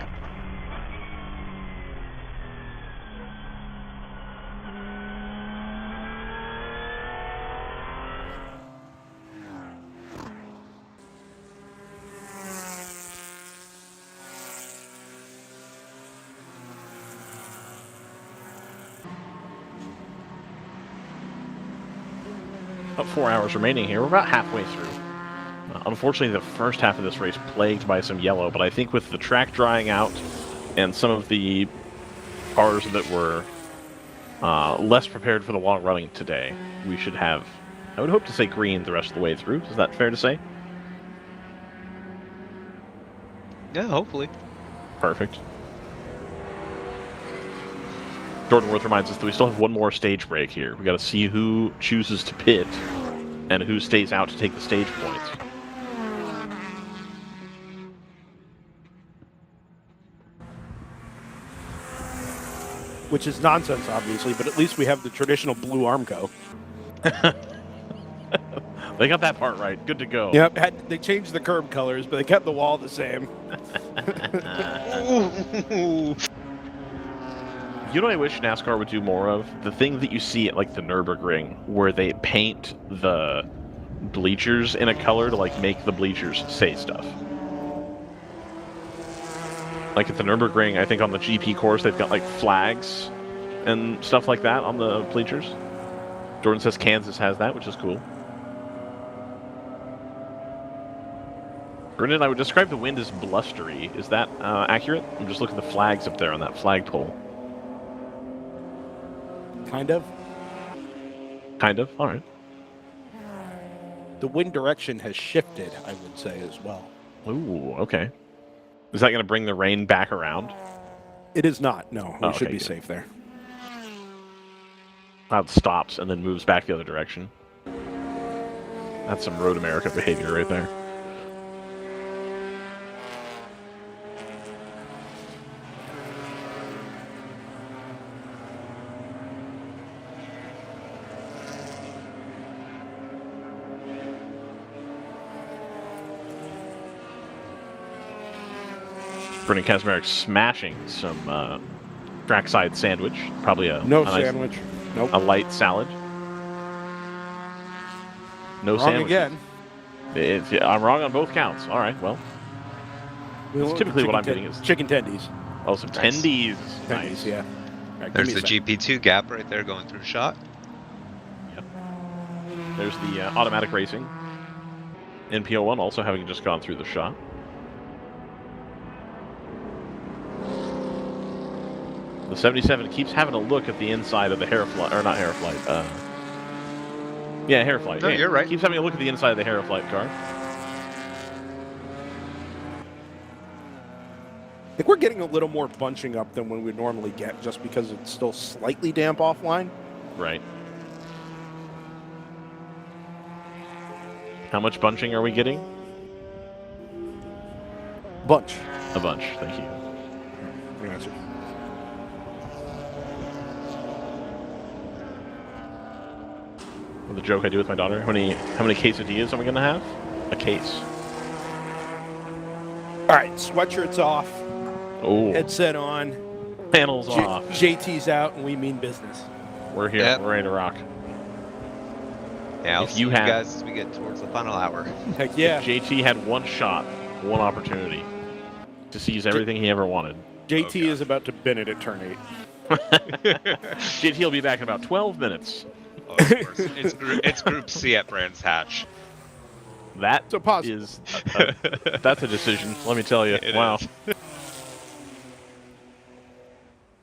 About 4 hours remaining here. We're about halfway through Unfortunately, the first half of this race plagued by some yellow, but I think with the track drying out and some of the cars that were less prepared for the long running today, we should have, I would hope to say green the rest of the way through. Is that fair to say? Yeah, hopefully. Perfect. Jordan Worth reminds us that we still have one more stage break here. We got to see who chooses to pit and who stays out to take the stage points. Which is nonsense, obviously, but at least we have the traditional blue Armco. They got that part right. Good to go. Yep, they changed the curb colors, but they kept the wall the same. You know what I wish NASCAR would do more of? The thing that you see at like the Nürburgring, where they paint the bleachers in a color to like make the bleachers say stuff. Like at the Nürburgring, I think on the GP course, they've got like flags and stuff like that on the bleachers. Jordan says Kansas has that, which is cool. Brendan, I would describe the wind as blustery. Is that accurate? I'm just looking at the flags up there on that flagpole. Kind of. Kind of? All right. The wind direction has shifted, I would say, as well. Ooh, okay. Is that going to bring the rain back around? It is not, no. We should be good. safe there. Cloud stops and then moves back the other direction. That's some Road America behavior right there. Brendan Kazmarek smashing some trackside sandwich. Probably a sandwich. Nope. A light salad. No Wrong sandwich. again. I'm wrong on both counts. All right, well. That's typically what I'm getting is chicken tendies. Oh, some tendies. Tendies, yeah. Right, There's the GP2 gap right there going through shot. Yep. There's the automatic racing. NPO1 also having just gone through the shot. The 77 keeps having a look at the inside of the Hairflight, or not Hairflight. Yeah, Hairflight. No, you're right. Keeps having a look at the inside of the Hairflight car. I think we're getting a little more bunching up than when we normally get, just because it's still slightly damp offline. Right. How much bunching are we getting? Bunch. A bunch, thank you. Good answer. The joke I do with my daughter. How many quesadillas are we gonna have? A case. All right, sweatshirts off. Oh. Headset on. Panels off. JT's out, and we mean business. We're here. Yep. We're ready to rock. Yeah, I'll If see you you had- guys as we get towards the final hour. Heck yeah. JT had one shot, one opportunity to seize everything he ever wanted. JT is about to bin it at turn 8. JT will be back in about 12 minutes. Oh, of course. It's Group C at Brands Hatch. That So pause. is that's a decision. Let me tell you. It Wow. is. Can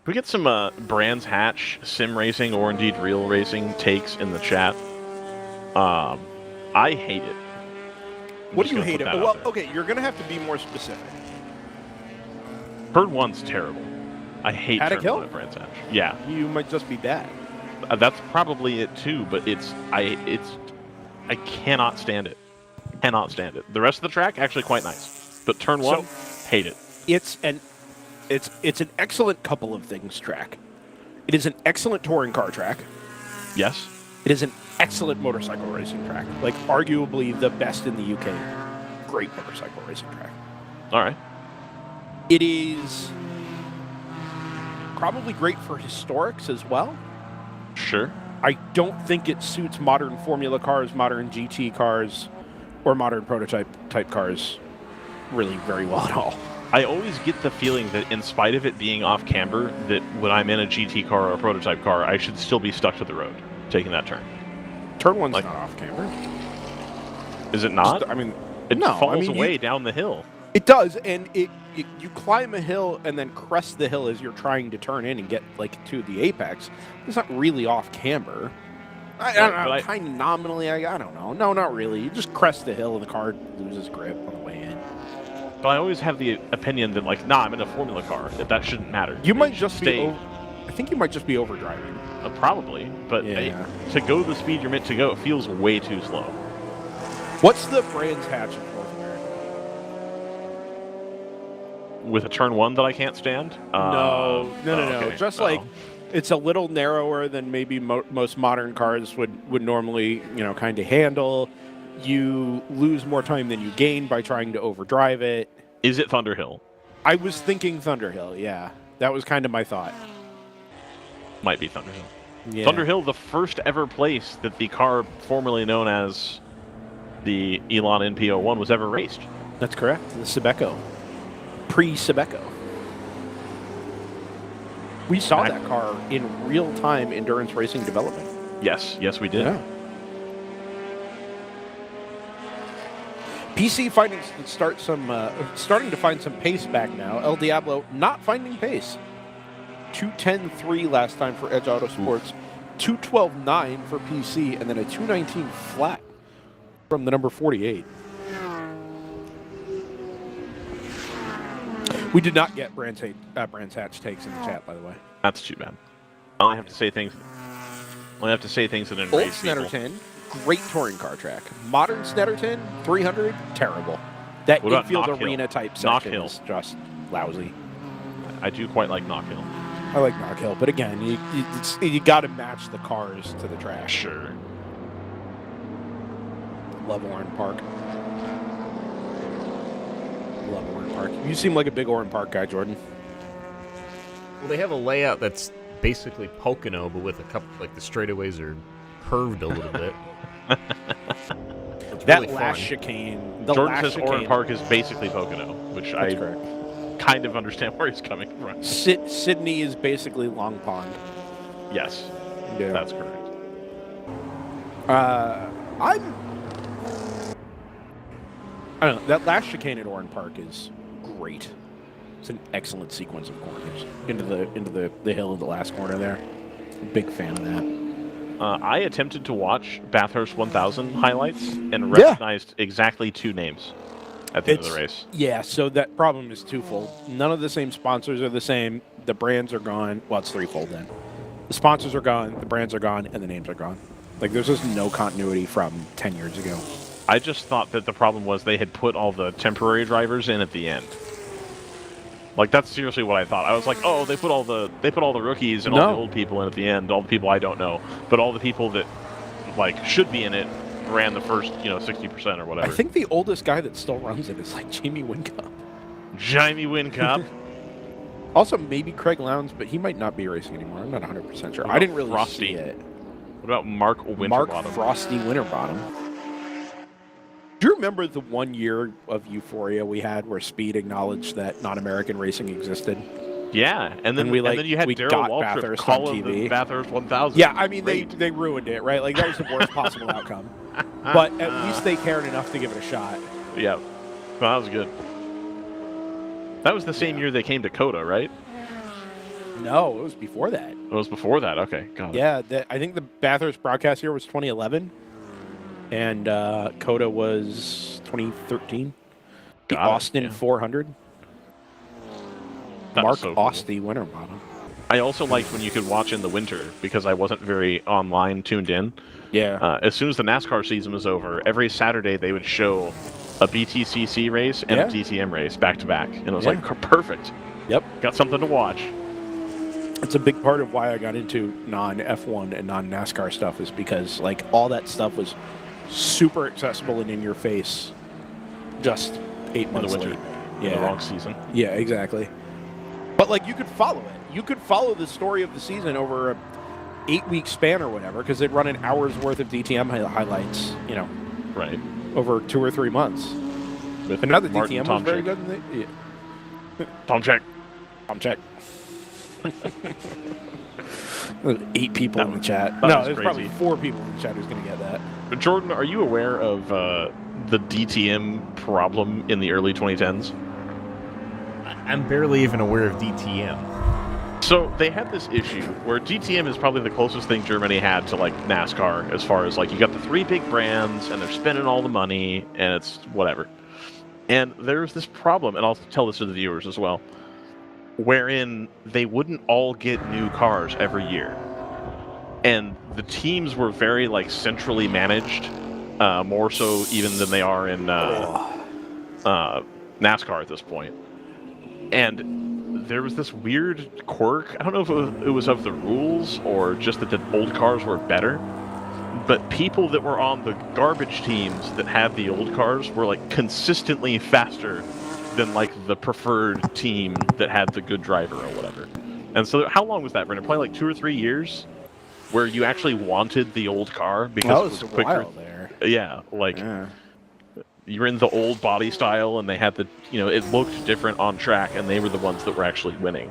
we get some Brands Hatch sim racing or indeed real racing takes in the chat? I hate it. What do you hate it? Well, okay, you're going to have to be more specific. Turn 1's terrible. I hate Paddock turn Hill? 1 at Brands Hatch. Yeah, You might just be bad. that's probably it too. But I cannot stand it. Cannot stand it. The rest of the track actually quite nice, but turn 1, hate it. It's an excellent couple of things track. It is an excellent touring car track. Yes. It is an excellent motorcycle racing track. Like, arguably the best in the UK. Great motorcycle racing track. All right. It is probably great for historics as well. Sure. I don't think it suits modern Formula cars, modern GT cars, or modern prototype type cars really very well at all. I always get the feeling that in spite of it being off camber, that when I'm in a GT car or a prototype car, I should still be stuck to the road, taking that turn. Turn 1's Like- not off camber. Is it not? I mean, It No, falls I mean, away down the hill. It does, and you climb a hill and then crest the hill as you're trying to turn in and get like to the apex. It's not really off camber. I don't know, kind of nominally. I don't know. No, not really. You just crest the hill and the car loses grip on the way in. But I always have the opinion that, like, nah, I'm in a Formula car. That shouldn't matter. You might just be. I think you might just be overdriving. Probably, but to go the speed you're meant to go, it feels way too slow. What's the Brands Hatch in North America? With a turn 1 that I can't stand? No. Okay. Just like it's a little narrower than maybe most modern cars would normally, kind of handle. You lose more time than you gain by trying to overdrive it. Is it Thunderhill? I was thinking Thunderhill, yeah. That was kind of my thought. Might be Thunderhill. Yeah. Thunderhill, the first ever place that the car formerly known as the Elon NP01 was ever raced. That's correct. The Sebeco. Pre-Sebeco. We saw that car in real-time endurance racing development. Yes, we did. Yeah. PC starting to find some pace back now. El Diablo not finding pace. 2:10.3 last time for Edge Autosports, 2:12.9 for PC, and then a 2:19 flat from the number 48. We did not get Brands Hatch takes in the chat, by the way. That's too bad. I only have to say things. That enrage Old people. Snetterton, great touring car track. Modern Snetterton, 300, terrible. That What about infield Knock Hill? arena type Knock section Hill. is just lousy. I do quite like Knock Hill. I like Knock Hill, but again, you got to match the cars to the track. Sure. Love Oran Park. Love Oran Park. You seem like a big Oran Park guy, Jordan. Well, they have a layout that's basically Pocono, but with a couple, like the straightaways are curved a little bit. It's That really last fun. chicane. Jordan says Oran Park is basically Pocono, which That's I correct. kind of understand where he's coming from. Sydney is basically Long Pond. Yes, Yeah. that's correct. I don't know. That last chicane at Oran Park is great. It's an excellent sequence of corners into the hill of the last corner there. Big fan of that. I attempted to watch Bathurst 1000 highlights and recognized exactly 2 names at the end of the race. Yeah, so that problem is twofold. None of the same sponsors are the same. The brands are gone. Well, it's threefold then. The sponsors are gone, the brands are gone, and the names are gone. Like, there's just no continuity from 10 years ago. I just thought that the problem was they had put all the temporary drivers in at the end. Like, that's seriously what I thought. I was like, oh, they put all the rookies and all the old people in at the end, all the people I don't know, but all the people that like should be in it ran the first 60% or whatever. I think the oldest guy that still runs it is like Jamie Wincup. Jamie Wincup. Also, maybe Craig Lowndes, but he might not be racing anymore. I'm not 100% sure. I didn't really Frosty? see it. What about Mark Winterbottom? Mark Frosty Winterbottom. Do you remember the 1 year of euphoria we had where Speed acknowledged that non-American racing existed? Yeah, and then we you had Darrell Waltrip Bathurst call on it TV. the Bathurst 1000. Yeah, I mean, they ruined it, right? Like, that was the worst possible outcome. But at least they cared enough to give it a shot. Yeah, well, that was good. That was the same year they came to COTA, right? No, it was before that. It was before that. Okay, got it. Yeah, I think the Bathurst broadcast year was 2011, and COTA was 2013. The Austin 400. Mark so cool. Osty Winterbottom. I also liked when you could watch in the winter because I wasn't very online tuned in. Yeah. As soon as the NASCAR season was over, every Saturday they would show a BTCC race and a DTM race back to back, and it was like perfect. Yep. Got something to watch. It's a big part of why I got into non-F1 and non-NASCAR stuff is because like all that stuff was super accessible and in your face just 8 months winter. late. In the wrong season. Yeah, exactly. But like you could follow it. You could follow the story of the season over a 8-week span or whatever because they'd run an hour's worth of DTM highlights, right, over 2 or 3 months. With And now the Martin DTM was very Tomczyk. good. Tom check. 8 people in the chat. that No, was there's crazy. probably 4 people in the chat who's going to get that. Jordan, are you aware of the DTM problem in the early 2010s? I'm barely even aware of DTM. So they had this issue where DTM is probably the closest thing Germany had to like NASCAR, as far as like you got the three big brands and they're spending all the money and it's whatever. And there's this problem, and I'll tell this to the viewers as well, wherein they wouldn't all get new cars every year. And the teams were very like centrally managed, more so even than they are in NASCAR at this point. And there was this weird quirk. I don't know if it was of the rules or just that the old cars were better, but people that were on the garbage teams that had the old cars were like consistently faster than like the preferred team that had the good driver or whatever. And so how long was that, Brendan? Probably like 2 or 3 years where you actually wanted the old car because it was quicker. While there. Yeah, like you're in the old body style and they had the, it looked different on track and they were the ones that were actually winning.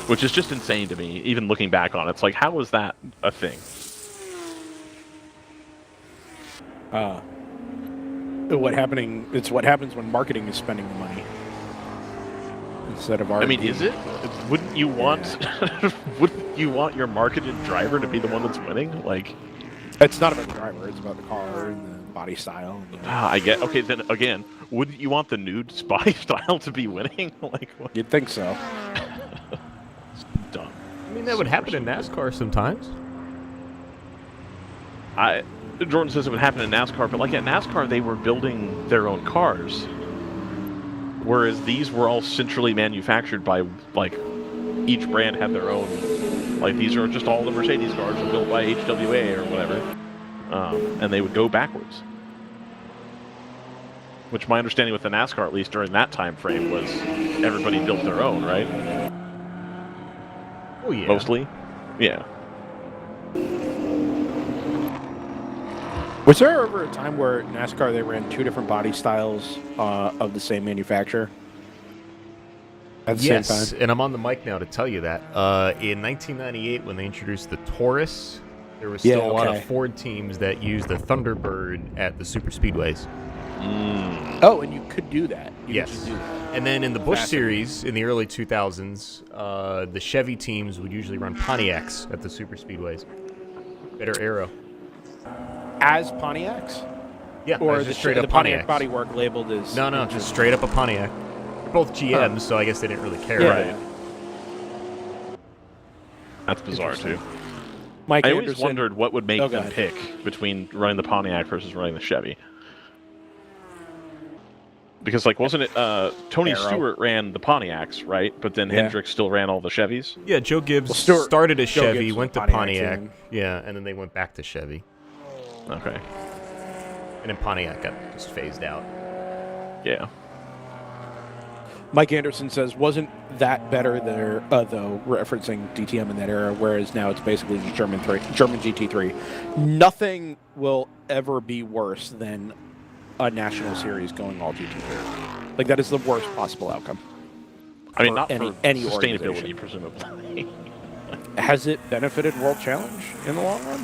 Which is just insane to me, even looking back on it. It's like, how was that a thing? It's what happens when marketing is spending the money instead of R&D. I mean, is it? Wouldn't you want wouldn't you want your marketed driver to be the one that's winning? Like, it's not about the driver, it's about the car and the body style. I get. Okay, then again, wouldn't you want the new body style to be winning? Like, what? You'd think so. It's dumb. I mean, that would happen in NASCAR sometimes. Jordan says it would happen in NASCAR, but like at NASCAR, they were building their own cars, whereas these were all centrally manufactured by, like, each brand had their own. Like, these are just all the Mercedes cars are built by HWA or whatever, and they would go backwards. Which my understanding with the NASCAR, at least during that time frame, was everybody built their own, right? Oh yeah. Mostly, yeah. Was there ever a time where NASCAR they ran two different body styles of the same manufacturer at the same time? And I'm on the mic now to tell you that. In 1998, when they introduced the Taurus, there was still a lot of Ford teams that used the Thunderbird at the super speedways. Oh, and you could do that. Yes. And then in the Busch Series in the early 2000s, the Chevy teams would usually run Pontiacs at the super speedways. Better aero. As Pontiacs? Yeah, or just straight up the Pontiac Pontiacs. bodywork labeled as... No, just straight up a Pontiac. They're both GMs, so I guess they didn't really care. Right. That's bizarre, too. Mike I Anderson. always wondered what would make them pick between running the Pontiac versus running the Chevy. Because, like, wasn't it Tony Stewart ran the Pontiacs, right? But then Hendrick still ran all the Chevys? Yeah, Joe Gibbs started as Chevy, went to Pontiac. Yeah, and then they went back to Chevy. Okay. And then Pontiac got just phased out. Yeah. Mike Anderson says, wasn't that better there, though, referencing DTM in that era, whereas now it's basically just German GT3. Nothing will ever be worse than a national series going all GT3. Like, that is the worst possible outcome. I mean, not any for sustainability, sustainability, presumably. Has it benefited World Challenge in the long run?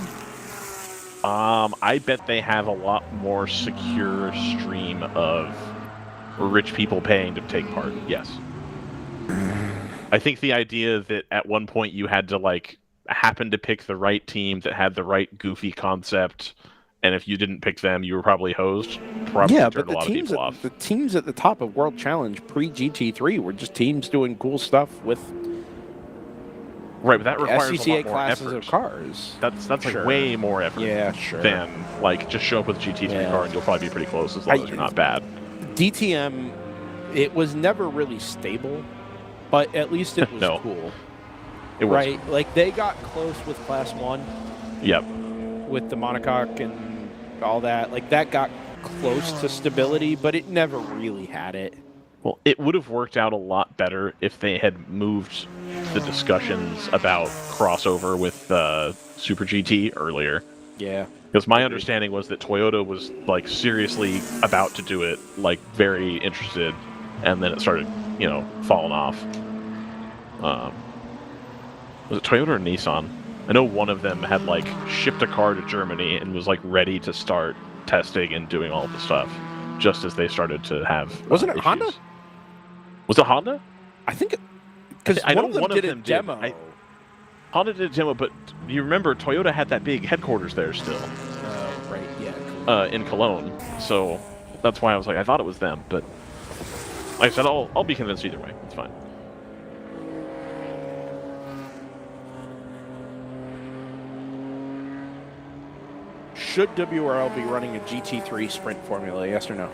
I bet they have a lot more secure stream of rich people paying to take part. Yes. I think the idea that at one point you had to, like, happen to pick the right team that had the right goofy concept, and if you didn't pick them, you were probably hosed. Probably turned a lot of people off. The teams at the top of World Challenge pre-GT3 were just teams doing cool stuff with right, but that requires SCCA a lot more classes effort. of cars. That's like way more effort. Yeah, sure. Than like just show up with a GT3 car and you'll probably be pretty close as long as you're not bad. DTM, it was never really stable, but at least it was cool. It was. Right, like they got close with Class 1. Yep. With the monocoque and all that. Like that got close to stability, but it never really had it. Well, it would have worked out a lot better if they had moved the discussions about crossover with Super GT earlier. Yeah. Because my understanding was that Toyota was, like, seriously about to do it, like, very interested, and then it started, falling off. Was it Toyota or Nissan? I know one of them had, like, shipped a car to Germany and was, like, ready to start, testing and doing all the stuff, just as they started to have. Wasn't it issues. Honda? Was it Honda? I think because I know one of them one of did a them did. demo. Honda did a demo, but you remember Toyota had that big headquarters there still. Right, yeah. In Cologne, so that's why I was like, I thought it was them, but like I said, I'll be convinced either way. It's fine. Should WRL be running a GT3 sprint formula? Yes or no?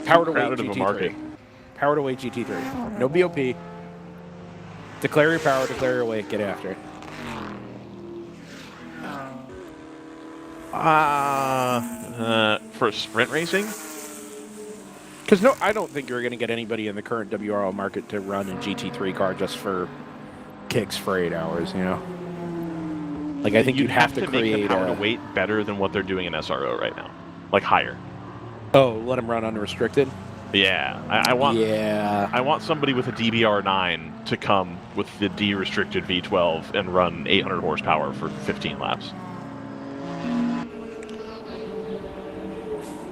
Power to weight Crowded of a market. GT3. Power to weight GT3. No BOP. Declare your power. Declare your weight. Get after it. For sprint racing? Because no, I don't think you're going to get anybody in the current WRL market to run a GT3 car just for kicks for 8 hours. You know, like I think you'd have to make create the power to weight better than what they're doing in SRO right now, like higher. Oh, let them run unrestricted. Yeah, I want. Yeah, I want somebody with a DBR9 to come with the D-restricted V12 and run 800 horsepower for 15 laps.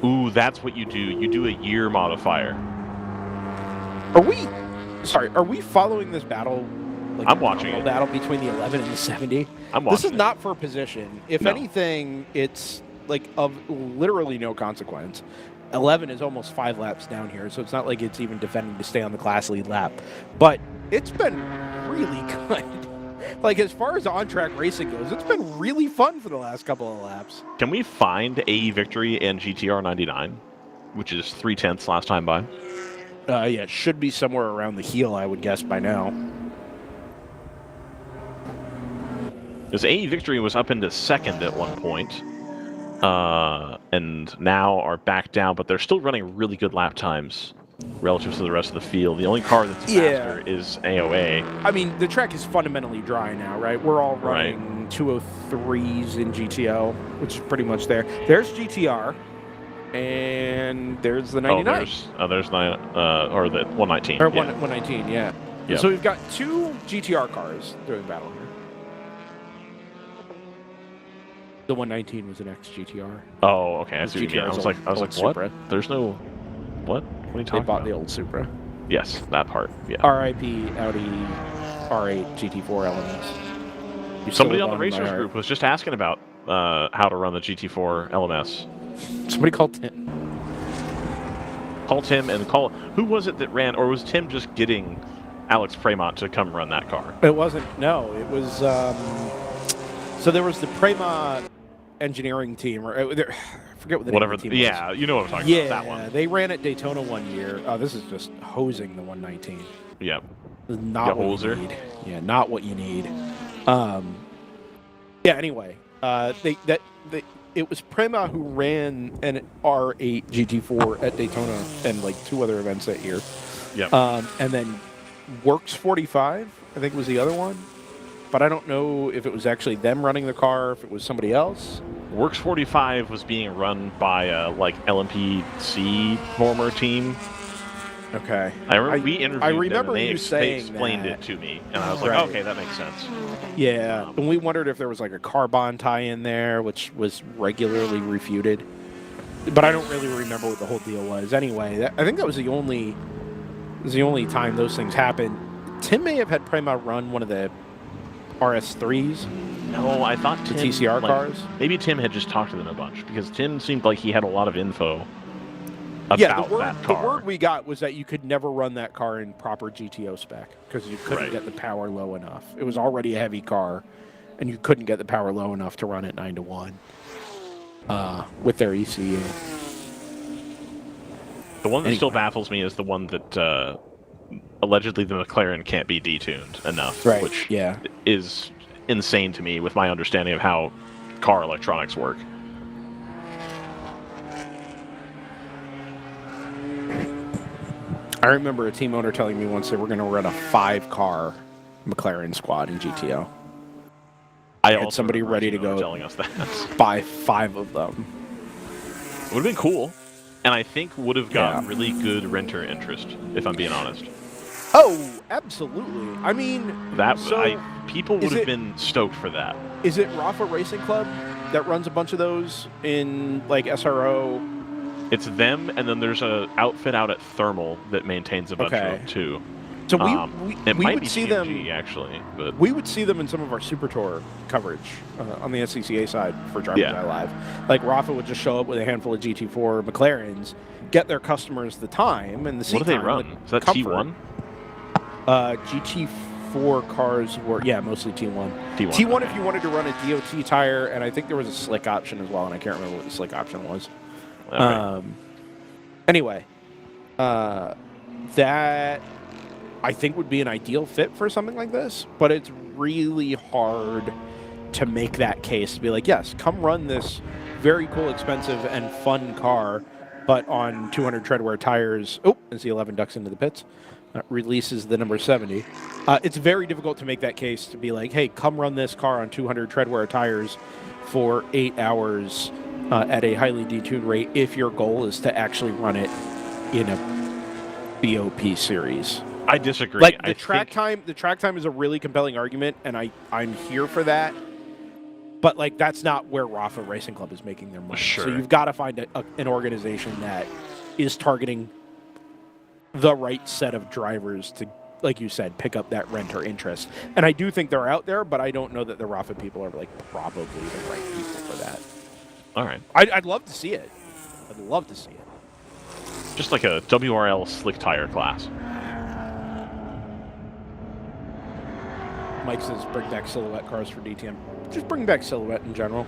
Ooh, that's what you do. You do a year modifier. Are we following this battle? Like I'm watching it. Battle between the 11 and the 70. I'm watching. This is not for position. If anything, it's like of literally no consequence. 11 is almost 5 laps down here, so it's not like it's even defending to stay on the class lead lap. But it's been really good. Like, as far as on-track racing goes, it's been really fun for the last couple of laps. Can we find AE Victory and GTR 99, which is 3/10 last time by? Yeah, it should be somewhere around the heel, I would guess, by now. Because AE Victory was up into second at one point, and now are back down, but they're still running really good lap times relative to the rest of the field. The only car that's faster is AOA. I mean, the track is fundamentally dry now, right? We're all running 203s in GTO, which is pretty much there. There's GTR, and there's the 99. There's 9, or the 119. Or 119, yeah. Yep. So we've got 2 GTR cars during the battle here. The 119 was an ex-GTR. Oh, okay. I see what you mean. I was like, what? Supra. There's no... What? What are you talking about? They bought the old Supra. Yes, that part. Yeah. RIP Audi R8 GT4 LMS. Somebody on the Racers group was just asking about how to run the GT4 LMS. Somebody called Tim. Call Tim and call... Who was it that ran... Or was Tim just getting Alex Fremont to come run that car? It wasn't. No, it was... So there was the Prema engineering team, or I forget what the name of the team was. Yeah, you know what I'm talking about, that one. Yeah, they ran at Daytona one year. Oh, this is just hosing the 119. Yeah. Not what you need. Yeah, not what you need. Yeah, anyway, it was Prema who ran an R8 GT4 at Daytona and like 2 other events that year. Yep. And then Works 45, I think was the other one. But I don't know if it was actually them running the car, if it was somebody else. Works 45 was being run by a LMPC former team. Okay. I remember we interviewed them, remember and you saying they explained that. it to me, and I was like, okay, that makes sense. Yeah, and we wondered if there was like a carbon tie-in there, which was regularly refuted. But I don't really remember what the whole deal was. Anyway, I think that was the only time those things happened. Tim may have had Prema run one of the RS3s. No, I thought Tim, the TCR cars. Maybe Tim had just talked to them a bunch because Tim seemed like he had a lot of info about that car. The word we got was that you could never run that car in proper GTO spec because you couldn't get the power low enough. It was already a heavy car, and you couldn't get the power low enough to run it 9-1 with their ECU. The one that still baffles me is the one that allegedly the McLaren can't be detuned enough, which is insane to me with my understanding of how car electronics work. I remember a team owner telling me once they were going to run a 5-car McLaren squad in GTO. I had somebody ready to go telling us that. Buy 5 of them. It would have been cool, and I think would have got really good renter interest, if I'm being honest. Oh, absolutely. I mean, people would have been stoked for that. Is it Rafa Racing Club that runs a bunch of those in like SRO? It's them, and then there's a outfit out at Thermal that maintains a bunch of them too. So it we might would be see CMG, them actually, but we would see them in some of our Super Tour coverage on the SCCA side for DriversEye Live. Like Rafa would just show up with a handful of GT4 McLarens, get their customers the time and the seat what do they time, run? the Is that comfort. T1? GT4 cars were mostly T1. T1. T1 okay. if you wanted to run a DOT tire, and I think there was a slick option as well, and I can't remember what the slick option was. Okay. Anyway, that I think would be an ideal fit for something like this, but it's really hard to make that case to be like, yes, come run this very cool, expensive, and fun car, but on 200 treadwear tires. Oh, as the 11 ducks into the pits, releases the number 70. It's very difficult to make that case to be like, hey, come run this car on 200 treadwear tires for 8 hours at a highly detuned rate if your goal is to actually run it in a BOP series. I disagree. Like the track time is a really compelling argument, and I'm here for that. But like that's not where Rafa Racing Club is making their money. Sure. So you've got to find an organization that is targeting the right set of drivers to, like you said, pick up that renter interest. And I do think they're out there, but I don't know that the Rafa people are like probably the right people for that. All right. I'd love to see it. I'd love to see it. Just like a WRL slick tire class. Mike says bring back silhouette cars for DTM. Just bring back silhouette in general.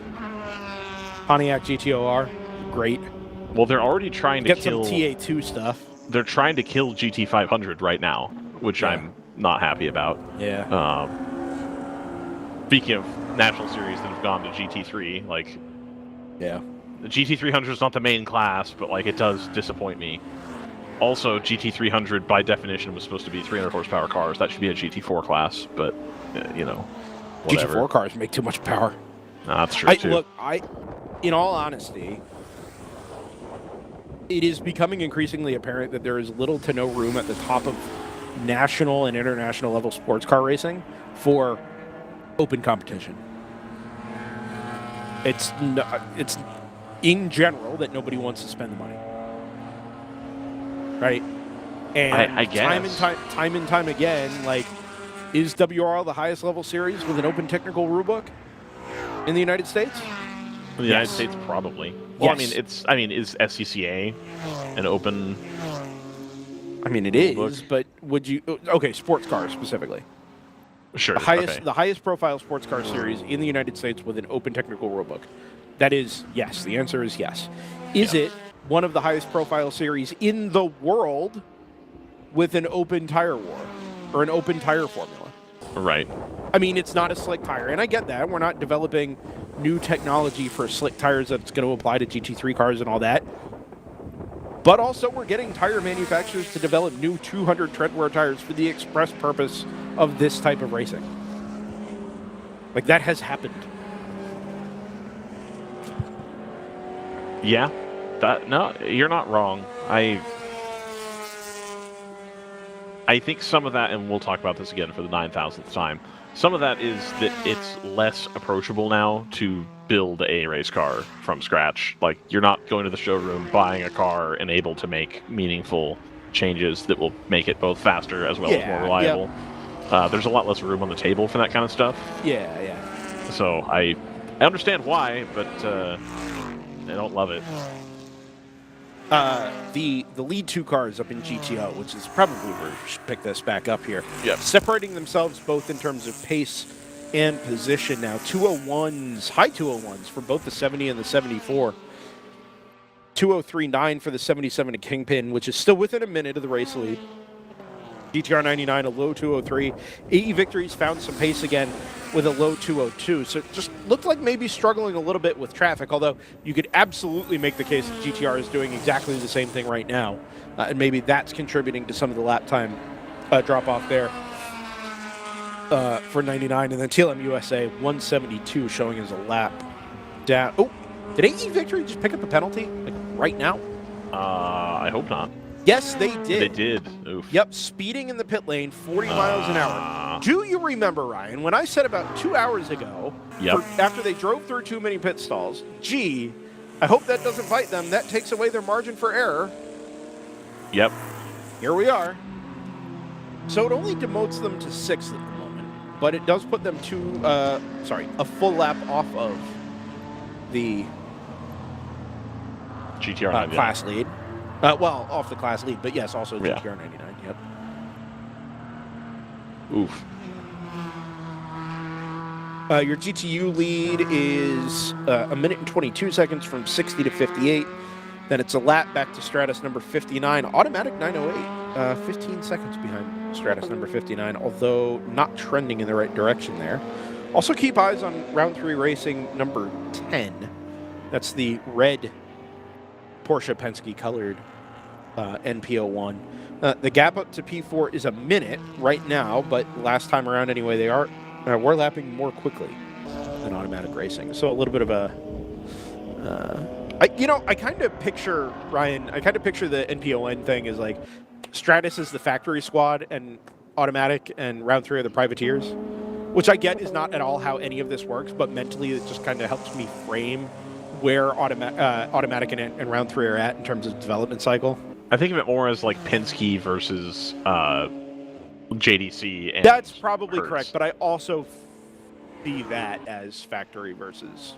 Pontiac GTOR, great. Well, they're already trying to Get kill some TA2 stuff. They're trying to kill GT500 right now, which I'm not happy about. Yeah. Speaking of national series that have gone to GT3, like, yeah, the GT300 is not the main class, but like it does disappoint me. Also, GT300 by definition was supposed to be 300 horsepower cars. That should be a GT4 class, but you know, whatever. GT4 cars make too much power. That's true too. Look, in all honesty, it is becoming increasingly apparent that there is little to no room at the top of national and international level sports car racing for open competition. It's in general that nobody wants to spend the money, right? And I guess time and time again, like, is WRL the highest level series with an open technical rulebook in the United States? In the United States, probably. Well, Yes. I mean, is SCCA an open? I mean, it is, but would you? Okay, sports cars specifically. Sure. The highest profile sports car series in the United States with an open technical rulebook. That is yes. The answer is yes. Is it one of the highest profile series in the world with an open tire war or an open tire formula? Right. I mean, it's not a slick tire, and I get that. We're not developing new technology for slick tires that's going to apply to GT3 cars and all that. But also, we're getting tire manufacturers to develop new 200 treadwear tires for the express purpose of this type of racing. Like, that has happened. Yeah. No, you're not wrong. I think some of that, and we'll talk about this again for the 9,000th time, some of that is that it's less approachable now to build a race car from scratch. Like, you're not going to the showroom, buying a car, and able to make meaningful changes that will make it both faster as well as more reliable. There's a lot less room on the table for that kind of stuff. Yeah. So I understand why, but I don't love it. The lead two cars up in GTO, which is probably where we should pick this back up here. Yep. Separating themselves both in terms of pace and position now. 201s, high 201s for both the 70 and the 74. 203.9 for the 77 at Kingpin, which is still within a minute of the race lead. GTR 99, a low 203. AE Victories found some pace again with a low 202. So it just looked like maybe struggling a little bit with traffic, although you could absolutely make the case that GTR is doing exactly the same thing right now. And maybe that's contributing to some of the lap time drop-off there for 99. And then TLM USA, 172 showing as a lap down. Oh, did AE Victory just pick up a penalty like right now? I hope not. Yes, they did. They did. Oof. Yep, speeding in the pit lane, 40 miles an hour. Do you remember, Ryan, when I said about 2 hours ago, after they drove through too many pit stalls, gee, I hope that doesn't bite them. That takes away their margin for error. Yep. Here we are. So it only demotes them to 6th at the moment, but it does put them a full lap off of the GTR class lead. Well, off the class lead, but yes, also GTR 99. Yep. Oof. Your GTU lead is 1 minute and 22 seconds from 60 to 58. Then it's a lap back to Stratus number 59. Automatic 908, 15 seconds behind Stratus number 59, although not trending in the right direction there. Also keep eyes on round 3 racing number 10. That's the red Porsche Penske colored NP01. The gap up to P4 is a minute right now, but last time around anyway, we're lapping more quickly than automatic racing. So a little bit of a, I kind of picture, Ryan, the NPON thing is like Stratus is the factory squad and automatic and round 3 are the privateers, which I get is not at all how any of this works, but mentally it just kind of helps me frame where automatic and round 3 are at in terms of development cycle. I think of it more as like Penske versus JDC. And that's probably Hertz. Correct, but I also see that as factory versus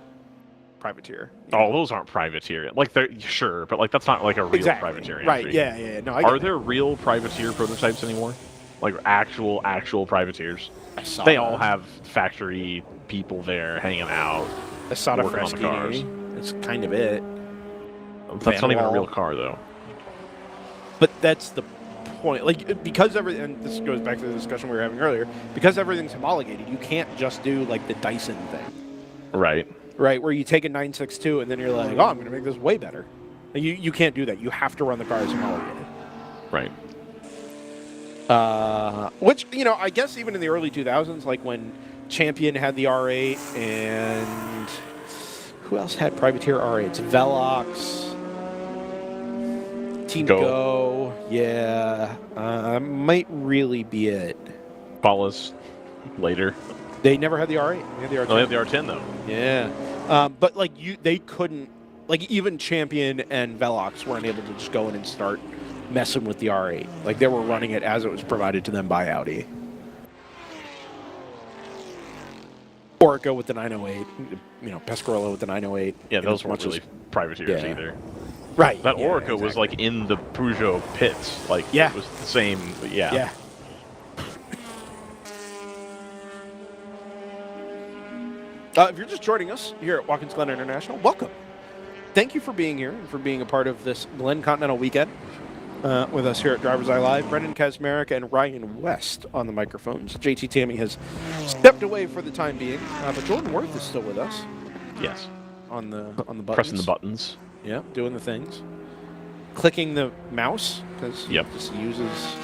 privateer. Oh, those aren't privateer. Like they're sure, but like that's not like a real privateer entry. Right? Yeah. No, are there real privateer prototypes anymore? Like actual privateers? They all have factory people there hanging out. I saw the working on the cars. That's kind of it. That's not even a real car, though. But that's the point. Like, because and this goes back to the discussion we were having earlier, because everything's homologated, you can't just do, like, the Dyson thing. Right. Right, where you take a 962 and then you're like, oh, I'm going to make this way better. You can't do that. You have to run the car as homologated. Right. Which, I guess even in the early 2000s, like when Champion had the R8 and who else had privateer R8s? Velox, Team Go. Yeah. Might really be it. Paula's later. They never had the R8. They had the R10. Oh, they had the R10 though. Yeah. But like they couldn't, like even Champion and Velox weren't able to just go in and start messing with the R8. Like they were running it as it was provided to them by Audi. Orica with the 908, Pescarolo with the 908. Yeah, those weren't really privateers either. Right. That Orica was like in the Peugeot pits. Like, it was the same. Yeah. If you're just joining us here at Watkins Glen International, welcome. Thank you for being here and for being a part of this Glen Continental weekend with us here at DriversEye Live. Brendan Kazmarek and Ryan West on the microphones. JT Tammy has stepped away for the time being, but Jordan Worth is still with us. Yes. On the buttons. Pressing the buttons. Yeah, doing the things. Clicking the mouse, because he just uses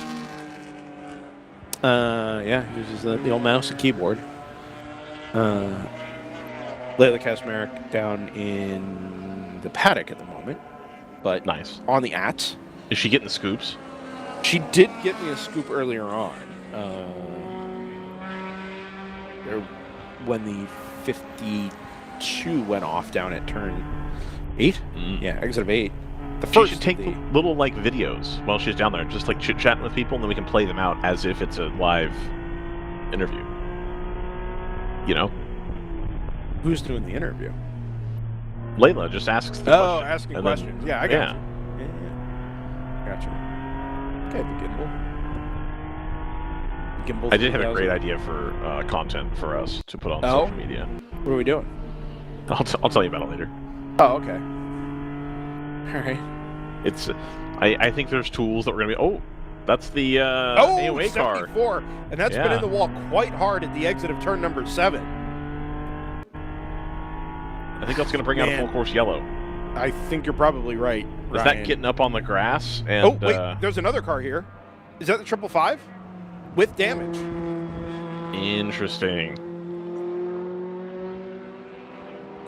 the old mouse and keyboard. Layla Kazmarek down in the paddock at the moment, but nice on the ats. Is she getting the scoops? She did get me a scoop earlier on. When the 52 went off down at turn 8. Yeah, exit of 8. She should take little like videos while she's down there, just like chit-chatting with people, and then we can play them out as if it's a live interview. Who's doing the interview? Layla just asks the question. Oh, asking questions. Yeah, I got you. Gotcha. Okay, the gimbal. I did have a great idea for content for us to put on social media. What are we doing? I'll tell you about it later. Oh, okay. All right. It's. I think there's tools that we're gonna be. Oh, that's the AOA car. 74, and that's been in the wall quite hard at the exit of turn number 7. I think that's gonna bring out a full course yellow. I think you're probably right. Is that getting up on the grass? And, oh, wait, there's another car here. Is that the 555? With damage. Interesting.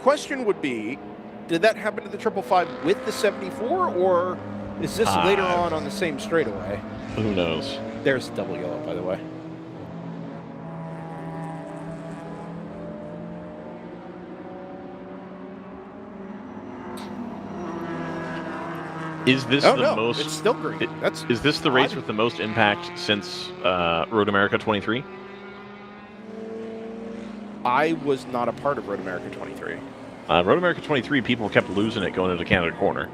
Question would be, did that happen to the 555 with the 74, or is this later on the same straightaway? Who knows? There's the double yellow, by the way. Is this Oh the no, most? it's still green. Is this the race odd. with the most impact since Road America 23? I was not a part of Road America 23. Road America 23, people kept losing it going into Canada Corner.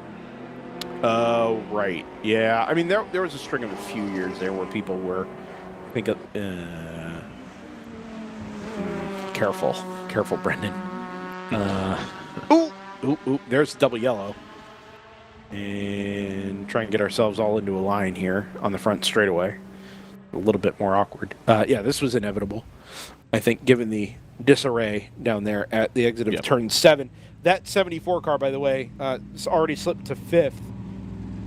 Oh, right. Yeah. I mean, there was a string of a few years there where people were, I think, careful, Brendan. Ooh, there's double yellow. And try and get ourselves all into a line here on the front straightaway. A little bit more awkward. Yeah, this was inevitable. I think, given the disarray down there at the exit of turn 7. That 74 car, by the way, it's already slipped to 5th.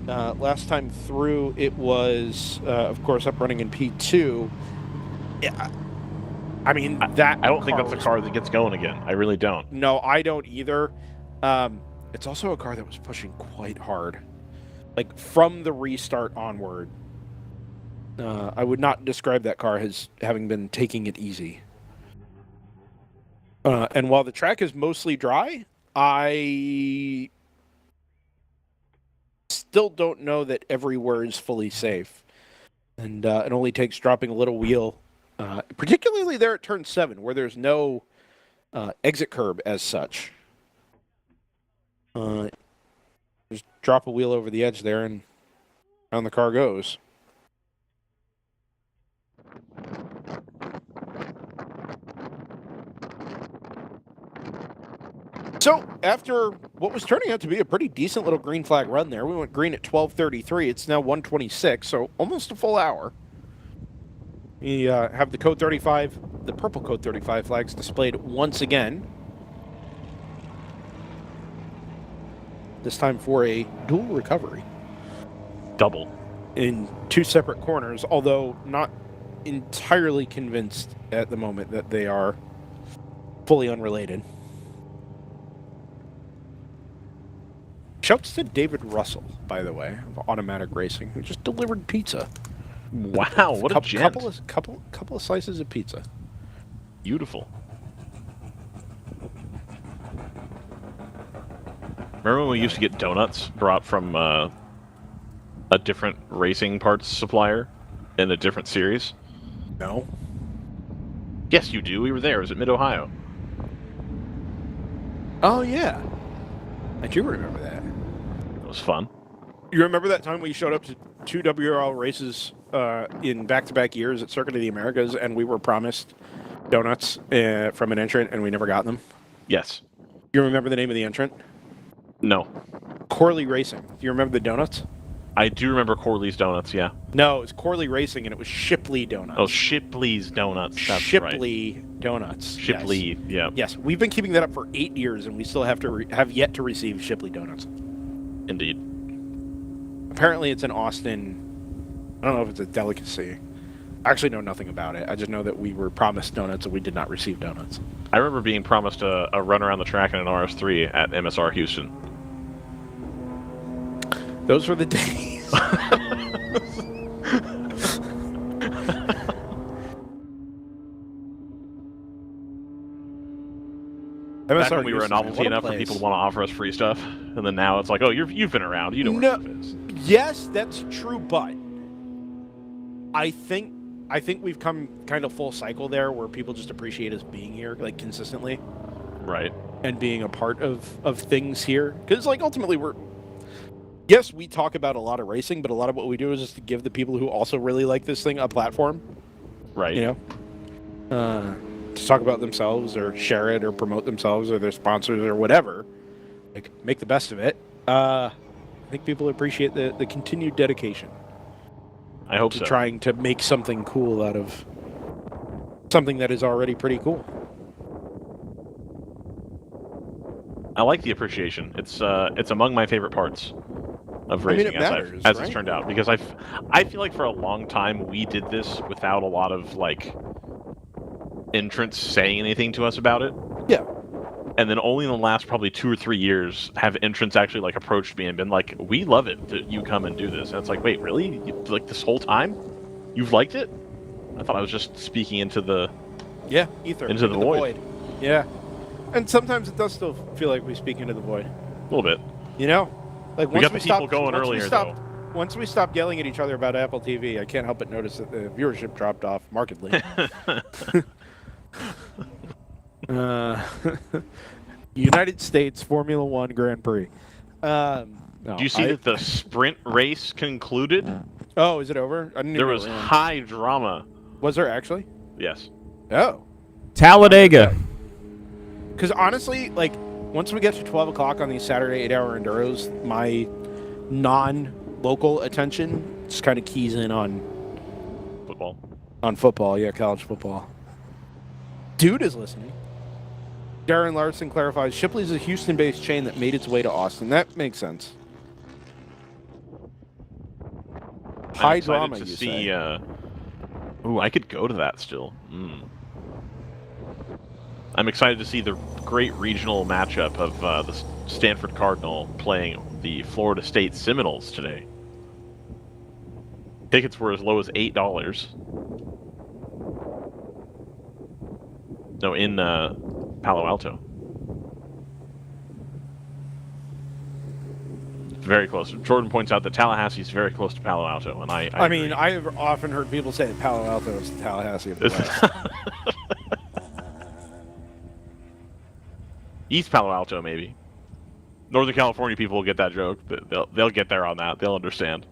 Last time through, it was, of course, up running in P2. Yeah, I mean, I don't think that's a car that gets going again. I really don't. No, I don't either. It's also a car that was pushing quite hard. Like, from the restart onward. I would not describe that car as having been taking it easy. And while the track is mostly dry, I still don't know that everywhere is fully safe. And it only takes dropping a little wheel, particularly there at turn 7, where there's no exit curb as such. Just drop a wheel over the edge there, and down the car goes. So, after what was turning out to be a pretty decent little green flag run there, we went green at 12:33. It's now 1:26, so almost a full hour. We have the Code 35, the purple Code 35 flags displayed once again. This time for a dual recovery. Double. In 2 separate corners, although not entirely convinced at the moment that they are fully unrelated. Shouts to David Russell, by the way, of Automatic Racing, who just delivered pizza. Wow, what a gent. Couple of slices of pizza. Beautiful. Remember when we used to get donuts brought from a different racing parts supplier in a different series? No. Yes, you do. We were there. It was at Mid-Ohio. Oh, yeah. I do remember that. It was fun. You remember that time we showed up to 2 WRL races in back-to-back years at Circuit of the Americas, and we were promised donuts from an entrant, and we never got them? Yes. You remember the name of the entrant? No. Corley Racing. Do you remember the donuts? I do remember Corley's Donuts, yeah. No, it was Corley Racing, and it was Shipley Donuts. Oh, Shipley's Donuts. That's Shipley right. Donuts. Shipley, yes. yeah. Yes, we've been keeping that up for 8 years, and we still have yet to receive Shipley Donuts. Indeed. Apparently, it's in Austin. I don't know if it's a delicacy. I actually know nothing about it. I just know that we were promised donuts, and we did not receive donuts. I remember being promised a run around the track in an RS3 at MSR Houston. Those were the days. Back when we were a novelty enough for people to want to offer us free stuff, and then now it's like, oh, you've been around, you know where stuff is. Yes, that's true, but I think we've come kind of full cycle there, where people just appreciate us being here, like, consistently, right, and being a part of things here. Because, like, ultimately, yes, we talk about a lot of racing, but a lot of what we do is just to give the people who also really like this thing a platform, right? You know, to talk about themselves or share it or promote themselves or their sponsors or whatever. Like, make the best of it. I think people appreciate the continued dedication. I hope so. Trying to make something cool out of something that is already pretty cool. I like the appreciation. It's among my favorite parts of racing, matters, as right? it's turned out, because I feel like for a long time we did this without a lot of, like, entrants saying anything to us about it. Yeah. And then only in the last probably 2 or 3 years have entrants actually, like, approached me and been like, we love it that you come and do this. And it's like, wait, really? Like, this whole time? You've liked it? I thought I was just speaking into the... Yeah, ether. Into the void. Yeah. And sometimes it does still feel like we speak into the void. A little bit. You know? Like We got the people going earlier, though. Once we stopped yelling at each other about Apple TV, I can't help but notice that the viewership dropped off markedly. United States Formula One Grand Prix. No, Do you see that the sprint race concluded? Oh, is it over? I didn't There even was know it ran. high drama. Was there actually? Yes. Oh. Talladega. Because honestly, like, once we get to 12 o'clock on these Saturday 8-hour enduros, my non-local attention just kind of keys in on Football. On football, yeah, college football. Dude is listening. Darren Larson clarifies, Shipley's a Houston-based chain that made its way to Austin. That makes sense. High drama, to you see, say. Ooh, I could go to that still. I'm excited to see the great regional matchup of the Stanford Cardinal playing the Florida State Seminoles today. Tickets were as low as $8. No, in Palo Alto. Very close. Jordan points out that Tallahassee is very close to Palo Alto, and I mean, I've often heard people say that Palo Alto is the Tallahassee of the West. East Palo Alto, maybe. Northern California people will get that joke. They'll get there on that. They'll understand.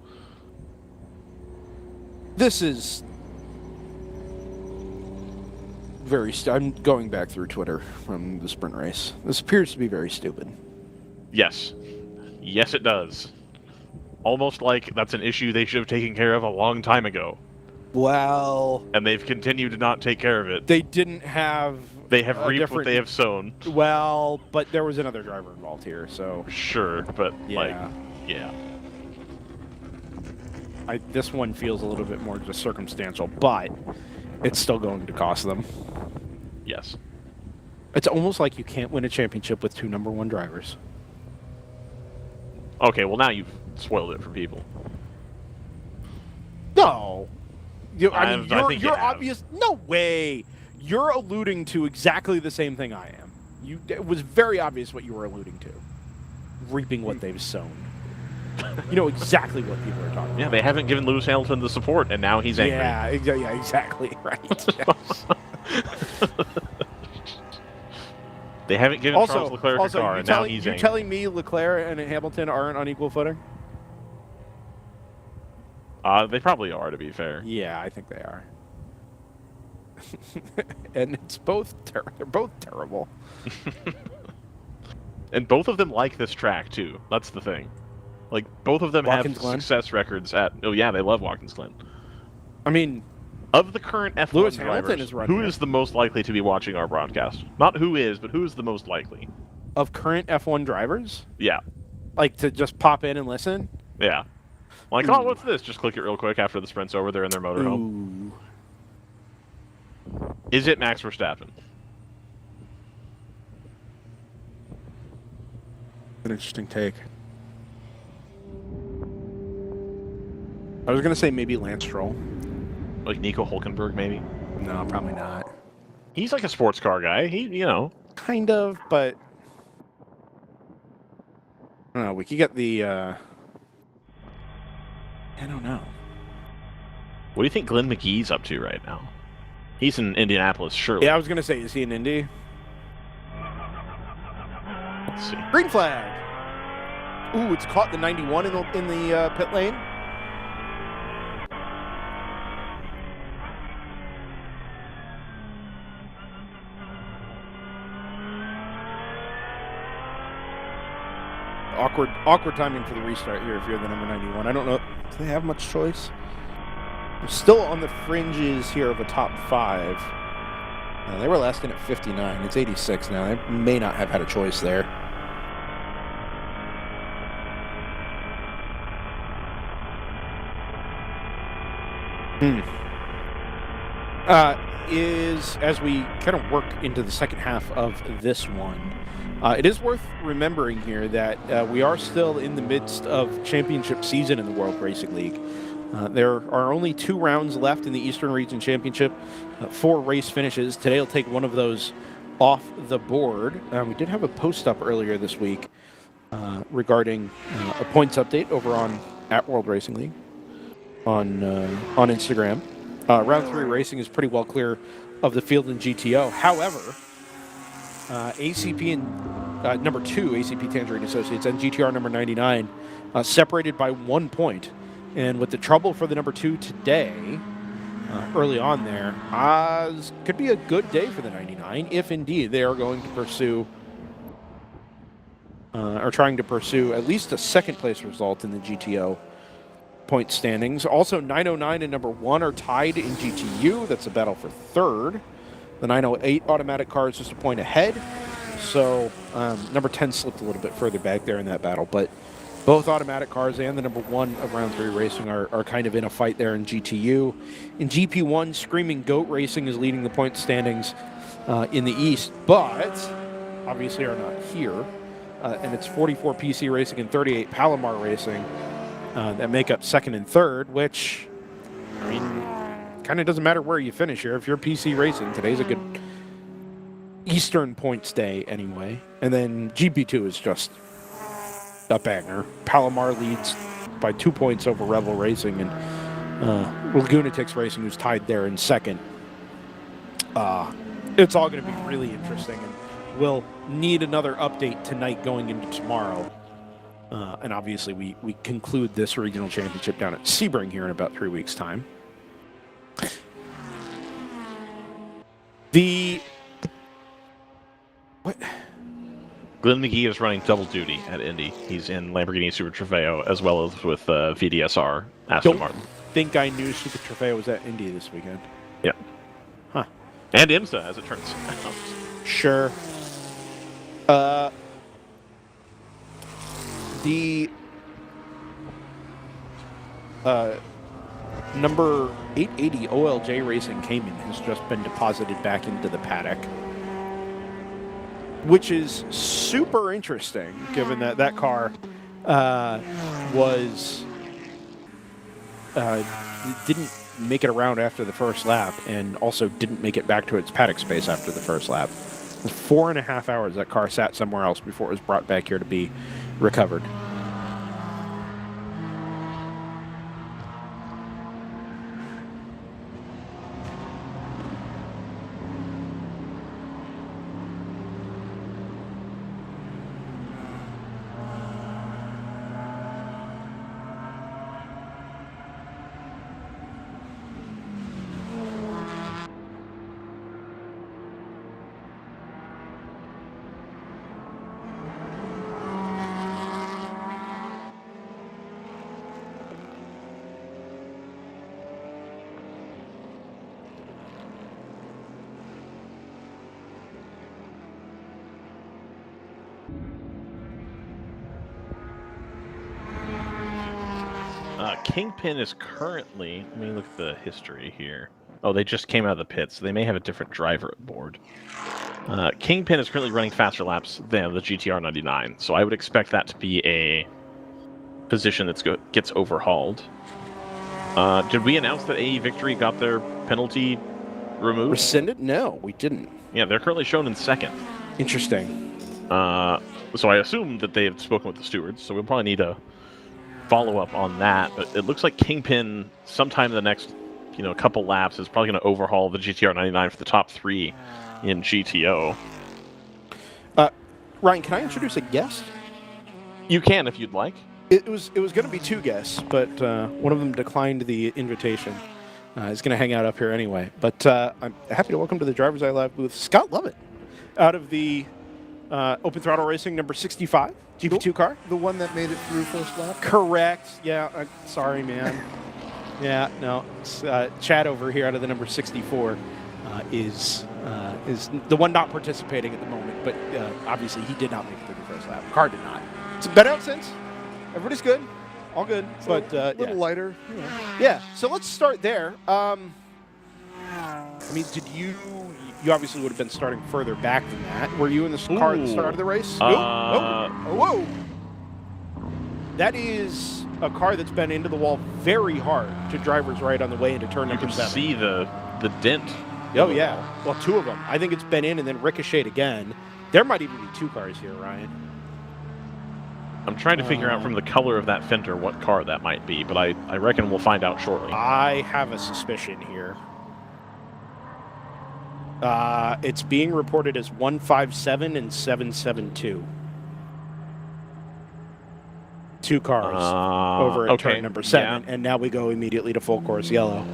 This is very... I'm going back through Twitter from the sprint race. This appears to be very stupid. Yes. Yes, it does. Almost like that's an issue they should have taken care of a long time ago. Well... And they've continued to not take care of it. They didn't have... They have reaped what they have sown. Well, but there was another driver involved here, so... Sure, but, yeah. Yeah. This one feels a little bit more just circumstantial, but it's still going to cost them. Yes. It's almost like you can't win a championship with 2 number 1 drivers. Okay, well now you've spoiled it for people. No. I mean, I think you're you have. obvious. No way. You're alluding to exactly the same thing I am. It was very obvious what you were alluding to. Reaping what they've sown. You know exactly what people are talking about. Yeah, they haven't given Lewis Hamilton the support, and now he's angry. Yeah, exactly. Right. Yes. They haven't given Charles Leclerc a car, and now he's angry. You're telling me Leclerc and Hamilton aren't on equal footing? They probably are, to be fair. Yeah, I think they are. And it's both they're both terrible. And both of them like this track too. That's the thing. Like both of them Watkins have Glen? success records at. Oh yeah, they love Watkins Glen. I mean, of the current F1 Lewis drivers, Hamilton is running who it. is the most likely to be watching our broadcast? Not who is, but who is the most likely? Of current F1 drivers? Yeah. Like to just pop in and listen? Yeah. Like, oh, what's this? Just click it real quick after the sprint's over. They're in their motorhome. Is it Max Verstappen? An interesting take. I was going to say maybe Lance Stroll. Like Nico Hülkenberg, maybe? No, probably not. He's like a sports car guy. He. Kind of, but... I don't know. We could get the... I don't know. What do you think Glenn McGee's up to right now? He's in Indianapolis, surely. Yeah, I was going to say, is he in Indy? Let's see. Green flag! Ooh, it's caught the 91 in the pit lane. Awkward timing for the restart here if you're the number 91. I don't know. Do they have much choice? They're still on the fringes here of a top 5. They were last in at 59. It's 86 now. They may not have had a choice there. As we kind of work into the second half of this one, it is worth remembering here that we are still in the midst of championship season in the World Racing League. There are only 2 rounds left in the Eastern Region Championship, 4 race finishes. Today will take one of those off the board. We did have a post up earlier this week regarding a points update over on @World Racing League on Instagram. Round 3 racing is pretty well clear of the field in GTO. However, ACP and number 2, ACP Tangerine Associates, and GTR number 99 separated by 1 point. And with the trouble for the number 2 today, early on there, could be a good day for the 99 if indeed they are going to pursue, or trying to pursue at least a second place result in the GTO point standings. Also, 909 and number 1 are tied in GTU. That's a battle for third. The 908 automatic car is just a point ahead. So number 10 slipped a little bit further back there in that battle. But both automatic cars and the number 1 of round 3 racing are kind of in a fight there in GTU. In GP1, Screaming Goat Racing is leading the point standings in the East, but obviously are not here. And it's 44 PC Racing and 38 Palomar Racing that make up second and third, which, I mean, kind of doesn't matter where you finish here. If you're PC Racing, today's a good Eastern points day anyway. And then GP2 is just a banger. Palomar leads by 2 points over Rebel Racing, and Lagunatics Racing, who's tied there in second. It's all going to be really interesting, and we'll need another update tonight going into tomorrow. And obviously, we conclude this regional championship down at Sebring here in about 3 weeks' time. What? Glenn McGee is running double duty at Indy. He's in Lamborghini Super Trofeo as well as with VDSR Aston Martin. Think I knew Super Trofeo was at Indy this weekend. Yeah. Huh. And IMSA, as it turns out. Sure. The number 880 OLJ Racing Cayman has just been deposited back into the paddock, which is super interesting, given that that car didn't make it around after the first lap, and also didn't make it back to its paddock space after the first lap. For 4.5 hours, that car sat somewhere else before it was brought back here to be recovered. Kingpin is currently, let me look at the history here. Oh, they just came out of the pits, so they may have a different driver aboard. Kingpin is currently running faster laps than the GTR 99, so I would expect that to be a position that gets overhauled. Did we announce that AE Victory got their penalty removed? Rescinded? No, we didn't. Yeah, they're currently shown in second. Interesting. So I assume that they have spoken with the stewards, so we'll probably need a follow-up on that. But it looks like Kingpin, sometime in the next couple laps, is probably going to overhaul the GTR 99 for the top 3 in GTO. Ryan, can I introduce a guest? You can if you'd like. It was going to be 2 guests, but one of them declined the invitation. He's going to hang out up here anyway. But I'm happy to welcome to the DriversEye Live booth Scott Lovett, out of the Open Throttle Racing number 65 GP2 car. The one that made it through first lap? Correct. Yeah, sorry, man. Yeah, no. Chad over here out of the number 64 is the one not participating at the moment, but obviously he did not make it through the first lap. Car did not. It's been out since. Everybody's good. All good. But a little lighter. Yeah, so let's start there. I mean, did you obviously would have been starting further back than that. Were you in the car at the start of the race? Whoa. That is a car that's been into the wall very hard to driver's right on the way into turn number 7. You can see the dent. Oh, yeah. Well, 2 of them. I think it's been in and then ricocheted again. There might even be 2 cars here, Ryan. I'm trying to figure out from the color of that fender what car that might be, but I reckon we'll find out shortly. I have a suspicion here. It's being reported as 157 and 772. Two cars over at turn number 7, and now we go immediately to full course yellow.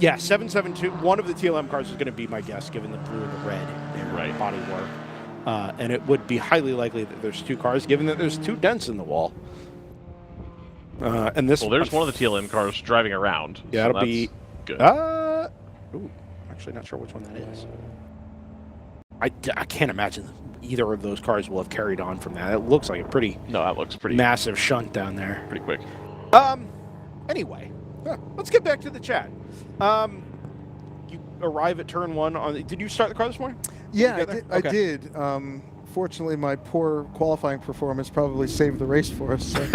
Yeah, 772. One of the TLM cars is going to be my guess, given the blue and the red there, bodywork. And it would be highly likely that there's two cars, given that there's two dents in the wall. And this. Well, there's one of the TLM cars driving around. Yeah, so it'll be good. Ooh, actually, not sure which one that is. I can't imagine either of those cars will have carried on from that. It looks like a pretty. No, that looks pretty massive shunt down there. Pretty quick. Anyway, let's get back to the chat. You arrive at turn 1 on. Did you start the car this morning? Yeah, I did. Fortunately, my poor qualifying performance probably saved the race for us. So.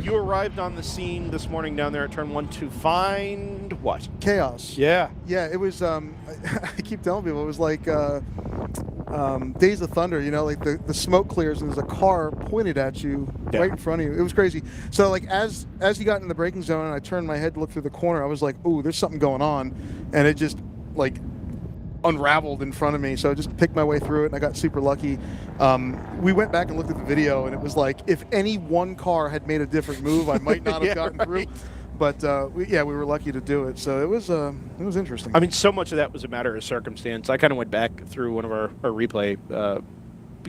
You arrived on the scene this morning down there at turn 1 to find what? Chaos. Yeah. Yeah, it was. I keep telling people it was like Days of Thunder. You know, like the smoke clears and there's a car pointed at you right in front of you. It was crazy. So like as you got in the braking zone and I turned my head to look through the corner, I was like, "Ooh, there's something going on," and it just like unraveled in front of me, so I just picked my way through it, and I got super lucky. We went back and looked at the video, and it was like if any one car had made a different move, I might not have gotten through. But we were lucky to do it, so it was interesting. I mean, so much of that was a matter of circumstance. I kind of went back through one of our replay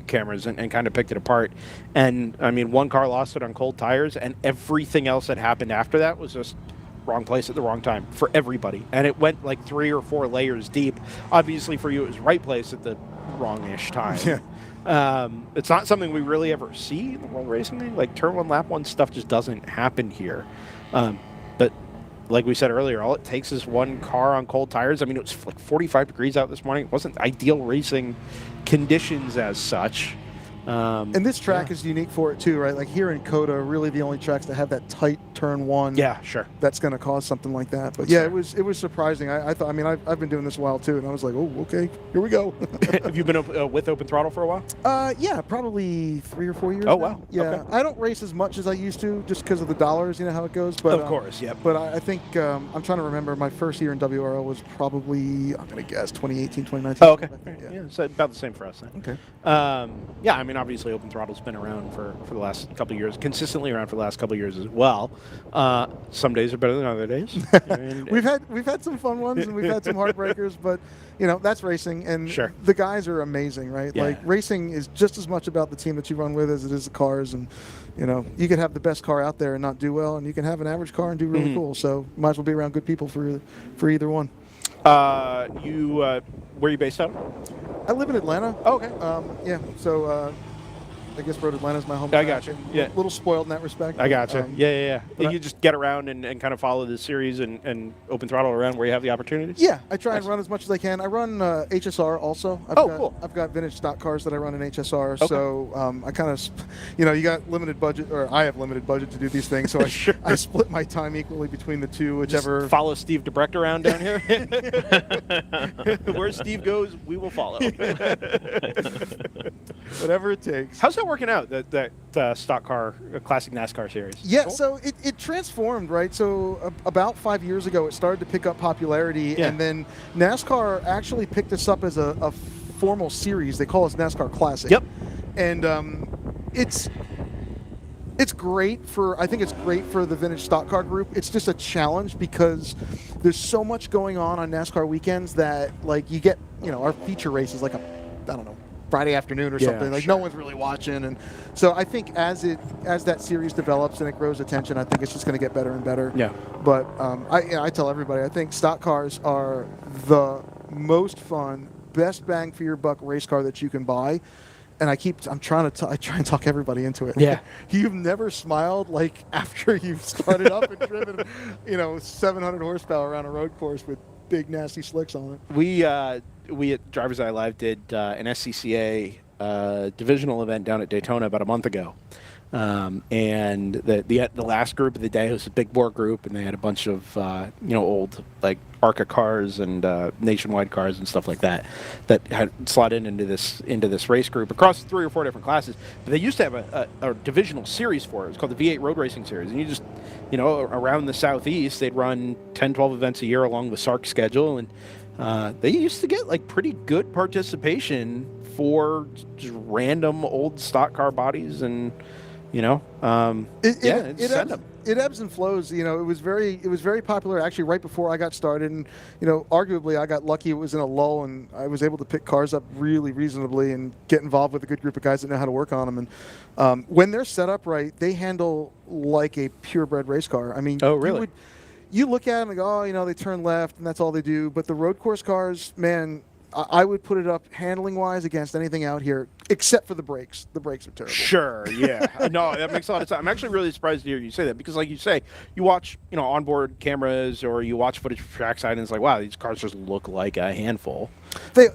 cameras and kind of picked it apart, and I mean, one car lost it on cold tires, and everything else that happened after that was just wrong place at the wrong time for everybody, and it went like 3 or 4 layers deep. Obviously for you it was right place at the wrong-ish time. Yeah. It's not something we really ever see in the World Racing League. Like turn 1 lap 1 stuff just doesn't happen here. But like we said earlier, all it takes is one car on cold tires. I mean, it was like 45 degrees out this morning. It wasn't ideal racing conditions as such. And this track is unique for it too, right? Like here in COTA, really the only tracks that have that tight turn 1. Yeah, sure. That's going to cause something like that. But yeah, it was surprising. I thought. I mean, I've been doing this a while too, and I was like, oh, okay, here we go. Have you been with Open Throttle for a while? Yeah, probably 3 or 4 years. Oh now. wow. Yeah, okay. I don't race as much as I used to, just because of the dollars. You know how it goes. But of course, yeah. But I think I'm trying to remember. My first year in WRL was probably, I'm going to guess, 2018, 2019. Oh, okay. Yeah, it's about the same for us then. Okay. Yeah, I mean, obviously, Open Throttle's been around for the last couple of years, consistently around for the last couple of years as well. Some days are better than other days. we've had some fun ones and we've had some heartbreakers, but you know that's racing, and the guys are amazing, right? Yeah. Like racing is just as much about the team that you run with as it is the cars, and you know you could have the best car out there and not do well, and you can have an average car and do really cool. So might as well be around good people for either one. Where are you based out of? I live in Atlanta. Oh, okay. Yeah. So. I guess Road Atlanta's my home. I got you. Yeah. A little spoiled in that respect. I got you. Yeah. But you just get around and kind of follow the series and Open Throttle around where you have the opportunities? Yeah, I try and run as much as I can. I run HSR also. Cool. I've got vintage stock cars that I run in HSR. Okay. So I kind of, you got limited budget, or I have limited budget to do these things. So I split my time equally between the two, whichever. Just follow Steve DeBrecht around down here. Where Steve goes, we will follow. Whatever it takes. How's that working out, that stock car, classic NASCAR series? Yeah, cool. So it transformed, right? So about 5 years ago, it started to pick up popularity, and then NASCAR actually picked us up as a formal series. They call us NASCAR Classic. Yep. And it's great for, I think it's great for the vintage stock car group. It's just a challenge because there's so much going on NASCAR weekends that, like, you get, our feature race is like Friday afternoon or something. Like no one's really watching, and so I think as that series develops and it grows attention, I think it's just going to get better and better. Yeah. But I tell everybody, I think stock cars are the most fun, best bang for your buck race car that you can buy. And I try and talk everybody into it. Yeah. You've never smiled like after you've started up and driven, 700 horsepower around a road course with big nasty slicks on it. We at DriversEye Live did an SCCA divisional event down at Daytona about a month ago. And the last group of the day was a big bore group, and they had a bunch of old like ARCA cars and Nationwide cars and stuff like that had slotted into this race group across 3 or 4 different classes. But they used to have a divisional series for it. It's called the V8 Road Racing Series, and you just around the southeast they'd run 10-12 events a year along the SARC schedule, and they used to get like pretty good participation for just random old stock car bodies and. It ebbs and flows. It was very popular actually right before I got started, and arguably I got lucky. It was in a lull, and I was able to pick cars up really reasonably and get involved with a good group of guys that know how to work on them. And when they're set up right, they handle like a purebred race car. I mean, oh really? You look at them and go, they turn left and that's all they do. But the road course cars, man. I would put it up handling-wise against anything out here, except for the brakes. The brakes are terrible. Sure, yeah. No, that makes a lot of sense. I'm actually really surprised to hear you say that because, like you say, you watch, onboard cameras or you watch footage from trackside, and it's like, wow, these cars just look like a handful. They're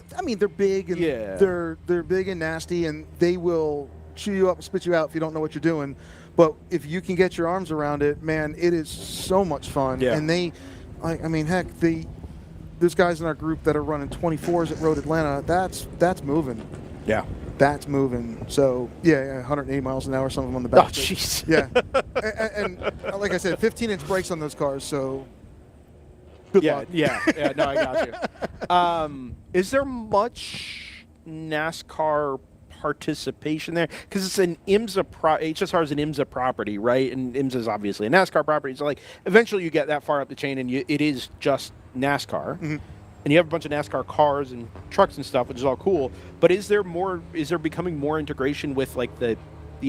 big and yeah. they're big and nasty, and they will chew you up and spit you out if you don't know what you're doing. But if you can get your arms around it, man, it is so much fun. Yeah. And there's guys in our group that are running 24s at Road Atlanta. That's moving. Yeah. That's moving. So, 180 miles an hour, some of them on the back. Oh, jeez. Yeah. and like I said, 15-inch brakes on those cars, so good luck. Yeah, no, I got you. Is there much NASCAR participation there? Because it's an IMSA HSR is an IMSA property, right? And IMSA is obviously a NASCAR property. So, like, eventually you get that far up the chain, and it is just NASCAR. Mm-hmm. And you have a bunch of NASCAR cars and trucks and stuff, which is all cool. But is there becoming more integration with like the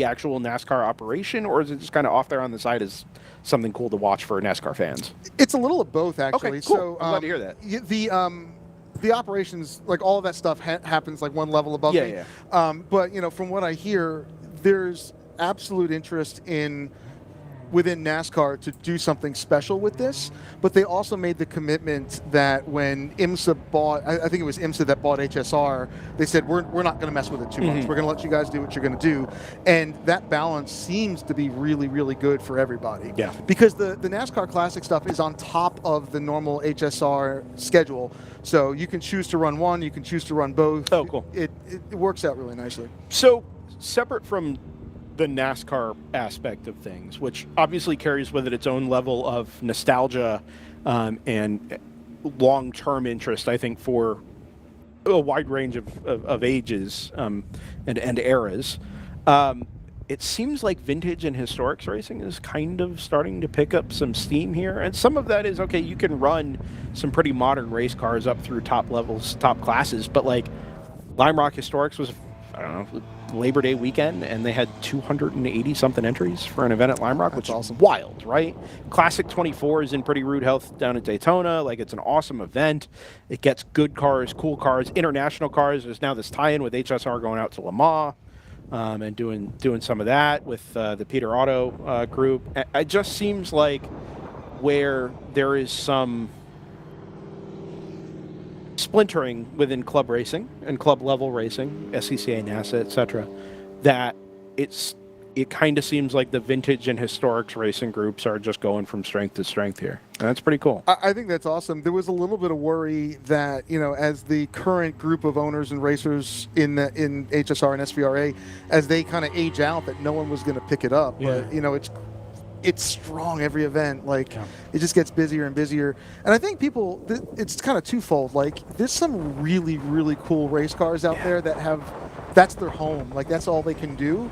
actual NASCAR operation, or is it just kind of off there on the side as something cool to watch for NASCAR fans? It's a little of both, actually. Okay, cool. So, I'm glad to hear that. The operations, like all of that stuff happens like one level above me. Yeah. But from what I hear, there's absolute interest within NASCAR to do something special with this, but they also made the commitment that when IMSA bought, I think it was IMSA that bought HSR, they said, we're not going to mess with it too much. We're going to let you guys do what you're going to do. And that balance seems to be really, really good for everybody. Yeah. Because the NASCAR Classic stuff is on top of the normal HSR schedule. So you can choose to run one, you can choose to run both. Oh, cool. It works out really nicely. So, separate from the NASCAR aspect of things, which obviously carries with it its own level of nostalgia and long-term interest, I think, for a wide range of ages and eras. It seems like vintage and historics racing is kind of starting to pick up some steam here. And some of that is, okay, you can run some pretty modern race cars up through top levels, top classes, but like Lime Rock Historics was, I don't know, Labor Day weekend, and they had 280-something entries for an event at Lime Rock, which is awesome. Wild, right? Classic 24 is in pretty rude health down at Daytona. Like, it's an awesome event. It gets good cars, cool cars, international cars. There's now this tie-in with HSR going out to Le Mans and doing some of that with the Peter Auto group. It just seems like where there is some splintering within club racing and club level racing, SCCA, NASA, etc., that it kind of seems like the vintage and historics racing groups are just going from strength to strength here. And that's pretty cool. I think that's awesome. There was a little bit of worry that, as the current group of owners and racers in HSR and SVRA, as they kind of age out, that no one was going to pick it up. Yeah. But, it's strong every event. Like, it just gets busier and busier. And I think people, it's kind of twofold. Like, there's some really, really cool race cars out there that that's their home. Like, that's all they can do.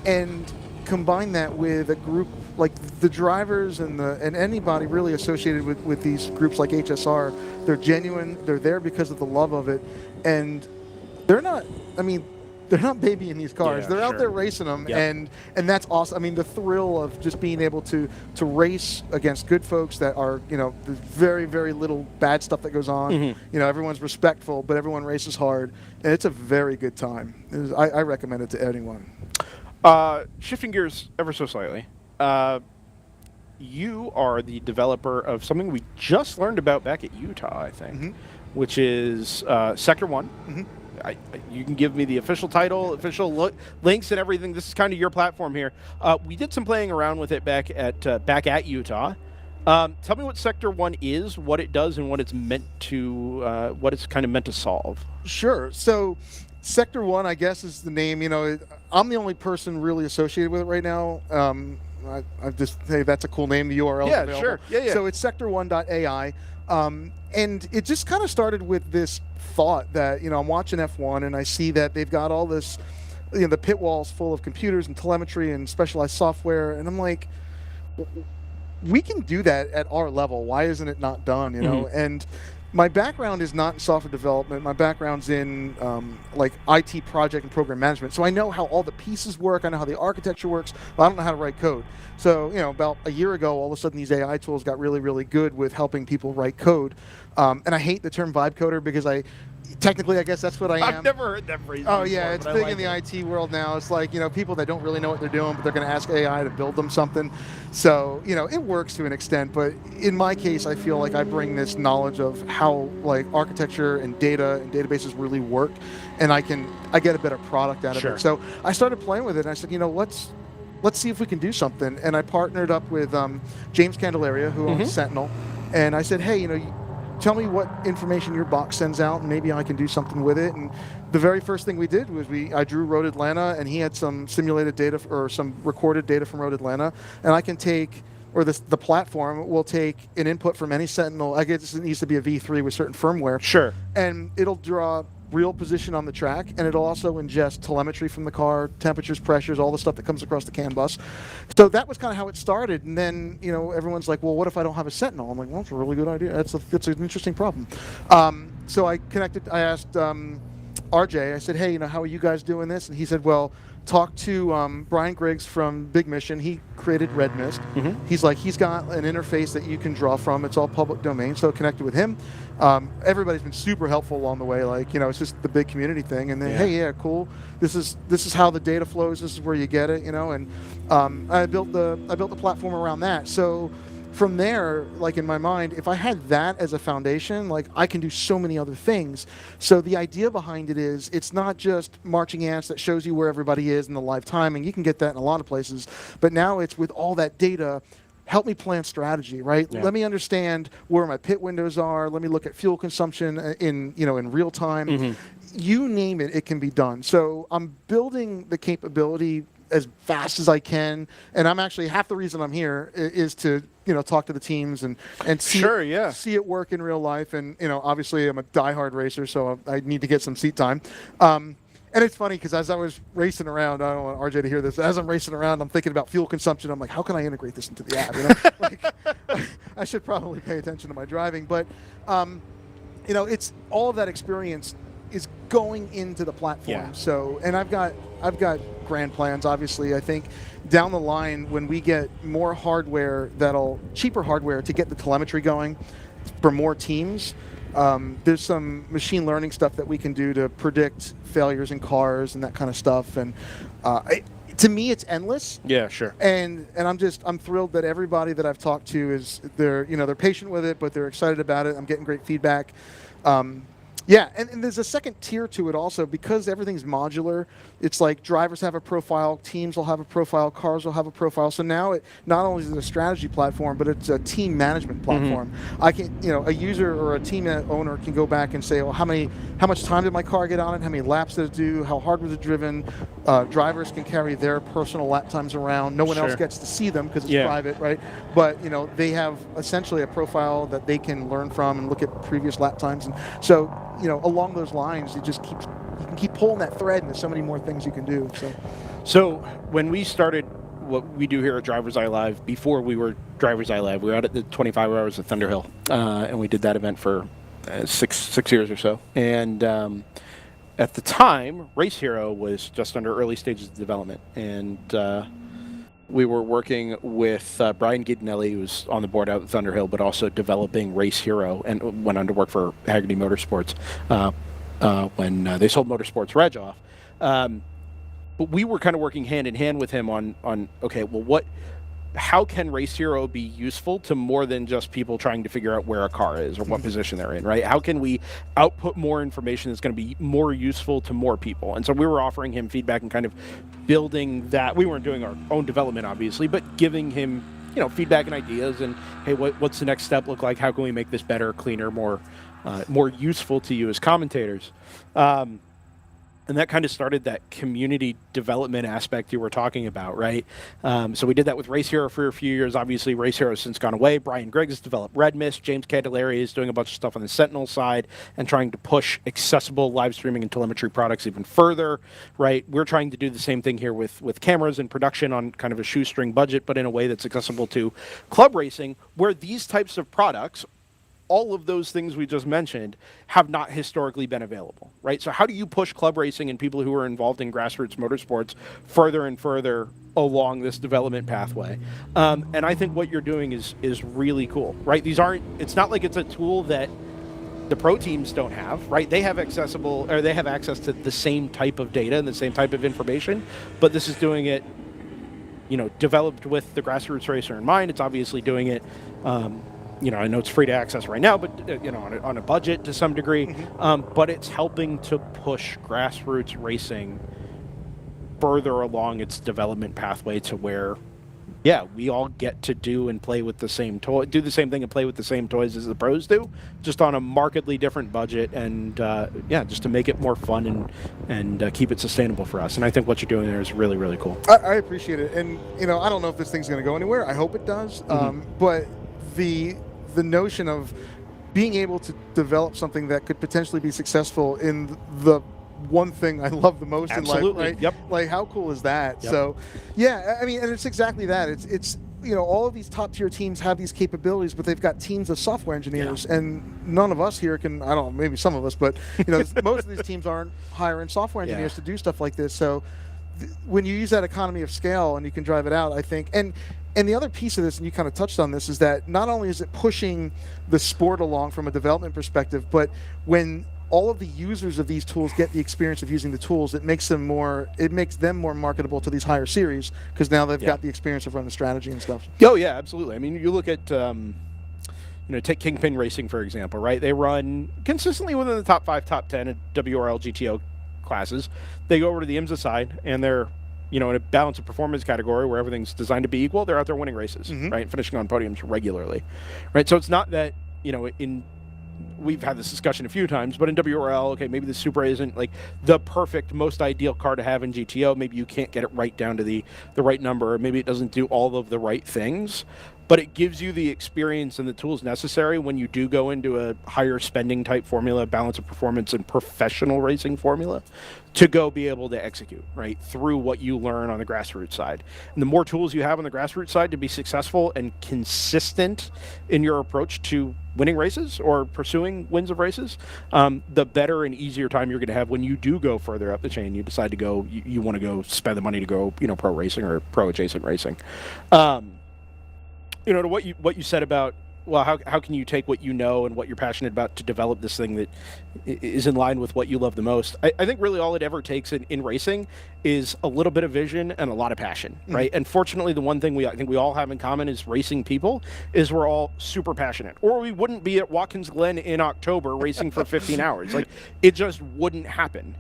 And combine that with a group like the drivers and anybody really associated with these groups like HSR. They're genuine. They're there because of the love of it. And they're not babying these cars. Yeah, they're out there racing them, and that's awesome. I mean, the thrill of just being able to race against good folks that are, there's very, very little bad stuff that goes on. Mm-hmm. Everyone's respectful, but everyone races hard, and it's a very good time. I recommend it to anyone. Shifting gears ever so slightly, you are the developer of something we just learned about back at Utah, I think, which is Sector 1. you can give me the official title, official links, and everything. This is kind of your platform here. We did some playing around with it back at Utah. Tell me what Sector 1 is, what it does, and what it's meant to, what it's kind of meant to solve. Sure. So, Sector 1, I guess, is the name. I'm the only person really associated with it right now. I just say that's a cool name. The URL. Yeah, available. sure. Yeah. So it's sector1.ai, and it just kind of started with this thought that I'm watching F1 and I see that they've got all this, the pit walls full of computers and telemetry and specialized software, and I'm like, we can do that at our level. Why isn't it not done? And my background is not in software development. My background's in like IT project and program management. So I know how all the pieces work. I know how the architecture works, but I don't know how to write code. So, about a year ago, all of a sudden these AI tools got really, really good with helping people write code. And I hate the term vibe coder because technically, I guess that's what I am. I've never heard that phrase. Oh, before, yeah, it's big in the IT world now. It's like, people that don't really know what they're doing, but they're going to ask AI to build them something. So, it works to an extent. But in my case, I feel like I bring this knowledge of how, architecture and data and databases really work. And I get a better product out of it. So I started playing with it, and I said, let's see if we can do something. And I partnered up with James Candelaria, who owns Sentinel. And I said, hey, tell me what information your box sends out, and maybe I can do something with it. And the very first thing we did was I drew Road Atlanta, and he had some simulated data or some recorded data from Road Atlanta, and I can take, or the platform will take an input from any Sentinel. I guess it needs to be a V3 with certain firmware. Sure. And it'll draw real position on the track, and it'll also ingest telemetry from the car, temperatures, pressures, all the stuff that comes across the CAN bus. So that was kind of how it started. And then, everyone's like, well, what if I don't have a Sentinel? I'm like, well, it's a really good idea. It's an interesting problem. So I asked RJ, I said, hey, how are you guys doing this? And he said, well, talk to Brian Griggs from Big Mission. He created Red Mist. He's got an interface that you can draw from. It's all public domain, so connected with him. Everybody's been super helpful along the way. It's just the big community thing. And then, hey, yeah, cool. This is how the data flows. This is where you get it. And I built the platform around that. So from there, in my mind, if I had that as a foundation, I can do so many other things. So the idea behind it is it's not just marching ants that shows you where everybody is in the live timing. You can get that in a lot of places. But now it's with all that data, help me plan strategy, right? Yeah. Let me understand where my pit windows are. Let me look at fuel consumption in real time. You name it, it can be done. So I'm building the capability as fast as I can, and I'm actually, half the reason I'm here is to talk to the teams and see see it work in real life. And obviously I'm a diehard racer, so I need to get some seat time. And it's funny because as I was racing around, I don't want RJ to hear this. As I'm racing around, I'm thinking about fuel consumption. I'm like, how can I integrate this into the app? I should probably pay attention to my driving, but it's all of that experience is going into the platform. Yeah. So, and I've got grand plans. Obviously, I think down the line when we get more hardware, cheaper hardware to get the telemetry going for more teams. There's some machine learning stuff that we can do to predict failures in cars and that kind of stuff. And to me, it's endless. Yeah, sure. And I'm thrilled that everybody that I've talked to they're patient with it, but they're excited about it. I'm getting great feedback. Yeah, and there's a second tier to it also because everything's modular. It's like drivers have a profile, teams will have a profile, cars will have a profile. So now it not only is it a strategy platform, but it's a team management platform. I can, a user or a team owner can go back and say, well, how much time did my car get on it? How many laps did it do? How hard was it driven? Drivers can carry their personal lap times around. No one else gets to see them because it's private, right? But they have essentially a profile that they can learn from and look at previous lap times. And so, along those lines, you can keep pulling that thread, and there's so many more things you can do. So when we started what we do here at DriversEye Live, before we were DriversEye Live, we were out at the 25 Hours of Thunderhill, and we did that event for 6 years or so. And at the time, Race Hero was just under early stages of development, and we were working with Brian Giddinelli, who was on the board out at Thunderhill, but also developing Race Hero, and went on to work for Haggerty Motorsports when they sold Motorsports Reg off. But we were kind of working hand in hand with him on okay, well, how can Race Hero be useful to more than just people trying to figure out where a car is or what position they're in, right? How can we output more information that's going to be more useful to more people? And so we were offering him feedback and kind of building that. We weren't doing our own development, obviously, but giving him, feedback and ideas and, hey, what's the next step look like? How can we make this better, cleaner, more useful to you as commentators? And that kind of started that community development aspect you were talking about, right? So we did that with Race Hero for a few years. Obviously, Race Hero has since gone away. Brian Griggs has developed Red Mist. James Candelaria is doing a bunch of stuff on the Sentinel side and trying to push accessible live streaming and telemetry products even further, right? We're trying to do the same thing here with cameras and production on kind of a shoestring budget, but in a way that's accessible to club racing, where these types of products, all of those things we just mentioned, have not historically been available, right? So how do you push club racing and people who are involved in grassroots motorsports further and further along this development pathway? And I think what you're doing is really cool, right? It's not like it's a tool that the pro teams don't have, right? They have access to the same type of data and the same type of information, but this is doing it, developed with the grassroots racer in mind. It's obviously doing it, I know it's free to access right now, but on a budget to some degree. But it's helping to push grassroots racing further along its development pathway to where, we all get to do and play with the same toy, do the same thing and play with the same toys as the pros do, just on a markedly different budget, and just to make it more fun and keep it sustainable for us. And I think what you're doing there is really, really cool. I appreciate it, and I don't know if this thing's going to go anywhere. I hope it does, but the notion of being able to develop something that could potentially be successful in the one thing I love the most in life, right? Yep. Like, how cool is that? Yep. So, and it's exactly that. It's all of these top tier teams have these capabilities, but they've got teams of software engineers, and none of us here can. I don't know, maybe some of us, but most of these teams aren't hiring software engineers to do stuff like this. So, when you use that economy of scale and you can drive it out, I think, and the other piece of this, and you kind of touched on this, is that not only is it pushing the sport along from a development perspective, but when all of the users of these tools get the experience of using the tools, it makes them more marketable to these higher series, because now they've got the experience of running the strategy and stuff. Oh yeah, absolutely. I mean, you look at take Kingpin Racing for example, right? They run consistently within the top 5, top 10 at WRL GTO classes. They go over to the IMSA side, and they're in a balance of performance category where everything's designed to be equal. They're out there winning races, right? Finishing on podiums regularly, right? So it's not that, we've had this discussion a few times, but in WRL, okay, maybe the Supra isn't like the perfect, most ideal car to have in GTO. Maybe you can't get it right down to the right number, or maybe it doesn't do all of the right things, but it gives you the experience and the tools necessary when you do go into a higher spending type formula, balance of performance and professional racing formula, to go be able to execute, right, through what you learn on the grassroots side. And the more tools you have on the grassroots side to be successful and consistent in your approach to winning races or pursuing wins of races, the better and easier time you're going to have when you do go further up the chain. You decide to go, you want to go spend the money to go, pro racing or pro adjacent racing. To what you said about, well, how can you take what you know and what you're passionate about to develop this thing that is in line with what you love the most? I think really all it ever takes in racing is a little bit of vision and a lot of passion, right? And fortunately, the one thing I think we all have in common as racing people is we're all super passionate, or we wouldn't be at Watkins Glen in October racing for 15 hours. Like, it just wouldn't happen.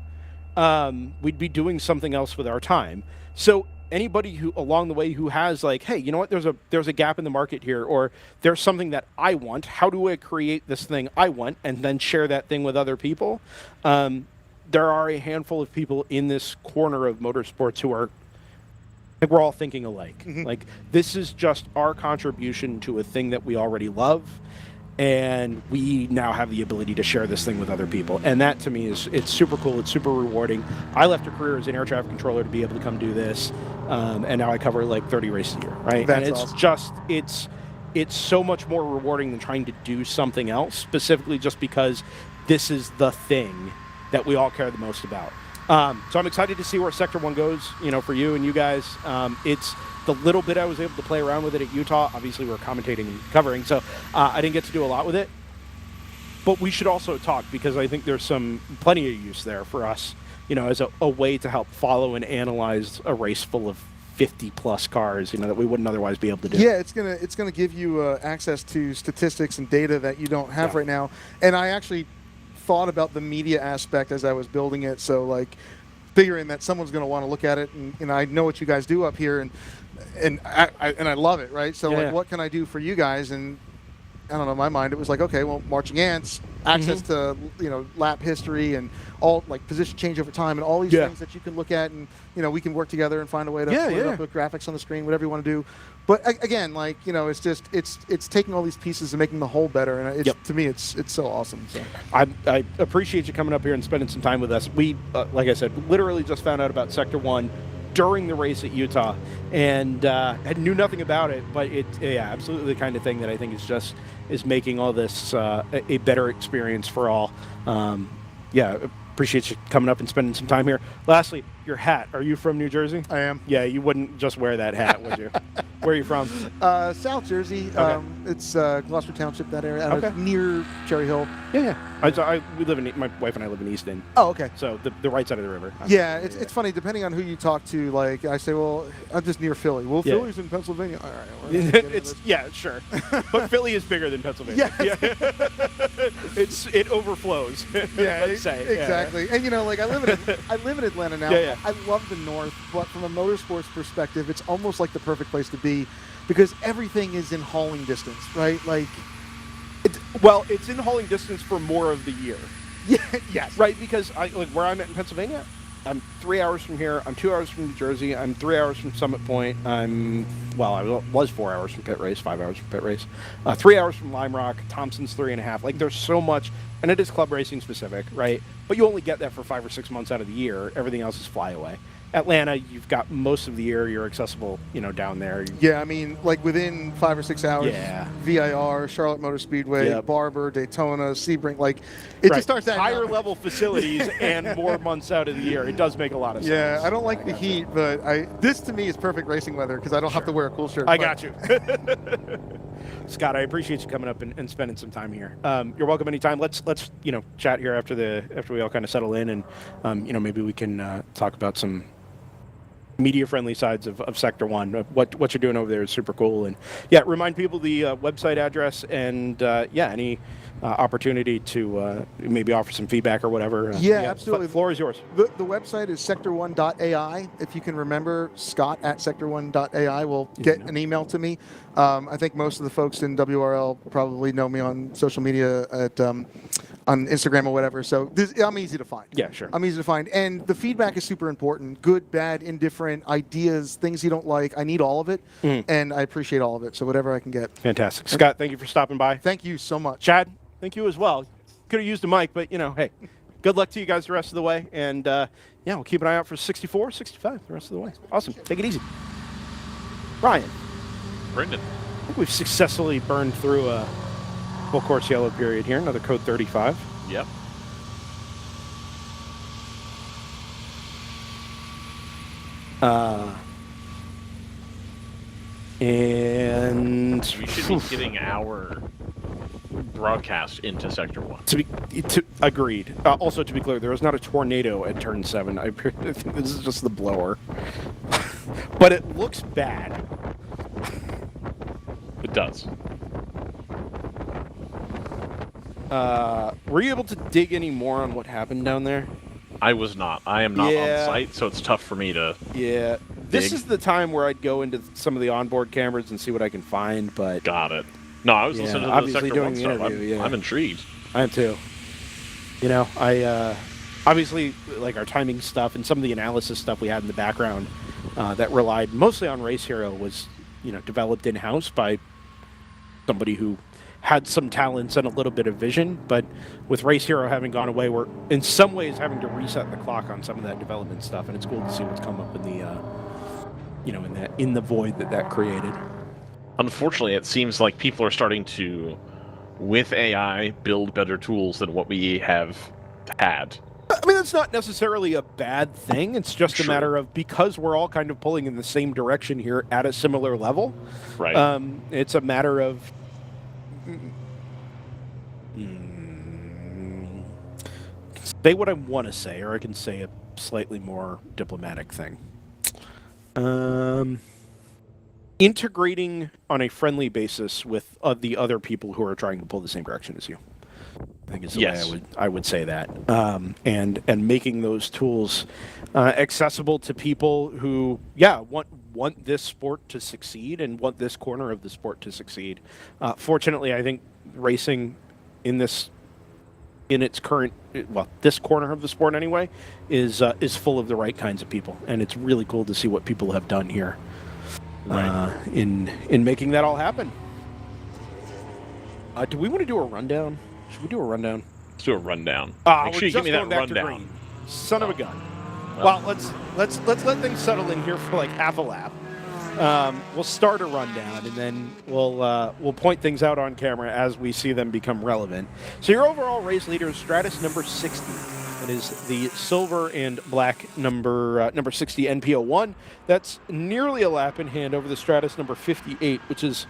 We'd be doing something else with our time. So anybody who along the way who has like, hey, you know what, there's a gap in the market here, or there's something that I want, how do I create this thing I want and then share that thing with other people? There are a handful of people in this corner of motorsports who are, I think we're all thinking alike. Like, this is just our contribution to a thing that we already love, and we now have the ability to share this thing with other people. And that, to me, it's super cool. It's super rewarding. I left a career as an air traffic controller to be able to come do this, and now I cover like 30 races a year, right? That's and it's awesome. just, it's so much more rewarding than trying to do something else, specifically just because this is the thing that we all care the most about. So I'm excited to see where Sector 1 goes, for you and you guys. It's the little bit I was able to play around with it at Utah. Obviously, we're commentating and covering, so I didn't get to do a lot with it. But we should also talk, because I think there's plenty of use there for us, as a way to help follow and analyze a race full of 50 plus cars, that we wouldn't otherwise be able to do. Yeah, it's gonna give you access to statistics and data that you don't have right now. And I actually thought about the media aspect as I was building it. So like figuring that someone's going to want to look at it, and I know what you guys do up here, and I love it, right? So like, what can I do for you guys? And I don't know, in my mind, it was like, okay, well, marching ants, access to lap history and all like position change over time and all these things that you can look at, and we can work together and find a way to put it up with graphics on the screen, whatever you want to do. But again, like it's just it's taking all these pieces and making the whole better, and to me it's so awesome. So I appreciate you coming up here and spending some time with us. We like I said, literally just found out about Sector 1 during the race at Utah, and knew nothing about it, but it's absolutely the kind of thing that I think is making all this a better experience for all. Appreciate you coming up and spending some time here. Lastly, your hat. Are you from New Jersey? I am. Yeah, you wouldn't just wear that hat, would you? Where are you from? South Jersey. Okay. It's Gloucester Township, that area. Near Cherry Hill. Yeah. We live in. My wife and I live in East End. Oh, okay. So the right side of the river. It's funny. Depending on who you talk to, like I say, well, I'm just near Philly. Well, Philly's in Pennsylvania. All right. Sure. But Philly is bigger than Pennsylvania. It overflows. Let's say exactly. And like I live in Atlanta now. I love the North, but from a motorsports perspective, it's almost like the perfect place to be, because everything is in hauling distance, right? Like, it's in hauling distance for more of the year. Yes. Right, because where I'm at in Pennsylvania, I'm 3 hours from here. I'm 2 hours from New Jersey. I'm 3 hours from Summit Point. I was 4 hours from pit race, 5 hours from pit race, 3 hours from Lime Rock. Thompson's 3.5. Like, there's so much, and it is club racing specific, right? But you only get that for 5 or 6 months out of the year. Everything else is flyaway. Atlanta, you've got most of the year. You're accessible, down there. Yeah, I mean, like within 5 or 6 hours. Yeah. VIR, Charlotte Motor Speedway, Barber, Daytona, Sebring. Like, it just starts that higher level facilities and more months out of the year. It does make a lot of sense. Yeah, I don't like the heat, but this to me is perfect racing weather because I don't have to wear a cool shirt. I got you. Scott, I appreciate you coming up and spending some time here. You're welcome anytime. Let's chat here after we all kind of settle in, and maybe we can talk about some media-friendly sides of Sector 1. What you're doing over there is super cool. And remind people the website address and any opportunity to maybe offer some feedback or whatever. Absolutely. The floor is yours. The website is sector1.ai. If you can remember, Scott at sector1.ai will get an email to me. I think most of the folks in WRL probably know me on social media on Instagram or whatever. So I'm easy to find. Yeah, sure. I'm easy to find. And the feedback is super important. Good, bad, indifferent, ideas, things you don't like. I need all of it, and I appreciate all of it. So whatever I can get. Fantastic. Scott, thank you for stopping by. Thank you so much. Chad, thank you as well. Could have used a mic, but, hey, good luck to you guys the rest of the way. And, we'll keep an eye out for 64, 65 the rest of the way. Awesome. Take it easy. Ryan. Brendan. I think we've successfully burned through a full course yellow period here. Another code 35. Yep. And we should be getting our broadcast into Sector 1. Agreed. Also, to be clear, there was not a tornado at Turn 7. I think this is just the blower. But it looks bad. It does. Were you able to dig any more on what happened down there? I was not. I am not on site, so it's tough for me to This is the time where I'd go into some of the onboard cameras and see what I can find, but... Got it. No, I was listening to the Sector 1 stuff. I'm intrigued. I am too. I obviously, like our timing stuff and some of the analysis stuff we had in the background that relied mostly on Race Hero was, developed in-house by somebody who had some talents and a little bit of vision, but with Race Hero having gone away, we're in some ways having to reset the clock on some of that development stuff, and it's cool to see what's come up in the, in the void that created. Unfortunately, it seems like people are starting to, with AI, build better tools than what we have had. I mean, that's not necessarily a bad thing. It's just a matter of, because we're all kind of pulling in the same direction here at a similar level. Right. It's a matter of say what I want to say, or I can say a slightly more diplomatic thing. Integrating on a friendly basis with the other people who are trying to pull the same direction as you. I think is the way I would say that, and making those tools accessible to people who want this sport to succeed and want this corner of the sport to succeed. Fortunately, I think racing in its current, this corner of the sport anyway, is full of the right kinds of people, and it's really cool to see what people have done here in making that all happen. Do we want to do a rundown? Should we do a rundown? Let's do a rundown. Make sure you give me that rundown. Son of a gun. Well, let's let things settle in here for like half a lap. We'll start a rundown, and then we'll point things out on camera as we see them become relevant. So your overall race leader is Stratus number 60. It is the silver and black number 60 NP01. That's nearly a lap in hand over the Stratus number 58, which is,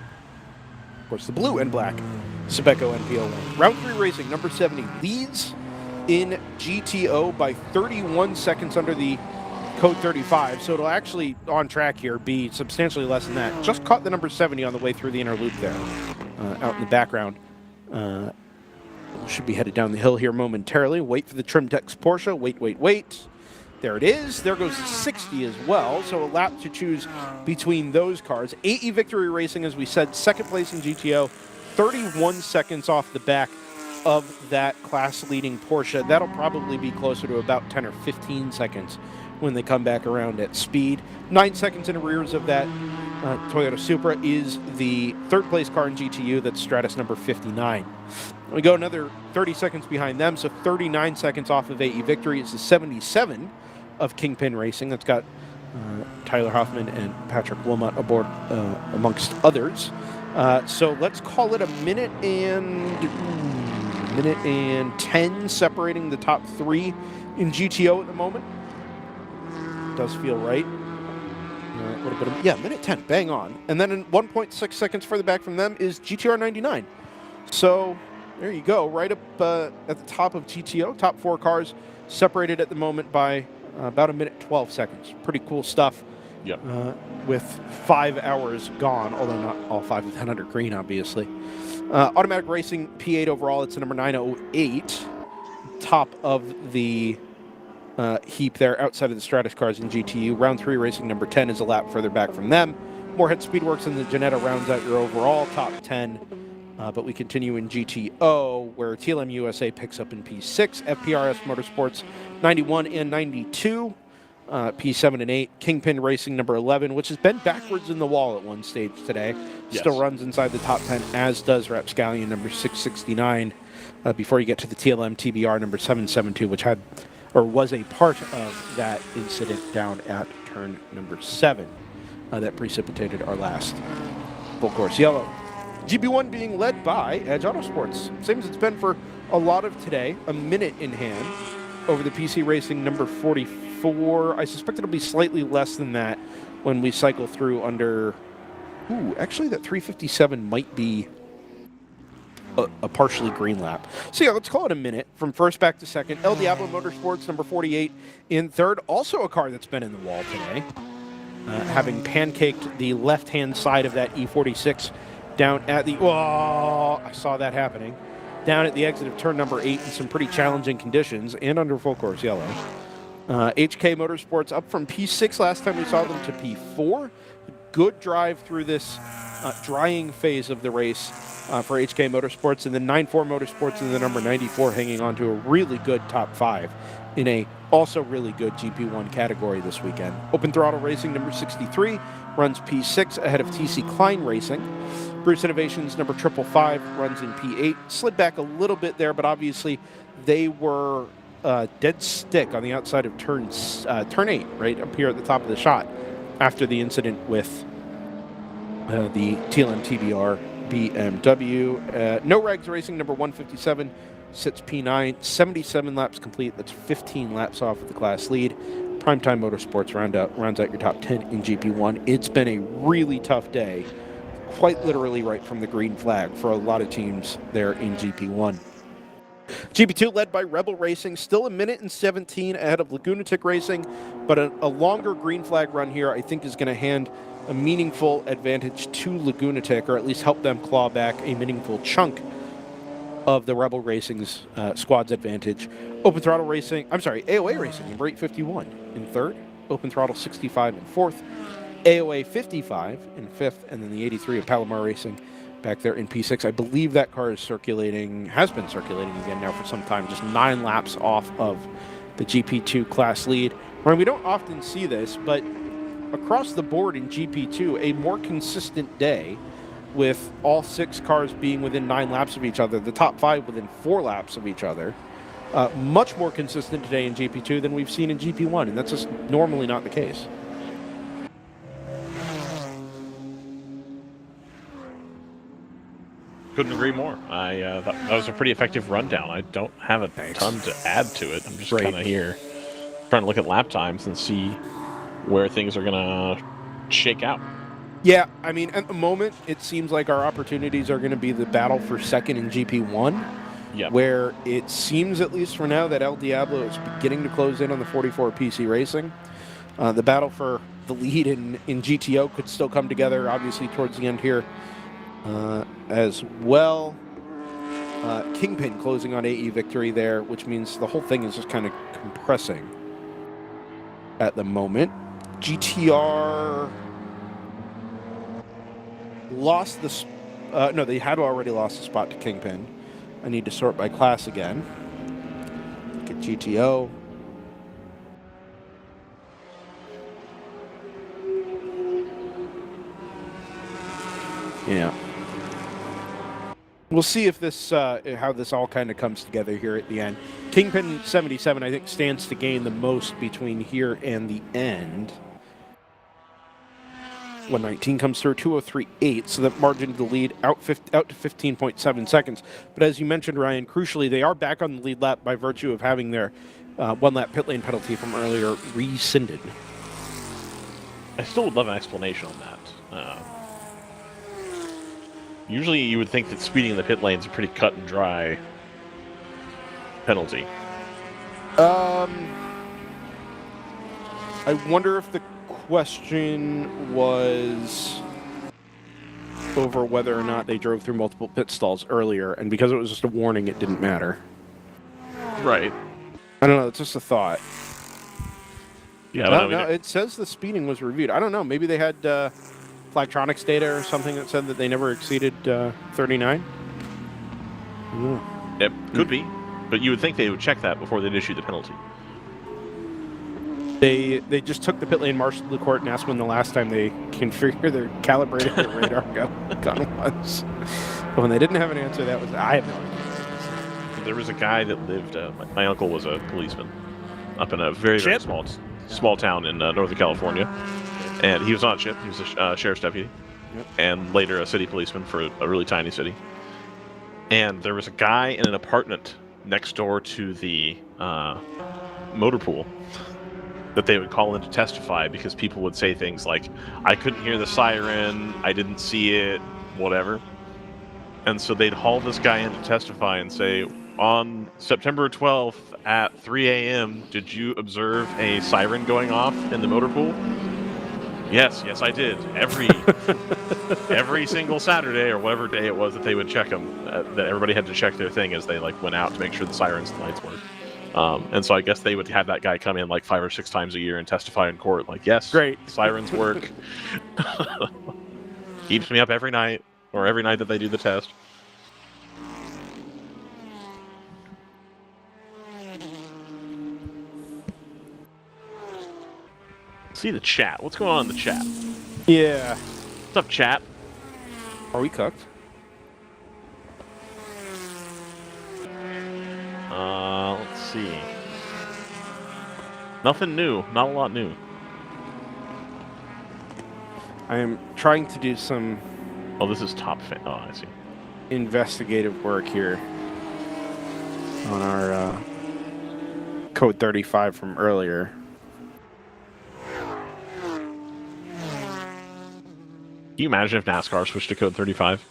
of course, the blue and black Sebeco NP01. Round 3 racing, number 70, leads in GTO by 31 seconds under the code 35, so it'll actually, on track here, be substantially less than that. Just caught the number 70 on the way through the inner loop there, out in the background. Should be headed down the hill here momentarily. Wait for the Trimtex Porsche. Wait. There it is. There goes the 60 as well. So a lap to choose between those cars. AE Victory Racing, as we said, second place in GTO, 31 seconds off the back of that class-leading Porsche. That'll probably be closer to about 10 or 15 seconds when they come back around at speed. 9 seconds in arrears of that Toyota Supra is the third-place car in GTU. That's Stratus number 59. We go another 30 seconds behind them, so 39 seconds off of AE Victory. It's the 77 of Kingpin Racing. That's got Tyler Hoffman and Patrick Wilmot aboard, amongst others. So let's call it a minute and 10 separating the top 3 in GTO at the moment. Does feel right. Minute 10, bang on. And then in 1.6 seconds further back from them is GTR 99. So there you go, right up at the top of GTO. Top 4 cars separated at the moment by about a minute 12 seconds. Pretty cool stuff. Yep. With 5 hours gone, although not all 5 of that under green, obviously. Automatic Racing P8 overall, it's the number 908. Top of the heap there outside of the Stratus cars in GTU. Round 3 racing number 10 is a lap further back from them. Moorhead Speedworks and the Janetta rounds out your overall top 10. But we continue in GTO, where TLM USA picks up in P6, FPRS Motorsports 91 and 92, P7 and 8, Kingpin Racing number 11, which has been backwards in the wall at one stage today. Yes. Still runs inside the top 10, as does Rapscallion number 669, before you get to the TLM TBR number 772, which was a part of that incident down at turn number 7 that precipitated our last full course yellow. GP1 being led by Edge Autosports. Same as it's been for a lot of today. A minute in hand over the PC Racing number 44. I suspect it'll be slightly less than that when we cycle through under... actually that 357 might be a partially green lap. So yeah, let's call it a minute from first back to second. El Diablo Motorsports number 48 in third. Also a car that's been in the wall today. Having pancaked the left-hand side of that E46 down at the... I saw that happening. Down at the exit of turn number 8 in some pretty challenging conditions and under full course yellow. HK Motorsports up from P6 last time we saw them to P4. Good drive through this drying phase of the race for HK Motorsports. And then 9-4 Motorsports in the number 94 hanging on to a really good top 5 in a also really good GP1 category this weekend. Open Throttle Racing number 63 runs P6 ahead of TC Klein Racing. Bruce Innovations number 555 runs in P8. Slid back a little bit there, but obviously they were dead stick on the outside of turn 8, right up here at the top of the shot after the incident with the TLM TBR BMW. No Rags Racing number 157 sits P9. 77 laps complete. That's 15 laps off of the class lead. Primetime Motorsports rounds out your top 10 in GP1. It's been a really tough day, quite literally right from the green flag for a lot of teams there in GP1. GP2 led by Rebel Racing, still 1:17 ahead of Lagunatic Racing, but a longer green flag run here I think is going to hand a meaningful advantage to Lagunatic, or at least help them claw back a meaningful chunk of the Rebel Racing's squad's advantage. Open Throttle Racing, I'm sorry, AOA Racing, number 851 in third, Open Throttle 65 in fourth, AOA 55 in fifth, and then the 83 of Palomar Racing back there in P6. I believe that car is circulating, has been circulating again now for some time, just 9 laps off of the GP2 class lead. We don't often see this, but across the board in GP2, a more consistent day with all 6 cars being within 9 laps of each other, the top 5 within 4 laps of each other. Much more consistent today in GP2 than we've seen in GP1, and that's just normally not the case. Couldn't agree more. That was a pretty effective rundown. I don't have a ton to add to it. I'm just kind of here trying to look at lap times and see where things are going to shake out. Yeah, I mean, at the moment, it seems like our opportunities are going to be the battle for second in GP1, where it seems, at least for now, that El Diablo is beginning to close in on the 44 PC Racing. The battle for the lead in GTO could still come together, obviously, towards the end here as well. Kingpin closing on AE victory there, which means the whole thing is just kind of compressing at the moment. GTR lost the... no, they had already lost the spot to Kingpin. I need to sort by class again. Look at GTO. Yeah. We'll see if this, how this all kind of comes together here at the end. Kingpin 77, I think, stands to gain the most between here and the end. 119 comes through, 203.8, so that margin to the lead out to 15.7 seconds. But as you mentioned, Ryan, crucially, they are back on the lead lap by virtue of having their one-lap pit lane penalty from earlier rescinded. I still would love an explanation on that. Usually you would think that speeding in the pit lane is a pretty cut and dry penalty. I wonder if the question was over whether or not they drove through multiple pit stalls earlier, and because it was just a warning, it didn't matter. Right. I don't know, it's just a thought. Yeah, no, it says the speeding was reviewed. I don't know, maybe they had Flagtronics data or something that said that they never exceeded 39? It could be, but you would think they would check that before they'd issue the penalty. They just took the pit lane marshal to the court and asked when the last time they configured their calibrated their radar gun was. But when they didn't have an answer, that was, I have no idea. There was a guy that lived, my uncle was a policeman up in a very, very small town in Northern California. And he was on a ship. He was a sheriff's deputy. Yep. And later a city policeman for a really tiny city. And there was a guy in an apartment next door to the motor pool that they would call in to testify because people would say things like, I couldn't hear the siren, I didn't see it, whatever. And so they'd haul this guy in to testify and say, on September 12th at 3 a.m., did you observe a siren going off in the motor pool? Yes, I did. Every single Saturday or whatever day it was that they would check them, that everybody had to check their thing as they went out to make sure the sirens and lights worked. And so I guess they would have that guy come in 5 or 6 times a year and testify in court. Yes, great, sirens work. Keeps me up every night, or every night that they do the test. See the chat. What's going on in the chat? Yeah. What's up, chat? Are we cooked? Let's see. Nothing new. Not a lot new. I am trying to do some... Oh, this is top fan. Oh, I see. Investigative work here on our code 35 from earlier. Can you imagine if NASCAR switched to code 35?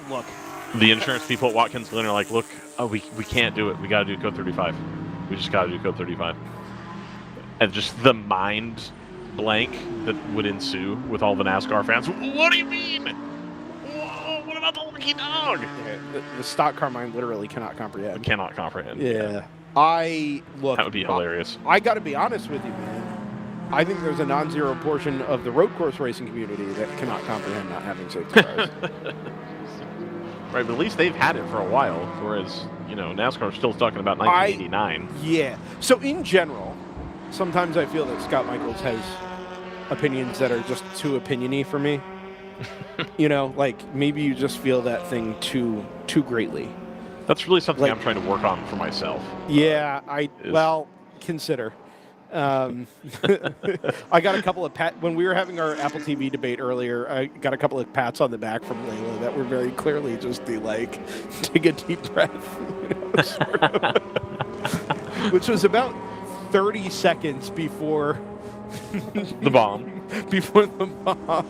Look, The insurance people at Watkins Glen are like, look, we can't do it. We got to do code 35. We just got to do code 35. And just the mind blank that would ensue with all the NASCAR fans. What do you mean? Whoa, what about the lucky dog? The stock car mind literally cannot comprehend. Cannot comprehend. Yeah. Look. That would be hilarious. I got to be honest with you, man. I think there's a non-zero portion of the road course racing community that cannot comprehend not having safety cars. Right, but at least they've had it for a while, whereas, NASCAR is still talking about 1989. Yeah. So in general, sometimes I feel that Scott Michaels has opinions that are just too opinion-y for me. Like maybe you just feel that thing too greatly. That's really something I'm trying to work on for myself. Yeah, consider. I got a couple of when we were having our Apple TV debate earlier, I got a couple of pats on the back from Layla that were very clearly just take a deep breath, which was about 30 seconds before the bomb. Before the bomb.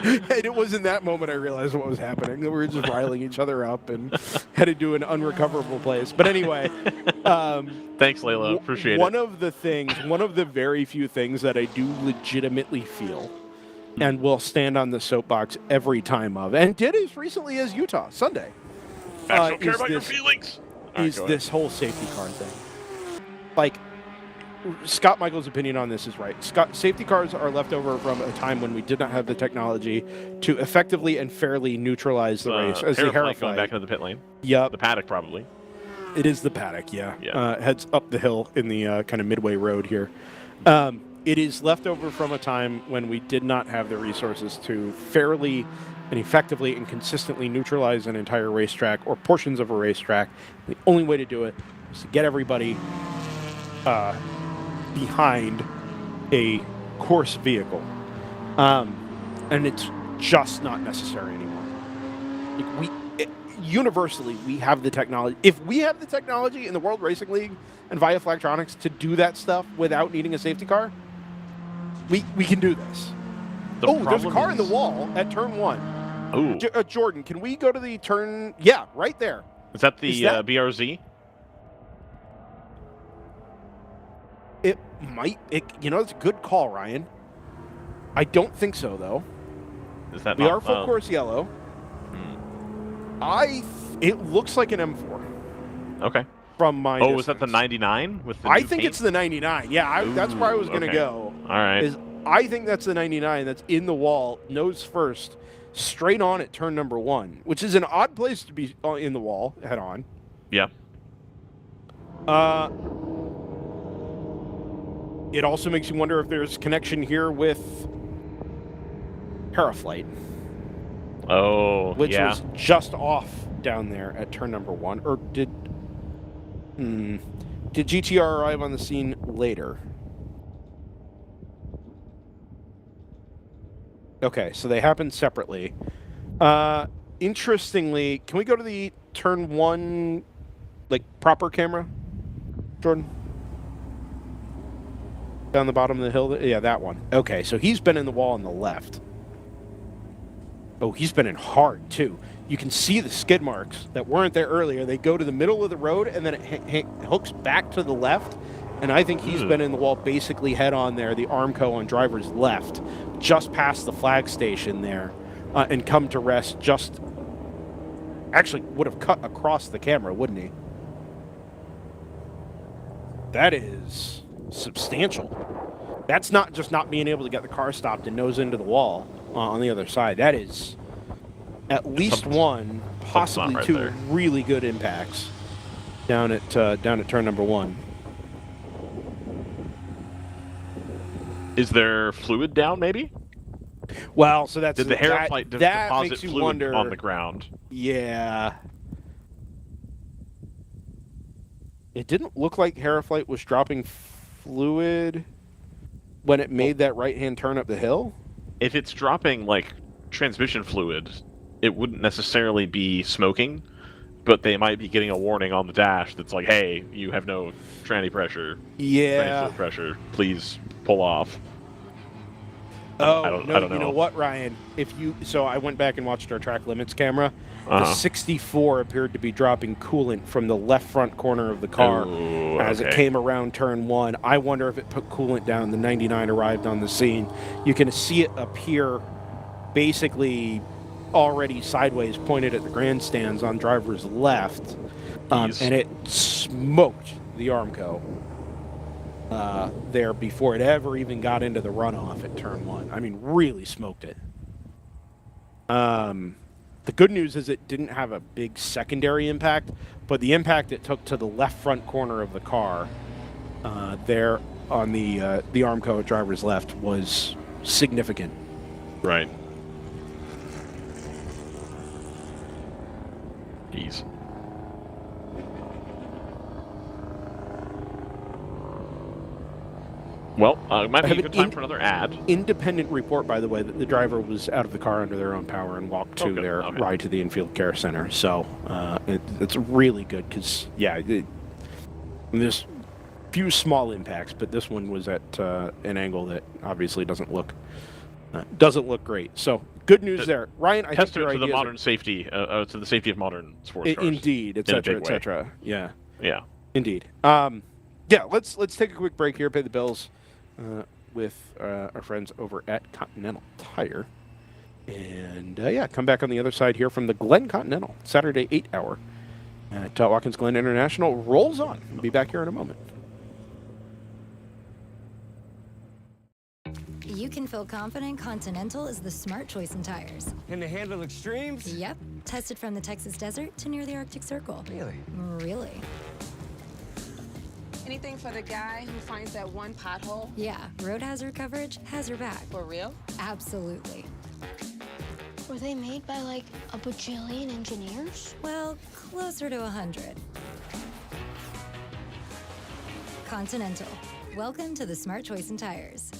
And it was in that moment I realized what was happening. We were just riling each other up and headed to an unrecoverable place. But anyway. Thanks, Layla. Appreciate it. One of the very few things that I do legitimately feel and will stand on the soapbox every time of, and did as recently as Utah, Sunday. I don't care about your feelings. Is this whole safety car thing. Like, Scott Michaels' opinion on this is right. Safety cars are left over from a time when we did not have the technology to effectively and fairly neutralize the race. As the Heraflight going back into the pit lane. Yep. The paddock, probably. It is the paddock, yeah. Yeah. Heads up the hill in the kind of midway road here. It is left over from a time when we did not have the resources to fairly and effectively and consistently neutralize an entire racetrack or portions of a racetrack. The only way to do it was to get everybody behind a course vehicle. And it's just not necessary anymore. Universally, we have the technology. If we have the technology in the World Racing League and via Flagtronics to do that stuff without needing a safety car, we can do this. There's a car in the wall at turn 1. Oh, Jordan, can we go to the turn? Yeah, right there. Is that the BRZ? It might. It's a good call, Ryan. I don't think so, though. Is that we are full course yellow. It looks like an M4. Okay. From my distance. Was that the 99 with the I think it's the 99. Yeah, that's where I was going to go. All right. I think that's the 99 that's in the wall, nose first, straight on at turn number 1, which is an odd place to be in the wall, head on. Yeah. It also makes you wonder if there's connection here with Heraflight. Oh, which was just off down there at turn number 1. Or did GTR arrive on the scene later? Okay, so they happened separately. Interestingly, can we go to the turn 1, proper camera, Jordan? Down the bottom of the hill? Yeah, that one. Okay, so he's been in the wall on the left. Oh, he's been in hard, too. You can see the skid marks that weren't there earlier. They go to the middle of the road, and then it hooks back to the left. And I think he's been in the wall basically head on there, the Armco on driver's left, just past the flag station there, and come to rest just... Actually, would have cut across the camera, wouldn't he? That is substantial. That's not just not being able to get the car stopped and nose into the wall on the other side. That is at least one, possibly two really good impacts down at turn number 1. Is there fluid down, maybe? Well, so that's... Did the Heraflight deposit fluid on the ground? Yeah. It didn't look like Heraflight was dropping fluid when it made that right-hand turn up the hill. If it's dropping, transmission fluid, it wouldn't necessarily be smoking, but they might be getting a warning on the dash that's like, hey, you have no tranny pressure. Yeah. Tranny fluid pressure. Please pull off. Oh, I don't no, know. you know what, Ryan? So I went back and watched our track limits camera. The Uh-huh. 64 appeared to be dropping coolant from the left front corner of the car as it came around turn 1. I wonder if it put coolant down. The 99 arrived on the scene. You can see it appear basically already sideways, pointed at the grandstands on driver's left, and it smoked the Armco there before it ever even got into the runoff at turn 1. I mean, really smoked it. The good news is it didn't have a big secondary impact, but the impact it took to the left front corner of the car there on the Armco at driver's left was significant. Right. Jeez. Well, it might be a good time for another ad. Independent report, by the way, that the driver was out of the car under their own power and walked to their ride to the infield care center. So it's really good because, there's few small impacts, but this one was at an angle that obviously doesn't look great. So good news there, Ryan. I think to the modern safety, to the safety of modern sports cars. Indeed, etc., etc. Yeah. Yeah. Indeed. Let's take a quick break here, pay the bills with our friends over at Continental Tire. And, come back on the other side here from the Glen Continental, Saturday 8 hour at Watkins Glen International. Rolls on. We'll be back here in a moment. You can feel confident Continental is the smart choice in tires. Can they handle extremes? Yep. Tested from the Texas desert to near the Arctic Circle. Really? Really. Anything for the guy who finds that one pothole? Yeah, road hazard coverage has your back. For real? Absolutely. Were they made by like a bajillion engineers? Well, closer to 100. Continental. Welcome to the smart choice in tires.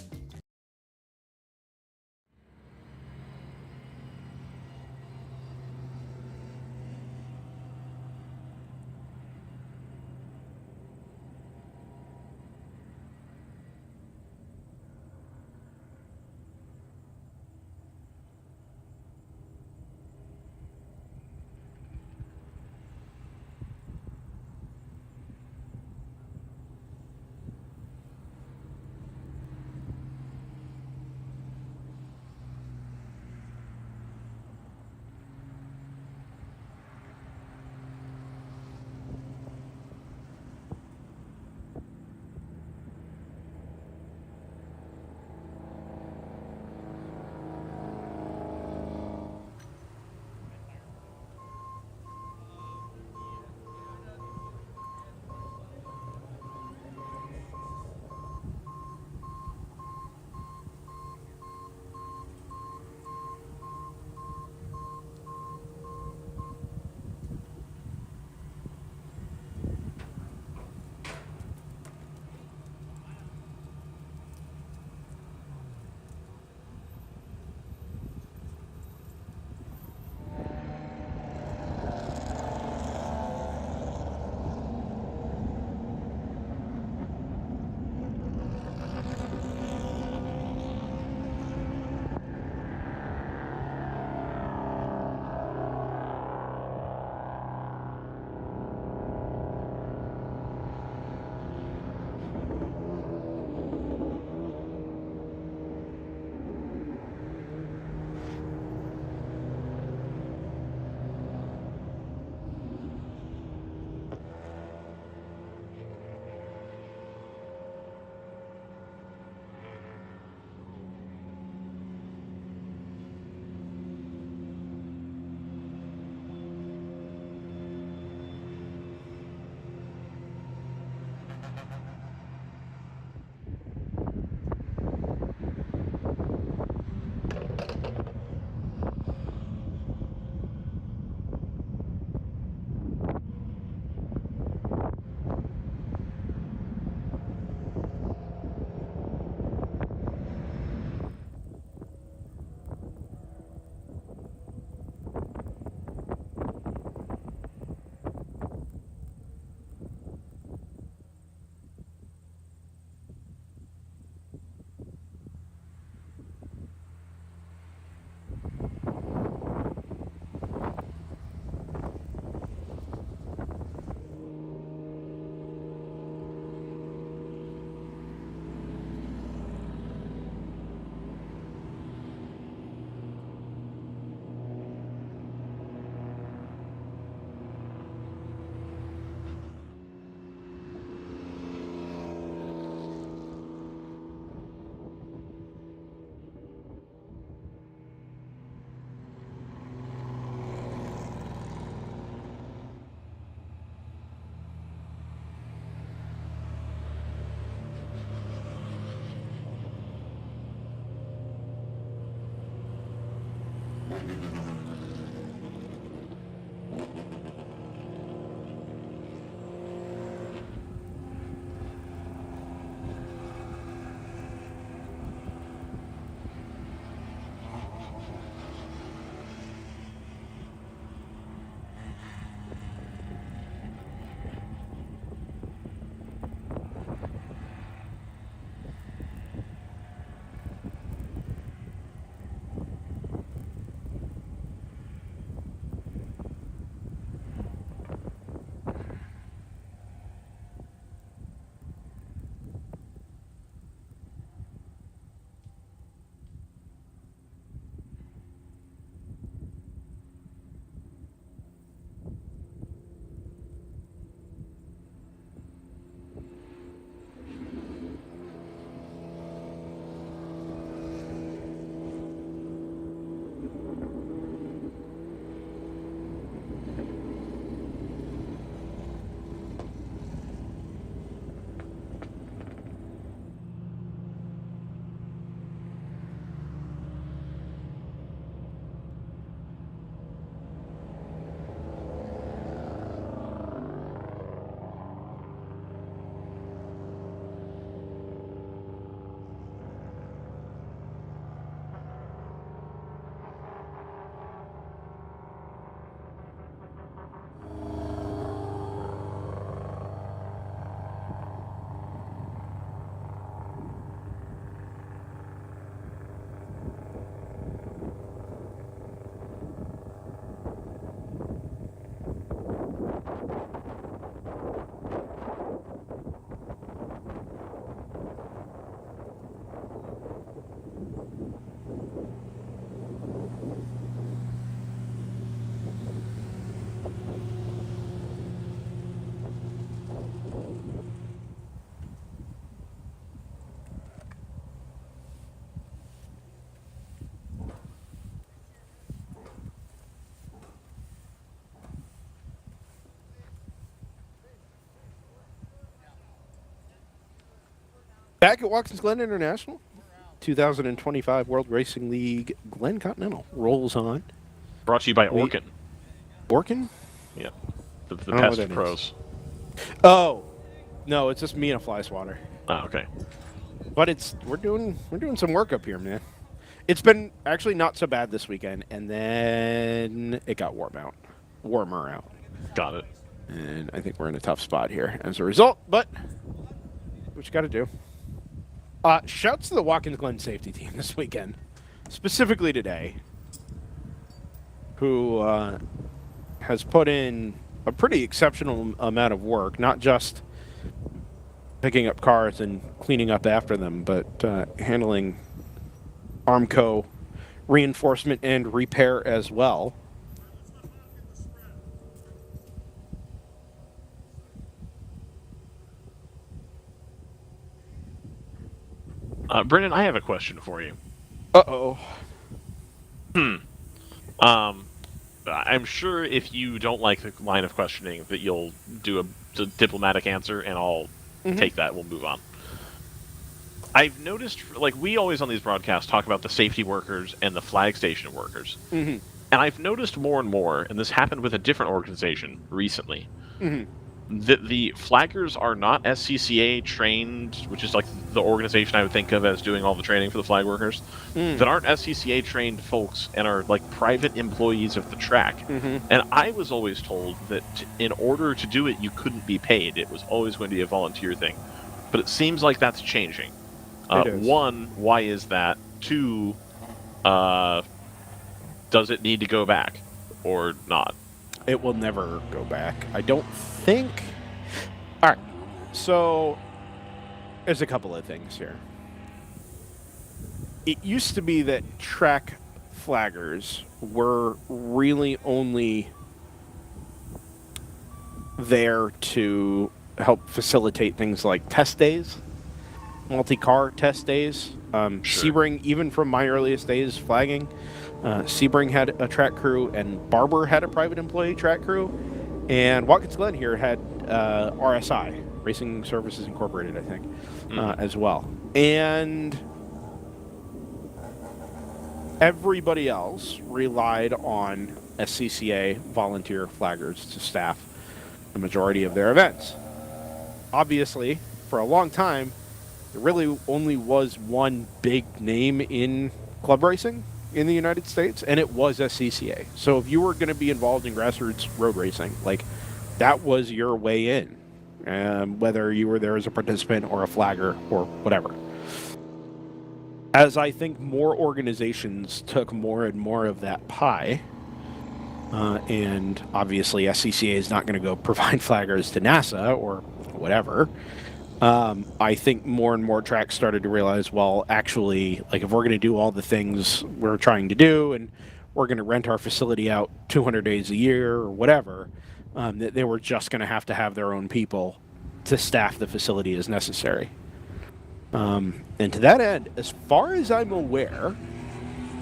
Back at Watkins Glen International, 2025 World Racing League Glen Continental rolls on. Brought to you by Orkin. Orkin? Yeah. The best pros. Oh. No, it's just me and a fly swatter. Oh, okay. But we're doing some work up here, man. It's been actually not so bad this weekend, and then it got warmer out. Got it. And I think we're in a tough spot here as a result, but what you got to do. Shouts to the Watkins Glen safety team this weekend, specifically today, who has put in a pretty exceptional amount of work, not just picking up cars and cleaning up after them, but handling Armco reinforcement and repair as well. Brendan, I have a question for you. Uh-oh. I'm sure if you don't like the line of questioning that you'll do a diplomatic answer, and I'll take that. We'll move on. I've noticed, like, we always on these broadcasts talk about the safety workers and the flag station workers. And I've noticed more and more, and this happened with a different organization recently, that the flaggers are not SCCA trained, which is like the organization I would think of as doing all the training for the flag workers, that aren't SCCA trained folks and are like private employees of the track. And I was always told that in order to do it, you couldn't be paid. It was always going to be a volunteer thing. But it seems like that's changing. One, why is that? Two, does it need to go back or not? It will never go back. I don't think. All right. So there's a couple of things here. It used to be that track flaggers were really only there to help facilitate things like test days, multi-car test days. Sebring, even from my earliest days flagging, Sebring had a track crew, and Barber had a private employee track crew, and Watkins Glen here had RSI, Racing Services Incorporated, I think, as well. And everybody else relied on SCCA volunteer flaggers to staff the majority of their events. Obviously, for a long time, there really only was one big name in club racing in the United States, and it was SCCA. So if you were going to be involved in grassroots road racing, like, that was your way in, whether you were there as a participant or a flagger or whatever. As I think more organizations took more and more of that pie, and obviously SCCA is not going to go provide flaggers to NASA or whatever, I think more and more tracks started to realize, well, actually, like, if we're going to do all the things we're trying to do and we're going to rent our facility out 200 days a year or whatever, that they were just going to have their own people to staff the facility as necessary. And to that end, as far as I'm aware,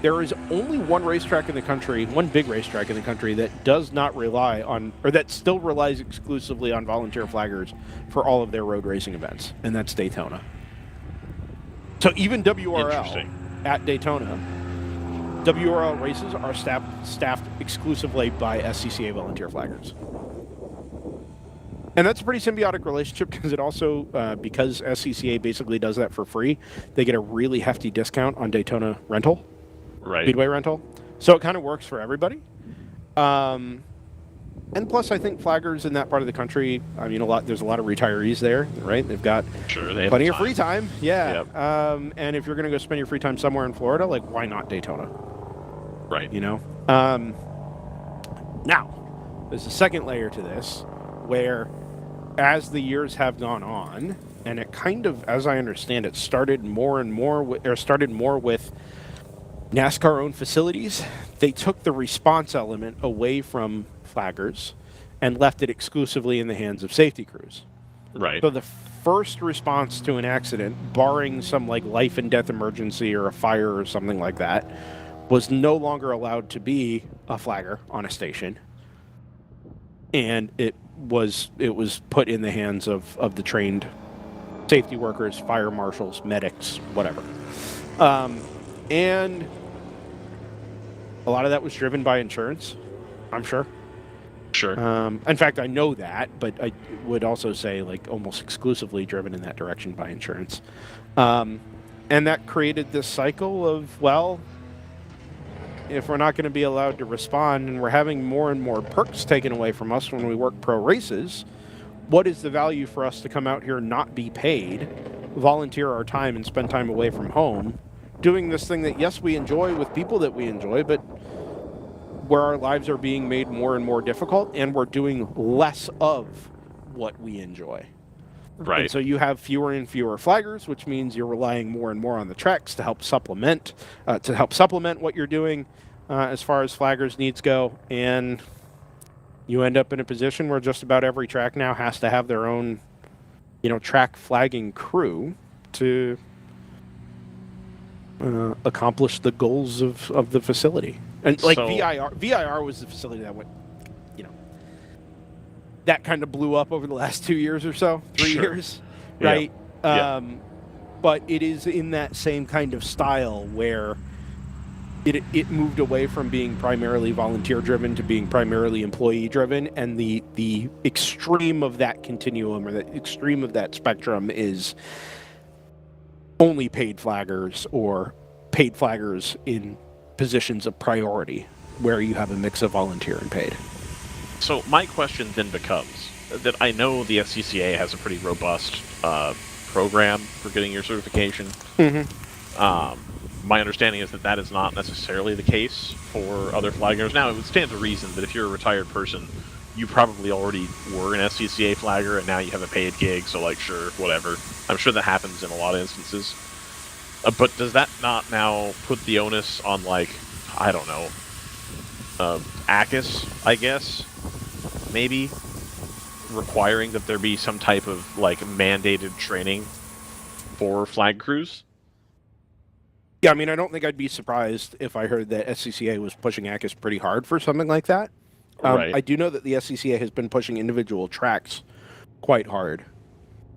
there is only one racetrack in the country, one big racetrack in the country, that does not rely on, or that still relies exclusively on volunteer flaggers for all of their road racing events, and that's Daytona. So even WRL at Daytona, WRL races are staffed exclusively by SCCA volunteer flaggers. And that's a pretty symbiotic relationship, because it also, because SCCA basically does that for free, they get a really hefty discount on Daytona rental, Speedway rental. So it kind of works for everybody. And plus, I think flaggers in that part of the country, I mean, there's a lot of retirees there, right? They've got plenty of free time. Yeah. Yep. And if you're going to go spend your free time somewhere in Florida, like, why not Daytona? Right. You know? Now, there's a second layer to this, where as the years have gone on, and it kind of, as I understand it, started more with NASCAR-owned facilities, they took the response element away from flaggers and left it exclusively in the hands of safety crews. Right. So the first response to an accident, barring some like life and death emergency or a fire or something like that, was no longer allowed to be a flagger on a station. And it was put in the hands of the trained safety workers, fire marshals, medics, whatever. And a lot of that was driven by insurance, I'm sure. Sure. In fact, I know that, but I would also say, like, almost exclusively driven in that direction by insurance. And that created this cycle of, well, if we're not going to be allowed to respond and we're having more and more perks taken away from us when we work pro races, what is the value for us to come out here, not be paid, volunteer our time and spend time away from home, doing this thing that, yes, we enjoy with people that we enjoy, but where our lives are being made more and more difficult and we're doing less of what we enjoy. Right. And so you have fewer and fewer flaggers, which means you're relying more and more on the tracks to help supplement what you're doing as far as flaggers needs go. And you end up in a position where just about every track now has to have their own, track flagging crew to accomplish the goals of the facility. And like VIR was the facility that went, that kind of blew up over the last 2 years or so, 3 years, right? Yeah. But it is in that same kind of style where it moved away from being primarily volunteer-driven to being primarily employee-driven, and the extreme of that continuum, or the extreme of that spectrum, is only paid flaggers or paid flaggers in positions of priority, where you have a mix of volunteer and paid. So my question then becomes that I know the SCCA has a pretty robust program for getting your certification. My understanding is that is not necessarily the case for other flaggers. Now, it would stand to reason that if you're a retired person, you probably already were an SCCA flagger, and now you have a paid gig, so, like, sure, whatever. I'm sure that happens in a lot of instances. But does that not now put the onus on, like, I don't know, ACUS, I guess, maybe, requiring that there be some type of, like, mandated training for flag crews? Yeah, I mean, I don't think I'd be surprised if I heard that SCCA was pushing ACUS pretty hard for something like that. Right. I do know that the SCCA has been pushing individual tracks quite hard,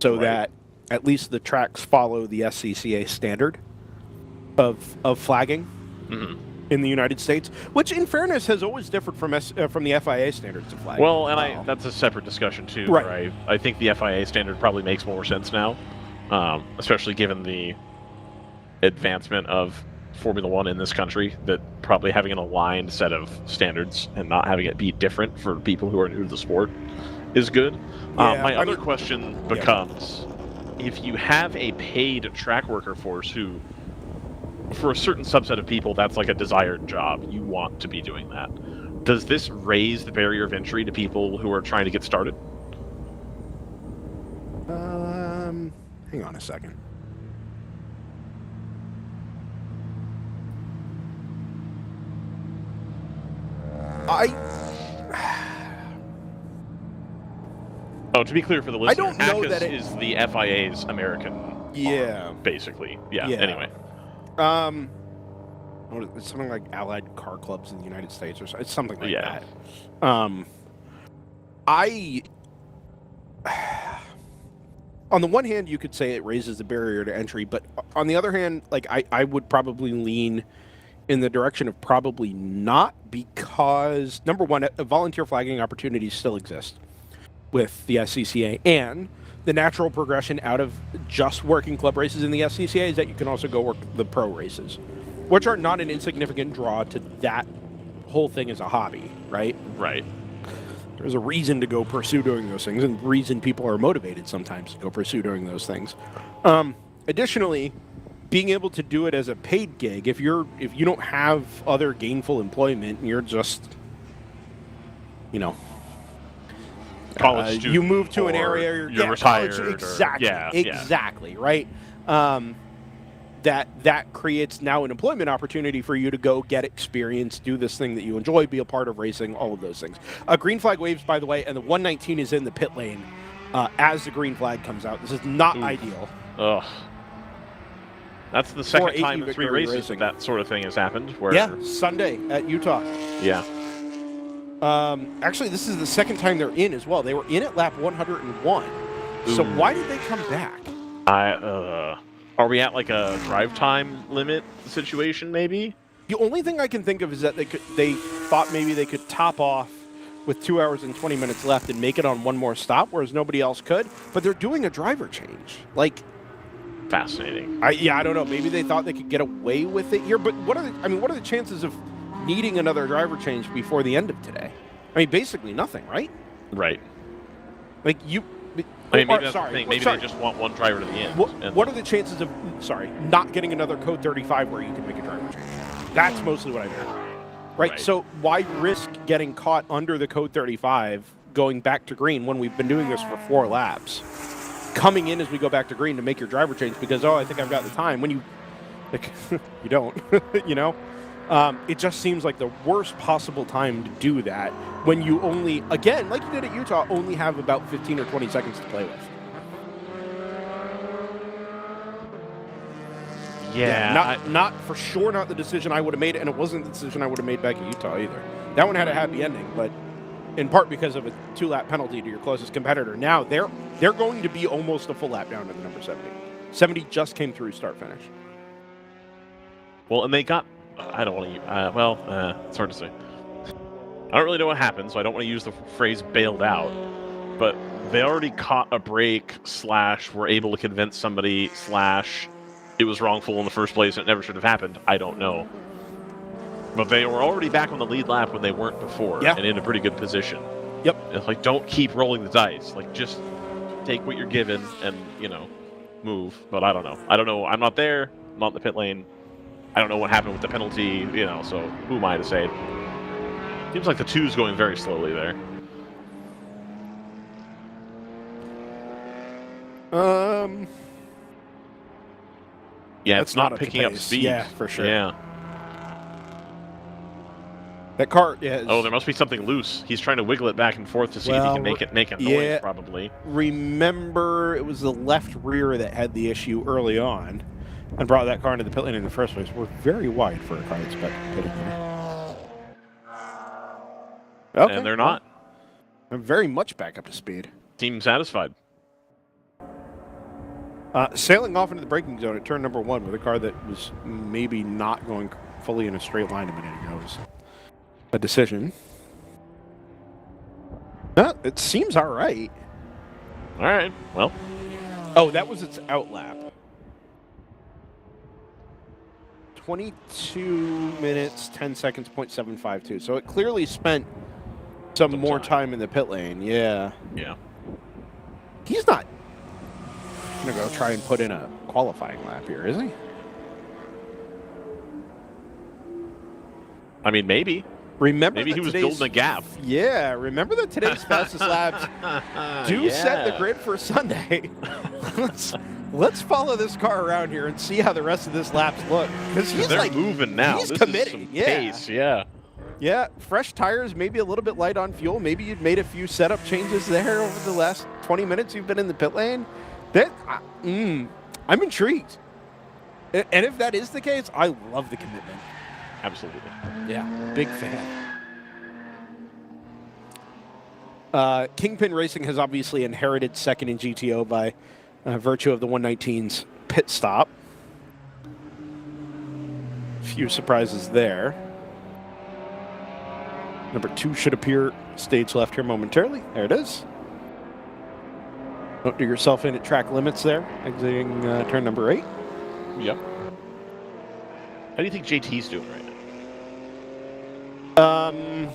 so that at least the tracks follow the SCCA standard of flagging. in the United States, which, in fairness, has always differed from the FIA standards of flagging. Well, and that's a separate discussion too. Right. Where I think the FIA standard probably makes more sense now, especially given the advancement of Formula One in this country. That probably having an aligned set of standards and not having it be different for people who are new to the sport is good. My other question becomes, if you have a paid track worker force who, for a certain subset of people, that's like a desired job, you want to be doing that, does this raise the barrier of entry to people who are trying to get started? Hang on a second. Oh, to be clear for the listener, I don't know ACAS that is the FIA's American arm, basically. Yeah, anyway. It's something like Allied Car Clubs in the United States, or it's something like that. On the one hand, you could say it raises the barrier to entry, but on the other hand, like I would probably lean in the direction of probably not, because number one, volunteer flagging opportunities still exist with the SCCA, and the natural progression out of just working club races in the SCCA is that you can also go work the pro races, which are not an insignificant draw to that whole thing as a hobby, right? Right. There's a reason to go pursue doing those things, and reason people are motivated sometimes to go pursue doing those things. Additionally, being able to do it as a paid gig, if you don't have other gainful employment, and you're just, college student, you move to an area, you're retired, exactly, right? That creates now an employment opportunity for you to go get experience, do this thing that you enjoy, be a part of racing, all of those things. Green flag waves, by the way, and the 119 is in the pit lane as the green flag comes out. This is not ideal. Ugh. That's the second time in 3 races that sort of thing has happened. Where Sunday at Utah. Yeah. Actually, this is the second time they're in as well. They were in at lap 101. So why did they come back? Are we at like a drive time limit situation, maybe? The only thing I can think of is that they thought maybe they could top off with 2 hours and 20 minutes left and make it on one more stop, whereas nobody else could. But they're doing a driver change. Fascinating. I don't know. Maybe they thought they could get away with it here. But what are the chances of needing another driver change before the end of today? I mean, basically nothing, right? Right. Maybe that's the thing. Maybe they just want one driver to the end. What are the chances of, not getting another code 35 where you can make a driver change? That's mostly what I meant. Right? So why risk getting caught under the code 35 going back to green when we've been doing this for 4 laps? Coming in as we go back to green to make your driver change because, I think I've got the time. When you don't, it just seems like the worst possible time to do that when you only, again, like you did at Utah, only have about 15 or 20 seconds to play with. Not for sure not the decision I would have made, and it wasn't the decision I would have made back at Utah either. That one had a happy ending, but in part because of a 2-lap penalty to your closest competitor. Now they're going to be almost a full lap down to the number 70. 70 just came through start finish. Well, and they got. I don't want to. It's hard to say. I don't really know what happened, so I don't want to use the phrase bailed out. But they already caught a break / were able to convince somebody / it was wrongful in the first place and it never should have happened. I don't know. But they were already back on the lead lap when they weren't before, and in a pretty good position. Yep. It's don't keep rolling the dice. Just take what you're given and, move. But I don't know. I'm not there. I'm not in the pit lane. I don't know what happened with the penalty, so who am I to say? Seems like the 2's going very slowly there. Yeah, it's not picking up speed. Yeah, for sure. Yeah. That car is... Oh, there must be something loose. He's trying to wiggle it back and forth to see if he can make a noise, probably. Remember, it was the left rear that had the issue early on and brought that car into the pit lane in the first place. We're very wide for a car that's pitting here. Okay. And they're not. I'm very much back up to speed. Team satisfied. Sailing off into the braking zone at turn number 1 with a car that was maybe not going fully in a straight line a minute ago. It was a decision. It seems all right. All right. Well. Oh, that was its out lap. 22 minutes, 10 seconds, 0.752. So it clearly spent some more time in the pit lane. Yeah. Yeah. He's not going to go try and put in a qualifying lap here, is he? I mean, maybe. Remember maybe he was building a gap. Yeah. Remember that today's fastest laps do set the grid for Sunday. Let's follow this car around here and see how the rest of this laps look. Because he's they're like moving now. He's this committing. Is some pace. Yeah. Yeah, fresh tires, maybe a little bit light on fuel. Maybe you'd made a few setup changes there over the last 20 minutes you've been in the pit lane. I'm intrigued. And if that is the case, I love the commitment. Absolutely. Yeah, big fan. Kingpin Racing has obviously inherited second in GTO by virtue of the 119's pit stop. Few surprises there. Number 2 should appear stage left here momentarily. There it is. Don't do yourself in at track limits there, exiting turn number 8. Yep. How do you think JT's doing right now?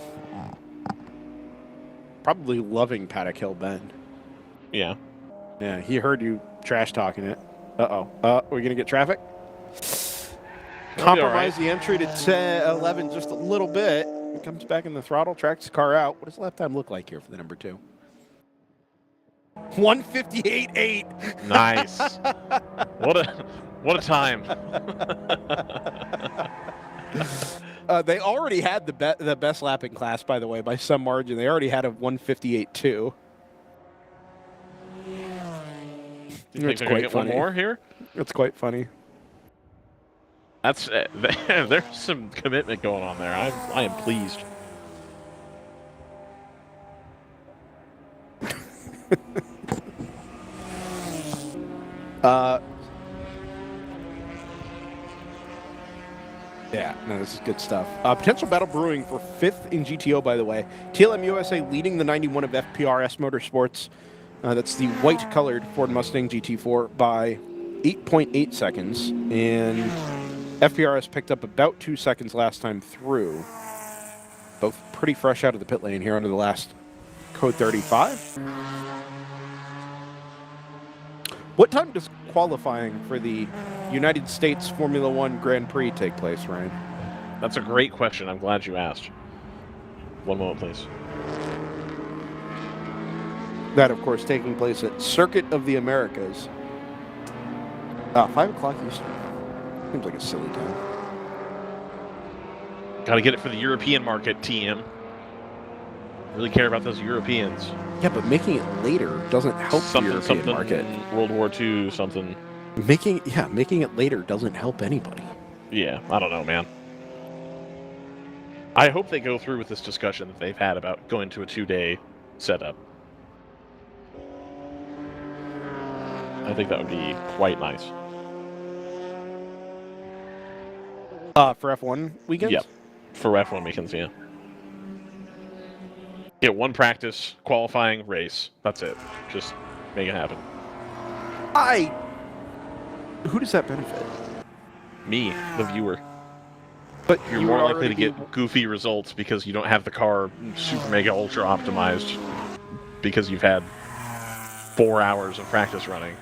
Probably loving Paddock Hill Bend. Yeah. Yeah, he heard you trash talking it. We're going to get traffic? Compromise the entry to 11 just a little bit. He comes back in the throttle, tracks the car out. What does lap time look like here for the number 2? 1:58.8. Nice. What a time. They already had the best lap in class, by the way, by some margin. They already had a 1:58.2. It's quite funny. One more here? It's quite funny. That's there's some commitment going on there. I am pleased. Yeah, no, this is good stuff. Potential battle brewing for 5th in GTO, by the way. TLM USA leading the 91 of FPRS Motorsports. That's the white-colored Ford Mustang GT4 by 8.8 seconds. And FPRS picked up about 2 seconds last time through. Both pretty fresh out of the pit lane here under the last code 35. What time does qualifying for the United States Formula One Grand Prix take place, Ryan? That's a great question. I'm glad you asked. One moment, please. That, of course, taking place at Circuit of the Americas. 5 o'clock Eastern. Seems like a silly time. Got to get it for the European market, TM. Really care about those Europeans. Yeah, but making it later doesn't help the European market. World War II, something. Making it later doesn't help anybody. Yeah, I don't know, man. I hope they go through with this discussion that they've had about going to a 2-day setup. I think that would be quite nice. For F1 weekends? Yep. For F1 weekends, yeah. Get one practice, qualifying, race. That's it. Just make it happen. Who does that benefit? Me, the viewer. But you're more likely to get goofy results because you don't have the car super mega ultra optimized because you've had 4 hours of practice running.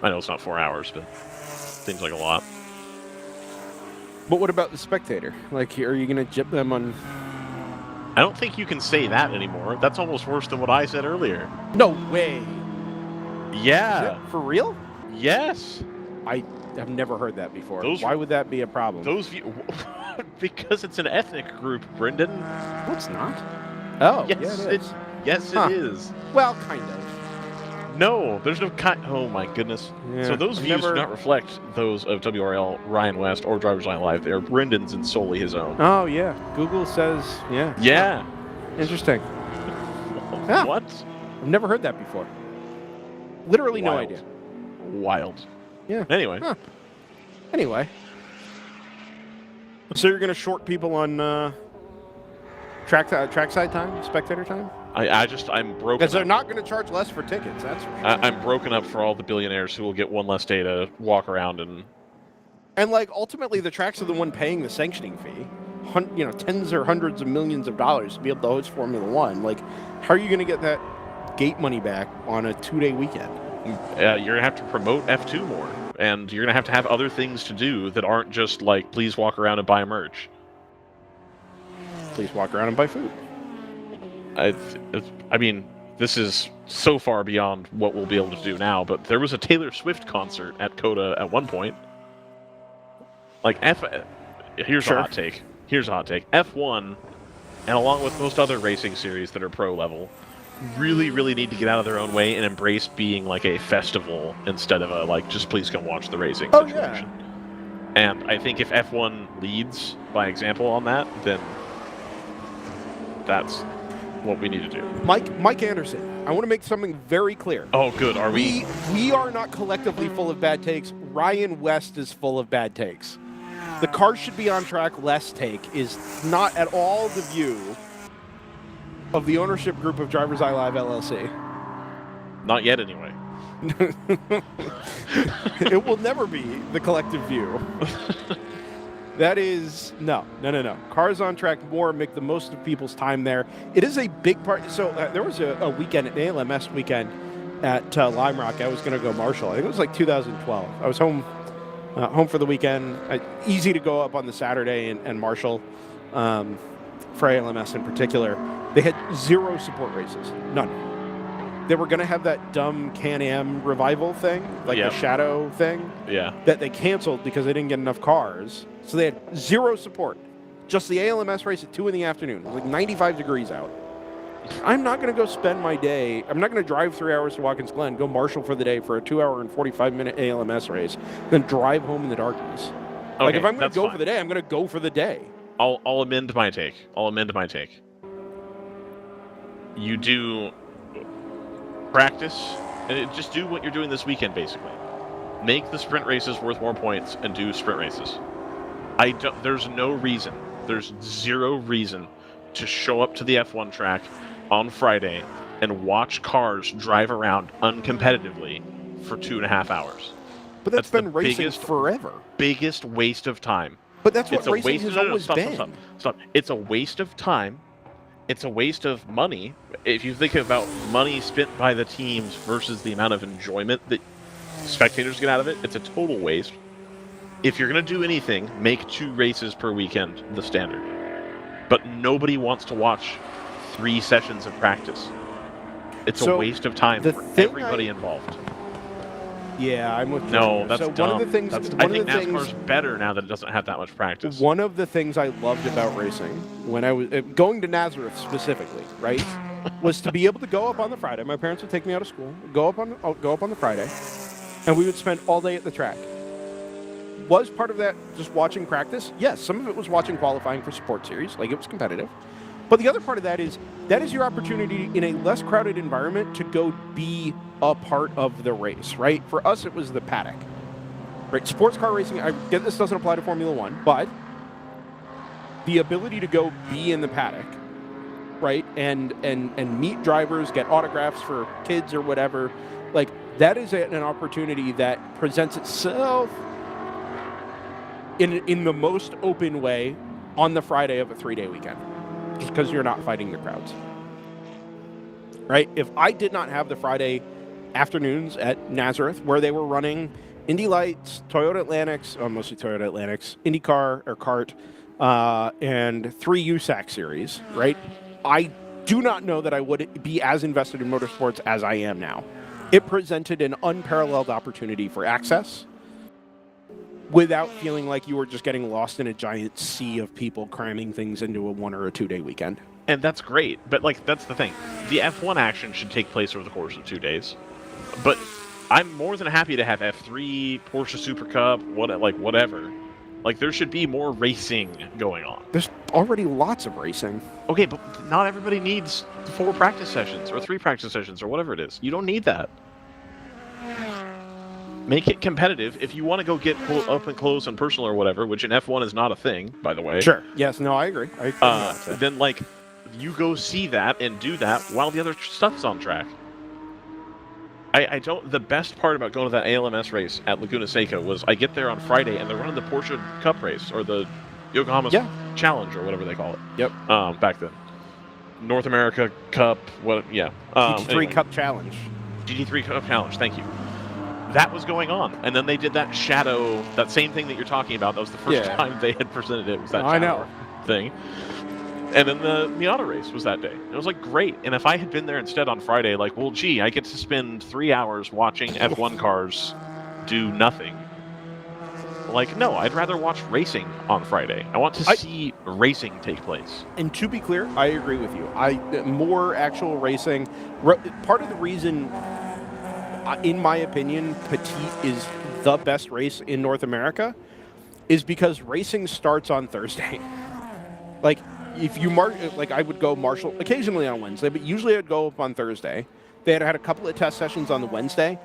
I know it's not 4 hours, but seems like a lot. But what about the spectator? Like, are you going to jip them on... I don't think you can say that anymore. That's almost worse than what I said earlier. No way. Yeah. For real? Yes. I have never heard that before. Why would that be a problem? Because it's an ethnic group, Brendan. No, it's not. Oh, yes, yeah, it is. Yes, it is. Well, kind of. No, there's no kind. Oh my goodness. Yeah, so those views do not reflect those of WRL, Ryan West, or DriversEye Live. They are Brendan's and solely his own. Oh yeah, Google says yeah. Yeah. Interesting. What? I've never heard that before. Literally no idea. Wild. Yeah. Anyway. Anyway. So you're going to short people on trackside time, spectator time? I'm broken. Because they're not going to charge less for tickets. That's for sure. I'm broken up for all the billionaires who will get one less day to walk around and. And like ultimately, the tracks are the one paying the sanctioning fee. Tens or hundreds of millions of dollars to be able to host Formula One. Like, how are you going to get that gate money back on a 2-day weekend? You're going to have to promote F2 more, and you're going to have other things to do that aren't just like, please walk around and buy merch. Please walk around and buy food. I mean, this is so far beyond what we'll be able to do now, but there was a Taylor Swift concert at COTA at one point. Like, here's a hot take. Here's a hot take. F1, and along with most other racing series that are pro level, really, really need to get out of their own way and embrace being like a festival instead of a like just please come watch the racing situation. Yeah. And I think if F1 leads by example on that, then that's what we need to do. Mike Anderson, I want to make something very clear. Oh, good. Are we? We are not collectively full of bad takes. Ryan West is full of bad takes. The cars should be on track less take is not at all the view of the ownership group of DriversEye Live LLC. Not yet, anyway. It will never be the collective view. That is, no. Cars on track more, make the most of people's time there. It is a big part. So there was a weekend, an ALMS weekend at Lime Rock. I was going to go Marshall. I think it was like 2012. I was home for the weekend. Easy to go up on the Saturday and Marshall for ALMS in particular. They had 0 support races. None. They were going to have that dumb Can-Am revival thing, like the Shadow thing, that they canceled because they didn't get enough cars. So they had 0 support. Just the ALMS race at 2 in the afternoon. It was like 95 degrees out. I'm not going to go spend my day, I'm not going to drive 3 hours to Watkins Glen, go Marshall for the day for a 2-hour and 45-minute ALMS race, then drive home in the darkness. Okay, like, if I'm going to go for the day, I'm going to go for the day. I'll amend my take. You do practice, and just do what you're doing this weekend, basically. Make the sprint races worth more points and do sprint races. There's no reason, there's 0 reason to show up to the F1 track on Friday and watch cars drive around uncompetitively for 2.5 hours. But that's been racing forever. Biggest waste of time. But that's what racing has always been. Stop. It's a waste of time. It's a waste of money. If you think about money spent by the teams versus the amount of enjoyment that spectators get out of it, it's a total waste. If you're going to do anything, make 2 races per weekend the standard. But nobody wants to watch 3 sessions of practice. It's a waste of time for everybody involved. Yeah, I'm with you. No, that's dumb. One of the things, I think NASCAR's better now that it doesn't have that much practice. One of the things I loved about racing, when I was going to Nazareth specifically, right, was to be able to go up on the Friday. My parents would take me out of school, go up on the Friday, and we would spend all day at the track. Was part of that just watching practice? Yes, some of it was watching qualifying for Support Series, like it was competitive. But the other part of that is your opportunity in a less crowded environment to go be a part of the race, right? For us, it was the paddock, right? Sports car racing, I get this doesn't apply to Formula One, but the ability to go be in the paddock, right? And meet drivers, get autographs for kids or whatever, like that is an opportunity that presents itself in the most open way on the Friday of a 3-day weekend. Just because you're not fighting the crowds. Right? If I did not have the Friday afternoons at Nazareth where they were running Indy Lights, Toyota Atlantics, mostly Toyota Atlantics, IndyCar or CART, and 3 USAC series, right? I do not know that I would be as invested in motorsports as I am now. It presented an unparalleled opportunity for access without feeling like you were just getting lost in a giant sea of people cramming things into a 1 or a 2-day weekend. And that's great, but like that's the thing. The F1 action should take place over the course of 2 days. But I'm more than happy to have F3, Porsche Super Cup, whatever. Like there should be more racing going on. There's already lots of racing. Okay, but not everybody needs 4 practice sessions or 3 practice sessions or whatever it is. You don't need that. Make it competitive. If you want to go get up and close and personal or whatever, which in F1 is not a thing, by the way. Sure. Yes. No, I agree. Then like, you go see that and do that while the other stuff's on track. I don't. The best part about going to that ALMS race at Laguna Seca was I get there on Friday and they're running the Porsche Cup race or the Yokohama Challenge or whatever they call it. Yep. Back then, North America Cup. What? Yeah. GT3 anyway. Cup Challenge. GT3 Cup Challenge. Thank you. That was going on, and then they did that shadow, that same thing that you're talking about. That was the first time they had presented it. Was that shadow thing? And then the Miata race was that day. It was like great. And if I had been there instead on Friday, like, well, gee, I get to spend 3 hours watching F1 cars do nothing. Like, no, I'd rather watch racing on Friday. I want to see racing take place. And to be clear, I agree with you. More actual racing. Part of the reason, in my opinion, Petite is the best race in North America is because racing starts on Thursday. Like, if you I would go Marshall occasionally on Wednesday, but usually I'd go up on Thursday. They had a couple of test sessions on the Wednesday.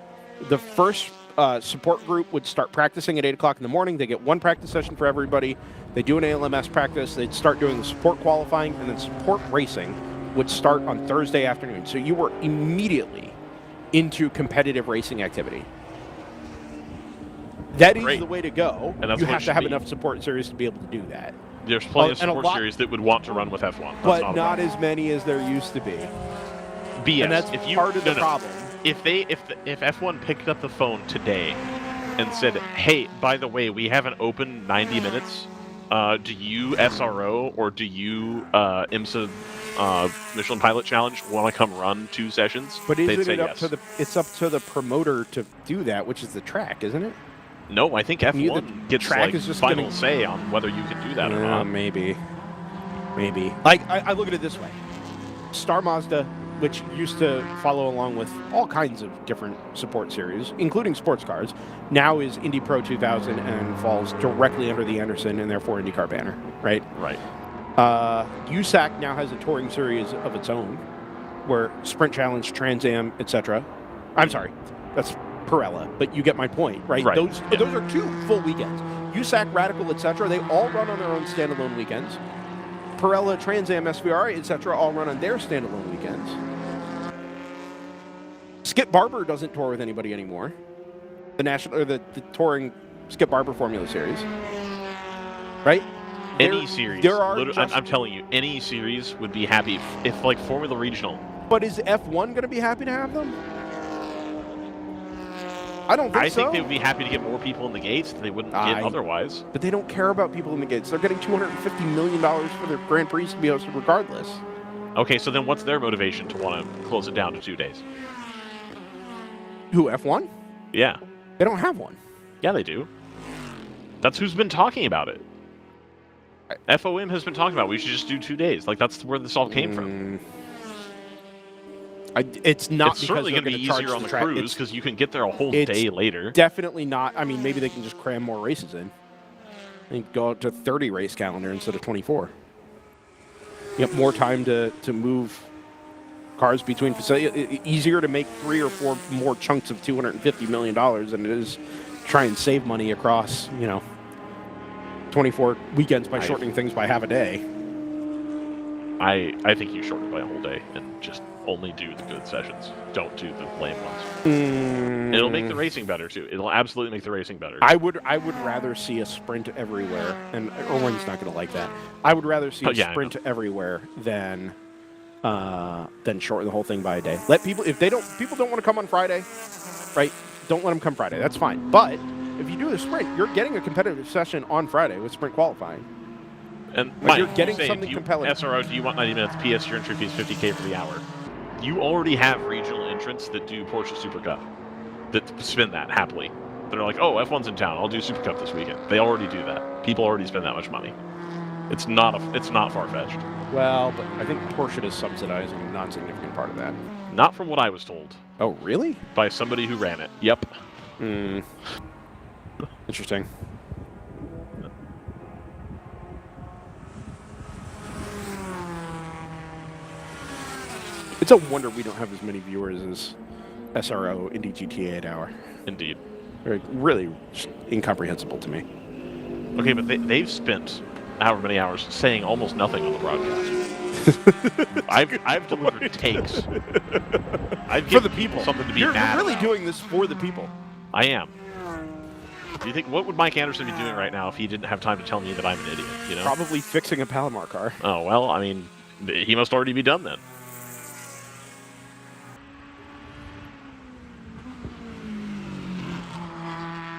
The first support group would start practicing at 8 o'clock in the morning. They get one practice session for everybody. They do an ALMS practice. They'd start doing the support qualifying, and then support racing would start on Thursday afternoon. So you were immediately into competitive racing activity. That is the way to go. And you have to have enough support series to be able to do that. There's plenty of support series that would want to run with F1. That's but not as many as there used to be. BS. And that's part of the problem. If F1 picked up the phone today and said, hey, by the way, we have an open 90 minutes, do you SRO or do you IMSA Michelin Pilot Challenge want to come run 2 sessions? But isn't it up to it's up to the promoter to do that, which is the track, isn't it? No, I think F1 gets track is just final say on whether you can do that or not. Maybe. Like, I look at it this way. Star Mazda, which used to follow along with all kinds of different support series, including sports cars, now is Indy Pro 2000 and falls directly under the Anderson and therefore IndyCar banner, right? Right. USAC now has a touring series of its own, where Sprint Challenge, Trans Am, etc. I'm sorry, that's Pirella, but you get my point, right? Those are 2 full weekends. USAC, Radical, etc. They all run on their own standalone weekends. Pirella, Trans Am, SVR, etc. all run on their standalone weekends. Skip Barber doesn't tour with anybody anymore. The touring Skip Barber Formula Series, right? Any series. I'm telling you, any series would be happy if like Formula Regional. But is F1 going to be happy to have them? I don't think so. I think they would be happy to get more people in the gates than they wouldn't get otherwise. But they don't care about people in the gates. They're getting $250 million for their Grand Prix to be hosted regardless. Okay, so then what's their motivation to want to close it down to 2 days? Who, F1? Yeah. They don't have one. Yeah, they do. That's who's been talking about it. FOM has been talking about it. We should just do 2 days. Like, that's where this all came from. It's not it's certainly going to be easier on the cruise because you can get there a whole day later. Definitely not. I mean, maybe they can just cram more races in and go out to 30 race calendar instead of 24. You have more time to move cars between facilities. Easier to make 3 or 4 more chunks of $250 million than it is try and save money across, 24 weekends by shortening things by half a day. I think you shorten it by a whole day and just only do the good sessions. Don't do the lame ones. It'll make the racing better too. It'll absolutely make the racing beher. I would rather see a sprint everywhere, and Erwin's not going to like that. I would rather see a sprint everywhere than shorten the whole thing by a day. Let people people don't want to come on Friday, right? Don't let them come Friday. That's fine. But if you do the sprint, you're getting a competitive session on Friday with sprint qualifying. And Mike, you're getting something compelling. SRO, do you want 90 minutes? PS, your entry fee is $50K for the hour. You already have regional entrants that do Porsche Super Cup that spin that happily. They're like, oh, F1's in town. I'll do Super Cup this weekend. They already do that. People already spend that much money. It's not far-fetched. Well, but I think Porsche is subsidizing a non-significant part of that. Not from what I was told. Oh, really? By somebody who ran it. Yep. Interesting. It's a wonder we don't have as many viewers as SRO Indy GTA at hour. Indeed. Really incomprehensible to me. Okay, but they've spent however many hours saying almost nothing on the broadcast. I've delivered takes. I've For given the people. something to be You're mad really about. doing this for the people. I am. Do you think what would Mike Anderson be doing right now if he didn't have time to tell me that I'm an idiot? You know, Probably fixing a Palomar car. Oh well, I mean, he must already be done then.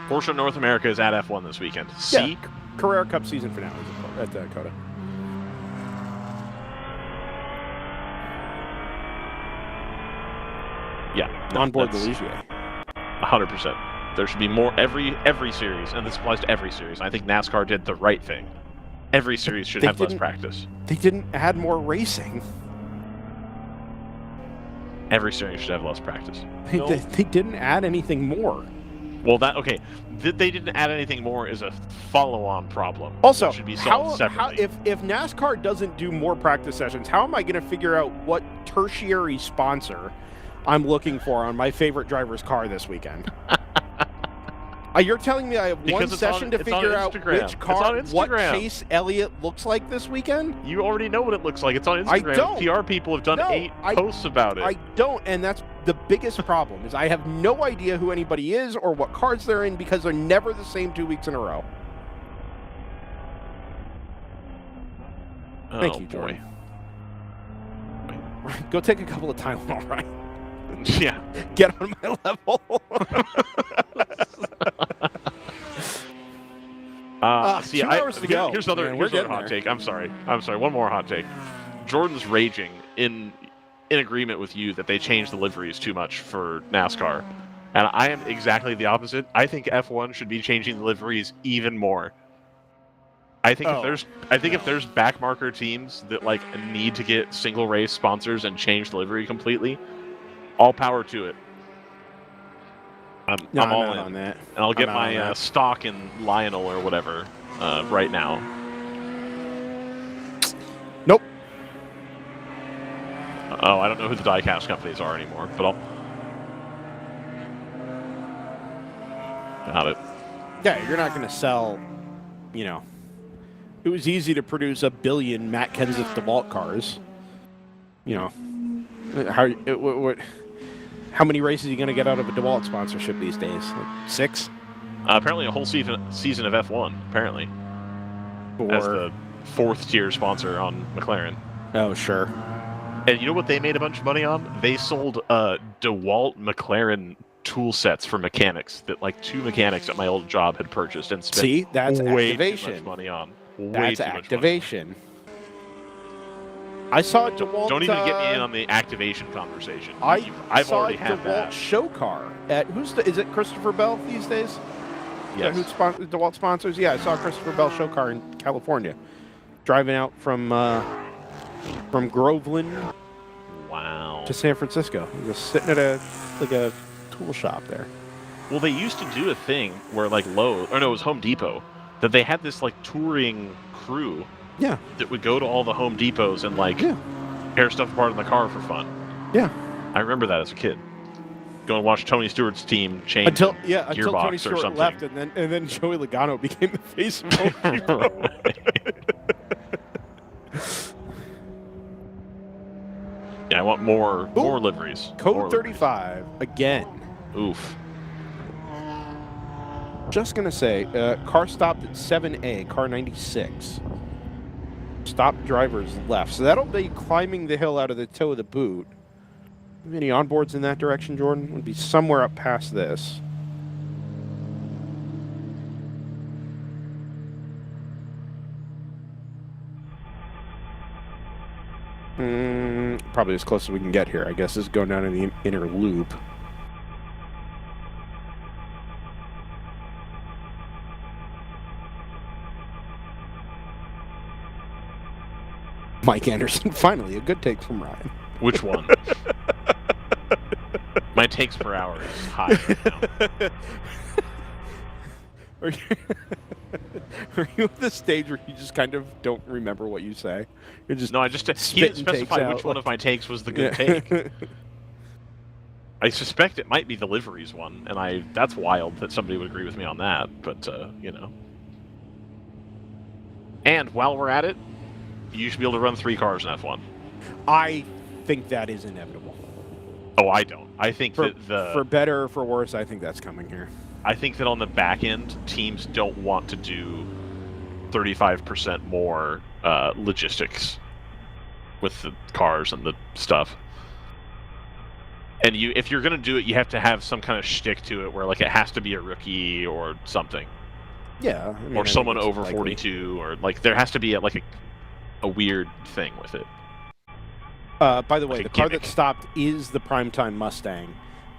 Porsche North America is at F1 this weekend. See? Yeah, Carrera Cup season finale at Dakota. Yeah. On board the that's Ligier. 100%. There should be more every series, and this applies to every series. I think NASCAR did the right thing. Every series should have less practice. They didn't add more racing. Every series should have less practice. They didn't add anything more. Well, that they didn't add anything more is a follow-on problem. Also, that should be solved separately. if NASCAR doesn't do more practice sessions, how am I going to figure out what tertiary sponsor I'm looking for on my favorite driver's car this weekend? You're telling me I have one session to figure out which car, what Chase Elliott looks like this weekend? You already know what it looks like. It's on Instagram. I don't. PR people have done 8 posts about it. I don't, and that's the biggest problem, is I have no idea who anybody is or what cars they're in because they're never the same 2 weeks in a row. Thank you, Jordan. Go take a couple of Tylenol, right? Yeah. Get on my level. See, 2 hours to go. Here's another hot take. I'm sorry. One more hot take. Jordan's raging in agreement with you that they changed the liveries too much for NASCAR. And I am exactly the opposite. I think F1 should be changing the liveries even more. I think if there's backmarker teams that like need to get single race sponsors and change the livery completely, all power to it. I'm all in on that. And I'll get my stock in Lionel or whatever right now. Nope. I don't know who the diecast companies are anymore, but I'll... Got it. Yeah, you're not going to sell, it was easy to produce 1 billion Matt Kenseth DeWalt cars. How many races are you going to get out of a DeWalt sponsorship these days? Like 6? Apparently a whole season of F1, apparently. As the 4th tier sponsor on McLaren. Oh, sure. And you know what they made a bunch of money on? They sold DeWalt McLaren tool sets for mechanics that like 2 mechanics at my old job had purchased and spent See, that's way activation. too much money on. That's activation. I saw DeWalt. Don't even get me in on the activation conversation. I've saw already had DeWalt that. show car at is it Christopher Bell these days? Yes. Who DeWalt sponsors? Yeah, I saw a Christopher Bell show car in California, driving out from Groveland. Wow. To San Francisco. Just sitting at a tool shop there. Well, they used to do a thing where like it was Home Depot, that they had this like touring crew. Yeah. That would go to all the Home Depots and like tear stuff apart in the car for fun. Yeah. I remember that as a kid. Go and watch Tony Stewart's team change until gearbox Tony Stewart or something. left, and then Joey Logano became the face of Home Depot. Yeah, I want more liveries. Code 35 again. Oof. Just gonna say, car stopped at 7A, car 96. Stop drivers left, so that'll be climbing the hill out of the toe of the boot. Any onboards in that direction, Jordan? Would be somewhere up past this. Probably as close as we can get here. I guess is going down in the inner loop. Mike Anderson, finally, a good take from Ryan. Which one? My takes per hour is high right now. Are you at the stage where you just kind of don't remember what you say? You're just he didn't specify which one of my takes was the good take. I suspect it might be the liveries one, and that's wild that somebody would agree with me on that, but, you know. And while we're at it, you should be able to run 3 cars in F1. I think that is inevitable. Oh, I don't. I think that for better or for worse, I think that's coming here. I think that on the back end, teams don't want to do 35% more logistics with the cars and the stuff. And if you're going to do it, you have to have some kind of shtick to it where, like, it has to be a rookie or something. Yeah. I mean, or someone over 42, or, like, there has to be, a weird thing with it. By the way, the car that stopped is the Primetime Mustang.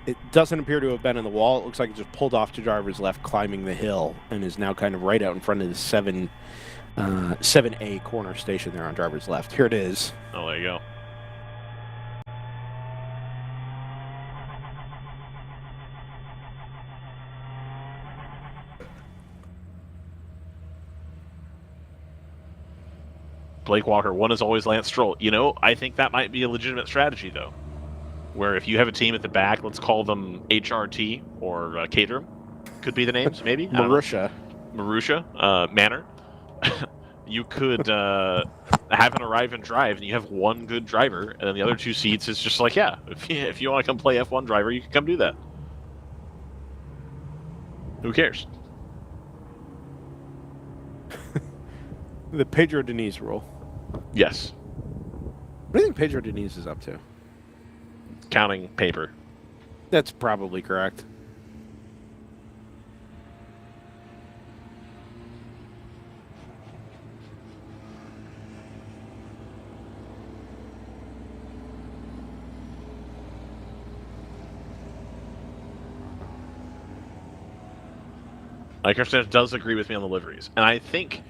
It doesn't appear to have been in the wall. It looks like it just pulled off to driver's left, climbing the hill, and is now kind of right out in front of the 7A corner station there on driver's left. Here it is. Oh, there you go. Blake Walker, one is always Lance Stroll. You know, I think that might be a legitimate strategy, though. Where if you have a team at the back, let's call them HRT or Caterham, could be the names, maybe? Marussia, Manor. You could have an arrive and drive, and you have one good driver, and then the other 2 seats is just like, yeah, if you want to come play F1 driver, you can come do that. Who cares? The Pedro Diniz rule. Yes. What do you think Pedro Diniz is up to? Counting paper. That's probably correct. Kirsten does agree with me on the liveries, and I think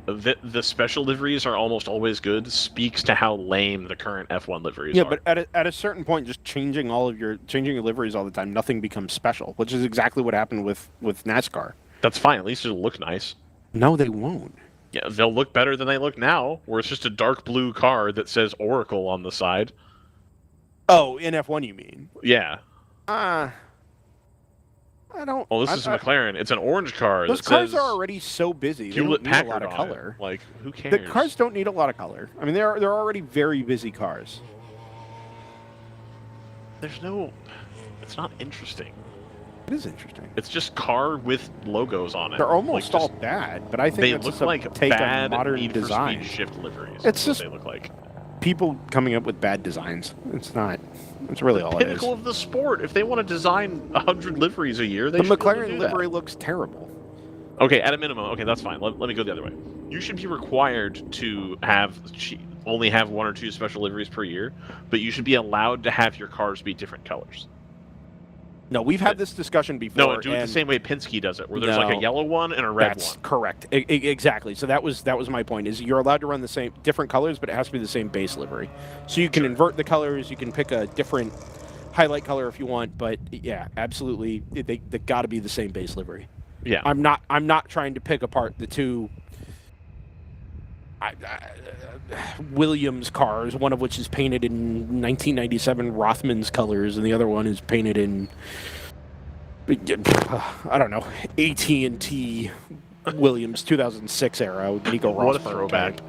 the special liveries are almost always good. Speaks to how lame the current F1 liveries are. Yeah, but at a certain point, just changing your liveries all the time, nothing becomes special, which is exactly what happened with NASCAR. That's fine. At least it'll look nice. No, they won't. Yeah, they'll look better than they look now, where it's just a dark blue car that says Oracle on the side. Oh, in F1 you mean? Yeah. I don't. Well, this is a McLaren. It's an orange car. Those cars are already so busy. They don't need a lot of color. Like, who cares? The cars don't need a lot of color. I mean, they're already very busy cars. It's not interesting. It is interesting. It's just car with logos on it. They're almost all bad, but I think they that's look just a like take bad on modern Need for design. Speed shift liveries. It's just what they look like. People coming up with bad designs. It's not. It's really all it is. Pinnacle of the sport. If they want to design 100 liveries a year, they should The be able to McLaren do livery that. looks terrible. Okay, at a minimum. Okay, that's fine. Let me go the other way. You should be required to only have 1 or 2 special liveries per year, but you should be allowed to have your cars be different colors. No, we've had this discussion before. No, do it the same way Penske does it, where there's like a yellow one and a red one. That's correct. Exactly. So that was my point. Is you're allowed to run the same different colors, but it has to be the same base livery. So you can invert the colors. You can pick a different highlight color if you want. But yeah, absolutely, they got to be the same base livery. Yeah. I'm not trying to pick apart the two Williams cars, one of which is painted in 1997 Rothman's colors, and the other one is painted in I don't know, AT&T Williams 2006 era. Nico Rosberg. What a throwback.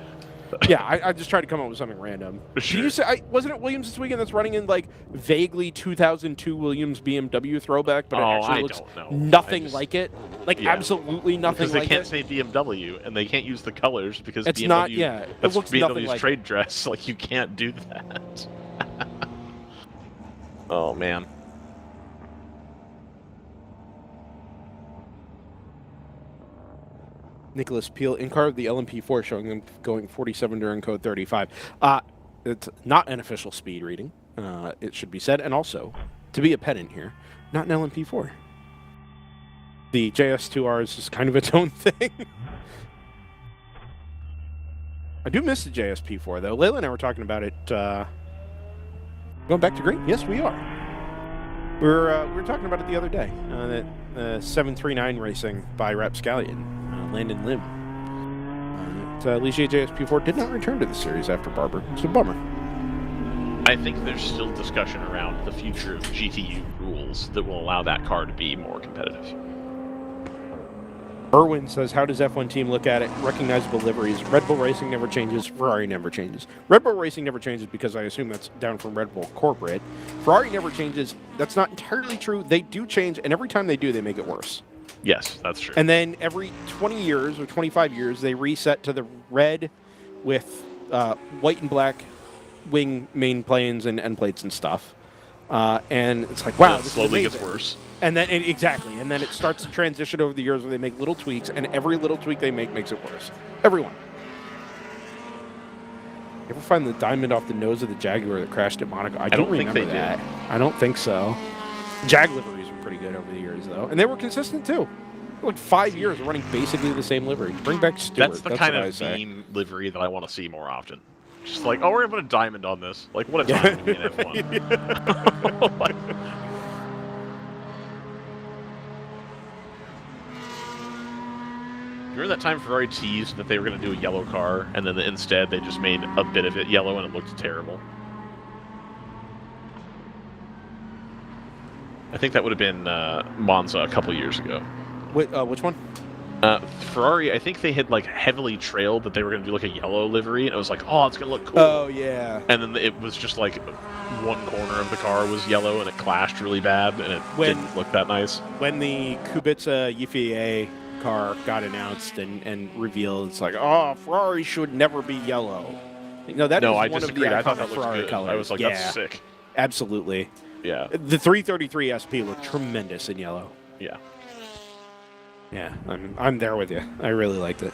Yeah, I just tried to come up with something random. Sure. Did you say, wasn't it Williams this weekend that's running in like vaguely 2002 Williams BMW throwback, but it actually looks nothing like it? Like absolutely nothing like it? Because they can't say BMW, and they can't use the colors because it's BMW, not, yeah, it that's looks BMW's nothing like trade dress. Like, you can't do that. Oh, man. Nicholas Peel in car of the LMP4 showing them going 47 during code 35. It's not an official speed reading, it should be said, and also, to be a pedant here, not an LMP4. The JS2R is just kind of its own thing. I do miss the JSP4 though. Layla and I were talking about it. Going back to green? Yes, we are. We were talking about it the other day. That 739 racing by Rapscallion. Landon Lim. Ligier JSP4 did not return to the series after Barber. It's a bummer. I think there's still discussion around the future of GTU rules that will allow that car to be more competitive. Erwin says, how does F1 team look at it? Recognizable liveries. Red Bull Racing never changes. Ferrari never changes. Red Bull Racing never changes because I assume that's down from Red Bull corporate. Ferrari never changes. That's not entirely true. They do change, and every time they do, they make it worse. Yes, that's true. And then every 20 years or 25 years, they reset to the red with white and black wing main planes and end plates and stuff. And it's like, wow, it this slowly is gets worse. And then exactly, and then it starts to transition over the years where they make little tweaks, and every little tweak they make makes it worse. Everyone. You ever find the diamond off the nose of the Jaguar that crashed at Monaco? I don't think remember they that. did. I don't think so. Jag liveries were pretty good over the years, though, and they were consistent too. Like 5 years of running basically the same livery. Bring back Stewart. That's the kind of meme livery that I want to see more often. Just like, oh, we're gonna put a diamond on this. Like, what a time to be in F1. Like, remember that time Ferrari teased that they were going to do a yellow car, and then instead they just made a bit of it yellow and it looked terrible? I think that would have been Monza a couple years ago. Which one? Ferrari, I think they had like heavily trailed that they were going to do like a yellow livery, and it was like, oh, it's going to look cool. Oh, yeah. And then it was just like one corner of the car was yellow, and it clashed really bad, and it didn't look that nice. When the Kubica Yifie car got announced and revealed, it's like, oh, Ferrari should never be yellow. No, that is I one disagreed. of the I thought that iconic looked Ferrari good. colors. I was like, that's sick. Absolutely. Yeah. The 333 SP looked tremendous in yellow. Yeah. Yeah, I'm there with you. I really liked it.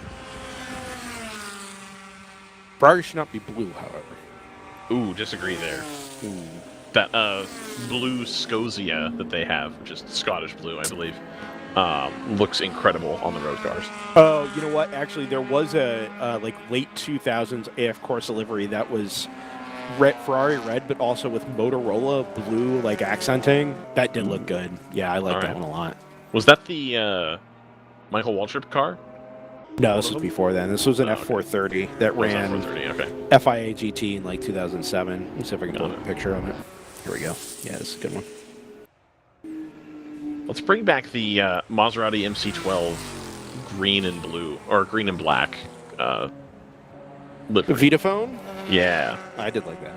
Ferrari should not be blue, however. Ooh, disagree there. Ooh. That blue Scosia that they have, which is Scottish blue, I believe, looks incredible on the road cars. Oh, you know what? Actually, there was a like late 2000s AF Corsa livery that was Ferrari red, but also with Motorola blue like accenting. That did look good. Yeah, I like that one a lot. Was that the Michael Waltrip car? No, this was before then. This was an F430 that ran FIA GT in like 2007. Let me see if I can pull up a picture of it. Here we go. Yeah, this is a good one. Let's bring back the Maserati MC12 green and blue, or green and black livery. Vitaphone? Yeah. I did like that.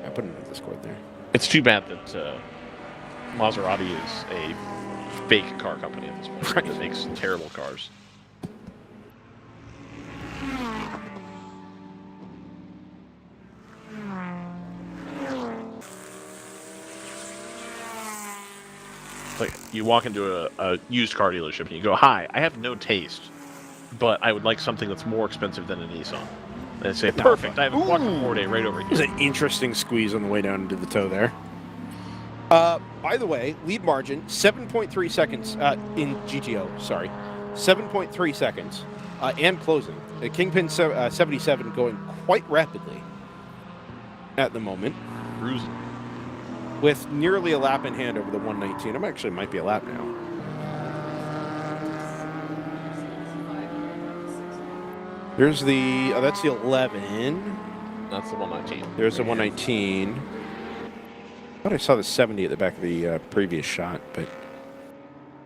I put it in the Discord there. It's too bad that Maserati is a fake car company at this point. Right. It makes terrible cars. Like, you walk into a used car dealership and you go, hi, I have no taste, but I would like something that's more expensive than a Nissan. And they say, perfect, I have a Quattro right over here. There's an interesting squeeze on the way down into the toe there. By the way, lead margin, 7.3 seconds in GTO, sorry. 7.3 seconds. And closing. The Kingpin 77 going quite rapidly at the moment. Cruising. With nearly a lap in hand over the 119. It actually might be a lap now. There's the, that's the 11. That's the 119. There's the 119. I thought I saw the 70 at the back of the previous shot, but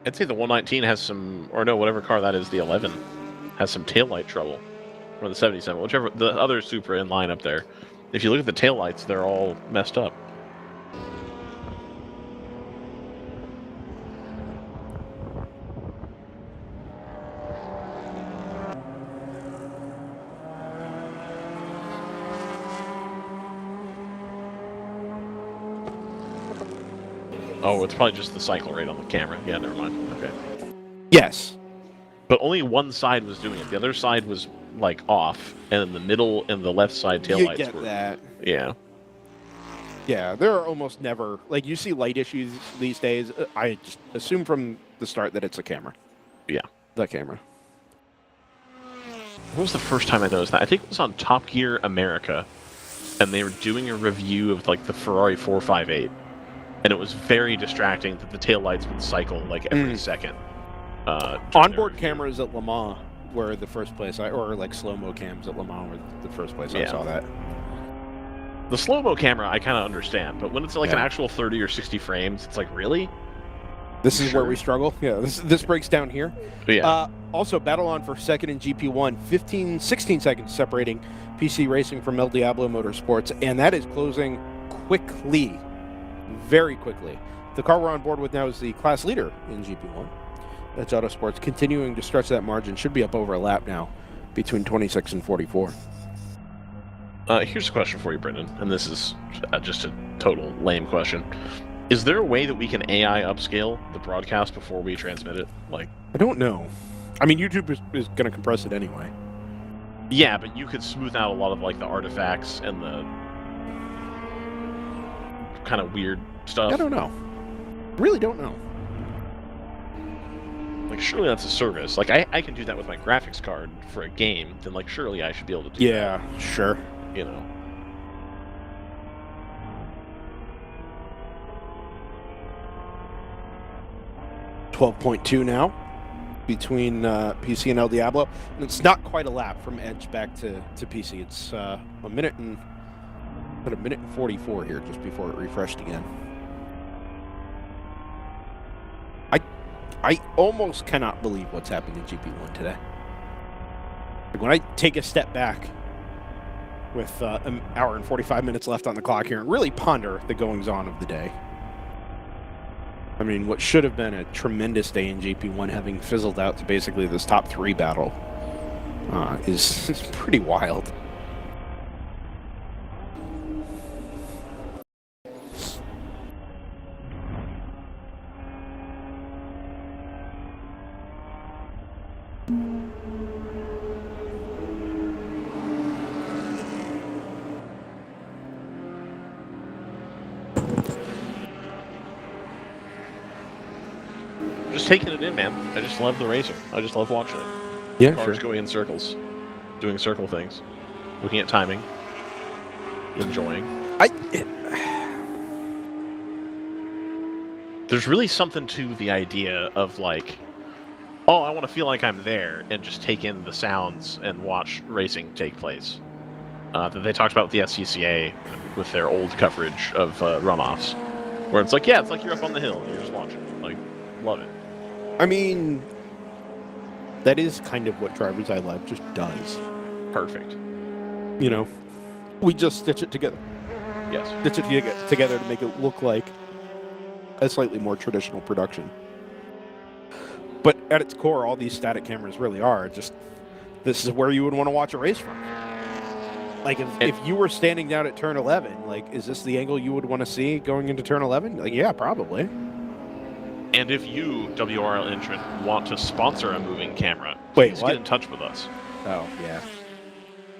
I'd say the 119 has some, or no, whatever car that is, the 11, has some taillight trouble. Or the 77, whichever, the other Supra in line up there. If you look at the taillights, they're all messed up. Oh, it's probably just the cycle rate on the camera. Yeah, never mind. Okay. yes. But only one side was doing it. The other side was, like, off. And then the middle and the left side taillights were... You get that. Yeah. Yeah, there are almost never... Like, you see light issues these days. I just assume from the start that it's a camera. Yeah. The camera. When was the first time I noticed that? I think it was on Top Gear America. And they were doing a review of, like, the Ferrari 458. And it was very distracting that the taillights would cycle, like, every second. Onboard cameras at Le Mans were the first place, or like slow-mo cams at Le Mans were the first place I saw that. The slow-mo camera, I kind of understand, but when it's like an actual 30 or 60 frames, it's like, really? This is where we struggle. Yeah, this breaks down here. Yeah. Also, battle on for second in GP1, 16 seconds separating PC Racing from El Diablo Motorsports, and that is closing quickly, very quickly. The car we're on board with now is the class leader in GP1. That's Autosports, continuing to stretch that margin. Should be up over a lap now, between 26 and 44. Here's a question for you, Brendan, and this is just a total lame question. Is there a way that we can AI upscale the broadcast before we transmit it? Like, I don't know. I mean, YouTube is going to compress it anyway. Yeah, but you could smooth out a lot of like the artifacts and the kind of weird stuff. I don't know. Really don't know. Like, surely that's a service. Like, I can do that with my graphics card for a game. Then, like, surely I should be able to do that. Yeah, sure. You know. .2 now between PC and El Diablo. And it's not quite a lap from Edge back to PC. It's a minute and 44 here just before it refreshed again. I almost cannot believe what's happened in GP1 today. Like, when I take a step back with an hour and 45 minutes left on the clock here and really ponder the goings-on of the day. I mean, what should have been a tremendous day in GP1 having fizzled out to basically this top 3 battle is pretty wild. Just taking it in, man. I just love the racing. I just love watching it. Yeah, Cars sure. going in circles, doing circle things, looking at timing, enjoying. There's really something to the idea of like, oh, I want to feel like I'm there and just take in the sounds and watch racing take place. That they talked about with the SCCA with their old coverage of runoffs, where it's like, yeah, it's like you're up on the hill and you're just watching. Like, love it. I mean, that is kind of what DriverSeye Live just does. Perfect. You know, we just stitch it together. Yes. Stitch it together to make it look like a slightly more traditional production. But at its core, all these static cameras really are just, this is where you would want to watch a race from. Like, if you were standing down at turn 11, like, is this the angle you would want to see going into turn 11? Like, yeah, probably. And if you, WRL entrant, want to sponsor a moving camera, wait, please what? get in touch with us. Oh,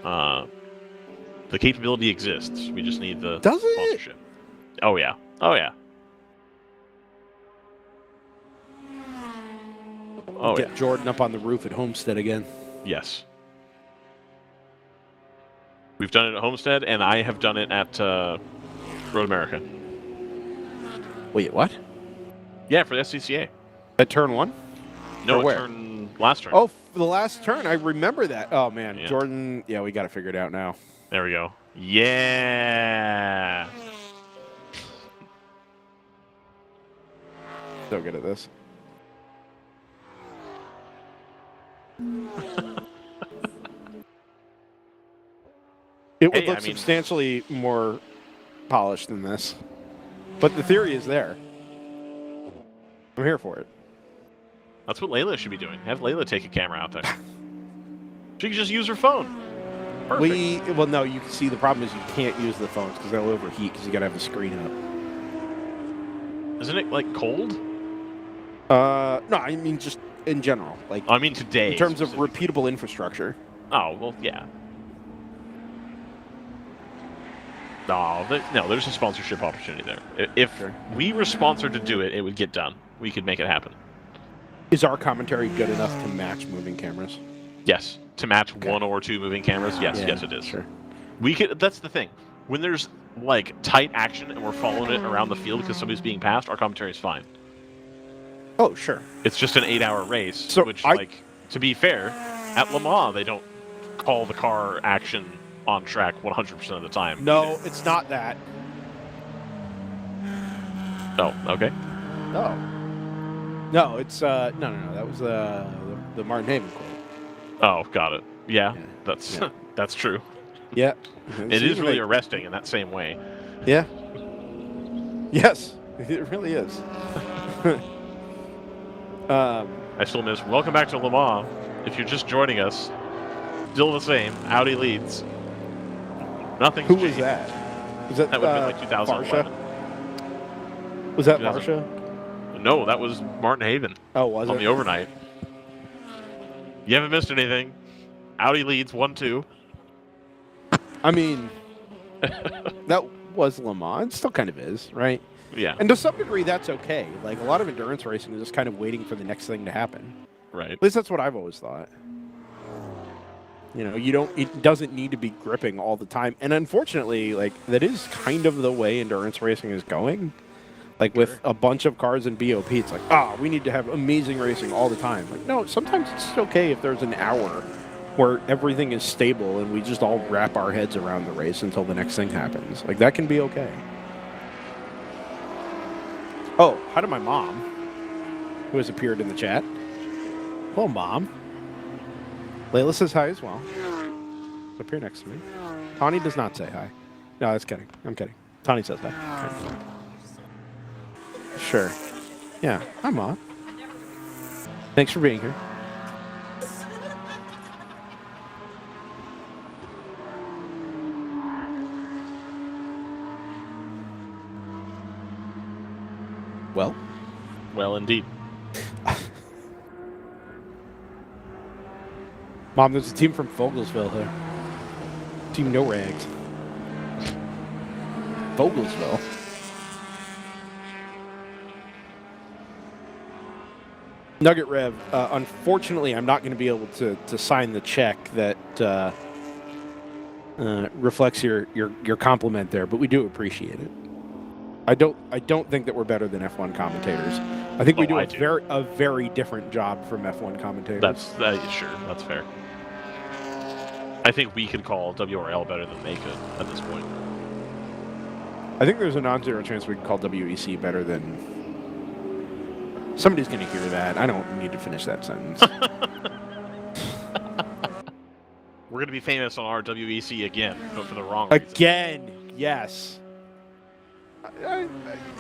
yeah. The capability exists. We just need the Does it? sponsorship. Oh, yeah. Oh, yeah. Oh, Get yeah. Jordan up on the roof at Homestead again. Yes. We've done it at Homestead, and I have done it at Road America. Wait, what? Yeah, for the SCCA. At turn 1? No, Or where? Last turn. Oh, for the last turn. I remember that. Oh, man. Yeah. Jordan, yeah, we got to figure it out now. There we go. Yeah. So good at this. It would Hey, look I mean- substantially more polished than this. But the theory is there. I'm here for it. That's what Layla should be doing. Have Layla take a camera out there. She can just use her phone. Perfect. Well, no, you can see the problem is you can't use the phones because they'll overheat because you got to have the screen up. Isn't it, like, cold? No, I mean just in general. Like, I mean today. in terms of repeatable infrastructure. Oh, well, yeah. No, there's a sponsorship opportunity there. If we were sponsored to do it, it would get done. We could make it happen. Is our commentary good enough to match moving cameras? Yes. To match one or two moving cameras? Yes, Yeah, yes it is. Sure. We could. That's the thing. When there's, like, tight action and we're following it around the field because somebody's being passed, our commentary is fine. Oh, sure. It's just an 8-hour race, So which, like, to be fair, at Le Mans, they don't call the car action on track 100% of the time. No, it's not that. Oh, okay. No. No, it's no. That was the Martin Haven quote. Oh, got it. Yeah. That's that's true. Yeah. It is really arresting in that same way. Yeah. Yes, it really is. I still miss. Welcome back to Le Mans. If you're just joining us, still the same. Audi leads. Nothing. Who was that? Was that would have been like 2011. Varsha? Was that Varsha? No, that was Martin Haven. Oh, was it? On the overnight. You haven't missed anything. Audi leads 1-2. I mean, that was Le Mans. It still kind of is, right? Yeah. And to some degree, that's okay. Like, a lot of endurance racing is just kind of waiting for the next thing to happen. Right. At least that's what I've always thought. You know, it doesn't need to be gripping all the time. And unfortunately, like, that is kind of the way endurance racing is going. Like, with a bunch of cars in BOP, it's like, we need to have amazing racing all the time. Like, no, sometimes it's okay if there's an hour where everything is stable and we just all wrap our heads around the race until the next thing happens. Like, that can be okay. Oh, hi to my mom, who has appeared in the chat. Hello, Mom. Layla says hi as well. Up here next to me. Tawny does not say hi. No, that's kidding. I'm kidding. Tawny says hi. Sure. Yeah. Hi, Mom. Thanks for being here. Well? Well, indeed. Mom, there's a team from Vogelsville here. Team No Rags. Vogelsville. Nugget Rev, unfortunately, I'm not going to be able to sign the check that reflects your compliment there, but we do appreciate it. I don't think that we're better than F1 commentators. I think we do a very different job from F1 commentators. That's sure. That's fair. I think we could call WRL better than they could at this point. I think there's a non-zero chance we can call WEC better than... Somebody's going to hear that. I don't need to finish that sentence. We're going to be famous on our WEC again, but for the wrong reason. Again, yes. I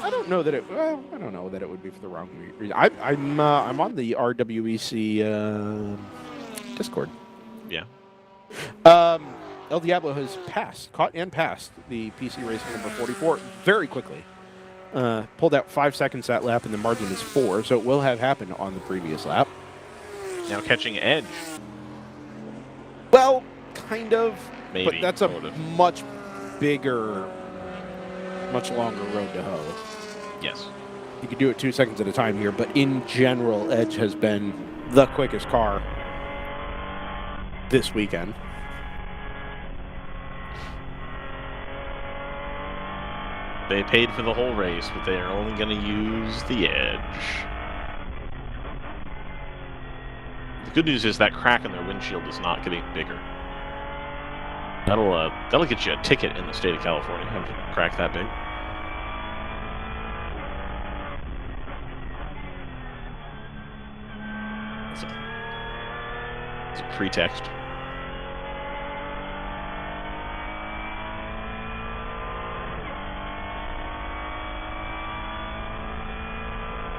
don't know that it. Well, I don't know that it would be for the wrong reason. I'm on the RWEC Discord. Yeah. El Diablo has caught and passed the PC Racing number 44 very quickly. Pulled out 5 seconds that lap, and the margin is 4, so it will have happened on the previous lap. Now catching edge. Well, kind of. Maybe. But that's a much bigger, much longer road to hoe. Yes. You could do it 2 seconds at a time here, but in general, Edge has been the quickest car this weekend. They paid for the whole race, but they are only going to use the edge. The good news is that crack in their windshield is not getting bigger. That'll get you a ticket in the state of California, have a crack that big. It's a pretext.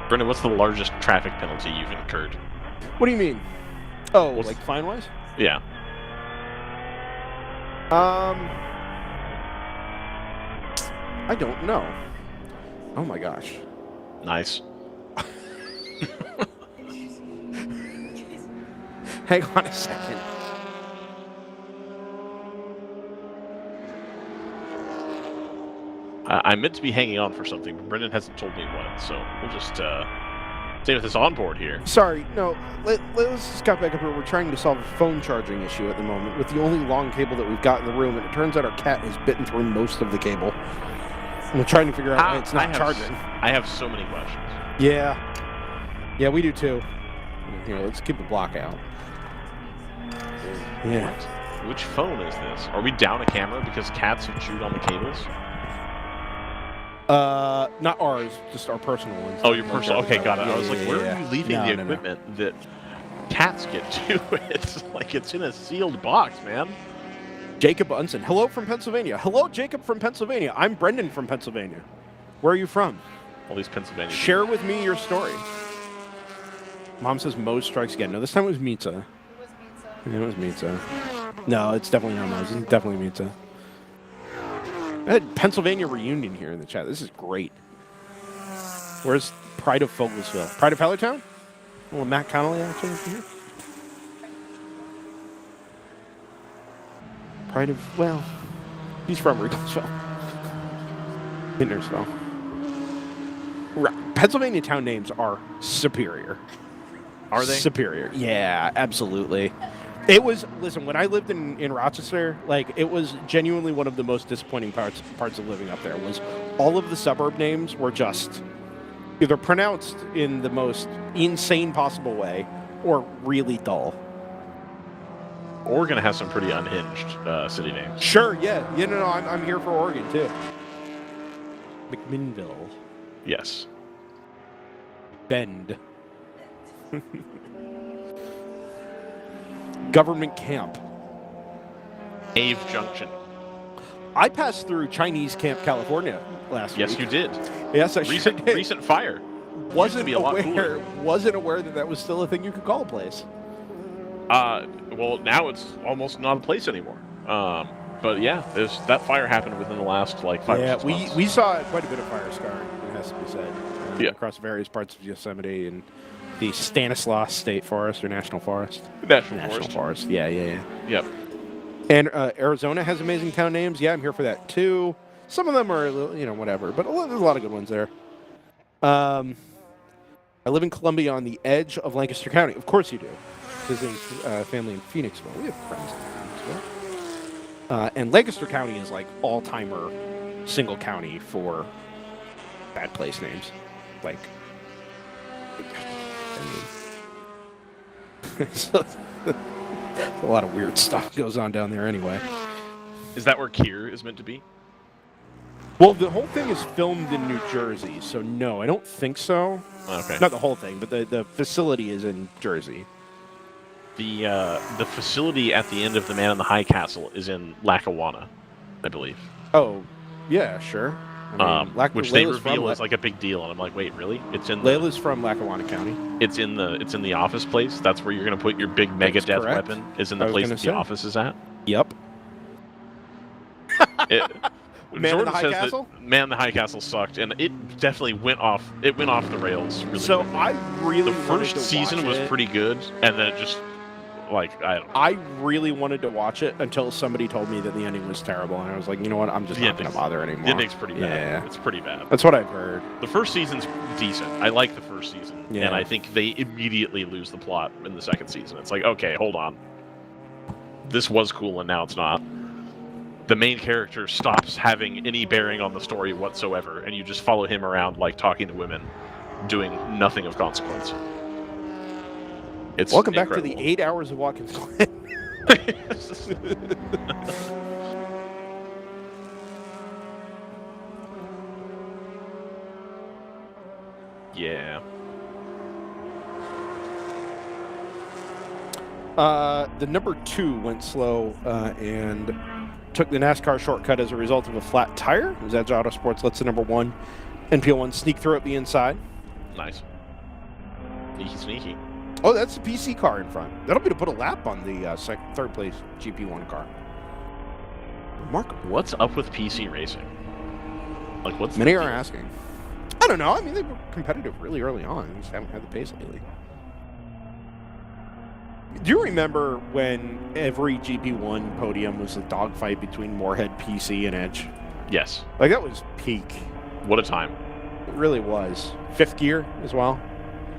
Brendan, what's the largest traffic penalty you've incurred? What do you mean? Oh, like fine-wise? Yeah. I don't know. Oh my gosh. Nice. Hang on a second. I meant to be hanging on for something, but Brendan hasn't told me what, so we'll just stay with this onboard here. Sorry, no. Let's just cut back up here. We're trying to solve a phone charging issue at the moment with the only long cable that we've got in the room, and it turns out our cat has bitten through most of the cable. And we're trying to figure out why it's not charging. I have so many questions. Yeah. Yeah, we do too. Here, let's keep the block out. Yeah. Which phone is this? Are we down a camera because cats have chewed on the cables? Not ours, just our personal ones. Oh, your personal. Okay, got it. Yeah, I was like, where are you leaving No, the no, no. equipment that cats get to? It's like it's in a sealed box, man. Jacob Unson. Hello from Pennsylvania. Hello, Jacob from Pennsylvania. I'm Brendan from Pennsylvania. Where are you from? All these Pennsylvania. Share with me your story. Mom says Moe's strikes again. No, this time it was Mitza. It was Mitza. No, it's definitely not Moe's. It's definitely Mitza. I had Pennsylvania reunion here in the chat. This is great. Where's Pride of Fogelsville? Pride of Hellertown? Well, Matt Connolly actually here. Pride of, well, he's from Riddlesville. Hindersville. Pennsylvania town names are superior. Are they? Superior. Yeah, absolutely. It was, listen, when I lived in Rochester, like, it was genuinely one of the most disappointing parts of living up there was all of the suburb names were just either pronounced in the most insane possible way or really dull. Oregon has some pretty unhinged city names. Sure, yeah. No, I'm here for Oregon, too. McMinnville. Yes. Bend. Government Camp. Ave Junction. I passed through Chinese Camp, California last week. Yes, you did. Yes, I sure did. Recent fire. Wasn't be a lot cooler. aware that was still a thing you could call a place. Well, now it's almost not a place anymore. But yeah, that fire happened within the last like 5 or 6 months. we saw quite a bit of fire scarring, it has to be said, across various parts of Yosemite and the Stanislaus State Forest or National Forest. National Forest. Yeah. Yep. And Arizona has amazing town names. Yeah, I'm here for that too. Some of them are, whatever, but there's a lot of good ones there. I live in Columbia on the edge of Lancaster County. Of course you do. Visiting family in Phoenixville. We have friends in Phoenixville. And Lancaster County is like all-timer single county for bad place names. Like, so, a lot of weird stuff goes on down there anyway. Is that where Kier is meant to be? Well, the whole thing is filmed in New Jersey, so no, I don't think so. Okay. Not the whole thing, but the facility is in Jersey. The facility at the end of The Man in the High Castle is in Lackawanna, I believe. Oh, yeah, sure. I mean, which they reveal is like a big deal, and I'm like, wait, really? It's in Layla's from Lackawanna County. It's in the office place. That's where you're going to put your big mega death weapon. Is in the place that the office is at. Yep. Man in the High Castle? Man in the High Castle sucked, and it definitely went off. It went off the rails. Really so quickly. I really the first season was pretty good, and then it just I really wanted to watch it until somebody told me that the ending was terrible, and I was like, you know what, I'm just not going to bother anymore. The ending's pretty bad. Yeah. It's pretty bad. That's what I've heard. The first season's decent. I like the first season, yeah. And I think they immediately lose the plot in the second season. It's like, okay, hold on. This was cool, and now it's not. The main character stops having any bearing on the story whatsoever, and you just follow him around, like, talking to women, doing nothing of consequence. It's Welcome incredible. back to the 8 hours of Watkins Glen. Yeah. The number 2 went slow and took the NASCAR shortcut as a result of a flat tire. It was Edge Autosports lets the number 1 NPL1 sneak through at the inside. Nice. Sneaky. Oh, that's the PC car in front. That'll be to put a lap on the third place GP1 car. Remarkable. What's up with PC racing? Like, what's Many are asking. I don't know. I mean, they were competitive really early on. They just haven't had the pace lately. Do you remember when every GP1 podium was a dogfight between Moorhead, PC, and Edge? Yes. Like, that was peak. What a time. It really was. Fifth gear as well.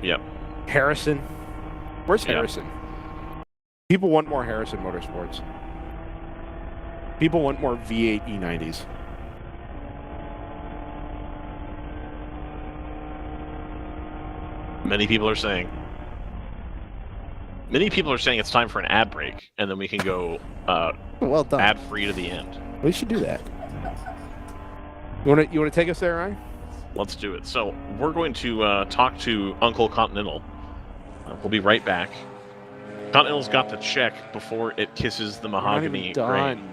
Yep. Harrison. Where's Harrison? People want more Harrison Motorsports. People want more V8 E90s. Many people are saying. Many people are saying it's time for an ad break, and then we can go well done. ad-free to the end. We should do that. You want to take us there, Ryan? Let's do it. So we're going to talk to Uncle Continental. We'll be right back. Continental's got the check before it kisses the mahogany grain.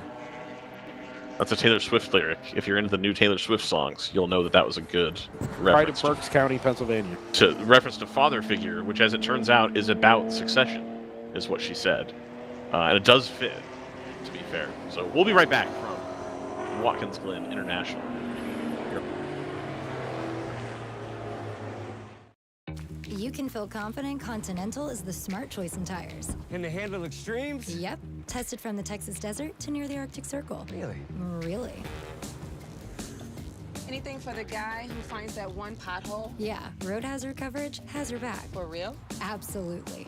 That's a Taylor Swift lyric. If you're into the new Taylor Swift songs, you'll know that was a good reference. Pride of Berks County, Pennsylvania. To reference to father figure, which, as it turns out, is about succession, is what she said. And it does fit, to be fair. So we'll be right back from Watkins Glen International. You can feel confident Continental is the smart choice in tires. Can they handle extremes? Yep. Tested from the Texas desert to near the Arctic Circle. Really? Really. Anything for the guy who finds that one pothole? Yeah, road hazard coverage has your back. For real? Absolutely.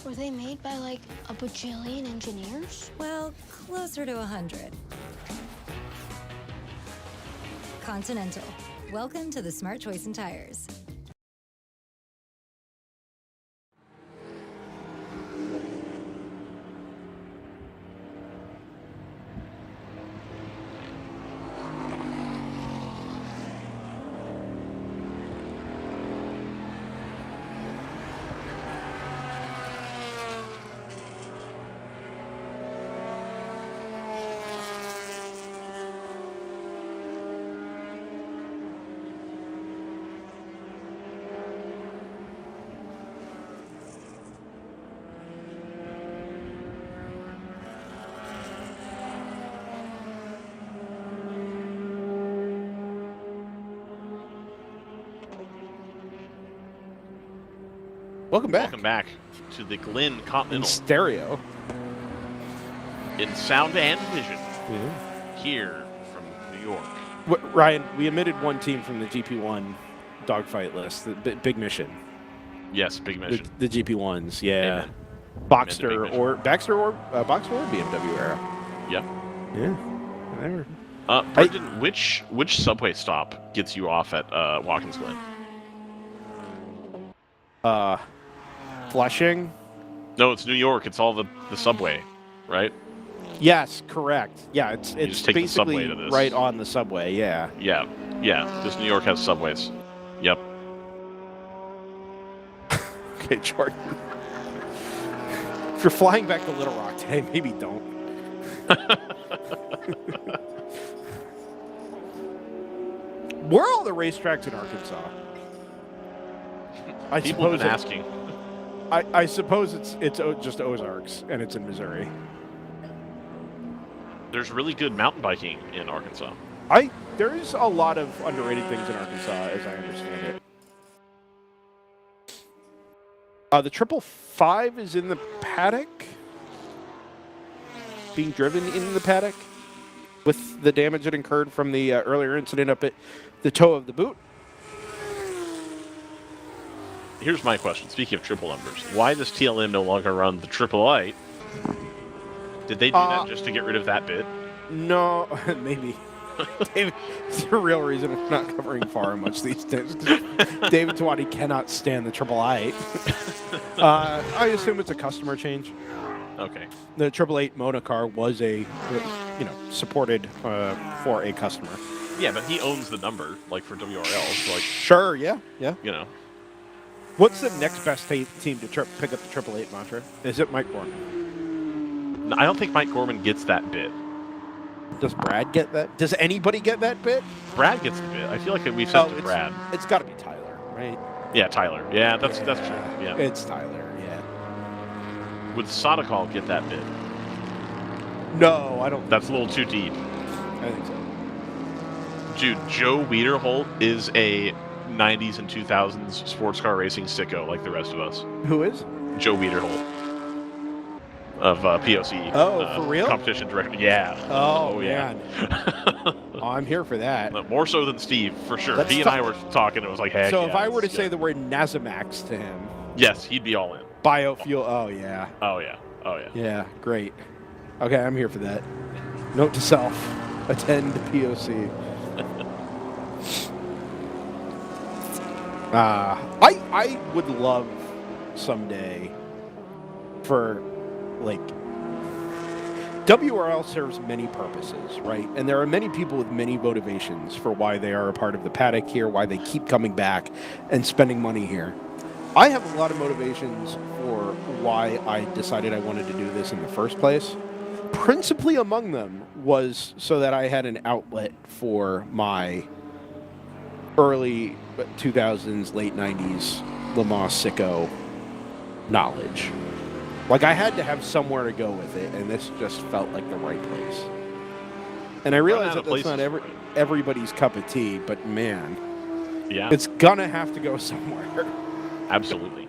Were they made by like a bajillion engineers? Well, closer to 100. Continental. Welcome to the smart choice in tires. Welcome back. Welcome back to the Glen Continental. In stereo. In sound and vision. Here from New York. Ryan, we omitted one team from the GP1 dogfight list. The Big Mission. Yes, Big Mission. The GP1s, yeah. Amen. Baxter or BMW era. Yep. Yeah. Whatever. Brendan, which subway stop gets you off at Watkins Glen? Flushing? No, it's New York. It's all the subway, right? Yes, correct. Yeah, it's just take the subway basically to this. right on the subway, yeah. Yeah, because New York has subways. Yep. Okay, Jordan. If you're flying back to Little Rock today, maybe don't. Where are all the racetracks in Arkansas? People have been asking. I suppose it's just Ozarks, and it's in Missouri. There's really good mountain biking in Arkansas. There's a lot of underrated things in Arkansas, as I understand it. The 555 is in the paddock, being driven in the paddock with the damage it incurred from the earlier incident up at the toe of the boot. Here's my question. Speaking of triple numbers, why does TLM no longer run the 888? Did they do that just to get rid of that bit? No, maybe. David, it's the real reason we're not covering far much these days. David Twatty cannot stand the 888. I assume it's a customer change. Okay. The 888 Monocar was supported for a customer. Yeah, but he owns the number, like for WRL. So like, sure, yeah. You know. What's the next best team to pick up the 888 mantra? Is it Mike Gorman? No, I don't think Mike Gorman gets that bit. Does Brad get that? Does anybody get that bit? Brad gets the bit. I feel like we've said to Brad. It's got to be Tyler, right? Yeah, Tyler. Yeah, that's true. Yeah. It's Tyler, yeah. Would Sodicall get that bit? No, I don't. That's a little too deep. I think so. Dude, Joe Wiederholt is a 90s and 2000s sports car racing sicko like the rest of us. Who is? Joe Wiederholt. Of POC. Oh, for real? Competition director. Yeah. Oh yeah. Oh, I'm here for that. More so than Steve, for sure. He and I were talking. It was like, heck so yeah, if I were to say the word Nazamax to him. Yes, he'd be all in. Biofuel. Oh, yeah. Oh, yeah. Oh, yeah. Yeah, great. Okay, I'm here for that. Note to self. Attend POC. I would love someday for, like, WRL serves many purposes, right? And there are many people with many motivations for why they are a part of the paddock here, why they keep coming back and spending money here. I have a lot of motivations for why I decided I wanted to do this in the first place. Principally among them was so that I had an outlet for my early 2000s, late 90s Le Mans sicko knowledge. Like, I had to have somewhere to go with it, and this just felt like the right place. And I realize that that's not everybody's cup of tea, but man, it's gonna have to go somewhere. Absolutely.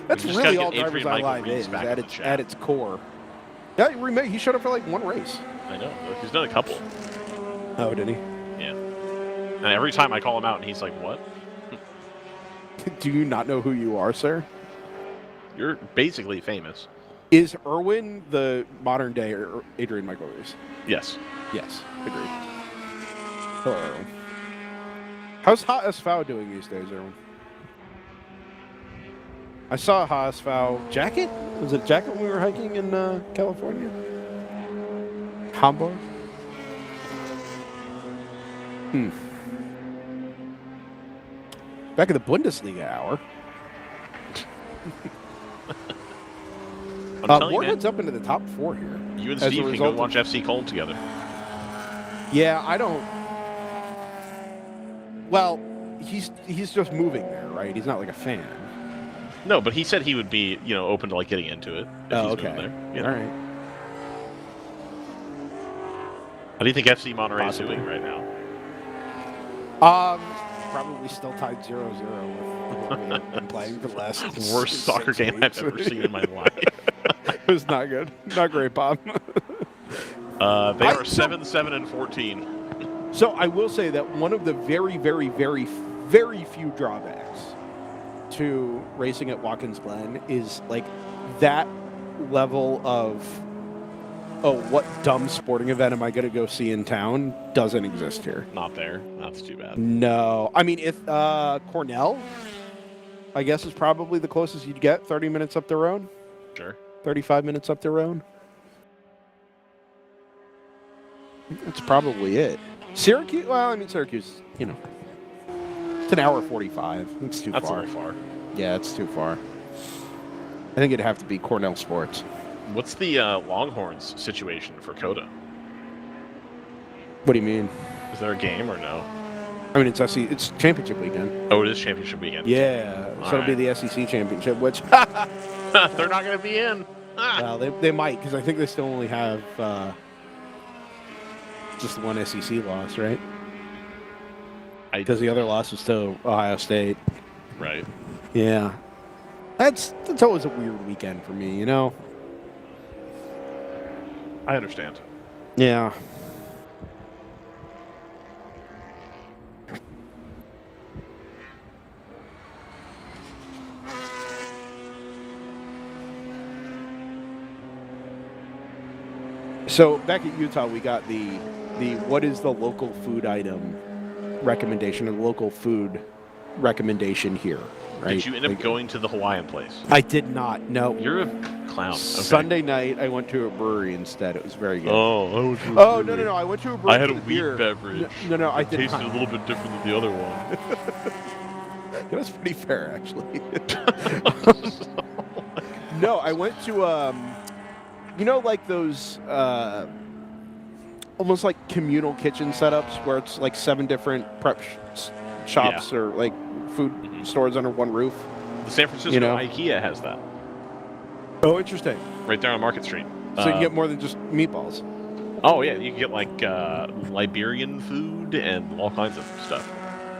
That's really all DriversEye Live is at its core. Yeah, he showed up for like one race. I know. He's done a couple. Oh, did he? Yeah. And every time I call him out, and he's like, "What?" Do you not know who you are, sir? You're basically famous. Is Irwin the modern day Adrian Michael Reese? Yes. Yes, agreed. Hello, Irwin. How's HSV doing these days, Irwin? I saw a HSV jacket. Was it a jacket when we were hiking in California? Hamburg? Back in the Bundesliga hour. Warhead's up into the top 4 here. You and Steve can go watch FC Cologne together. Yeah, I don't. Well, he's just moving there, right? He's not like a fan. No, but he said he would be, open to like getting into it. Oh, okay. There. All right. How do you think FC Monterey is doing right now? Probably still tied 0-0 with what we've been playing for the last worst soccer game I've ever seen in my life. It was not good. Not great, Bob. They are 7-7-14. So I will say that one of the very, very, very, very few drawbacks to racing at Watkins Glen is like that level of, what dumb sporting event am I going to go see in town doesn't exist here. Not there. That's too bad. No. I mean, if Cornell, I guess, is probably the closest you'd get, 30 minutes up the road. Sure. 35 minutes up the road. That's probably it. Syracuse, Syracuse, it's an hour 45. It's too far. That's a little far. Yeah, it's too far. I think it'd have to be Cornell Sports. What's the Longhorns situation for COTA? What do you mean? Is there a game or no? I mean, it's championship weekend. Oh, it is championship weekend. Yeah, so it'll be the SEC championship, which they're not going to be in. Well, they might, because I think they still only have just one SEC loss, right? Because the other loss was to Ohio State. Right. Yeah. That's always a weird weekend for me, I understand. Yeah. So back at Utah, we got the what is the local food item recommendation, or the local food recommendation here, right? Did you end up going to the Hawaiian place? I did not. No. You're a clown. Okay. Sunday night, I went to a brewery instead. It was very good. Oh, no! I went to a brewery. I had a wheat beverage. No, I did not. It tasted a little bit different than the other one. It was pretty fair, actually. No, I went to like those almost like communal kitchen setups where it's like 7 different prep shops or like food stores under one roof. The San Francisco IKEA has that. Oh, interesting. Right there on Market Street. So you can get more than just meatballs. Oh yeah, you can get like Liberian food and all kinds of stuff.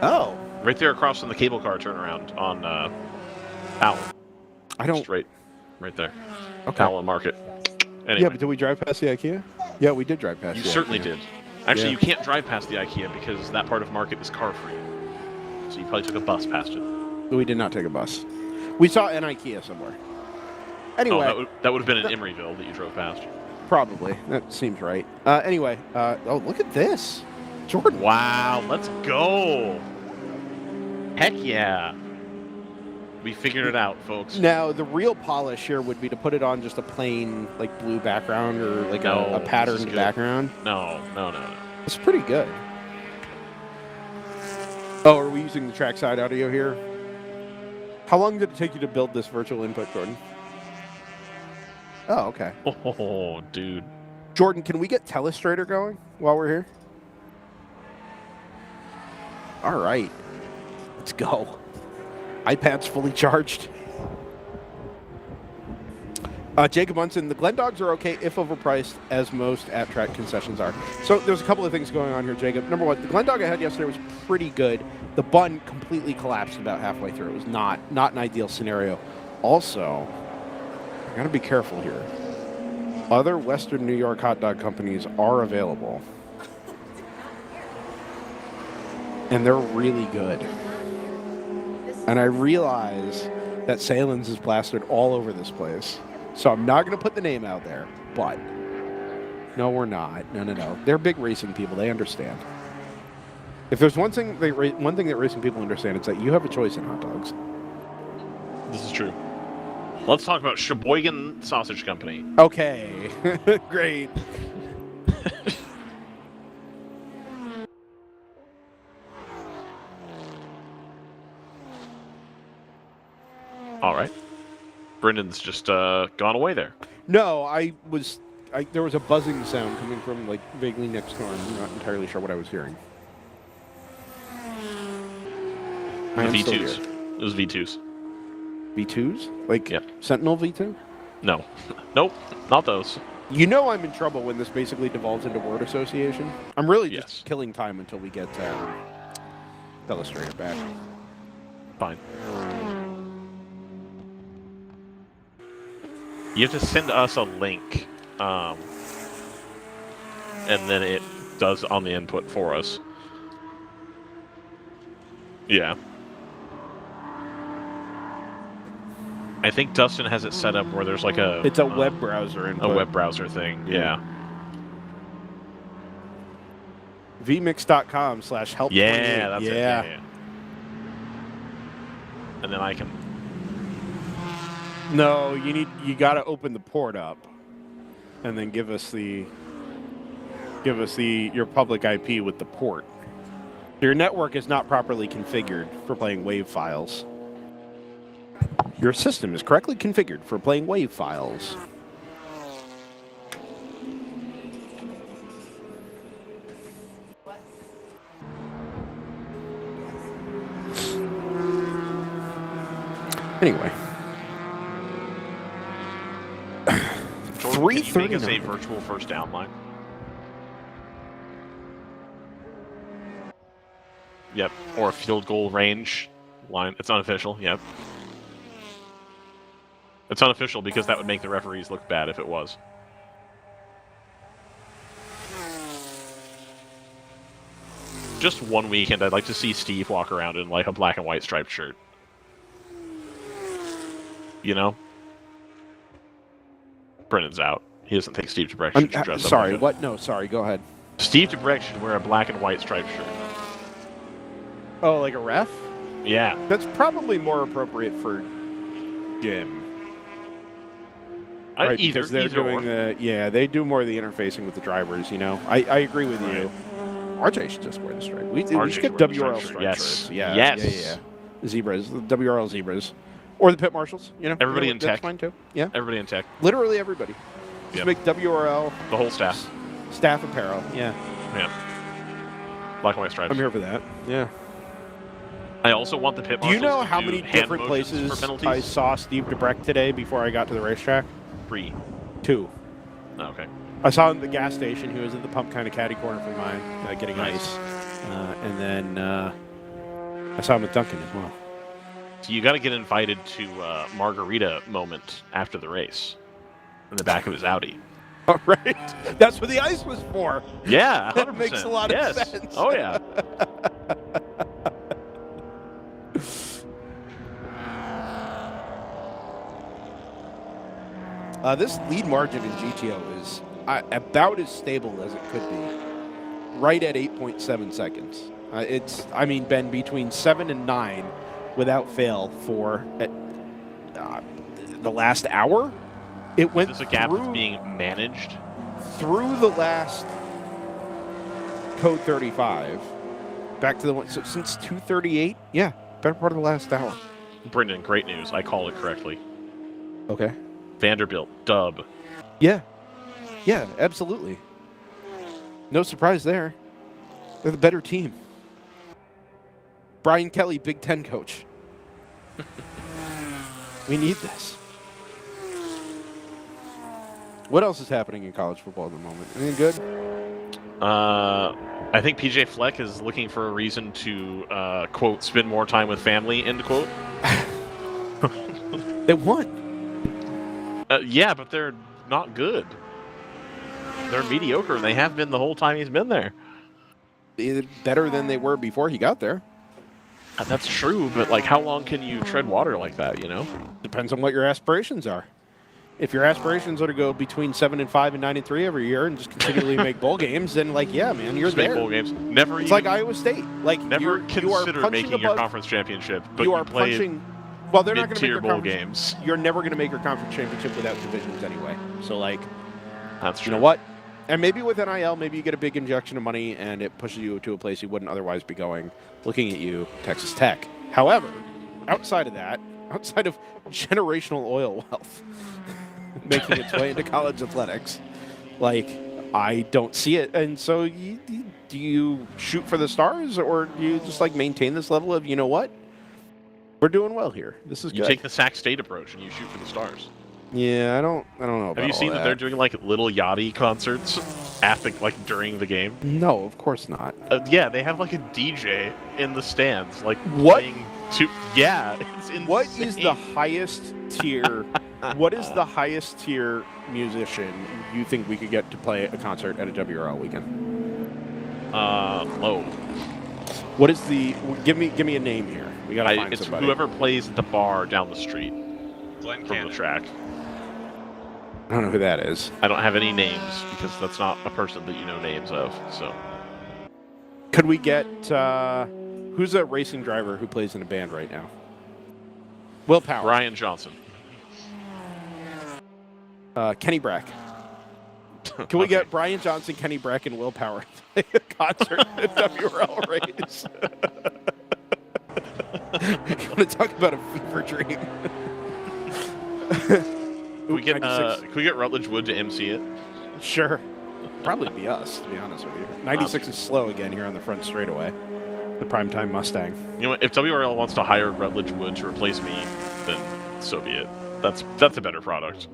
Oh. Right there across from the cable car turnaround on Allen. I don't. Just right there. Okay. Allen Market. Anyway. Yeah, but did we drive past the IKEA? Yeah, we did drive past You the certainly IKEA. did. Actually, you can't drive past the IKEA because that part of Market is car-free. So you probably took a bus past it. We did not take a bus. We saw an IKEA somewhere. Anyway. That would have been in Emeryville that you drove past. Probably. That seems right. Anyway. Look at this. Jordan. Wow, let's go. Heck yeah. We figured it out, folks. Now, the real polish here would be to put it on just a plain, like, blue background or, like, a patterned background. No. It's pretty good. Oh, are we using the trackside audio here? How long did it take you to build this virtual input, Jordan? Oh, okay. Oh, dude. Jordan, can we get Telestrator going while we're here? All right. Let's go. iPad's fully charged. Jacob Munson, the Glen dogs are okay if overpriced, as most at-track concessions are. So there's a couple of things going on here, Jacob. Number one, the Glen dog I had yesterday was pretty good. The bun completely collapsed about halfway through. It was not an ideal scenario. Also, I got to be careful here. Other Western New York hot dog companies are available. And they're really good. And I realize that Salen's is plastered all over this place. So I'm not going to put the name out there, but no, we're not. No. They're big racing people. They understand. If there's one thing that racing people understand, it's that you have a choice in hot dogs. This is true. Let's talk about Sheboygan Sausage Company. Okay. Great. All right. Brendan's just gone away there. No, there was a buzzing sound coming from, like, vaguely next door. I'm not entirely sure what I was hearing. The V2s. It was V2s. V2s? Like, yep. Sentinel V2? No. Nope, not those. You know I'm in trouble when this basically devolves into word association. I'm really just killing time until we get Illustrator back. Fine. You have to send us a link, and then it does on the input for us. Yeah. I think Dustin has it set up where there's like a... It's a web browser input. A web browser thing, yeah. vmix.com/help. Yeah, that's it. Yeah. And then I can... No, you got to open the port up, and then give us your public IP with the port. Your network is not properly configured for playing WAV files. Your system is correctly configured for playing WAV files. Anyway. 3:30. Can you make us a virtual first down line? Yep. Or a field goal range line. It's unofficial. Yep. It's unofficial because that would make the referees look bad if it was. Just one weekend, I'd like to see Steve walk around in like a black and white striped shirt. You know? Brendan's out. He doesn't think Steve DeBrecht should dress up. Sorry, like what? No, sorry, go ahead. Steve DeBrecht should wear a black and white striped shirt. Oh, like a ref? Yeah. That's probably more appropriate for Jim. Right, either they're doing they do more of the interfacing with the drivers, you know. I agree with you. RJ should just wear the stripe. We should get WRL stripes. Yes. Yeah. Zebras, the WRL zebras. Or the pit marshals, you know. Everybody in tech. That's fine too. Yeah. Everybody in tech. Literally everybody. Just make WRL. The whole staff. Staff apparel. Yeah. Yeah. Black and white stripes. I'm here for that. Yeah. I also want the pit marshals. Do you know how many different places I saw Steve DeBrecht today before I got to the racetrack? 3. 2. Oh, okay. I saw him at the gas station. He was at the pump kind of caddy corner for mine, getting ice. And then I saw him at Duncan as well. So you got to get invited to Margarita moment after the race in the back of his Audi. All right. That's what the ice was for. Yeah, 100%. That makes a lot of sense. Oh, yeah. This lead margin in GTO is about as stable as it could be. Right at 8.7 seconds. Ben, between 7 and 9, without fail for the last hour. It went Is this a gap through, that's being managed? through the last code 35, back to the one. So since 2:38, yeah, better part of the last hour. Brendan, great news. I call it correctly. Okay. Vanderbilt, dub. Yeah. Yeah, absolutely. No surprise there. They're the better team. Brian Kelly, Big Ten coach. We need this. What else is happening in college football at the moment? Anything good? I think PJ Fleck is looking for a reason to, quote, spend more time with family, end quote. They won. Yeah, but they're not good. They're mediocre, and they have been the whole time he's been there. Better than they were before he got there. That's true, but like, how long can you tread water like that, you know? Depends on what your aspirations are. If your aspirations are to go between 7-5 and 9-3 every year and just continually make bowl games, then like, yeah, man, you're Just there. make bowl games. Never It's even, like Iowa State. Like, never you are consider punching making your above, conference championship, but you are play punching. Well, they're not going to make mid-tier your bowl conference. games. You're never going to make your conference championship without divisions anyway. So like, That's true. you know what? And maybe with NIL, maybe you get a big injection of money and it pushes you to a place you wouldn't otherwise be going. Looking at you, Texas Tech. However, outside of that, outside of generational oil wealth making its way into college athletics, like, I don't see it. And so do you shoot for the stars, or do you just like maintain this level of, you know what? We're doing well here. This is You good. take the Sac State approach and you shoot for the stars. Yeah, I don't know about Have you all seen that they're doing like little Yachty concerts during the game? No, of course not. Yeah, they have like a DJ in the stands, like What? playing yeah, it's insane. What is the highest tier? What is the highest tier musician you think we could get to play a concert at a WRL weekend? Low. What is the? Give me a name here. We gotta find It's somebody. whoever plays at the bar down the street Glen from the track. I don't know who that is. I don't have any names because that's not a person that you know names of. So Could we get who's a racing driver who plays in a band right now? Will Power. Ryan Johnson. Kenny Brack. Can we get Brian Johnson, Kenny Brack, and Will Power to play a concert at WRL race? You want to talk about a fever dream? Can we get Rutledge Wood to MC it? Sure. Probably be us, to be honest with you. 96 is slow again here on the front straightaway. The primetime Mustang. You know what? If WRL wants to hire Rutledge Wood to replace me, then so be it. That's a better product.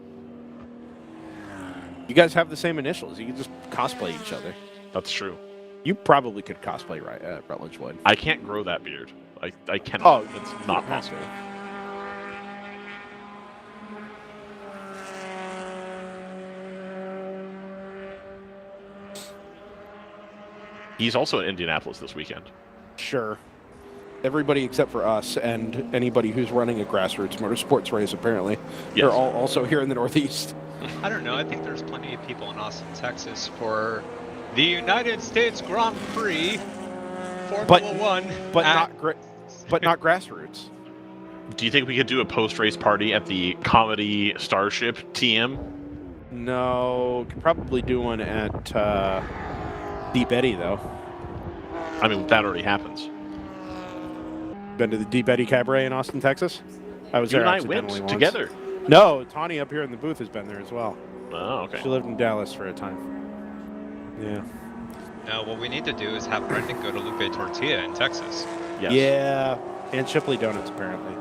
You guys have the same initials. You can just cosplay each other. That's true. You probably could cosplay Rutledge Wood. I can't grow that beard. I cannot. Oh, it's not possible. He's also in Indianapolis this weekend. Sure. Everybody except for us and anybody who's running a grassroots motorsports race, apparently. Yes. They're all also here in the Northeast. I don't know. I think there's plenty of people in Austin, Texas for the United States Grand Prix Formula One. But not grassroots. Do you think we could do a post-race party at the Comedy Starship TM? No, could probably do one at Deep Eddy, though. I mean, that already happens. Been to the Deep Eddy Cabaret in Austin, Texas? I was You there and I accidentally went once. together. No, Tawny up here in the booth has been there as well. Oh, okay. She lived in Dallas for a time. Yeah. No, what we need to do is have Brendan go to Lupe Tortilla in Texas. Yes. Yeah, and Shipley Donuts, apparently.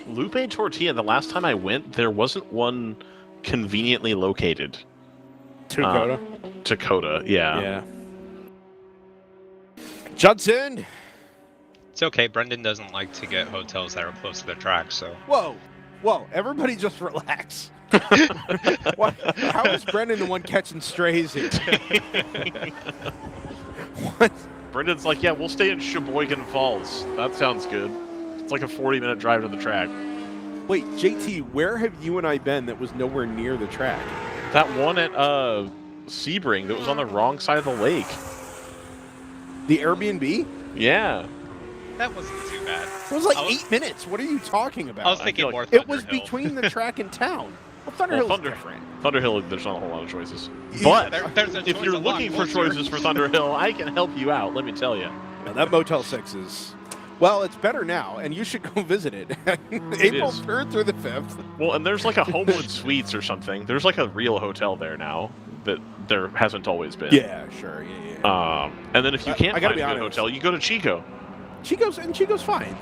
Lupe Tortilla, the last time I went, there wasn't one conveniently located. Dakota? Dakota, yeah. Yeah. Judson! It's okay. Brendan doesn't like to get hotels that are close to the track, so. Whoa. Everybody just relax. What? How is Brendan the one catching strays here? What? Brendan's like, yeah, we'll stay in Sheboygan Falls. That sounds good. It's like a 40-minute drive to the track. Wait, JT, where have you and I been that was nowhere near the track? That one at Sebring that was on the wrong side of the lake. The Airbnb? Yeah. That wasn't too bad. It was like 8 minutes. What are you talking about? I was thinking more It was Thunderhill. between the track and town. Well, Thunderhill's different. Thunderhill, there's not a whole lot of choices. Yeah, But there's a if choice you're a lot looking for closer. choices for Thunderhill, I can help you out, let me tell you. Now, that Motel 6 is... Well, it's better now, and you should go visit it. April is. 3rd through the 5th. Well, and there's like a Homewood Suites or something. There's like a real hotel there now that there hasn't always been. Yeah, sure. Yeah. And then if you can't I gotta find a be good honest. hotel, you go to Chico. Chico's fine.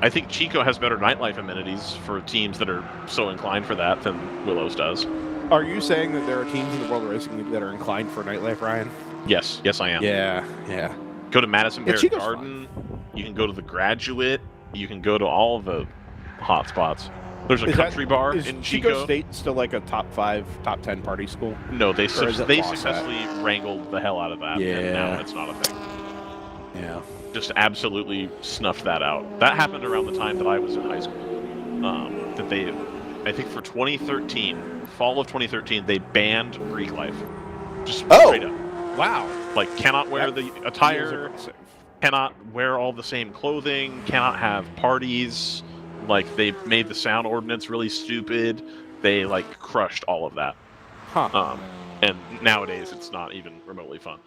I think Chico has better nightlife amenities for teams that are so inclined for that than Willows does. Are you saying that there are teams in the World Racing League that are inclined for nightlife, Ryan? Yes, I am. Yeah. Go to Madison Bear Chico's Garden. You can go to the Graduate. You can go to all of the hot spots. There's a country bar is in Chico State still like a top 5, top 10 party school? No, they Or is it lost that? successfully wrangled the hell out of that. And now it's not a thing. Yeah. Just absolutely snuffed that out. That happened around the time that I was in high school. That they, I think for 2013, fall of 2013, they banned Greek life. Just straight up. Wow. Like, cannot wear That the feels attire, aggressive. cannot wear all the same clothing, cannot have parties. Like, they made the sound ordinance really stupid. They, like, crushed all of that. Huh. And nowadays, it's not even remotely fun.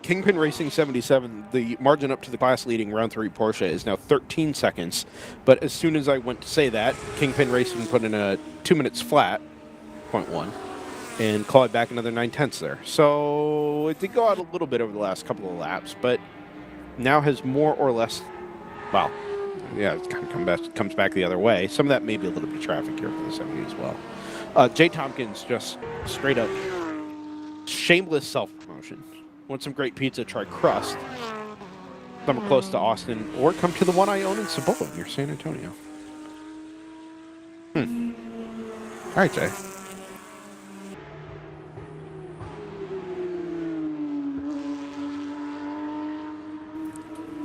Kingpin Racing 77, the margin up to the class-leading round 3 Porsche is now 13 seconds. But as soon as I went to say that, Kingpin Racing put in a 2 minutes flat, 0.1, and clawed back another 9/10 there. So it did go out a little bit over the last couple of laps, but now has more or less, well, yeah, it kind of comes back the other way. Some of that may be a little bit of traffic here for the 70 as well. Jay Tompkins just straight up shameless self-promotion. Want some great pizza, try Crust. Somewhere close to Austin, or come to the one I own in Cibola near San Antonio. All right, Jay.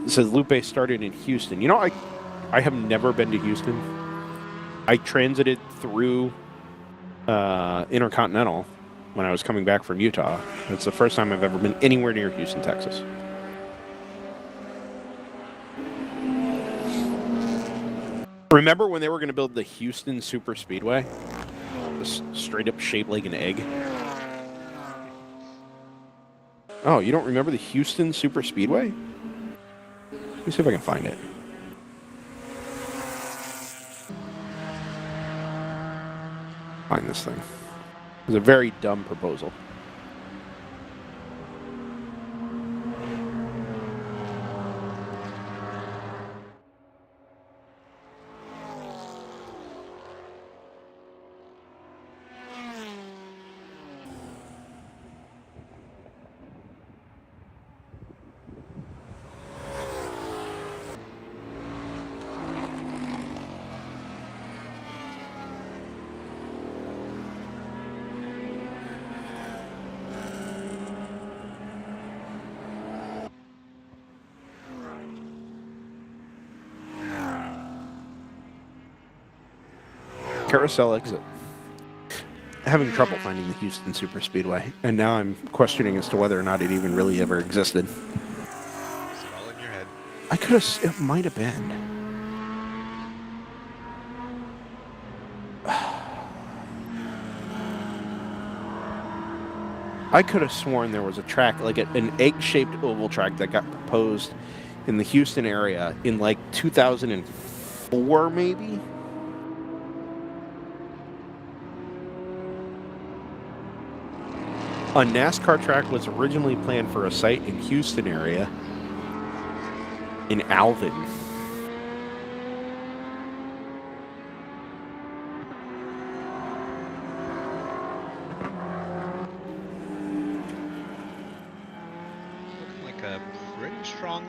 It says Lupe started in Houston. You know, I have never been to Houston. I transited through Intercontinental when I was coming back from Utah. It's the first time I've ever been anywhere near Houston, Texas. Remember when they were going to build the Houston Super Speedway? Just straight up shaped like an egg. Oh, you don't remember the Houston Super Speedway? Let me see if I can find it. Find this thing. It was a very dumb proposal. Carousel exit. Having trouble finding the Houston Super Speedway, and now I'm questioning as to whether or not it even really ever existed. Is it all in your head? I could have. It might have been. I could have sworn there was a track, like an egg-shaped oval track that got proposed in the Houston area in like 2004, maybe. A NASCAR track was originally planned for a site in Houston area in Alvin. Looking like a pretty strong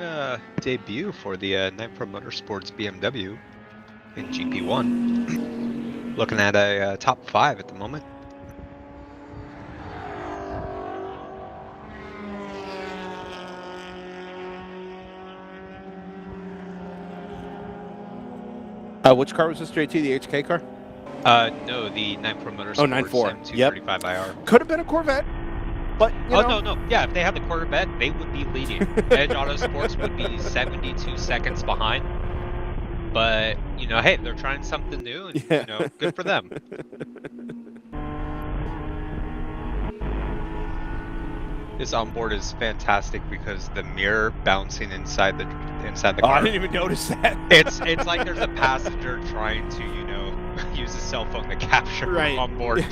debut for the Nitro Motorsports BMW in GP1. Looking at a top 5 at the moment. Which car was this, JT? The HK car? No, the Nitro Motorsports Oh, 9.4. Yep. M235IR. Could have been a Corvette. But you know, no. Yeah, if they had the Corvette, they would be leading. Edge Autosports would be 72 seconds behind. But, you know, hey, they're trying something new, and, you know, good for them. This onboard is fantastic because the mirror bouncing inside the car. I didn't even notice that. It's like there's a passenger trying to, you know, use a cell phone to capture on board.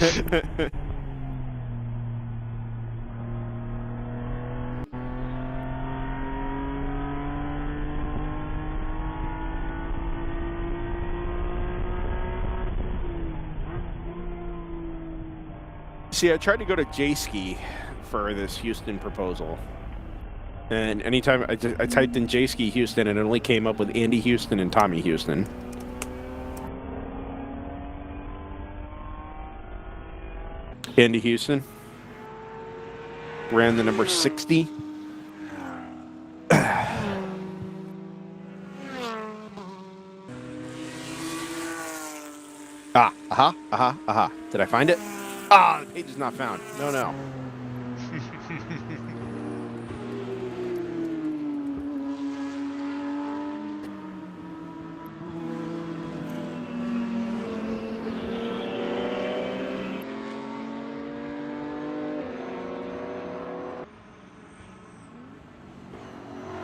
See, I tried to go to J-Ski for this Houston proposal. And anytime I typed in J-Ski Houston, and it only came up with Andy Houston and Tommy Houston. Andy Houston ran the number 60. Did I find it? The page is not found. No.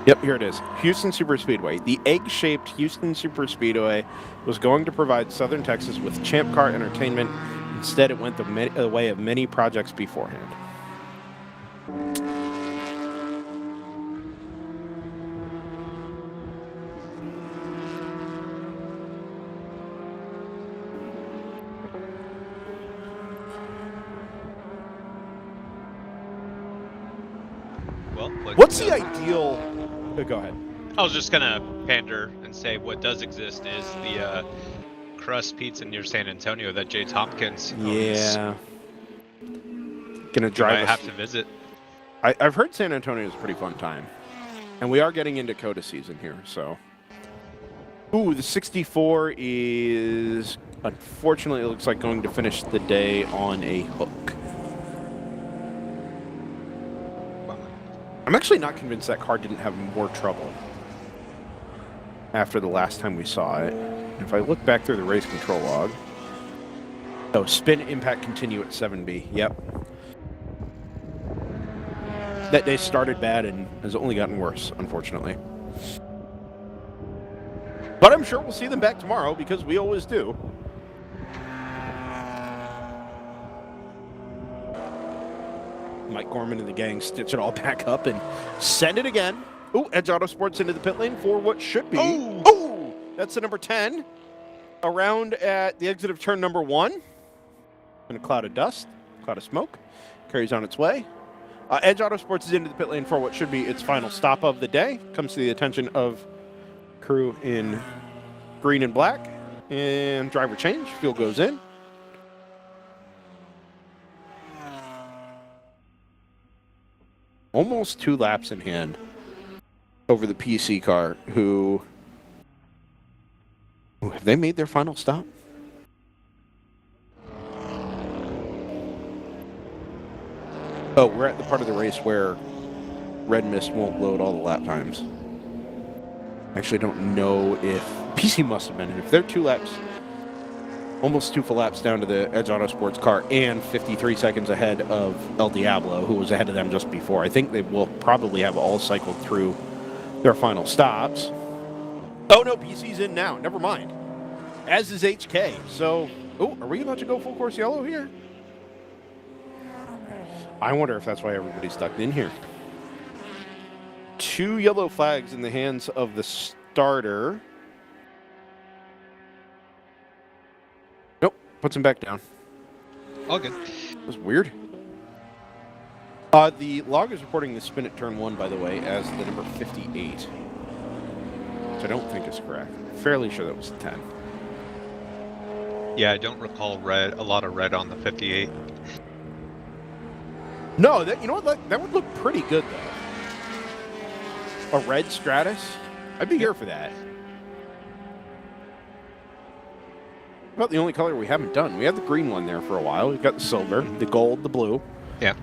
Yep, here it is. Houston Superspeedway. The egg-shaped Houston Superspeedway was going to provide Southern Texas with Champ Car entertainment. Instead, it went the way of many projects beforehand. Well, what's the ideal? Go ahead. I was just gonna pander and say what does exist is the crust pizza near San Antonio that Jay Tompkins owns. Yeah. Gonna drive. I have to visit. I've heard San Antonio is a pretty fun time, and we are getting into COTA season here. So, ooh, the 64 is unfortunately it looks like going to finish the day on a hook. I'm actually not convinced that car didn't have more trouble after the last time we saw it. If I look back through the race control log, oh, spin impact continue at 7B. Yep. That day started bad and has only gotten worse, unfortunately. But I'm sure we'll see them back tomorrow because we always do. Mike Gorman and the gang stitch it all back up and send it again. Ooh, Edge Autosports into the pit lane for what should be. Oh, that's the number 10. Around at the exit of turn number 1. And a cloud of dust, cloud of smoke, carries on its way. Edge Autosports is into the pit lane for what should be its final stop of the day. Comes to the attention of crew in green and black. And driver change, fuel goes in. Almost 2 laps in hand over the PC car, who have they made their final stop? Oh, we're at the part of the race where red mist won't load all the lap times. Actually, don't know if PC must have been. If they're 2 laps, almost 2 full laps down to the Edge Autosports car and 53 seconds ahead of El Diablo, who was ahead of them just before. I think they will probably have all cycled through their final stops. Oh, no, PC's in now. Never mind. As is HK. So, oh, are we about to go full course yellow here? I wonder if that's why everybody's stuck in here. 2 yellow flags in the hands of the starter. Puts him back down. All good. That was weird. The log is reporting the spin at turn 1, by the way, as the number 58. Which I don't think is correct. I'm fairly sure that was 10. Yeah, I don't recall a lot of red on the 58. No, you know what? That would look pretty good, though. A red Stratus? I'd be here for that. About the only color we haven't done. We had the green one there for a while. We've got the silver, the gold, the blue. Yeah.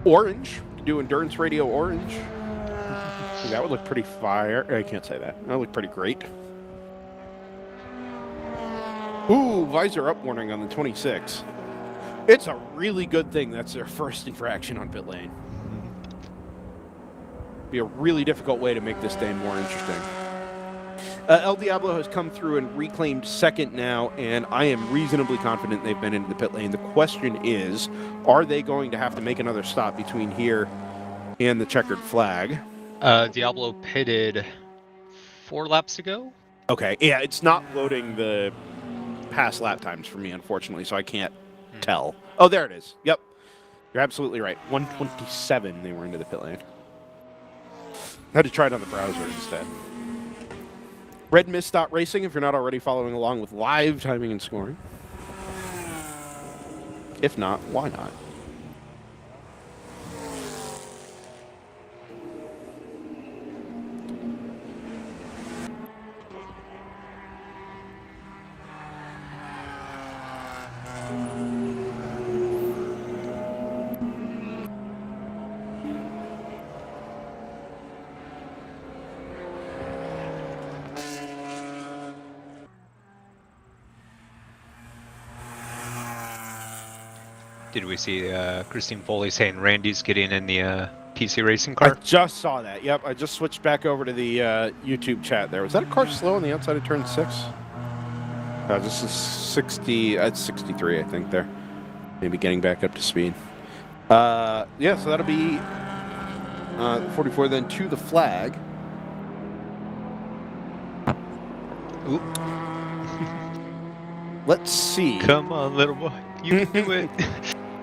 Orange. Do Endurance Radio Orange. That would look pretty fire. I can't say that. That would look pretty great. Ooh, visor up warning on the 26. It's a really good thing that's their first infraction on pit lane. Be a really difficult way to make this day more interesting. El Diablo has come through and reclaimed second now, and I am reasonably confident they've been into the pit lane. The question is, are they going to have to make another stop between here and the checkered flag? Diablo pitted 4 laps ago. Okay, yeah, it's not loading the past lap times for me, unfortunately, so I can't tell. Oh, there it is. Yep, you're absolutely right. 127 they were into the pit lane. I had to try it on the browser instead. Red Mist Racing, if you're not already following along with live timing and scoring. If not, why not? Did we see Christine Foley saying Randy's getting in the PC racing car? I just saw that. Yep, I just switched back over to the YouTube chat there. Was that a car slow on the outside of turn 6? This is 60. It's 63, I think, there. Maybe getting back up to speed. Yeah, so that'll be 44 then to the flag. Oop. Let's see. Come on, little boy. You can do it.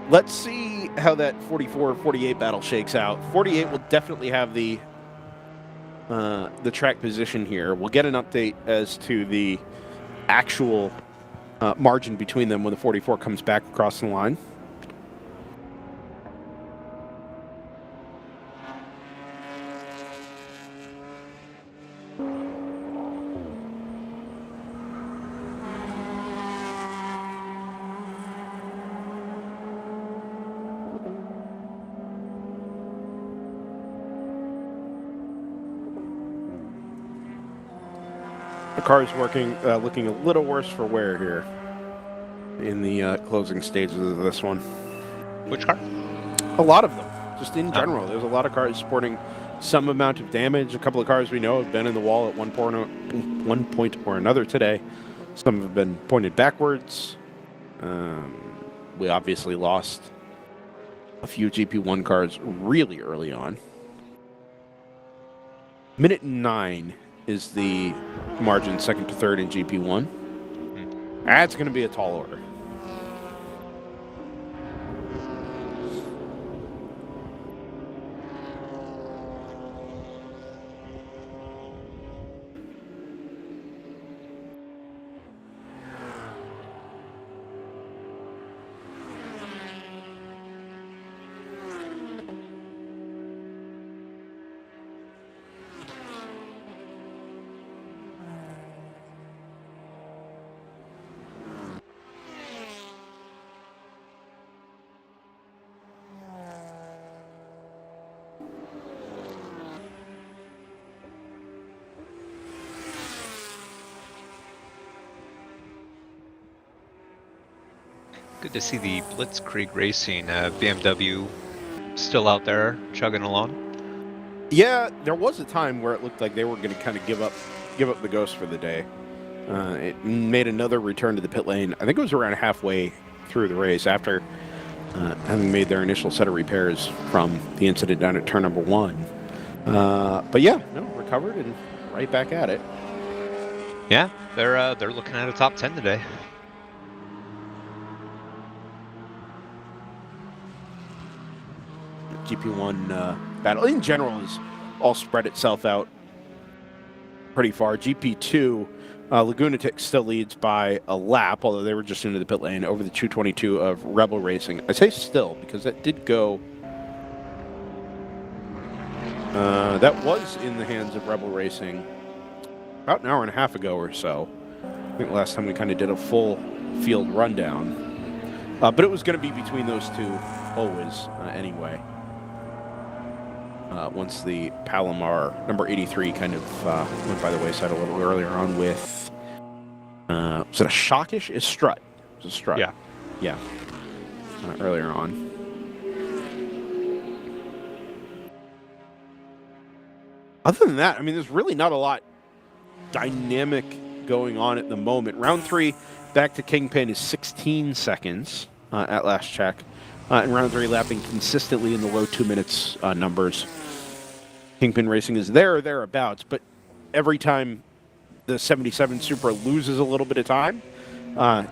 Let's see how that 44-48 battle shakes out. 48 will definitely have the track position here. We'll get an update as to the actual margin between them when the 44 comes back across the line. The car is looking a little worse for wear here in the closing stages of this one. Which car? A lot of them, just in general. There's a lot of cars sporting some amount of damage. A couple of cars we know have been in the wall at one point or another today. Some have been pointed backwards. We obviously lost a few GP1 cars really early on. Minute 9 is the margin second to third in GP1. That's going to be a tall order. Good to see the Blitzkrieg Racing BMW still out there chugging along. Yeah, there was a time where it looked like they were going to kind of give up the ghost for the day. It made another return to the pit lane. I think it was around halfway through the race after having made their initial set of repairs from the incident down at turn number 1. But yeah, no, recovered and right back at it. Yeah, they're looking at a top 10 today. GP1 battle in general has all spread itself out pretty far. GP2, Lagunatic still leads by a lap, although they were just into the pit lane over the 222 of Rebel Racing. I say still because that did go. That was in the hands of Rebel Racing about an hour and a half ago or so. I think last time we kind of did a full field rundown. But it was going to be between those two always anyway. once the Palomar number 83 kind of went by the wayside a little earlier on with, was it a Shockish? It's Strut. It was a Strut. Yeah. Yeah. Earlier on. Other than that, I mean, there's really not a lot dynamic going on at the moment. Round 3 back to Kingpin is 16 seconds at last check. And round 3 lapping consistently in the low 2 minutes numbers. Kingpin Racing is there or thereabouts, but every time the 77 Supra loses a little bit of time,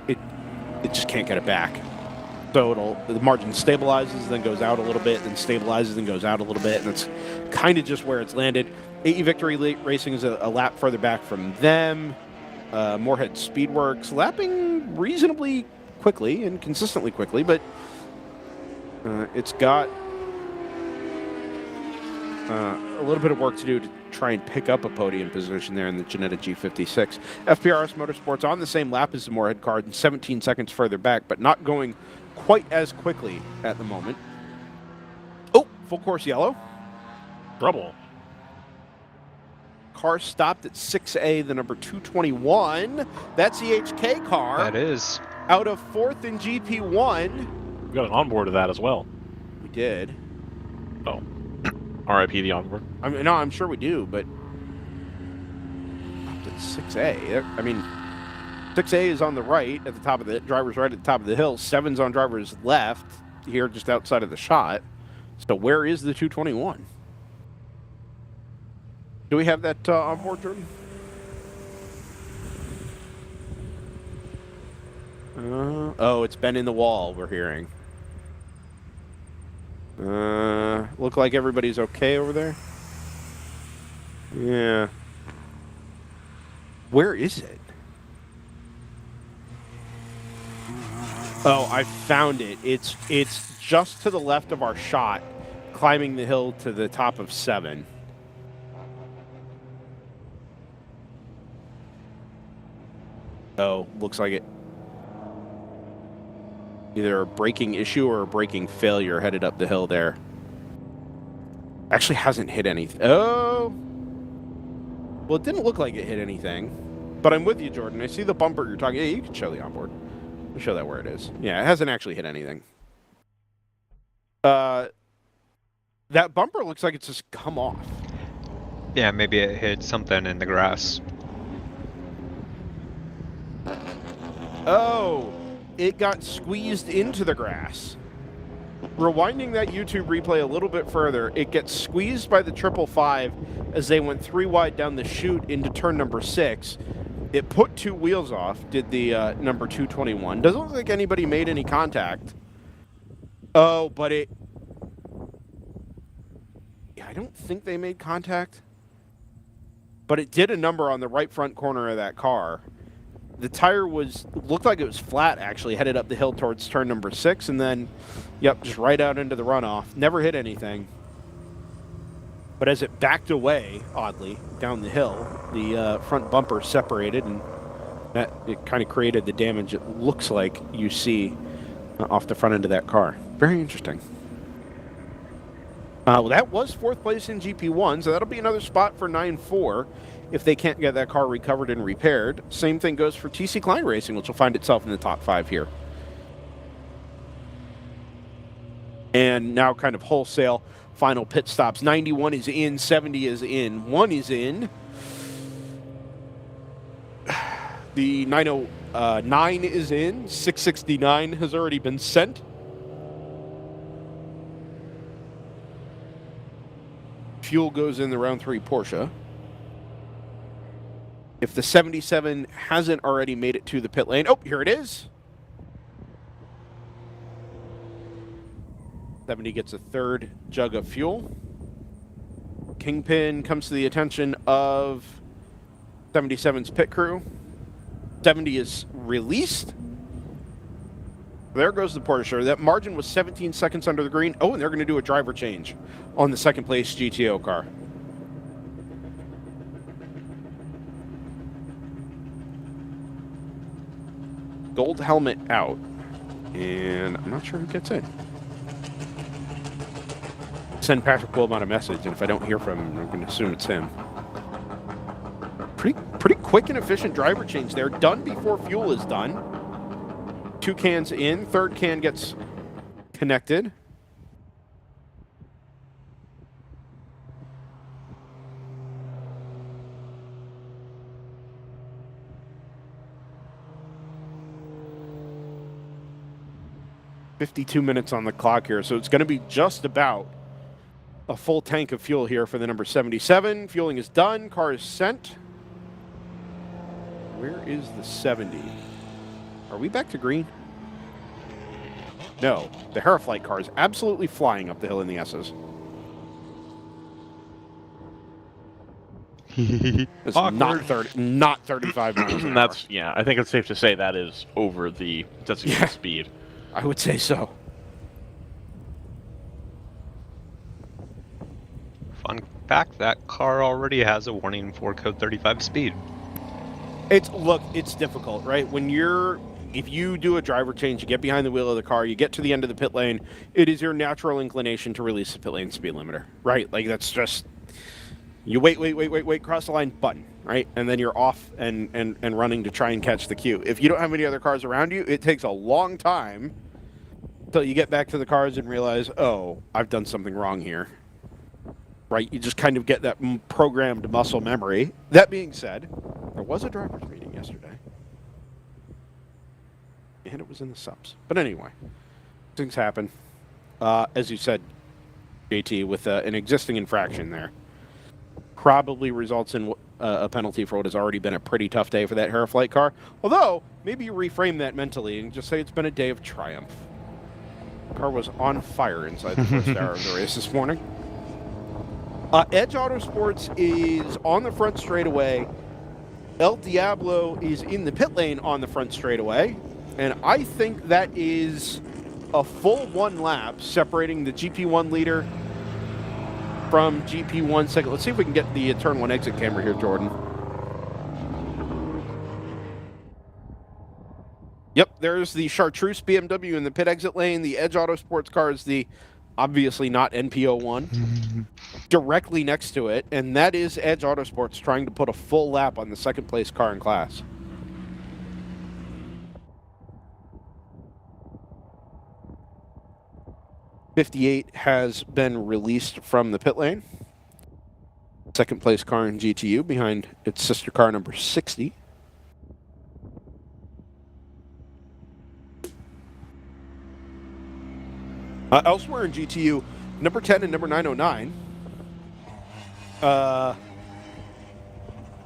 it just can't get it back. So the margin stabilizes, then goes out a little bit, then stabilizes, then goes out a little bit, and that's kind of just where it's landed. AE Victory Racing is a lap further back from them. Moorhead Speedworks lapping reasonably quickly and consistently quickly, but it's got a little bit of work to do to try and pick up a podium position there in the Ginetta G56. FPRS Motorsports on the same lap as the Moorhead car, and 17 seconds further back, but not going quite as quickly at the moment. Oh, full course yellow. Trouble. Car stopped at 6A, the number 221. That's the HK car. That is. Out of 4th in GP1. We got an onboard of that as well. We did. Oh. RIP the onboard. I mean, no, I'm sure we do, but up at 6A. I mean, 6A is on the right at the top of the driver's right at the top of the hill. 7's on driver's left here, just outside of the shot. So where is the 221? Do we have that on board, Jordan? Oh, it's been in the wall, we're hearing. Look like everybody's okay over there. Yeah. Where is it? Oh, I found it. It's just to the left of our shot, climbing the hill to the top of 7. Oh, looks like it. Either a braking issue or a braking failure headed up the hill there. Actually hasn't hit anything. Oh! Well, it didn't look like it hit anything. But I'm with you, Jordan. I see the bumper you're talking. Yeah, you can show the onboard. I'll show that where it is. Yeah, it hasn't actually hit anything. That bumper looks like it's just come off. Yeah, maybe it hit something in the grass. Oh! It got squeezed into the grass. Rewinding that YouTube replay a little bit further, it gets squeezed by the 555 as they went 3 wide down the chute into turn number 6. It put 2 wheels off, did the number 221. Doesn't look like anybody made any contact. Oh, but it... Yeah, I don't think they made contact. But it did a number on the right front corner of that car. The tire looked like it was flat, actually, headed up the hill towards turn number 6, and then, yep, just right out into the runoff. Never hit anything. But as it backed away, oddly, down the hill, the front bumper separated, and it kind of created the damage it looks like you see off the front end of that car. Very interesting. Well, that was 4th place in GP1, so that'll be another spot for 9-4. If they can't get that car recovered and repaired. Same thing goes for TC Klein Racing, which will find itself in the top 5 here. And now kind of wholesale final pit stops. 91 is in, 70 is in, 1 is in. The 909 is in, 669 has already been sent. Fuel goes in the round 3 Porsche. If the 77 hasn't already made it to the pit lane, oh, here it is. 70 gets a 3rd jug of fuel. Kingpin comes to the attention of 77's pit crew. 70 is released. There goes the Porsche. That margin was 17 seconds under the green. Oh, and they're going to do a driver change on the 2nd place GTO car. Gold helmet out, and I'm not sure who gets in. send Patrick Wilmot a message, and if I don't hear from him, I'm going to assume it's him. Pretty quick and efficient driver change there. Done before fuel is done. 2 cans in. Third can gets connected. "52 minutes on the clock here, so it's going to be just about a full tank of fuel here for the number 77. Fueling is done. Car is sent. Where is the 70? Are we back to green? No. The Heraflight car is absolutely flying up the hill in the S's. It's not 35 miles an hour. Yeah, I think it's safe to say that is over the designated speed. I would say so. Fun fact, that car already has a warning for code 35 speed. It's difficult, right? If you do a driver change, you get behind the wheel of the car, you get to the end of the pit lane, it is your natural inclination to release the pit lane speed limiter, right? Like, that's just, you wait, cross the line, button, right? And then you're off and running to try and catch the queue. If you don't have any other cars around you, it takes a long time until you get back to the cars and realize, oh, I've done something wrong here. Right? You just kind of get that programmed muscle memory. That being said, there was a driver's meeting yesterday. And it was in the subs. But anyway, things happen. As you said, JT, with an existing infraction there, probably results in a penalty for what has already been a pretty tough day for that Heraflight car. Although, maybe you reframe that mentally and just say it's been a day of triumph. The car was on fire inside the first hour of the race this morning. Edge Autosports is on the front straightaway. El Diablo is in the pit lane on the front straightaway. And I think that is a full 1 lap separating the GP1 leader from GP1 second. Let's see if we can get the turn 1 exit camera here, Jordan. Yep, there's the Chartreuse BMW in the pit exit lane. The Edge Autosports car is the obviously not NPO1 directly next to it, and that is Edge Autosports trying to put a full lap on the second place car in class. '58 has been released from the pit lane. Second place car in GTU behind its sister car number 60. Elsewhere in GTU, number 10 and number 909.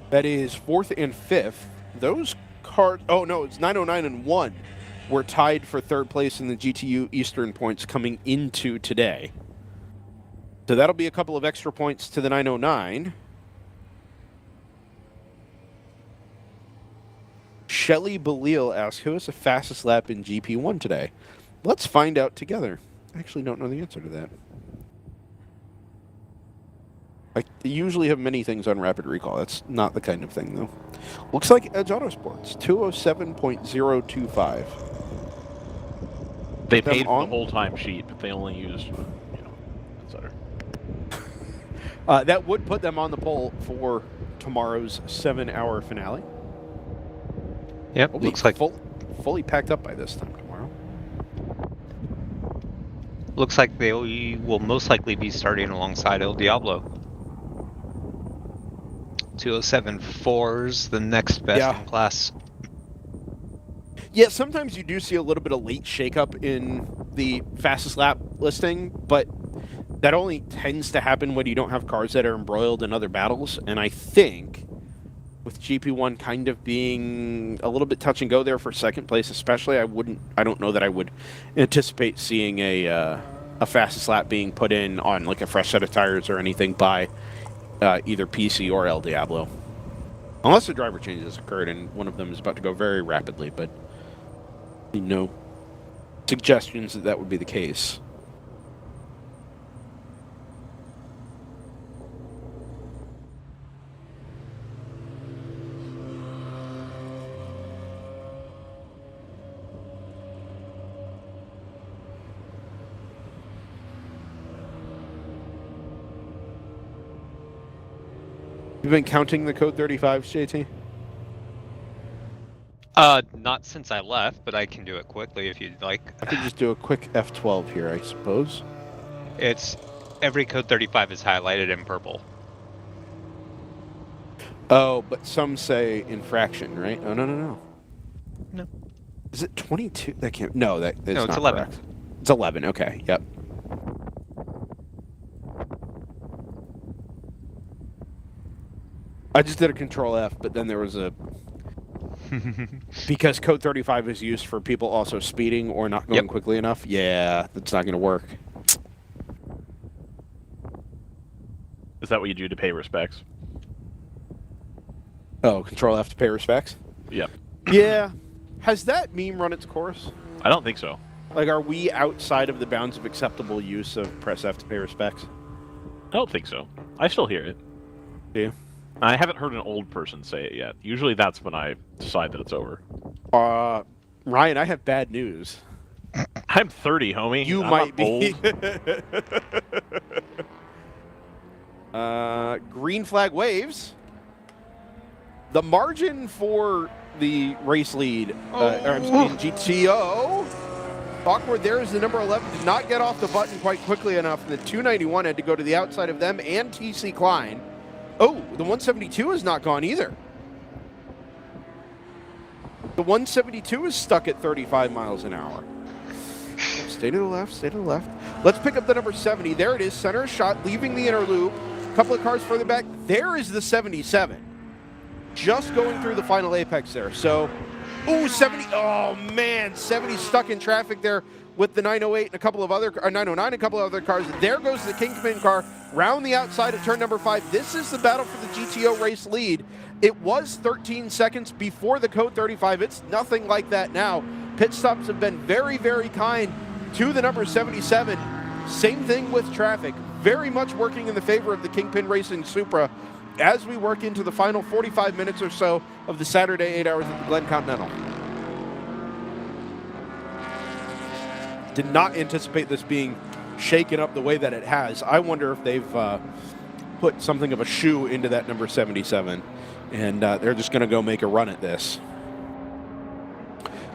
That is 4th and 5th. Those cars, oh no, it's 909 and 1 were tied for 3rd place in the GTU Eastern points coming into today. So that'll be a couple of extra points to the 909. Shelly Belil asks, who is the fastest lap in GP1 today? Let's find out together. I actually don't know the answer to that. I usually have many things on Rapid Recall. That's not the kind of thing, though. Looks like Edge Autosports, 207.025. They paid for the whole time sheet, but they only used, etc. That would put them on the pole for tomorrow's 7-hour finale. Yep, looks like fully packed up by this time tomorrow. Looks like they will most likely be starting alongside El Diablo. 207.4's the next best in class. Yeah, sometimes you do see a little bit of late shakeup in the fastest lap listing, but that only tends to happen when you don't have cars that are embroiled in other battles. And I think with GP1 kind of being a little bit touch and go there for second place, especially, I don't know that I would anticipate seeing a fastest lap being put in on like a fresh set of tires or anything by either PC or El Diablo. Unless the driver changes occurred and one of them is about to go very rapidly, but no suggestions that would be the case. You've been counting the code 35s, JT? Not since I left, but I can do it quickly if you'd like. I could just do a quick F12 here, I suppose. It's every code 35 is highlighted in purple. Oh, but some say infraction, right? Oh, no. No. Is it 22? That can't. No, that's No, it's not 11. correct. It's 11. Okay. Yep. I just did a Control F, but then there was a because code 35 is used for people also speeding or not going quickly enough. Yeah, that's not going to work. Is that what you do to pay respects? Oh, Control F to pay respects? Yep. Yeah. Has that meme run its course? I don't think so. Like, are we outside of the bounds of acceptable use of press F to pay respects? I don't think so. I still hear it. Do you? I haven't heard an old person say it yet. Usually that's when I decide that it's over. Ryan, I have bad news. I'm 30, homie. You I'm might old. be. Green flag waves. The margin for the race lead, GTO. Awkward there is the number 11. Did not get off the button quite quickly enough. The 291 had to go to the outside of them and TC Klein. Oh, the 172 is not gone either. The 172 is stuck at 35 miles an hour. Stay to the left, stay to the left. Let's pick up the number 70. There it is, center shot, leaving the inner loop. A couple of cars further back. There is the 77. Just going through the final apex there. So, ooh, 70. Oh, man, 70 stuck in traffic there with the 908 and a couple of other, 909 and a couple of other cars. There goes the Kingpin car round the outside of turn number 5. This is the battle for the GTO race lead. It was 13 seconds before the code 35. It's nothing like that now. Pit stops have been very, very kind to the number 77. Same thing with traffic. Very much working in the favor of the Kingpin Racing Supra as we work into the final 45 minutes or so of the Saturday 8 hours at the Glen Continental. Did not anticipate this being shaken up the way that it has. I wonder if they've put something of a shoe into that number 77, and they're just going to go make a run at this.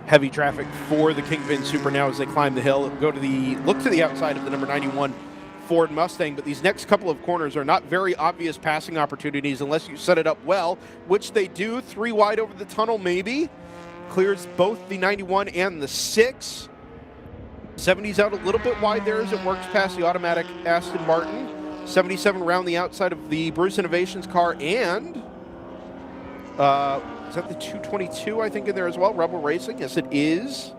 Heavy traffic for the Kingpin Supra now as they climb the hill. Look to the outside of the number 91 Ford Mustang, but these next couple of corners are not very obvious passing opportunities unless you set it up well, which they do. 3 wide over the tunnel, maybe. Clears both the 91 and the 6. 70's out a little bit wide there as it works past the automatic Aston Martin. 77 around the outside of the Bruce Innovations car, and is that the 222, I think, in there as well? Rebel Racing? Yes, it is.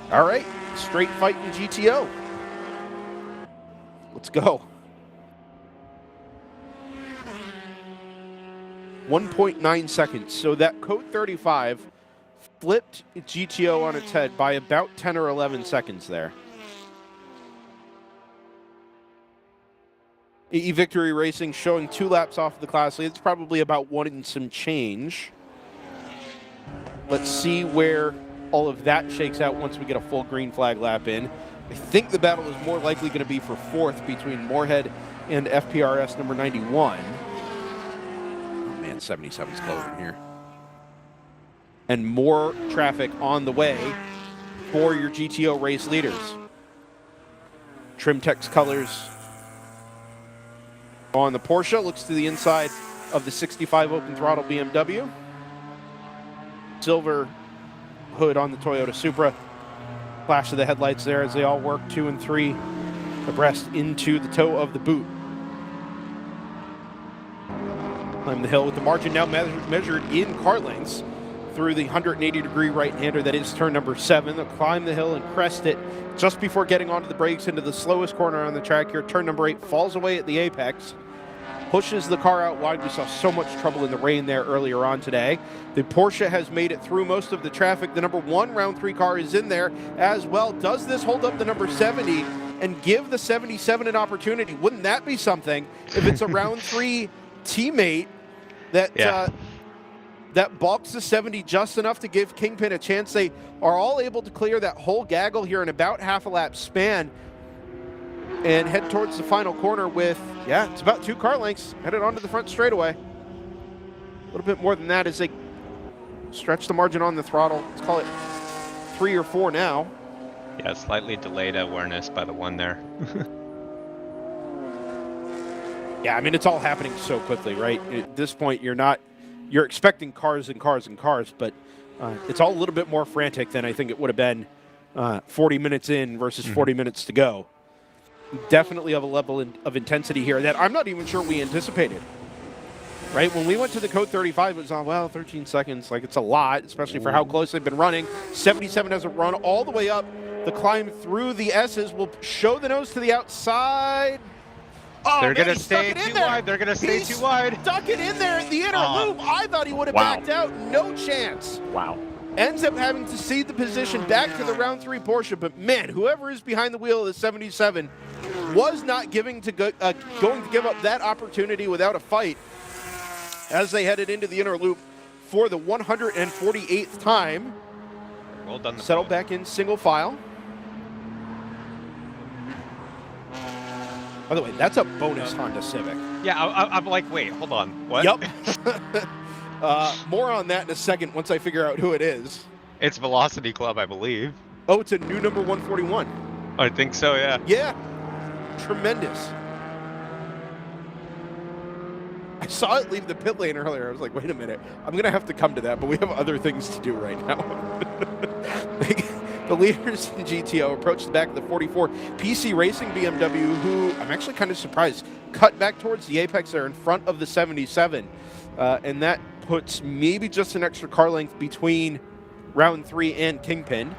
All right, straight fight in GTO. Let's go. 1.9 seconds. So that code 35 flipped GTO on its head by about 10 or 11 seconds there. E-Victory Racing showing 2 laps off the class lead. It's probably about 1 and some change. Let's see where all of that shakes out once we get a full green flag lap in. I think the battle is more likely going to be for 4th between Moorhead and FPRS number 91. Oh man, 77's closing here. And more traffic on the way for your GTO race leaders. Trimtex colors on the Porsche. Looks to the inside of the 65 open throttle BMW. Silver hood on the Toyota Supra. Flash of the headlights there as they all work 2 and 3 abreast into the toe of the boot. Climb the hill with the margin now measured in car lengths through the 180-degree right-hander that is turn number 7. They'll climb the hill and crest it just before getting onto the brakes into the slowest corner on the track here. Turn number 8 falls away at the apex. Pushes the car out wide. We saw so much trouble in the rain there earlier on today. The Porsche has made it through most of the traffic. The number 1 round 3 car is in there as well. Does this hold up the number 70 and give the 77 an opportunity? Wouldn't that be something if it's a round 3 teammate that that balks the 70 just enough to give Kingpin a chance? They are all able to clear that whole gaggle here in about half a lap span. and head towards the final corner with, yeah, it's about 2 car lengths headed onto the front straightaway. A little bit more than that as they stretch the margin on the throttle. Let's call it 3 or 4 now. Yeah, slightly delayed awareness by the one there. Yeah, I mean, it's all happening so quickly, right? At this point, you're expecting cars and cars and cars, but it's all a little bit more frantic than I think it would have been 40 minutes in versus 40 minutes to go. Definitely of a level of intensity here that I'm not even sure we anticipated. Right? When we went to the code 35, it was on, well, 13 seconds. Like, it's a lot, especially for how close they've been running. 77 hasn't run all the way up. The climb through the S's will show the nose to the outside. Oh, They're going to stay too wide. They're going to stay too wide. Stuck it in there in the inner loop. I thought he would have backed out. No chance. Wow. Ends up having to cede the position back to the round 3 Porsche. But, man, whoever is behind the wheel of the 77 was not going to give up that opportunity without a fight as they headed into the inner loop for the 148th time. Well done. Settle back in single file. By the way, that's a bonus Honda Civic. Yeah, I'm like, wait, hold on. What? Yep. More on that in a second once I figure out who it is. It's Velocity Club, I believe. Oh, it's a new number 141. I think so, yeah. Yeah. Tremendous. I saw it leave the pit lane earlier. I was like, wait a minute. I'm going to have to come to that, but we have other things to do right now. The leaders in GTO approach the back of the 44 PC Racing BMW, who I'm actually kind of surprised cut back towards the apex there in front of the 77. And that puts maybe just an extra car length between round 3 and Kingpin.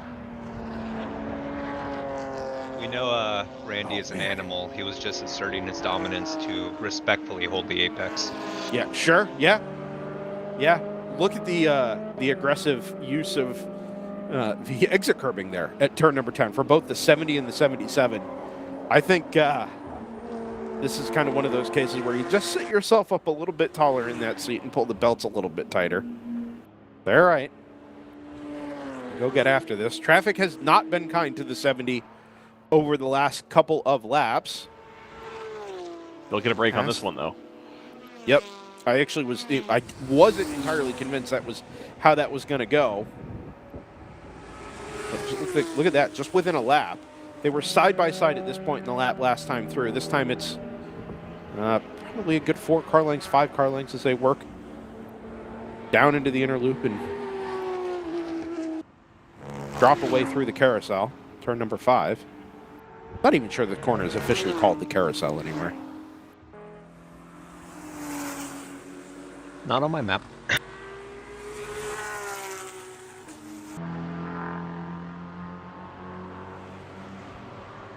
We know Randy is an animal. He was just asserting his dominance to respectfully hold the apex. Yeah, sure. Yeah. Yeah. Look at the aggressive use of the exit curbing there at turn number 10 for both the 70 and the 77. I think this is kind of one of those cases where you just sit yourself up a little bit taller in that seat and pull the belts a little bit tighter. All right. Go get after this. Traffic has not been kind to the 70 over the last couple of laps. They'll get a break on this one, though. Yep. I wasn't entirely convinced that was how that was going to go. But look at that, just within a lap. They were side by side at this point in the lap last time through. This time it's probably a good 4 car lengths, 5 car lengths as they work down into the inner loop and drop away through the carousel. Turn number 5. Not even sure the corner is officially called the carousel anymore. Not on my map.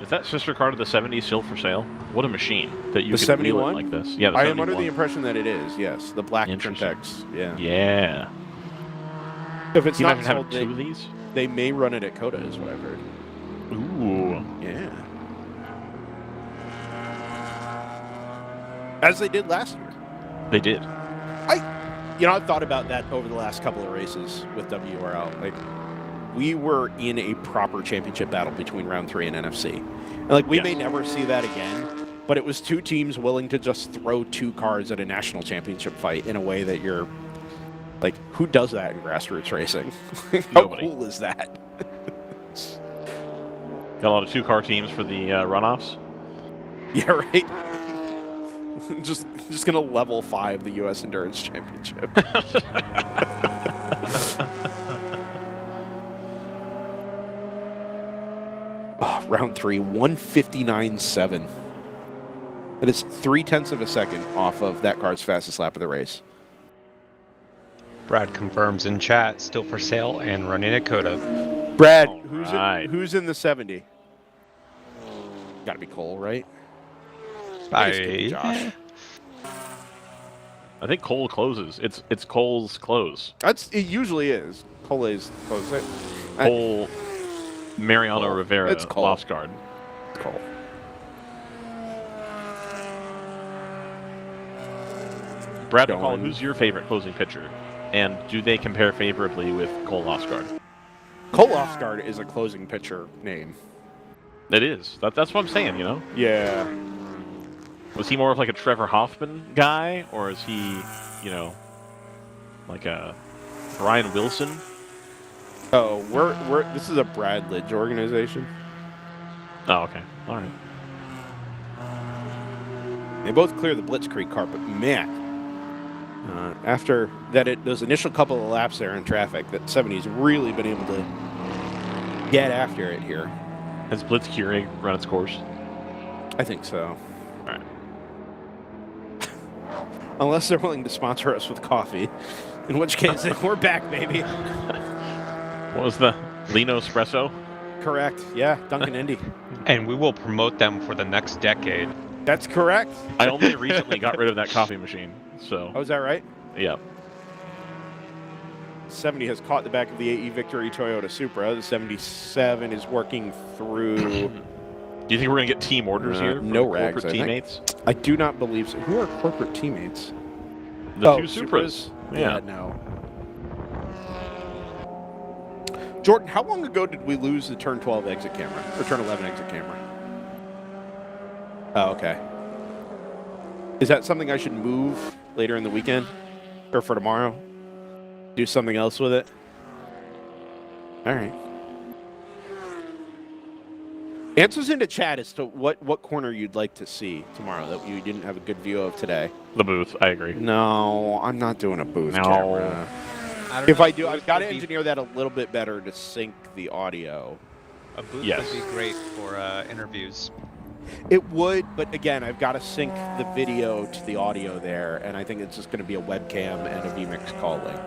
Is that sister car to the 70 still for sale? What a machine that you the could 71 like this. Yeah, the I 71. am under the impression that it is. Yes, the black Trimtex. Yeah. Yeah. If it's you not imagine sold, having 2 of these? They may run it at Coda, is what I've heard. Ooh. Yeah. As they did last year. They did. I've thought about that over the last couple of races with WRL. Like, we were in a proper championship battle between round 3 and NFC. And, like, we may never see that again, but it was 2 teams willing to just throw 2 cars at a national championship fight in a way that you're, like, who does that in grassroots racing? How cool is that? Got a lot of 2-car teams for the runoffs? Yeah, right? just going to level 5 the U.S. Endurance Championship. Round 3, 159.7. That is 0.3 of a second off of that car's fastest lap of the race. Brad confirms in chat, still for sale and running at Coda. Brad, who's in the 70? Got to be Cole, right? Josh. I think Cole closes. It's Cole's close. It usually is. Cole's close. Cole, Mariano Rivera, it's Cole. Lost Guard. Cole. Brad McCall, who's your favorite closing pitcher? And do they compare favorably with Cole Lost Guard? Cole Lost Guard is a closing pitcher name. It is. That's what I'm saying, you know? Yeah. Was he more of like a Trevor Hoffman guy, or is he, you know, like a Brian Wilson? Oh, this is a Brad Lidge organization. Oh, okay. All right. They both clear the Blitzkrieg car, but man, after those initial couple of laps there in traffic, that 70's really been able to get after it here. Has Blitzkrieg run its course? I think so. All right. Unless they're willing to sponsor us with coffee, in which case we're back, baby. What was the Lino Espresso? Correct. Yeah, Duncan Indy. And we will promote them for the next decade. That's correct. I only recently got rid of that coffee machine, so. Oh, is that right? Yeah. 70 has caught the back of the AE Victory Toyota Supra. The 77 is working through. Do you think we're going to get team orders here? No corporate rags, teammates? I do not believe so. Who are corporate teammates? The two Supras. Yeah, no. Jordan, how long ago did we lose the turn 12 exit camera? Or turn 11 exit camera? Oh, okay. Is that something I should move later in the weekend? Or for tomorrow? Do something else with it? All right. Answers into chat as to what corner you'd like to see tomorrow that you didn't have a good view of today. The booth, I agree. No, I'm not doing a booth No. camera. If I do, I've got to engineer that a little bit better to sync the audio. A booth Yes. would be great for interviews. It would, but again, I've got to sync the video to the audio there, and I think it's just going to be a webcam and a vMix call link.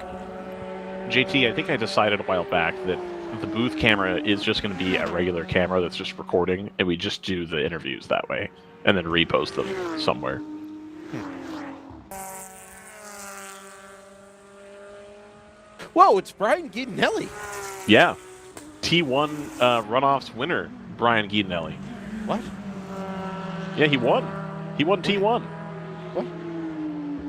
JT, I think I decided a while back that the booth camera is just going to be a regular camera that's just recording, and we just do the interviews that way, and then repost them somewhere. Whoa, it's Brian Guidanelli. Yeah. T1 runoffs winner, Brian Guidanelli. What? Yeah, he won. He won T1. What?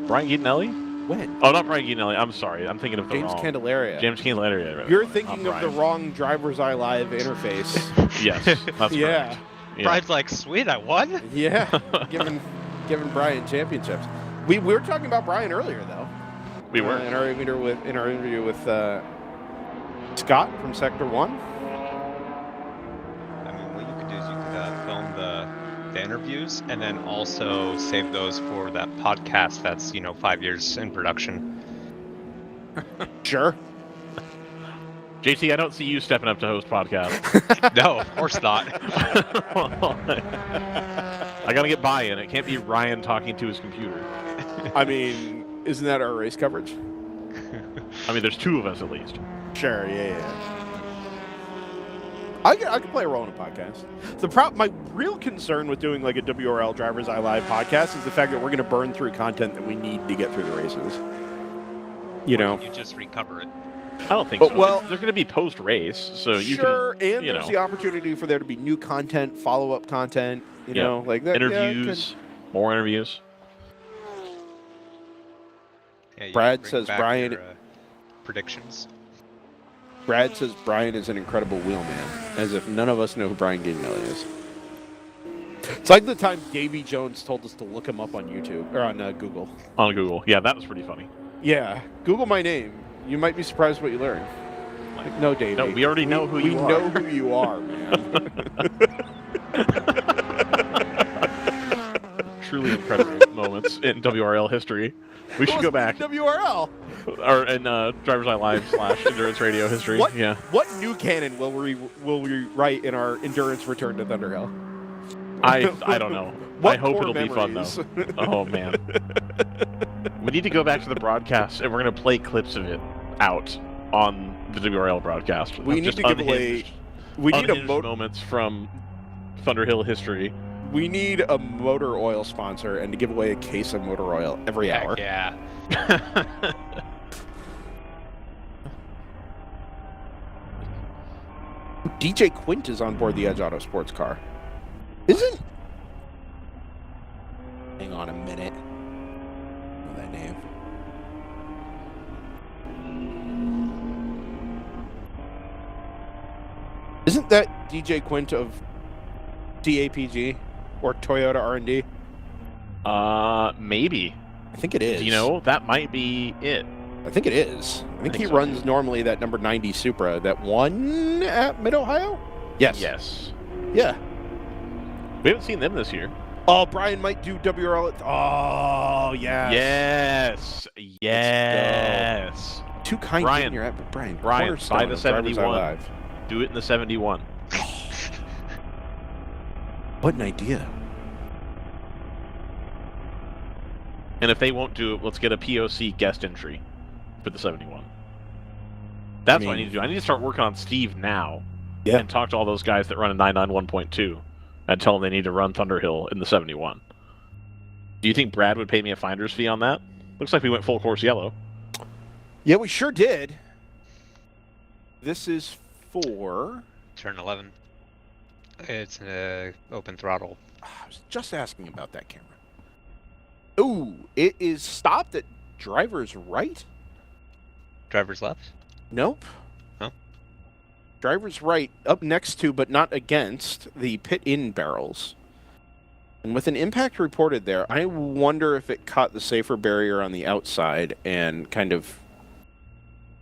Brian Guidanelli? When? Oh, not Brian Guidanelli. I'm sorry. I'm thinking of the James wrong. Candelaria. James Candelaria. You're thinking of the Brian. wrong DriversEye Live interface. Yes, that's Yeah. correct. Yeah. Brian's like, sweet, I won? Yeah, giving Brian championships. We were talking about Brian earlier, though. We were. In our interview with Scott from Sector 1. I mean, what you could do is you could film the interviews and then also save those for that podcast that's, 5 years in production. Sure. JT, I don't see you stepping up to host podcast. No, of course not. I gotta get buy-in. It can't be Ryan talking to his computer. I mean, isn't that our race coverage? I mean, there's two of us at least. Sure, yeah. I could play a role in a podcast. My real concern with doing like a WRL DriversEye Live podcast is the fact that we're going to burn through content that we need to get through the races. You know, You just recover it. I don't think But, so. well- They're going to be post-race, so you sure, can. and there's the opportunity for there to be new content, follow-up content. You Yeah. know, like that. Interviews, more interviews. Yeah, you Brad bring says back Brian- your, predictions. Brad says Brian is an incredible wheelman, as if none of us know who Brian Guidanelli is. It's like the time Davy Jones told us to look him up on YouTube or on Google. On Google. Yeah, that was pretty funny. Yeah, Google my name. You might be surprised what you learn. Like, no, Davey. No, we already know who you are. We know who you are, man. Truly incredible moments in WRL history. We should go back. WRL. Or in DriversEye Live / Endurance Radio history. What? Yeah. What new canon will we write in our Endurance Return to Thunderhill? I don't know. What I hope core it'll memories? be fun though. Oh man. We need to go back to the broadcast and we're gonna play clips of it out on the WRL broadcast. We need Just to give away. We need a unhinged moments from Thunderhill history. We need a motor oil sponsor and to give away a case of motor oil every Heck hour. yeah. DJ Quint is on board the Edge Auto Sports car. Isn't? Hang on a minute. I know that name. Isn't that DJ Quint of DAPG or Toyota R&D? Maybe. I think it is. You know, that might be it. I think it is. I think he so, runs normally that number 90 Supra that won at Mid-Ohio? Yes. Yes. Yeah. We haven't seen them this year. Oh, Brian might do WRL. Oh, yeah. Yes. Yes. Too kind Brian, Jr. Brian, buy the of 71. Live. Do it in the 71. What an idea. And if they won't do it, let's get a POC guest entry for the 71. That's what I need to do. I need to start working on Steve now. Yeah. And talk to all those guys that run a 991.2 and tell them they need to run Thunderhill in the 71. Do you think Brad would pay me a finder's fee on that? Looks like we went full course yellow. Yeah, we sure did. This is for... Turn 11. It's an open throttle. I was just asking about that camera. Ooh, it is stopped at driver's right? Driver's left? Nope. Oh. Driver's right, up next to, but not against, the pit-in barrels. And with an impact reported there, I wonder if it caught the safer barrier on the outside and kind of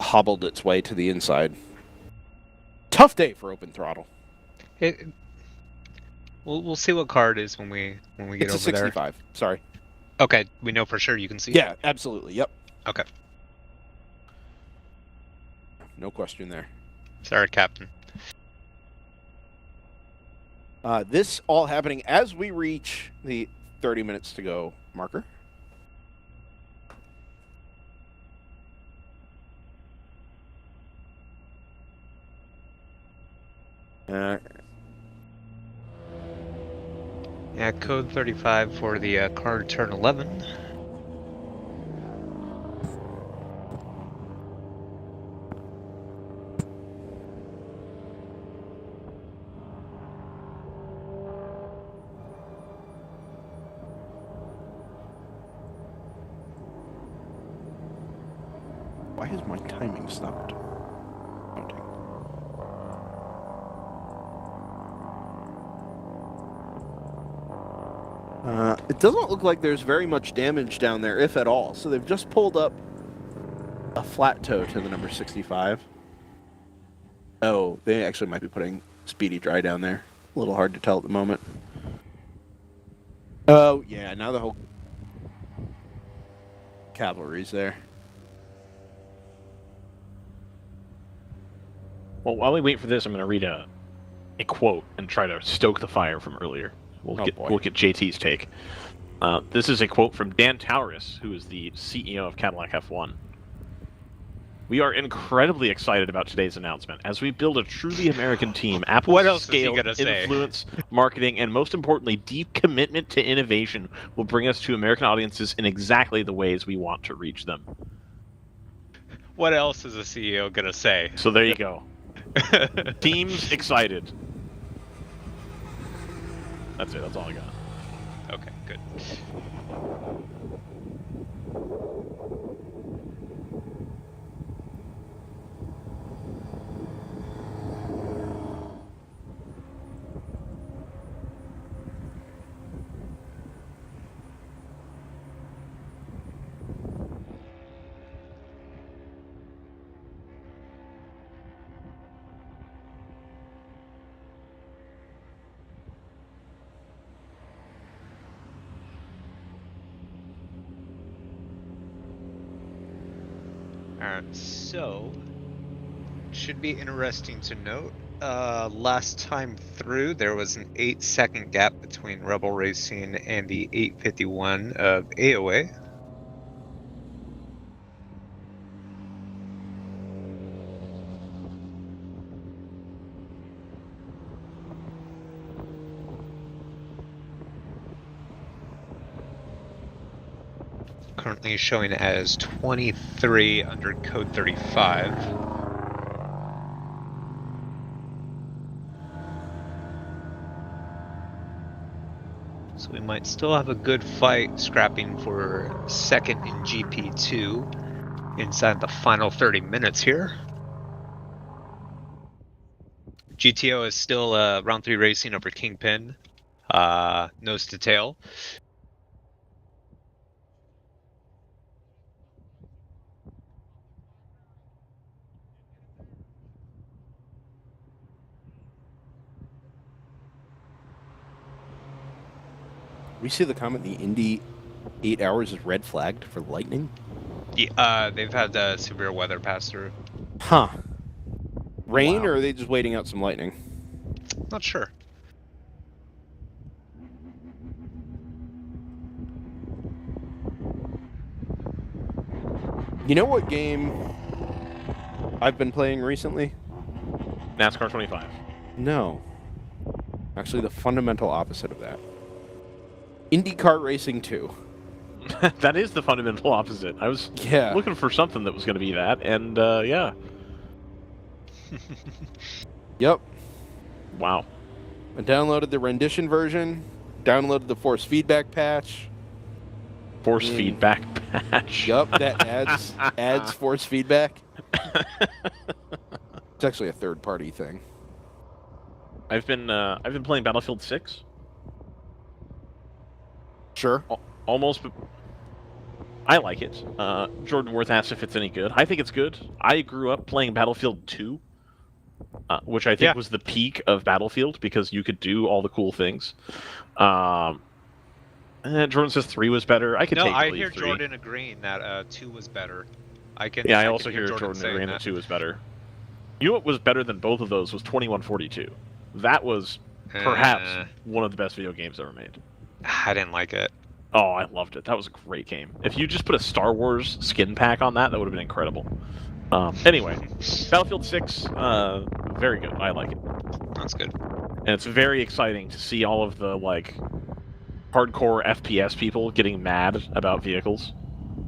hobbled its way to the inside. Tough day for open throttle. We'll see what car it is when we get over there. It's a 65. Sorry. Okay, we know for sure you can see. Yeah, absolutely. Yep. Okay. No question there. Sorry, Captain. This all happening as we reach the 30 minutes to go marker. Yeah, code 35 for the car to turn 11. Why has my timing stopped counting? It doesn't look like there's very much damage down there, if at all. So they've just pulled up a flat toe to the number 65. Oh, they actually might be putting Speedy Dry down there. A little hard to tell at the moment. Oh, yeah, now the whole cavalry's there. Well, while we wait for this, I'm going to read a quote and try to stoke the fire from earlier. We'll get JT's take. This is a quote from Dan Tauris, who is the CEO of Cadillac F1. We are incredibly excited about today's announcement. As we build a truly American team, Apple's scale, influence, marketing, and most importantly, deep commitment to innovation will bring us to American audiences in exactly the ways we want to reach them. What else is a CEO going to say? So there you go. Team's excited. That's it. That's all I got. Okay, good. Alright, so should be interesting to note. Last time through, there was an 8-second gap between Rebel Racing and the 851 of AOA. Currently showing as 23 under code 35. So we might still have a good fight scrapping for second in GP2 inside the final 30 minutes here. GTO is still round 3 racing over Kingpin. nose to tail. We see the comment, the Indy 8 hours is red flagged for lightning? Yeah, they've had severe weather pass through. Huh. Rain, Wow. or are they just waiting out some lightning? Not sure. You know what game I've been playing recently? NASCAR 25. No. Actually, the fundamental opposite of that. IndyCar Racing 2. That is the fundamental opposite. I was looking for something that was going to be that, and yeah. Yep. Wow. I downloaded the rendition version, downloaded the force feedback patch. Force feedback patch. Yup, that adds force feedback. It's actually a third-party thing. I've been playing Battlefield 6. Sure. Almost. I like it. Jordan Worth asked if it's any good. I think it's good. I grew up playing Battlefield 2, which I think was the peak of Battlefield because you could do all the cool things. Jordan says 3 was better. I could take I hear 3. Jordan agreeing that 2 was better. I also hear Jordan agreeing that 2 was better. You know what was better than both of those was 2142. That was perhaps one of the best video games ever made. I didn't like it. Oh, I loved it. That was a great game. If you just put a Star Wars skin pack on that, that would have been incredible. Anyway, Battlefield 6, very good. I like it. That's good. And it's very exciting to see all of the, like, hardcore FPS people getting mad about vehicles.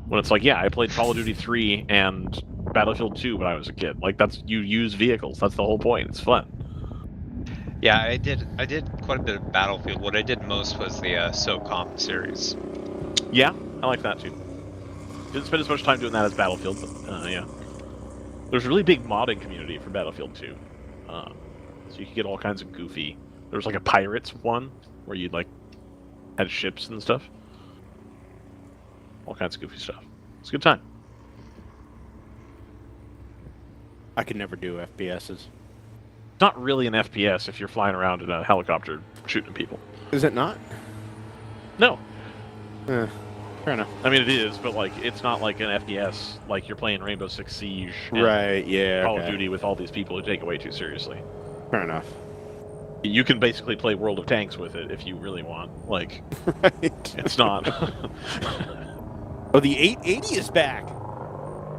When it's like, yeah, I played Call of Duty 3 and Battlefield 2 when I was a kid. Like, you use vehicles. That's the whole point. It's fun. Yeah, I did quite a bit of Battlefield. What I did most was the SOCOM series. Yeah, I like that too. Didn't spend as much time doing that as Battlefield, but yeah. There's a really big modding community for Battlefield 2. So you could get all kinds of goofy... There was like a pirates one, where you'd like had ships and stuff. All kinds of goofy stuff. It's a good time. I could never do FPSs. It's not really an FPS if you're flying around in a helicopter shooting people. Is it not? No. Fair enough. I mean, it is, but like it's not like an FPS like you're playing Rainbow Six Siege and Right, yeah. Call of Duty with all these people who take it way too seriously. Fair enough. You can basically play World of Tanks with it if you really want. Like, right. It's not. Oh, the 880 is back.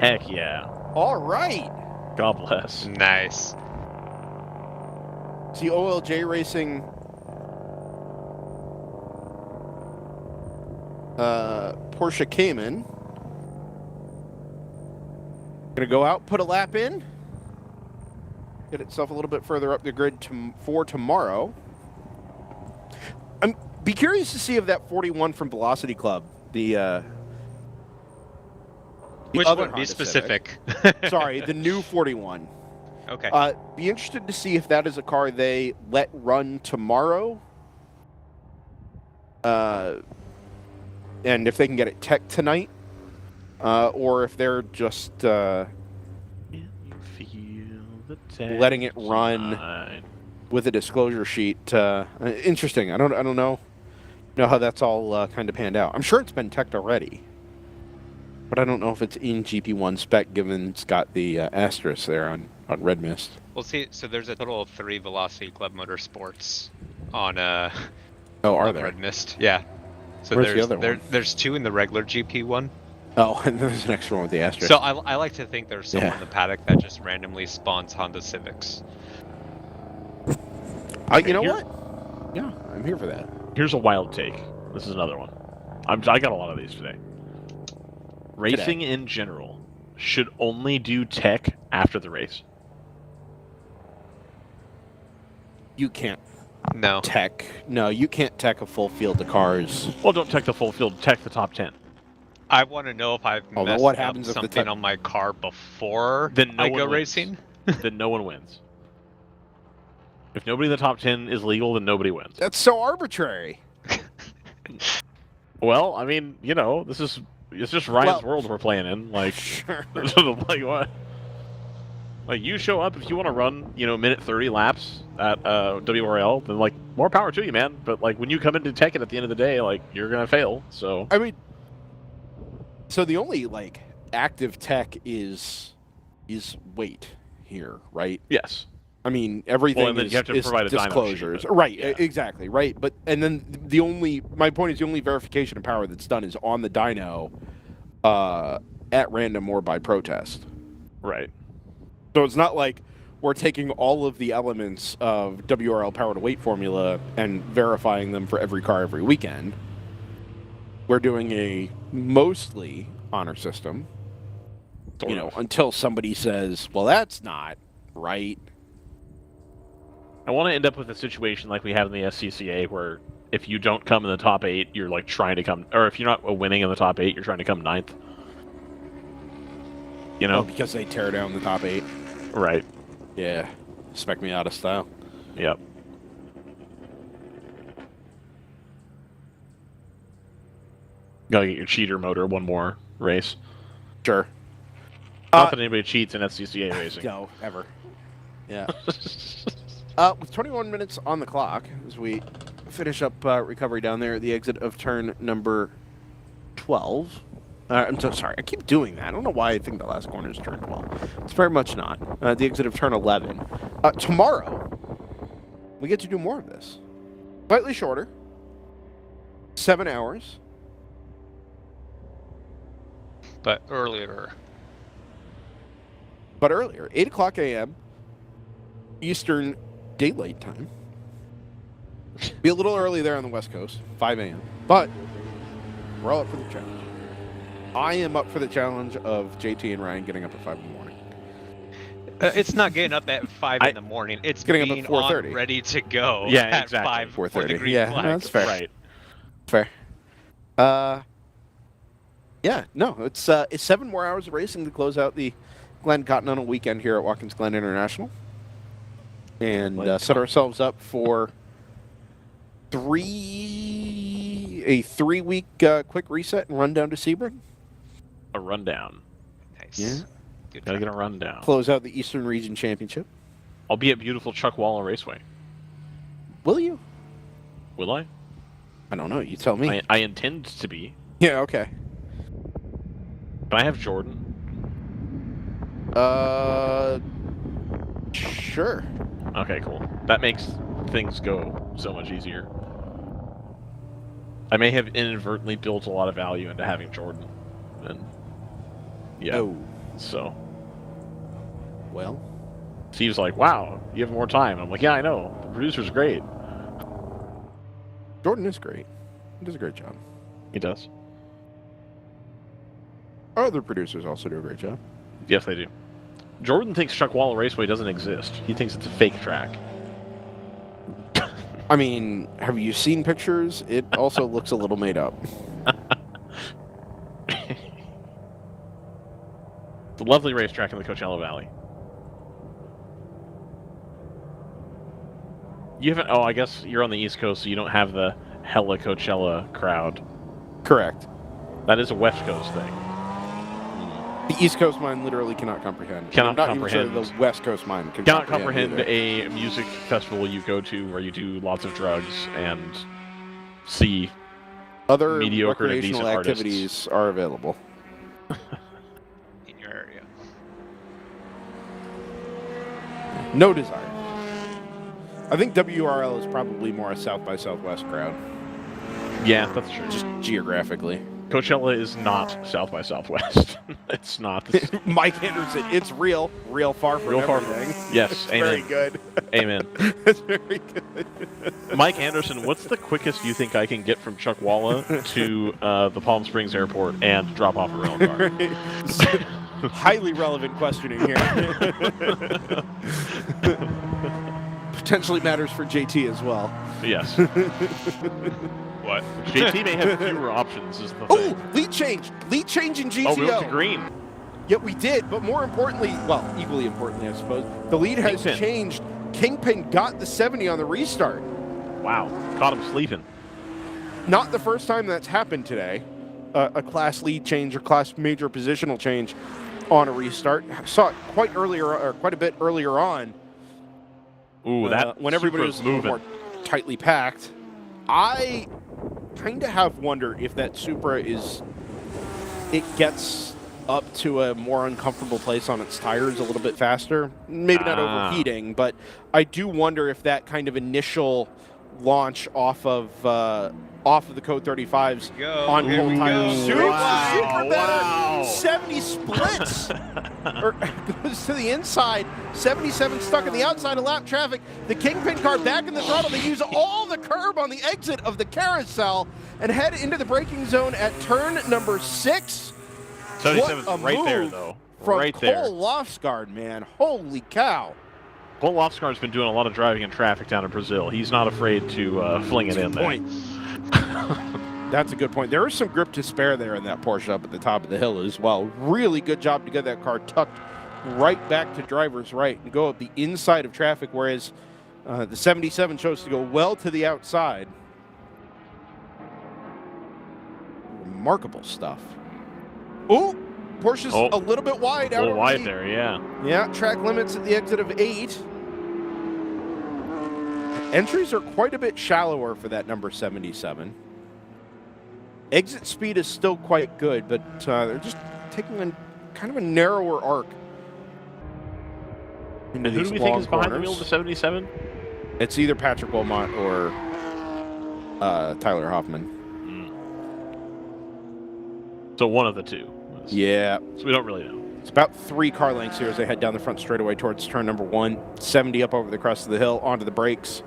Heck yeah. All right. God bless. Nice. See, OLJ Racing Porsche Cayman. Gonna go out, put a lap in, get itself a little bit further up the grid for tomorrow. Be curious to see if that 41 from Velocity Club, the Which other one? Be Honda specific. Civic. Sorry, the new 41. Okay. Be interested to see if that is a car they let run tomorrow. And if they can get it tech tonight. Or if they're just letting it run with a disclosure sheet. Interesting. I don't know how that's all kind of panned out. I'm sure it's been teched already. But I don't know if it's in GP1 spec, given it's got the asterisk there on Red Mist. Well, see, so there's a total of 3 Velocity Club Motorsports on are there? Red Mist. Yeah. So Where's the other one? There's 2 in the regular GP one. Oh, and there's an extra one with the asterisk. So I like to think there's someone in the paddock that just randomly spawns Honda Civics. You know what? Yeah, I'm here for that. Here's a wild take. This is another one. I got a lot of these today. Racing in general should only do tech after the race. You can't No. tech. No, you can't tech a full field of cars. Well, don't tech the full field. Tech the top 10. I want to know if I've messed what up happens if the something on my car before Then no I one go wins. racing. Then no one wins. If nobody in the top 10 is legal, then nobody wins. That's so arbitrary. Well, I mean, it's just Ryan's world we're playing in. Like, Sure. like what? Like, you show up if you want to run, minute 30 laps at WRL, then like more power to you, man. But like when you come in to tech it at the end of the day, like you're gonna fail. So I mean, so the only like active tech is weight here, right? yes. I mean, everything Well, and then is, you have to is provide a dyno sheet, disclosures. but- Right, yeah. exactly, right. But and then my point is the only verification of power that's done is on the dyno at random or by protest. Right. So it's not like we're taking all of the elements of WRL power to weight formula and verifying them for every car every weekend. We're doing a mostly honor system, Sort of. until somebody says, well, that's not right. I want to end up with a situation like we have in the SCCA where if you don't come in the top 8, you're like trying to come, or if you're not winning in the top 8, you're trying to come 9th. Oh, because they tear down the top 8. Right. Yeah. Spec me out of style. Yep. Gotta get your cheater motor one more race. Sure. Not that anybody cheats in SCCA racing. No, ever. Yeah. With 21 minutes on the clock, as we finish up recovery down there at the exit of turn number 12. I'm so sorry. I keep doing that. I don't know why I think the last corner is turn 12. It's very much not. The exit of turn 11. Tomorrow, we get to do more of this. Slightly shorter. 7 hours. But earlier. But earlier. 8 o'clock a.m. Eastern Daylight Time. Be a little early there on the West Coast. 5 a.m. But we're all up for the challenge. I am up for the challenge of JT and Ryan getting up at 5 in the morning. It's not getting up at 5 in the morning. It's getting up being at 4:30. on ready to go Yeah, at exactly. 5 for the 4:30. green Yeah, flag. that's fair. Right. Fair. Yeah, no, it's 7 more hours of racing to close out the Glen Continental weekend here at Watkins Glen International. And set ourselves up for a 3-week quick reset and run down to Sebring. A rundown. Nice. Yeah. Good Gotta job. get a rundown. Close out the Eastern Region Championship. I'll be at beautiful Chuckwalla Raceway. Will you? Will I? I don't know. You tell me. I intend to be. Yeah, okay. But I have Jordan. Sure. Okay, cool. That makes things go so much easier. I may have inadvertently built a lot of value into having Jordan. And yeah. Oh. So Well. Steve's like, wow, you have more time. I'm like, yeah, I know. The producer's great. Jordan is great. He does a great job. He does. Our other producers also do a great job. Yes, they do. Jordan thinks Chuckwalla Raceway doesn't exist. He thinks it's a fake track. I mean, have you seen pictures? It also looks a little made up. It's a lovely racetrack in the Coachella Valley. You haven't... Oh, I guess you're on the East Coast, so you don't have the hella Coachella crowd. Correct. That is a West Coast thing. The East Coast mind literally cannot comprehend. Cannot I'm not comprehend. even sure the West Coast mind can Cannot comprehend either. a music festival you go to where you do lots of drugs and see Other mediocre to recreational decent artists. activities are available. In your area. No desire. I think WRL is probably more a South by Southwest crowd, Yeah, that's true. just geographically. Coachella is not South by Southwest. It's not. This Mike Anderson, it's real far from Real far from- everything. Yes, It's amen. very good. Amen. It's very good. Mike Anderson, what's the quickest you think I can get from Chuckwalla to the Palm Springs Airport and drop off a rental car? Highly relevant questioning here. Potentially matters for JT as well. Yes. What? JT may have fewer options, is the Oh, thing. lead change in GTO. Oh, we went to green. Yeah, we did, but more importantly, well, equally importantly, I suppose, the lead has Kingpin. changed. Kingpin got the 70 on the restart. Wow, caught him sleeping. Not the first time that's happened today. A class lead change or class major positional change on a restart. Saw it quite a bit earlier on. Ooh, that when everybody was moving more tightly packed. I kind of have wondered if that Supra gets up to a more uncomfortable place on its tires a little bit faster. Maybe not overheating, but I do wonder if that kind of initial launch off of the Code 35s on cold tires. Super better. Wow. 70 splits. Or goes to the inside. 77 stuck in the outside of lap traffic. The Kingpin car back in the throttle. They use all the curb on the exit of the carousel and head into the braking zone at turn number 6. 77's right there, though. From Right there. Cole Lofsgaard, man. Holy cow. Cole Lofsgaard's been doing a lot of driving in traffic down in Brazil. He's not afraid to fling it in there. That's a good point. There is some grip to spare there in that Porsche up at the top of the hill as well. Really good job to get that car tucked right back to driver's right and go up the inside of traffic, whereas the 77 chose to go well to the outside. Remarkable stuff. Ooh, Porsche's a little bit wide out. A little wide there, yeah. Yeah, track limits at the exit of 8. Entries are quite a bit shallower for that number 77. Exit speed is still quite good, but they're just taking a kind of a narrower arc. And who do we think is behind the wheel of the 77? It's either Patrick Wilmot or Tyler Hoffman. So one of the two. Yeah. So we don't really know. It's about 3 car lengths here as they head down the front straightaway towards turn number 1. 70 up over the crest of the hill, onto the brakes.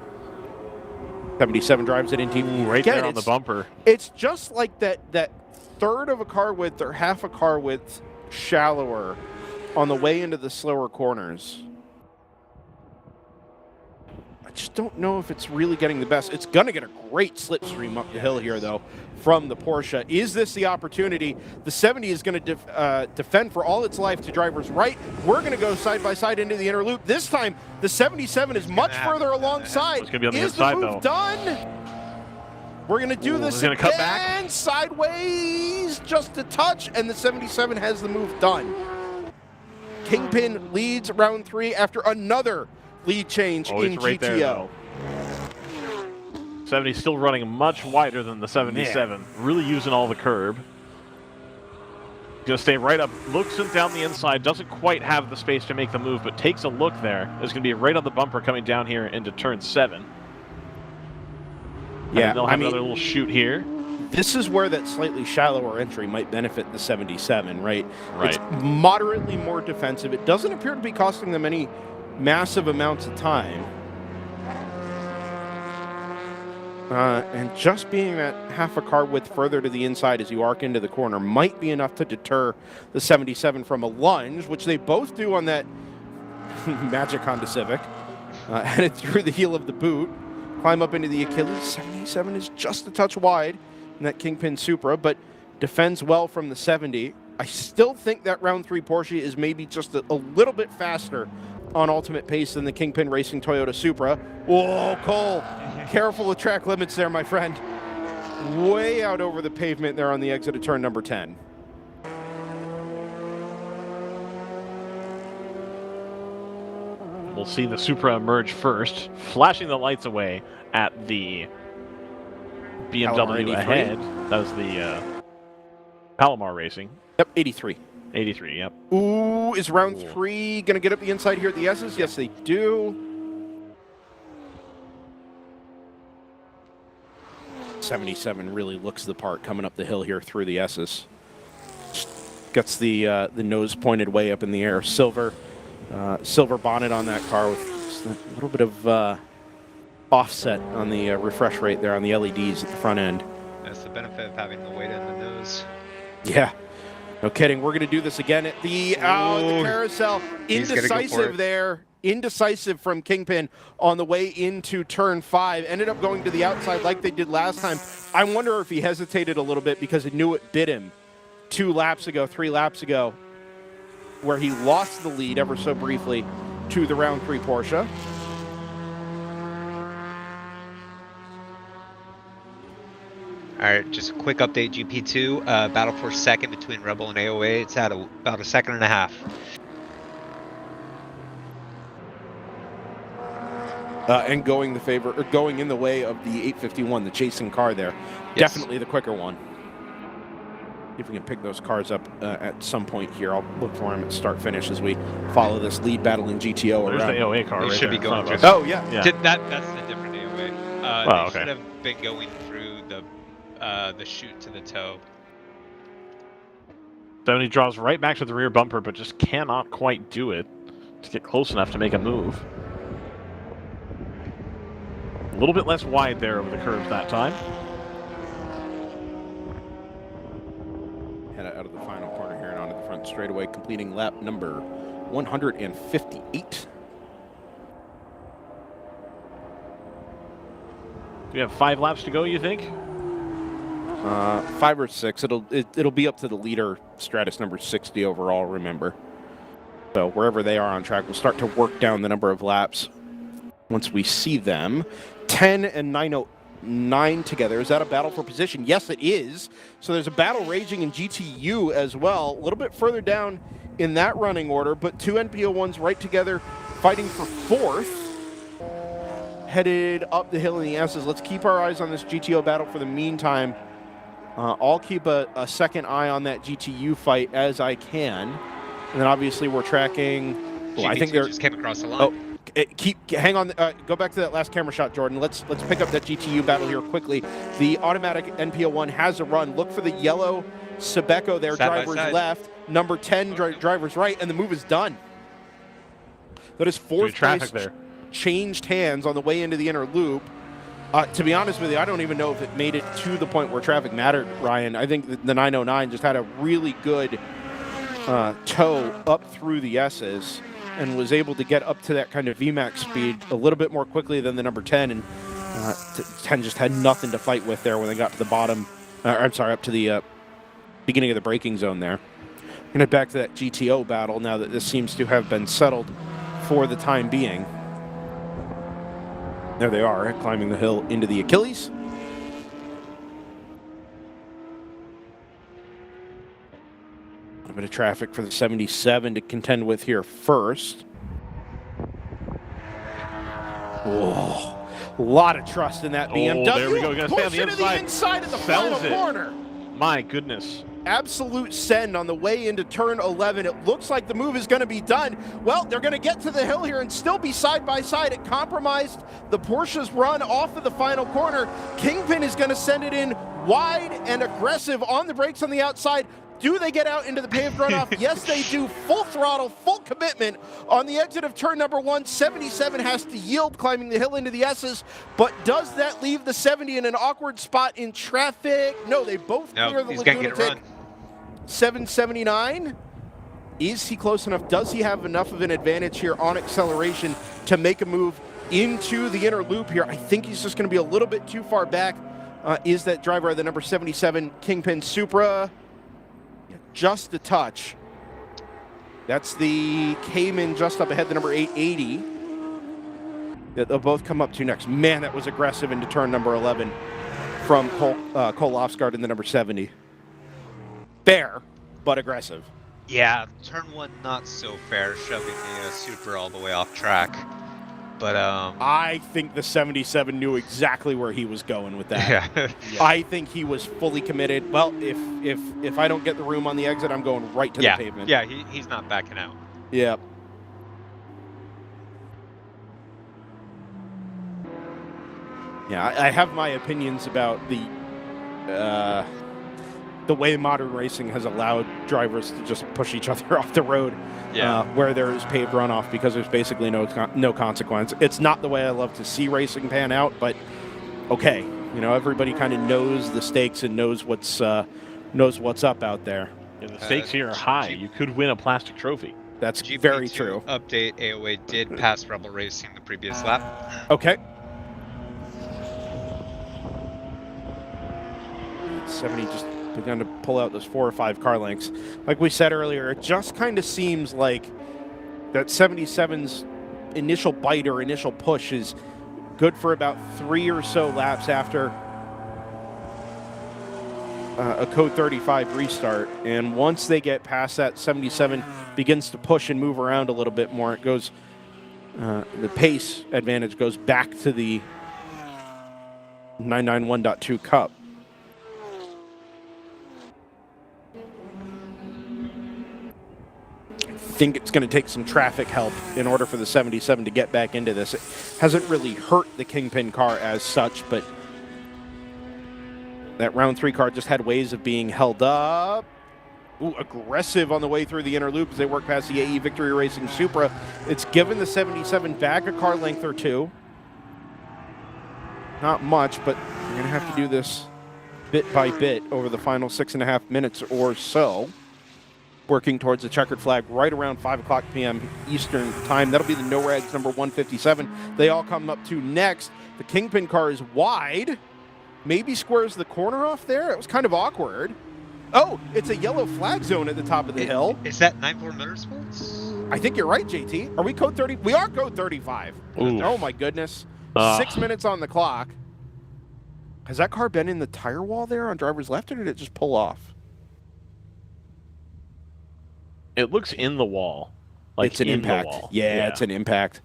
77 drives it into right there on the bumper. It's just like that third of a car width or half a car width shallower on the way into the slower corners. I just don't know if it's really getting the best. It's going to get a great slipstream up the hill here, though, from the Porsche. Is this the opportunity? The 70 is going to defend for all its life to driver's right. We're going to go side by side into the inner loop. This time, the 77 is much further alongside. It's going to be on the is inside, the move done? We're going to do this again. Cut back. Sideways, just a touch, and the 77 has the move done. Kingpin leads round 3 after another lead change in right GTO. There, 70 still running much wider than the 77. Really using all the curb. Going to stay right up. Looks down the inside. Doesn't quite have the space to make the move, but takes a look there. It's going to be right on the bumper coming down here into turn 7. Yeah, and they'll have another little shoot here. This is where that slightly shallower entry might benefit the 77, right? Right. It's moderately more defensive. It doesn't appear to be costing them any massive amounts of time. And just being that half a car width further to the inside as you arc into the corner might be enough to deter the 77 from a lunge, which they both do on that magic Honda Civic. Headed through the heel of the boot, climb up into the Achilles. 77 is just a touch wide in that Kingpin Supra, but defends well from the 70. I still think that round 3 Porsche is maybe just a little bit faster on ultimate pace than the Kingpin Racing Toyota Supra. Whoa, Cole, careful with track limits there, my friend. Way out over the pavement there on the exit of turn number 10. We'll see the Supra emerge first, flashing the lights away at the BMW ahead. That was the Palomar Racing. Yep, 83. 83, yep. Ooh, is round 3 going to get up the inside here at the S's? Yes, they do. 77 really looks the part coming up the hill here through the S's. Gets the nose pointed way up in the air. Silver bonnet on that car with just a little bit of offset on the refresh rate there on the LEDs at the front end. That's the benefit of having the weight in the nose. Yeah. No kidding. We're going to do this again at the carousel. Indecisive there. Indecisive from Kingpin on the way into turn 5. Ended up going to the outside like they did last time. I wonder if he hesitated a little bit because he knew it bit him 3 laps ago, where he lost the lead ever so briefly to the round 3 Porsche. All right, just a quick update. GP2 battle for second between Rebel and AOA. It's at about a second and a half. And going in the way of the 851, the chasing car there. Yes. Definitely the quicker one. If we can pick those cars up at some point here, I'll look for them at start finish as we follow this lead battle in GTO. There's the AOA car. You right should there be in going front through. of us. Oh yeah. That's the different AOA. They okay. should have been going through the chute to the toe. Then he draws right back to the rear bumper, but just cannot quite do it to get close enough to make a move. A little bit less wide there over the curves that time. Head out of the final corner here and onto the front straightaway, completing lap number 158. Do we have 5 laps to go, you think? 5 or 6. It'll be up to the leader, Stratus number 60 overall, remember. So wherever they are on track, we'll start to work down the number of laps once we see them. 10 and 909 together. Is that a battle for position? Yes, it is. So there's a battle raging in GTU as well. A little bit further down in that running order, but 2 NPO1s right together fighting for 4th. Headed up the hill in the S's. Let's keep our eyes on this GTO battle for the meantime. I'll keep a second eye on that GTU fight as I can. And then obviously we're tracking. Well, I think they just came across the line. Oh, hang on. Go back to that last camera shot, Jordan. Let's pick up that GTU battle here quickly. The automatic NPO1 has a run. Look for the yellow Sabeco there, driver's left. Number 10, driver's right, and the move is done. That is 4th traffic place there. Changed hands on the way into the inner loop. To be honest with you, I don't even know if it made it to the point where traffic mattered, Ryan. I think the 909 just had a really good toe up through the S's and was able to get up to that kind of VMAX speed a little bit more quickly than the number 10. And 10 just had nothing to fight with there when they got to the bottom. Up to the beginning of the braking zone there. Going to head back to that GTO battle now that this seems to have been settled for the time being. There they are, climbing the hill into the Achilles. A little bit of traffic for the 77 to contend with here first. Oh, a lot of trust in that BMW. Oh, there we go. Gonna stay on the Push into the inside of the final corner. My goodness. Absolute send on the way into turn 11. It looks like the move is going to be done. Well, they're going to get to the hill here and still be side by side. It compromised the Porsche's run off of the final corner. Kingpin is going to send it in wide and aggressive on the brakes on the outside. Do they get out into the paved runoff? Yes, they do. Full throttle, full commitment on the exit of turn number 1. 77 has to yield climbing the hill into the S's, but does that leave the 70 in an awkward spot in traffic? No, they both clear the lunatic. 779. Is he close enough? Does he have enough of an advantage here on acceleration to make a move into the inner loop here? I think he's just going to be a little bit too far back. Is that driver, the number 77 Kingpin Supra? Just a touch. That's the Cayman just up ahead, the number 880. They'll both come up to next. Man, that was aggressive into turn number 11 from Cole Lofsgaard in the number 70. Fair, but aggressive. Yeah, turn 1 not so fair, shoving the Supra all the way off track. But I think the 77 knew exactly where he was going with that. Yeah. I think he was fully committed. Well, if I don't get the room on the exit, I'm going right to the pavement. Yeah, he's not backing out. Yeah. Yeah, I have my opinions about the way modern racing has allowed drivers to just push each other off the road where there is paved runoff because there's basically no consequence. It's not the way I love to see racing pan out, but okay, everybody kind of knows the stakes and knows what's up out there. Yeah, the stakes here are high. You could win a plastic trophy. That's GP2 very true. Update: AOA did pass Rebel Racing the previous lap. Okay. 70 just begun to pull out those 4 or 5 car lengths. Like we said earlier, it just kind of seems like that 77's initial bite or initial push is good for about 3 or so laps after a code 35 restart, and once they get past that, 77 begins to push and move around a little bit more. It goes, the pace advantage goes back to the 991.2 Cup. I think it's going to take some traffic help in order for the 77 to get back into this. It hasn't really hurt the Kingpin car as such, but that round 3 car just had ways of being held up. Ooh, aggressive on the way through the inner loop as they work past the AE Victory Racing Supra. It's given the 77 back a car length or two. Not much, but you're going to have to do this bit by bit over the final 6.5 minutes or so. Working towards the checkered flag right around 5 o'clock p.m. Eastern time. That'll be the NORAGs number 157. They all come up to next. The Kingpin car is wide. Maybe squares the corner off there. It was kind of awkward. Oh, it's a yellow flag zone at the top of the hill. Is that 94 Motorsports? I think you're right, JT. Are we code 30? We are code 35. Ooh. Oh, my goodness. 6 minutes on the clock. Has that car been in the tire wall there on driver's left, or did it just pull off? It looks in the wall. Like it's an in impact. The wall. Yeah, it's an impact.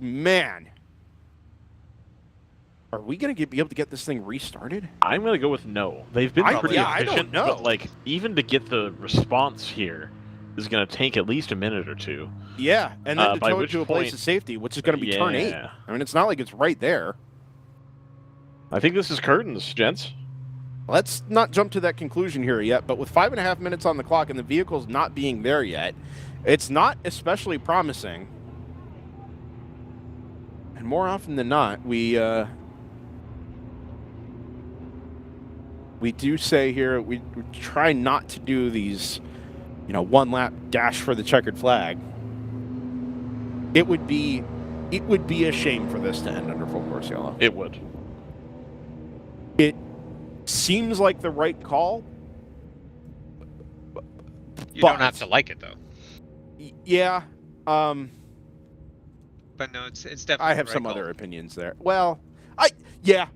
Man. Are we going to be able to get this thing restarted? I'm going to go with no. They've been pretty efficient, I don't know. but like even to get the response here is going to take at least a minute or two. Yeah, and then to tow it to a point, place of safety, which is going to be turn 8. I mean, it's not like it's right there. I think this is curtains, gents. Let's not jump to that conclusion here yet, but with 5.5 minutes on the clock and the vehicles not being there yet, it's not especially promising. And more often than not, we do say here, we try not to do these, one-lap dash for the checkered flag. It would be a shame for this to end under full course yellow. It would. It seems like the right call. You don't have to like it, though. Yeah. But no, it's definitely I have the right some call. other opinions there. Well, yeah.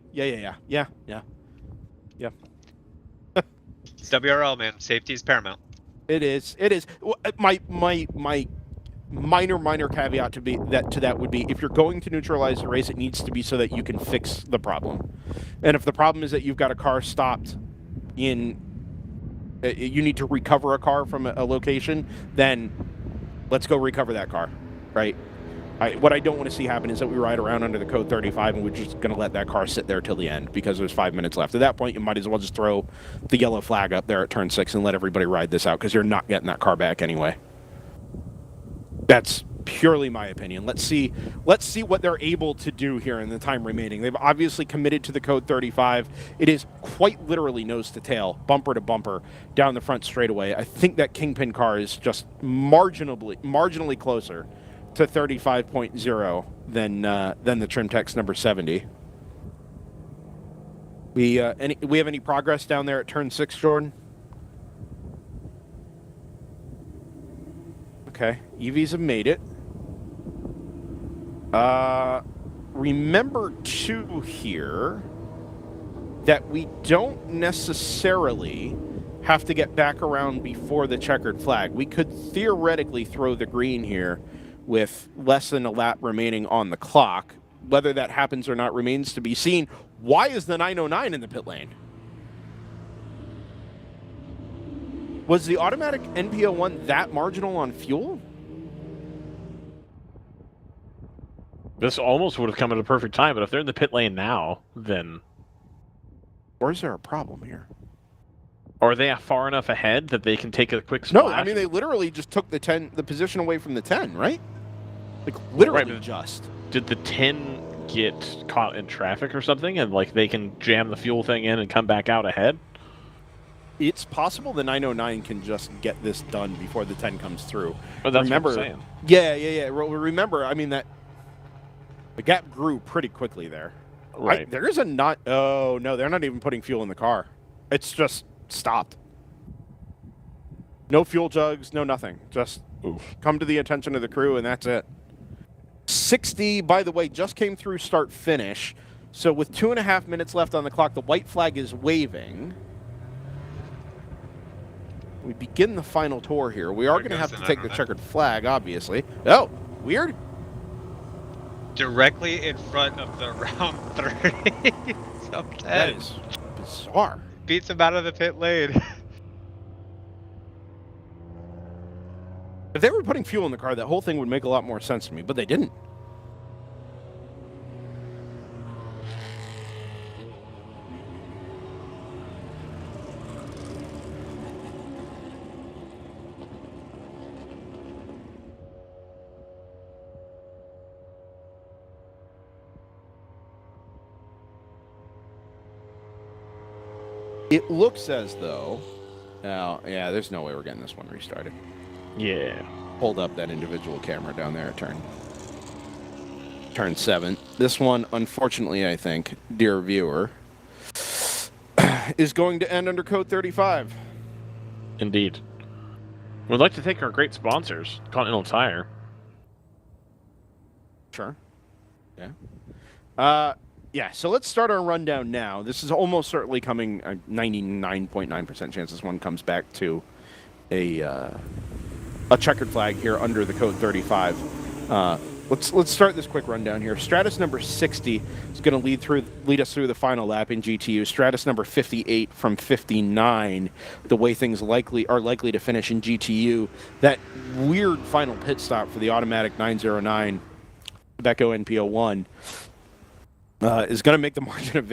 It's WRL, man. Safety is paramount. It is. My minor caveat to that would be, if you're going to neutralize the race, it needs to be so that you can fix the problem. And if the problem is that you've got a car stopped you need to recover a car from a location, then let's go recover that car, right? What I don't want to see happen is that we ride around under the code 35 and we're just going to let that car sit there till the end because there's 5 minutes left. At that point, you might as well just throw the yellow flag up there at turn 6 and let everybody ride this out because you're not getting that car back anyway. That's purely my opinion. Let's see what they're able to do here in the time remaining. They've obviously committed to the code 35. It is quite literally nose to tail, bumper to bumper, down the front straightaway. I think that Kingpin car is just marginally closer to 35.0 than the Trimtex number 70. We have any progress down there at turn 6, Jordan? Okay, EVs have made it. Remember too here that we don't necessarily have to get back around before the checkered flag. We could theoretically throw the green here with less than a lap remaining on the clock. Whether that happens or not remains to be seen. Why is the 909 in the pit lane? Was the automatic NPO1 that marginal on fuel? This almost would have come at a perfect time, but if they're in the pit lane now, then... Or is there a problem here? Are they far enough ahead that they can take a quick splash? No, I mean, they literally just took the position away from the 10, right? Like, literally right, just. Did the 10 get caught in traffic or something, and, like, they can jam the fuel thing in and come back out ahead? It's possible the 909 can just get this done before the 10 comes through. Oh, that's what I'm saying. Yeah. Remember, I mean, that the gap grew pretty quickly there. Right. There is a not... Oh, no, they're not even putting fuel in the car. It's just stopped. No fuel jugs, no nothing. Just come to the attention of the crew, and that's it. 60, by the way, just came through start-finish. So with 2.5 minutes left on the clock, the white flag is waving. We begin the final tour here. We are going to have to take the checkered flag, obviously. Oh, weird. Directly in front of the round 30. That is bizarre. Beats him out of the pit lane. If they were putting fuel in the car, that whole thing would make a lot more sense to me, but they didn't. It looks as though... Oh, yeah, there's no way we're getting this one restarted. Yeah. Hold up that individual camera down there at turn 7. This one, unfortunately, I think, dear viewer, is going to end under code 35. Indeed. We'd like to thank our great sponsors, Continental Tire. Sure. Yeah. Yeah, so let's start our rundown now. This is almost certainly coming, 99.9% chance this one comes back to a checkered flag here under the code 35. Let's start this quick rundown here. Stratus number 60 is going to lead us through the final lap in GTU. Stratus number 58 from 59, the way things are likely to finish in GTU. That weird final pit stop for the automatic 909 Becco NP01 is going to make the margin of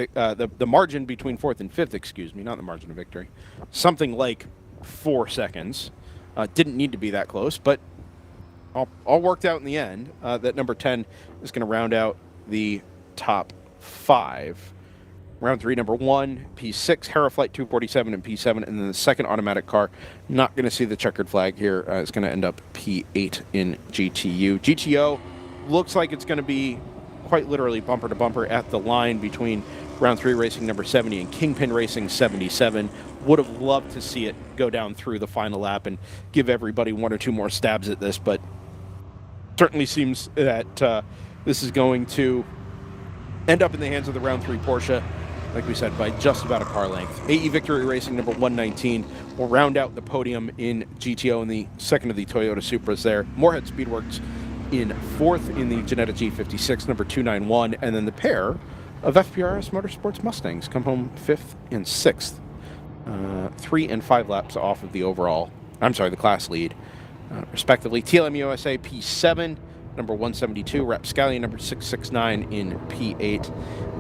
the margin between 4th and 5th, excuse me, not the margin of victory, something like 4 seconds. Didn't need to be that close, but all worked out in the end. That number 10 is going to round out the top 5. Round 3, number 1, P6, Heraflight 247 and P7, and then the second automatic car, not going to see the checkered flag here. It's going to end up P8 in GTU. GTO looks like it's going to be quite literally bumper to bumper at the line between round 3 racing number 70 and Kingpin Racing 77. Would have loved to see it go down through the final lap and give everybody 1 or 2 more stabs at this, but certainly seems that this is going to end up in the hands of the round 3 Porsche, like we said, by just about a car length. AE Victory Racing number 119 will round out the podium in GTO in the second of the Toyota Supras there. Moorhead Speedworks in 4th in the Ginetta G56, number 291, and then the pair of FPRS Motorsports Mustangs come home 5th and 6th. 3 and 5 laps off of the class lead, respectively. TLM USA P7, number 172, Rapscallion number 669 in P8,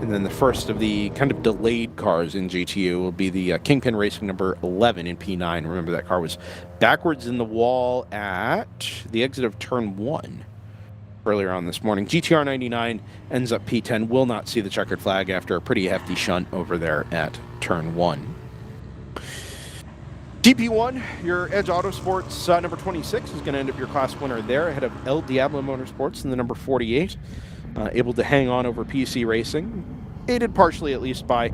and then the first of the kind of delayed cars in GTU will be the Kingpin Racing number 11 in P9. Remember, that car was backwards in the wall at the exit of turn 1 earlier on this morning. GTR 99 ends up P10, will not see the checkered flag after a pretty hefty shunt over there at turn 1. GP1, your Edge Autosports number 26 is going to end up your class winner there, ahead of El Diablo Motorsports in the number 48. Able to hang on over PC Racing, aided partially at least by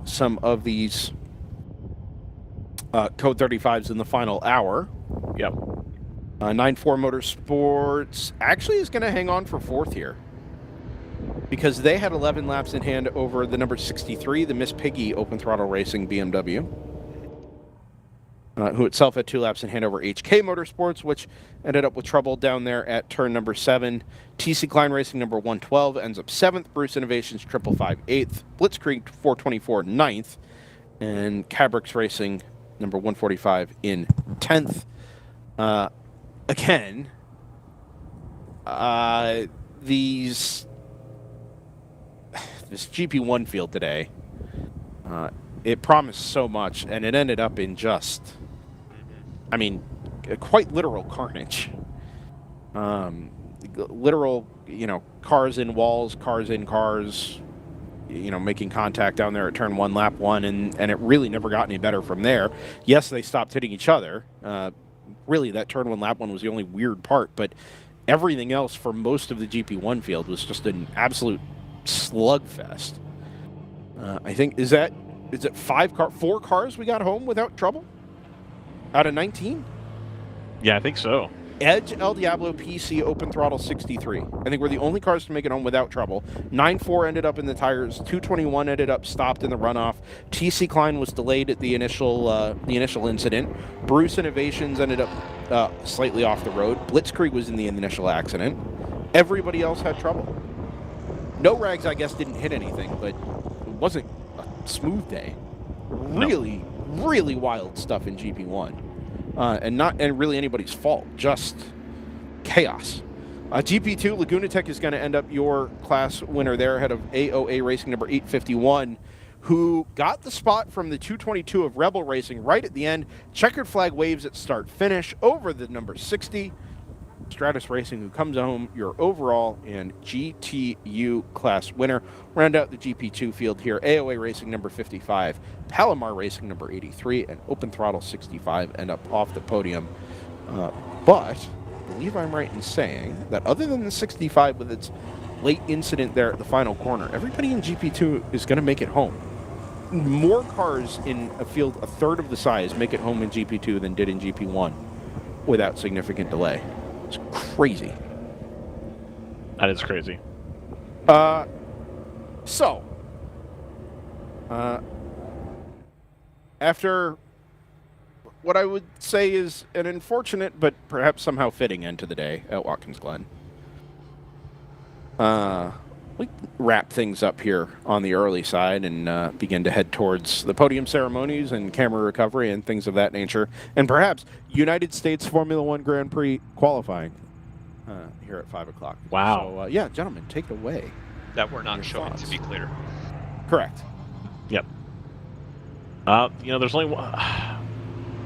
some of these Code 35s in the final hour. Yep. 9-4 Motorsports actually is going to hang on for 4th here, because they had 11 laps in hand over the number 63, the Miss Piggy Open Throttle Racing BMW, who itself had 2 laps in hand over HK Motorsports, which ended up with trouble down there at turn number 7. TC Klein Racing number 112 ends up 7th, Bruce Innovations 555 8th, Blitzkrieg 424 9th, and Cabrix Racing number 145 in 10th. Again, this GP1 field today, it promised so much, and it ended up in just, I mean, quite literal carnage. Literal, cars in walls, cars in cars, making contact down there at turn 1, lap 1, and it really never got any better from there. Yes, they stopped hitting each other. Really, that turn 1, lap 1 was the only weird part, but everything else for most of the GP1 field was just an absolute slugfest. I think, is it 4 cars we got home without trouble? Out of 19? Yeah, I think so. Edge, El Diablo, PC, Open Throttle 63. I think we're the only cars to make it home without trouble. 9-4 ended up in the tires. 221 ended up stopped in the runoff. TC Klein was delayed at the initial incident. Bruce Innovations ended up slightly off the road. Blitzkrieg was in the initial accident. Everybody else had trouble. No Rags, I guess, didn't hit anything, but it wasn't a smooth day. Really, really wild stuff in GP1. And not really anybody's fault, just chaos. GP2, Laguna Tech is going to end up your class winner there ahead of AOA Racing number 851, who got the spot from the 222 of Rebel Racing right at the end. Checkered flag waves at start finish over the number 60. Stratus Racing, who comes home your overall and GTU class winner. Round out the GP2 field here. AOA Racing number 55, Palomar Racing number 83, and Open Throttle 65 end up off the podium. But I believe I'm right in saying that other than the 65 with its late incident there at the final corner, everybody in GP2 is going to make it home. More cars in a field a third of the size make it home in GP2 than did in GP1 without significant delay. It's crazy. That is crazy. After what I would say is an unfortunate but perhaps somehow fitting end to the day at Watkins Glen, we wrap things up here on the early side and begin to head towards the podium ceremonies and camera recovery and things of that nature, and perhaps United States Formula One Grand Prix qualifying here at 5 o'clock. Wow. So, yeah, gentlemen, take it away. That we're not showing, to be clear. Correct. Yep. There's only one.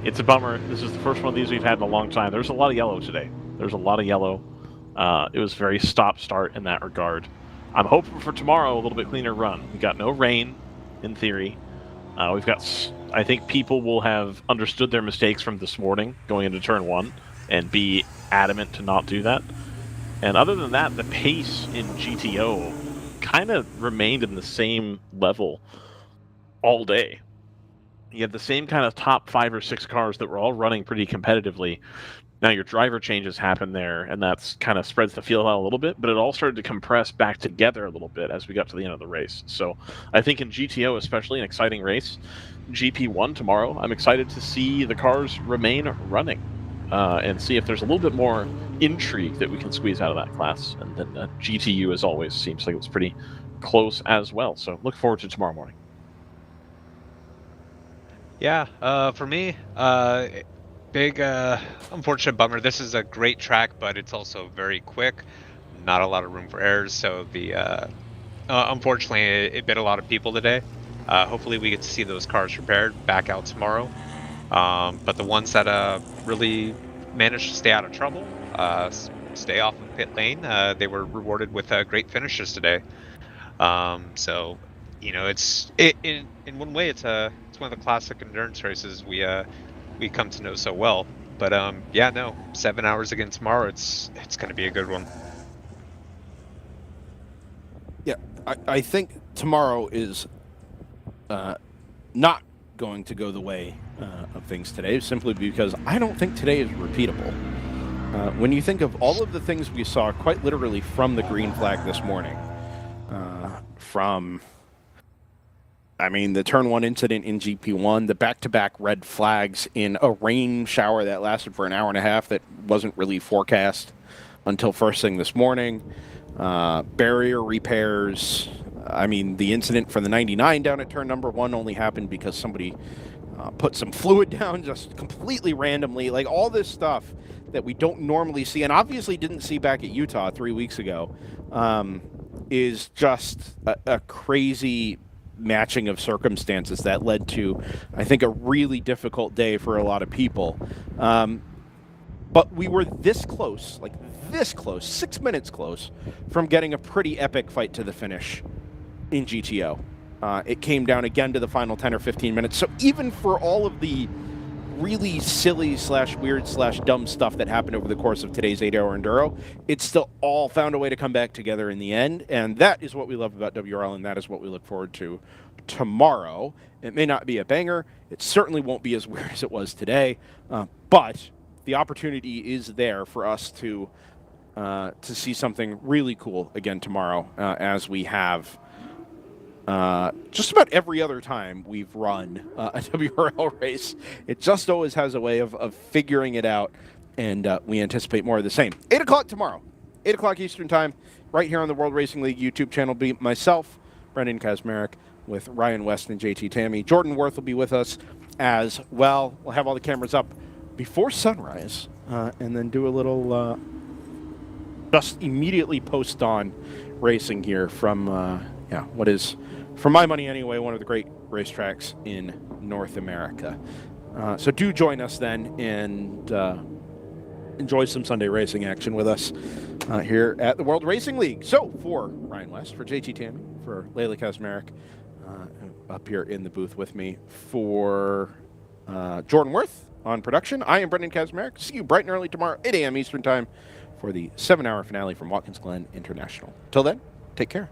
It's a bummer. This is the first one of these we've had in a long time. There's a lot of yellow today. There's a lot of yellow. It was very stop-start in that regard. I'm hoping for tomorrow a little bit cleaner run. We got no rain, in theory. I think people will have understood their mistakes from this morning going into turn 1 and be adamant to not do that. And other than that, the pace in GTO kind of remained in the same level all day. You had the same kind of top 5 or 6 cars that were all running pretty competitively. Now your driver changes happen there, and that's kind of spreads the field out a little bit, but it all started to compress back together a little bit as we got to the end of the race. So I think in GTO, especially an exciting race, GP1 tomorrow, I'm excited to see the cars remain running and see if there's a little bit more intrigue that we can squeeze out of that class. And then GTU, as always, seems like it was pretty close as well. So look forward to tomorrow morning. Yeah, for me, big unfortunate bummer. This is a great track, but it's also very quick. Not a lot of room for errors, so the unfortunately it bit a lot of people today. Hopefully we get to see those cars repaired back out tomorrow. But the ones that really managed to stay out of trouble, stay off of pit lane, they were rewarded with great finishes today. So it's in one way it's one of the classic endurance races we come to know so well. But 7 hours again tomorrow, it's going to be a good one. Yeah, I think tomorrow is not going to go the way of things today, simply because I don't think today is repeatable. When you think of all of the things we saw quite literally from the green flag this morning, the turn 1 incident in GP1, the back-to-back red flags in a rain shower that lasted for an hour and a half that wasn't really forecast until first thing this morning, barrier repairs. The incident for the 99 down at turn number 1 only happened because somebody put some fluid down just completely randomly. Like, all this stuff that we don't normally see and obviously didn't see back at Utah 3 weeks ago is just a crazy matching of circumstances that led to, I think, a really difficult day for a lot of people. But we were this close, 6 minutes close, from getting a pretty epic fight to the finish in GTO. It came down again to the final 10 or 15 minutes. So even for all of the really silly / weird / dumb stuff that happened over the course of today's 8-hour enduro, it still all found a way to come back together in the end. And that is what we love about WRL, and that is what we look forward to tomorrow. It may not be a banger. It certainly won't be as weird as it was today. But the opportunity is there for us to see something really cool again tomorrow, as we have just about every other time we've run a WRL race. It just always has a way of figuring it out, and we anticipate more of the same. 8 o'clock tomorrow, 8 o'clock Eastern Time, right here on the World Racing League YouTube channel. Be myself, Brendan Kazmarek, with Ryan West and JT Tammy. Jordan Worth will be with us as well. We'll have all the cameras up before sunrise, and then do a little just immediately post-dawn racing here from what is, for my money anyway, one of the great racetracks in North America. So do join us then, and enjoy some Sunday racing action with us here at the World Racing League. So for Ryan West, for JT Tammy, for Layla Kazmarek, up here in the booth with me, for Jordan Worth on production, I am Brendan Kazmarek. See you bright and early tomorrow, 8 a.m. Eastern Time, for the 7-hour finale from Watkins Glen International. Till then, take care.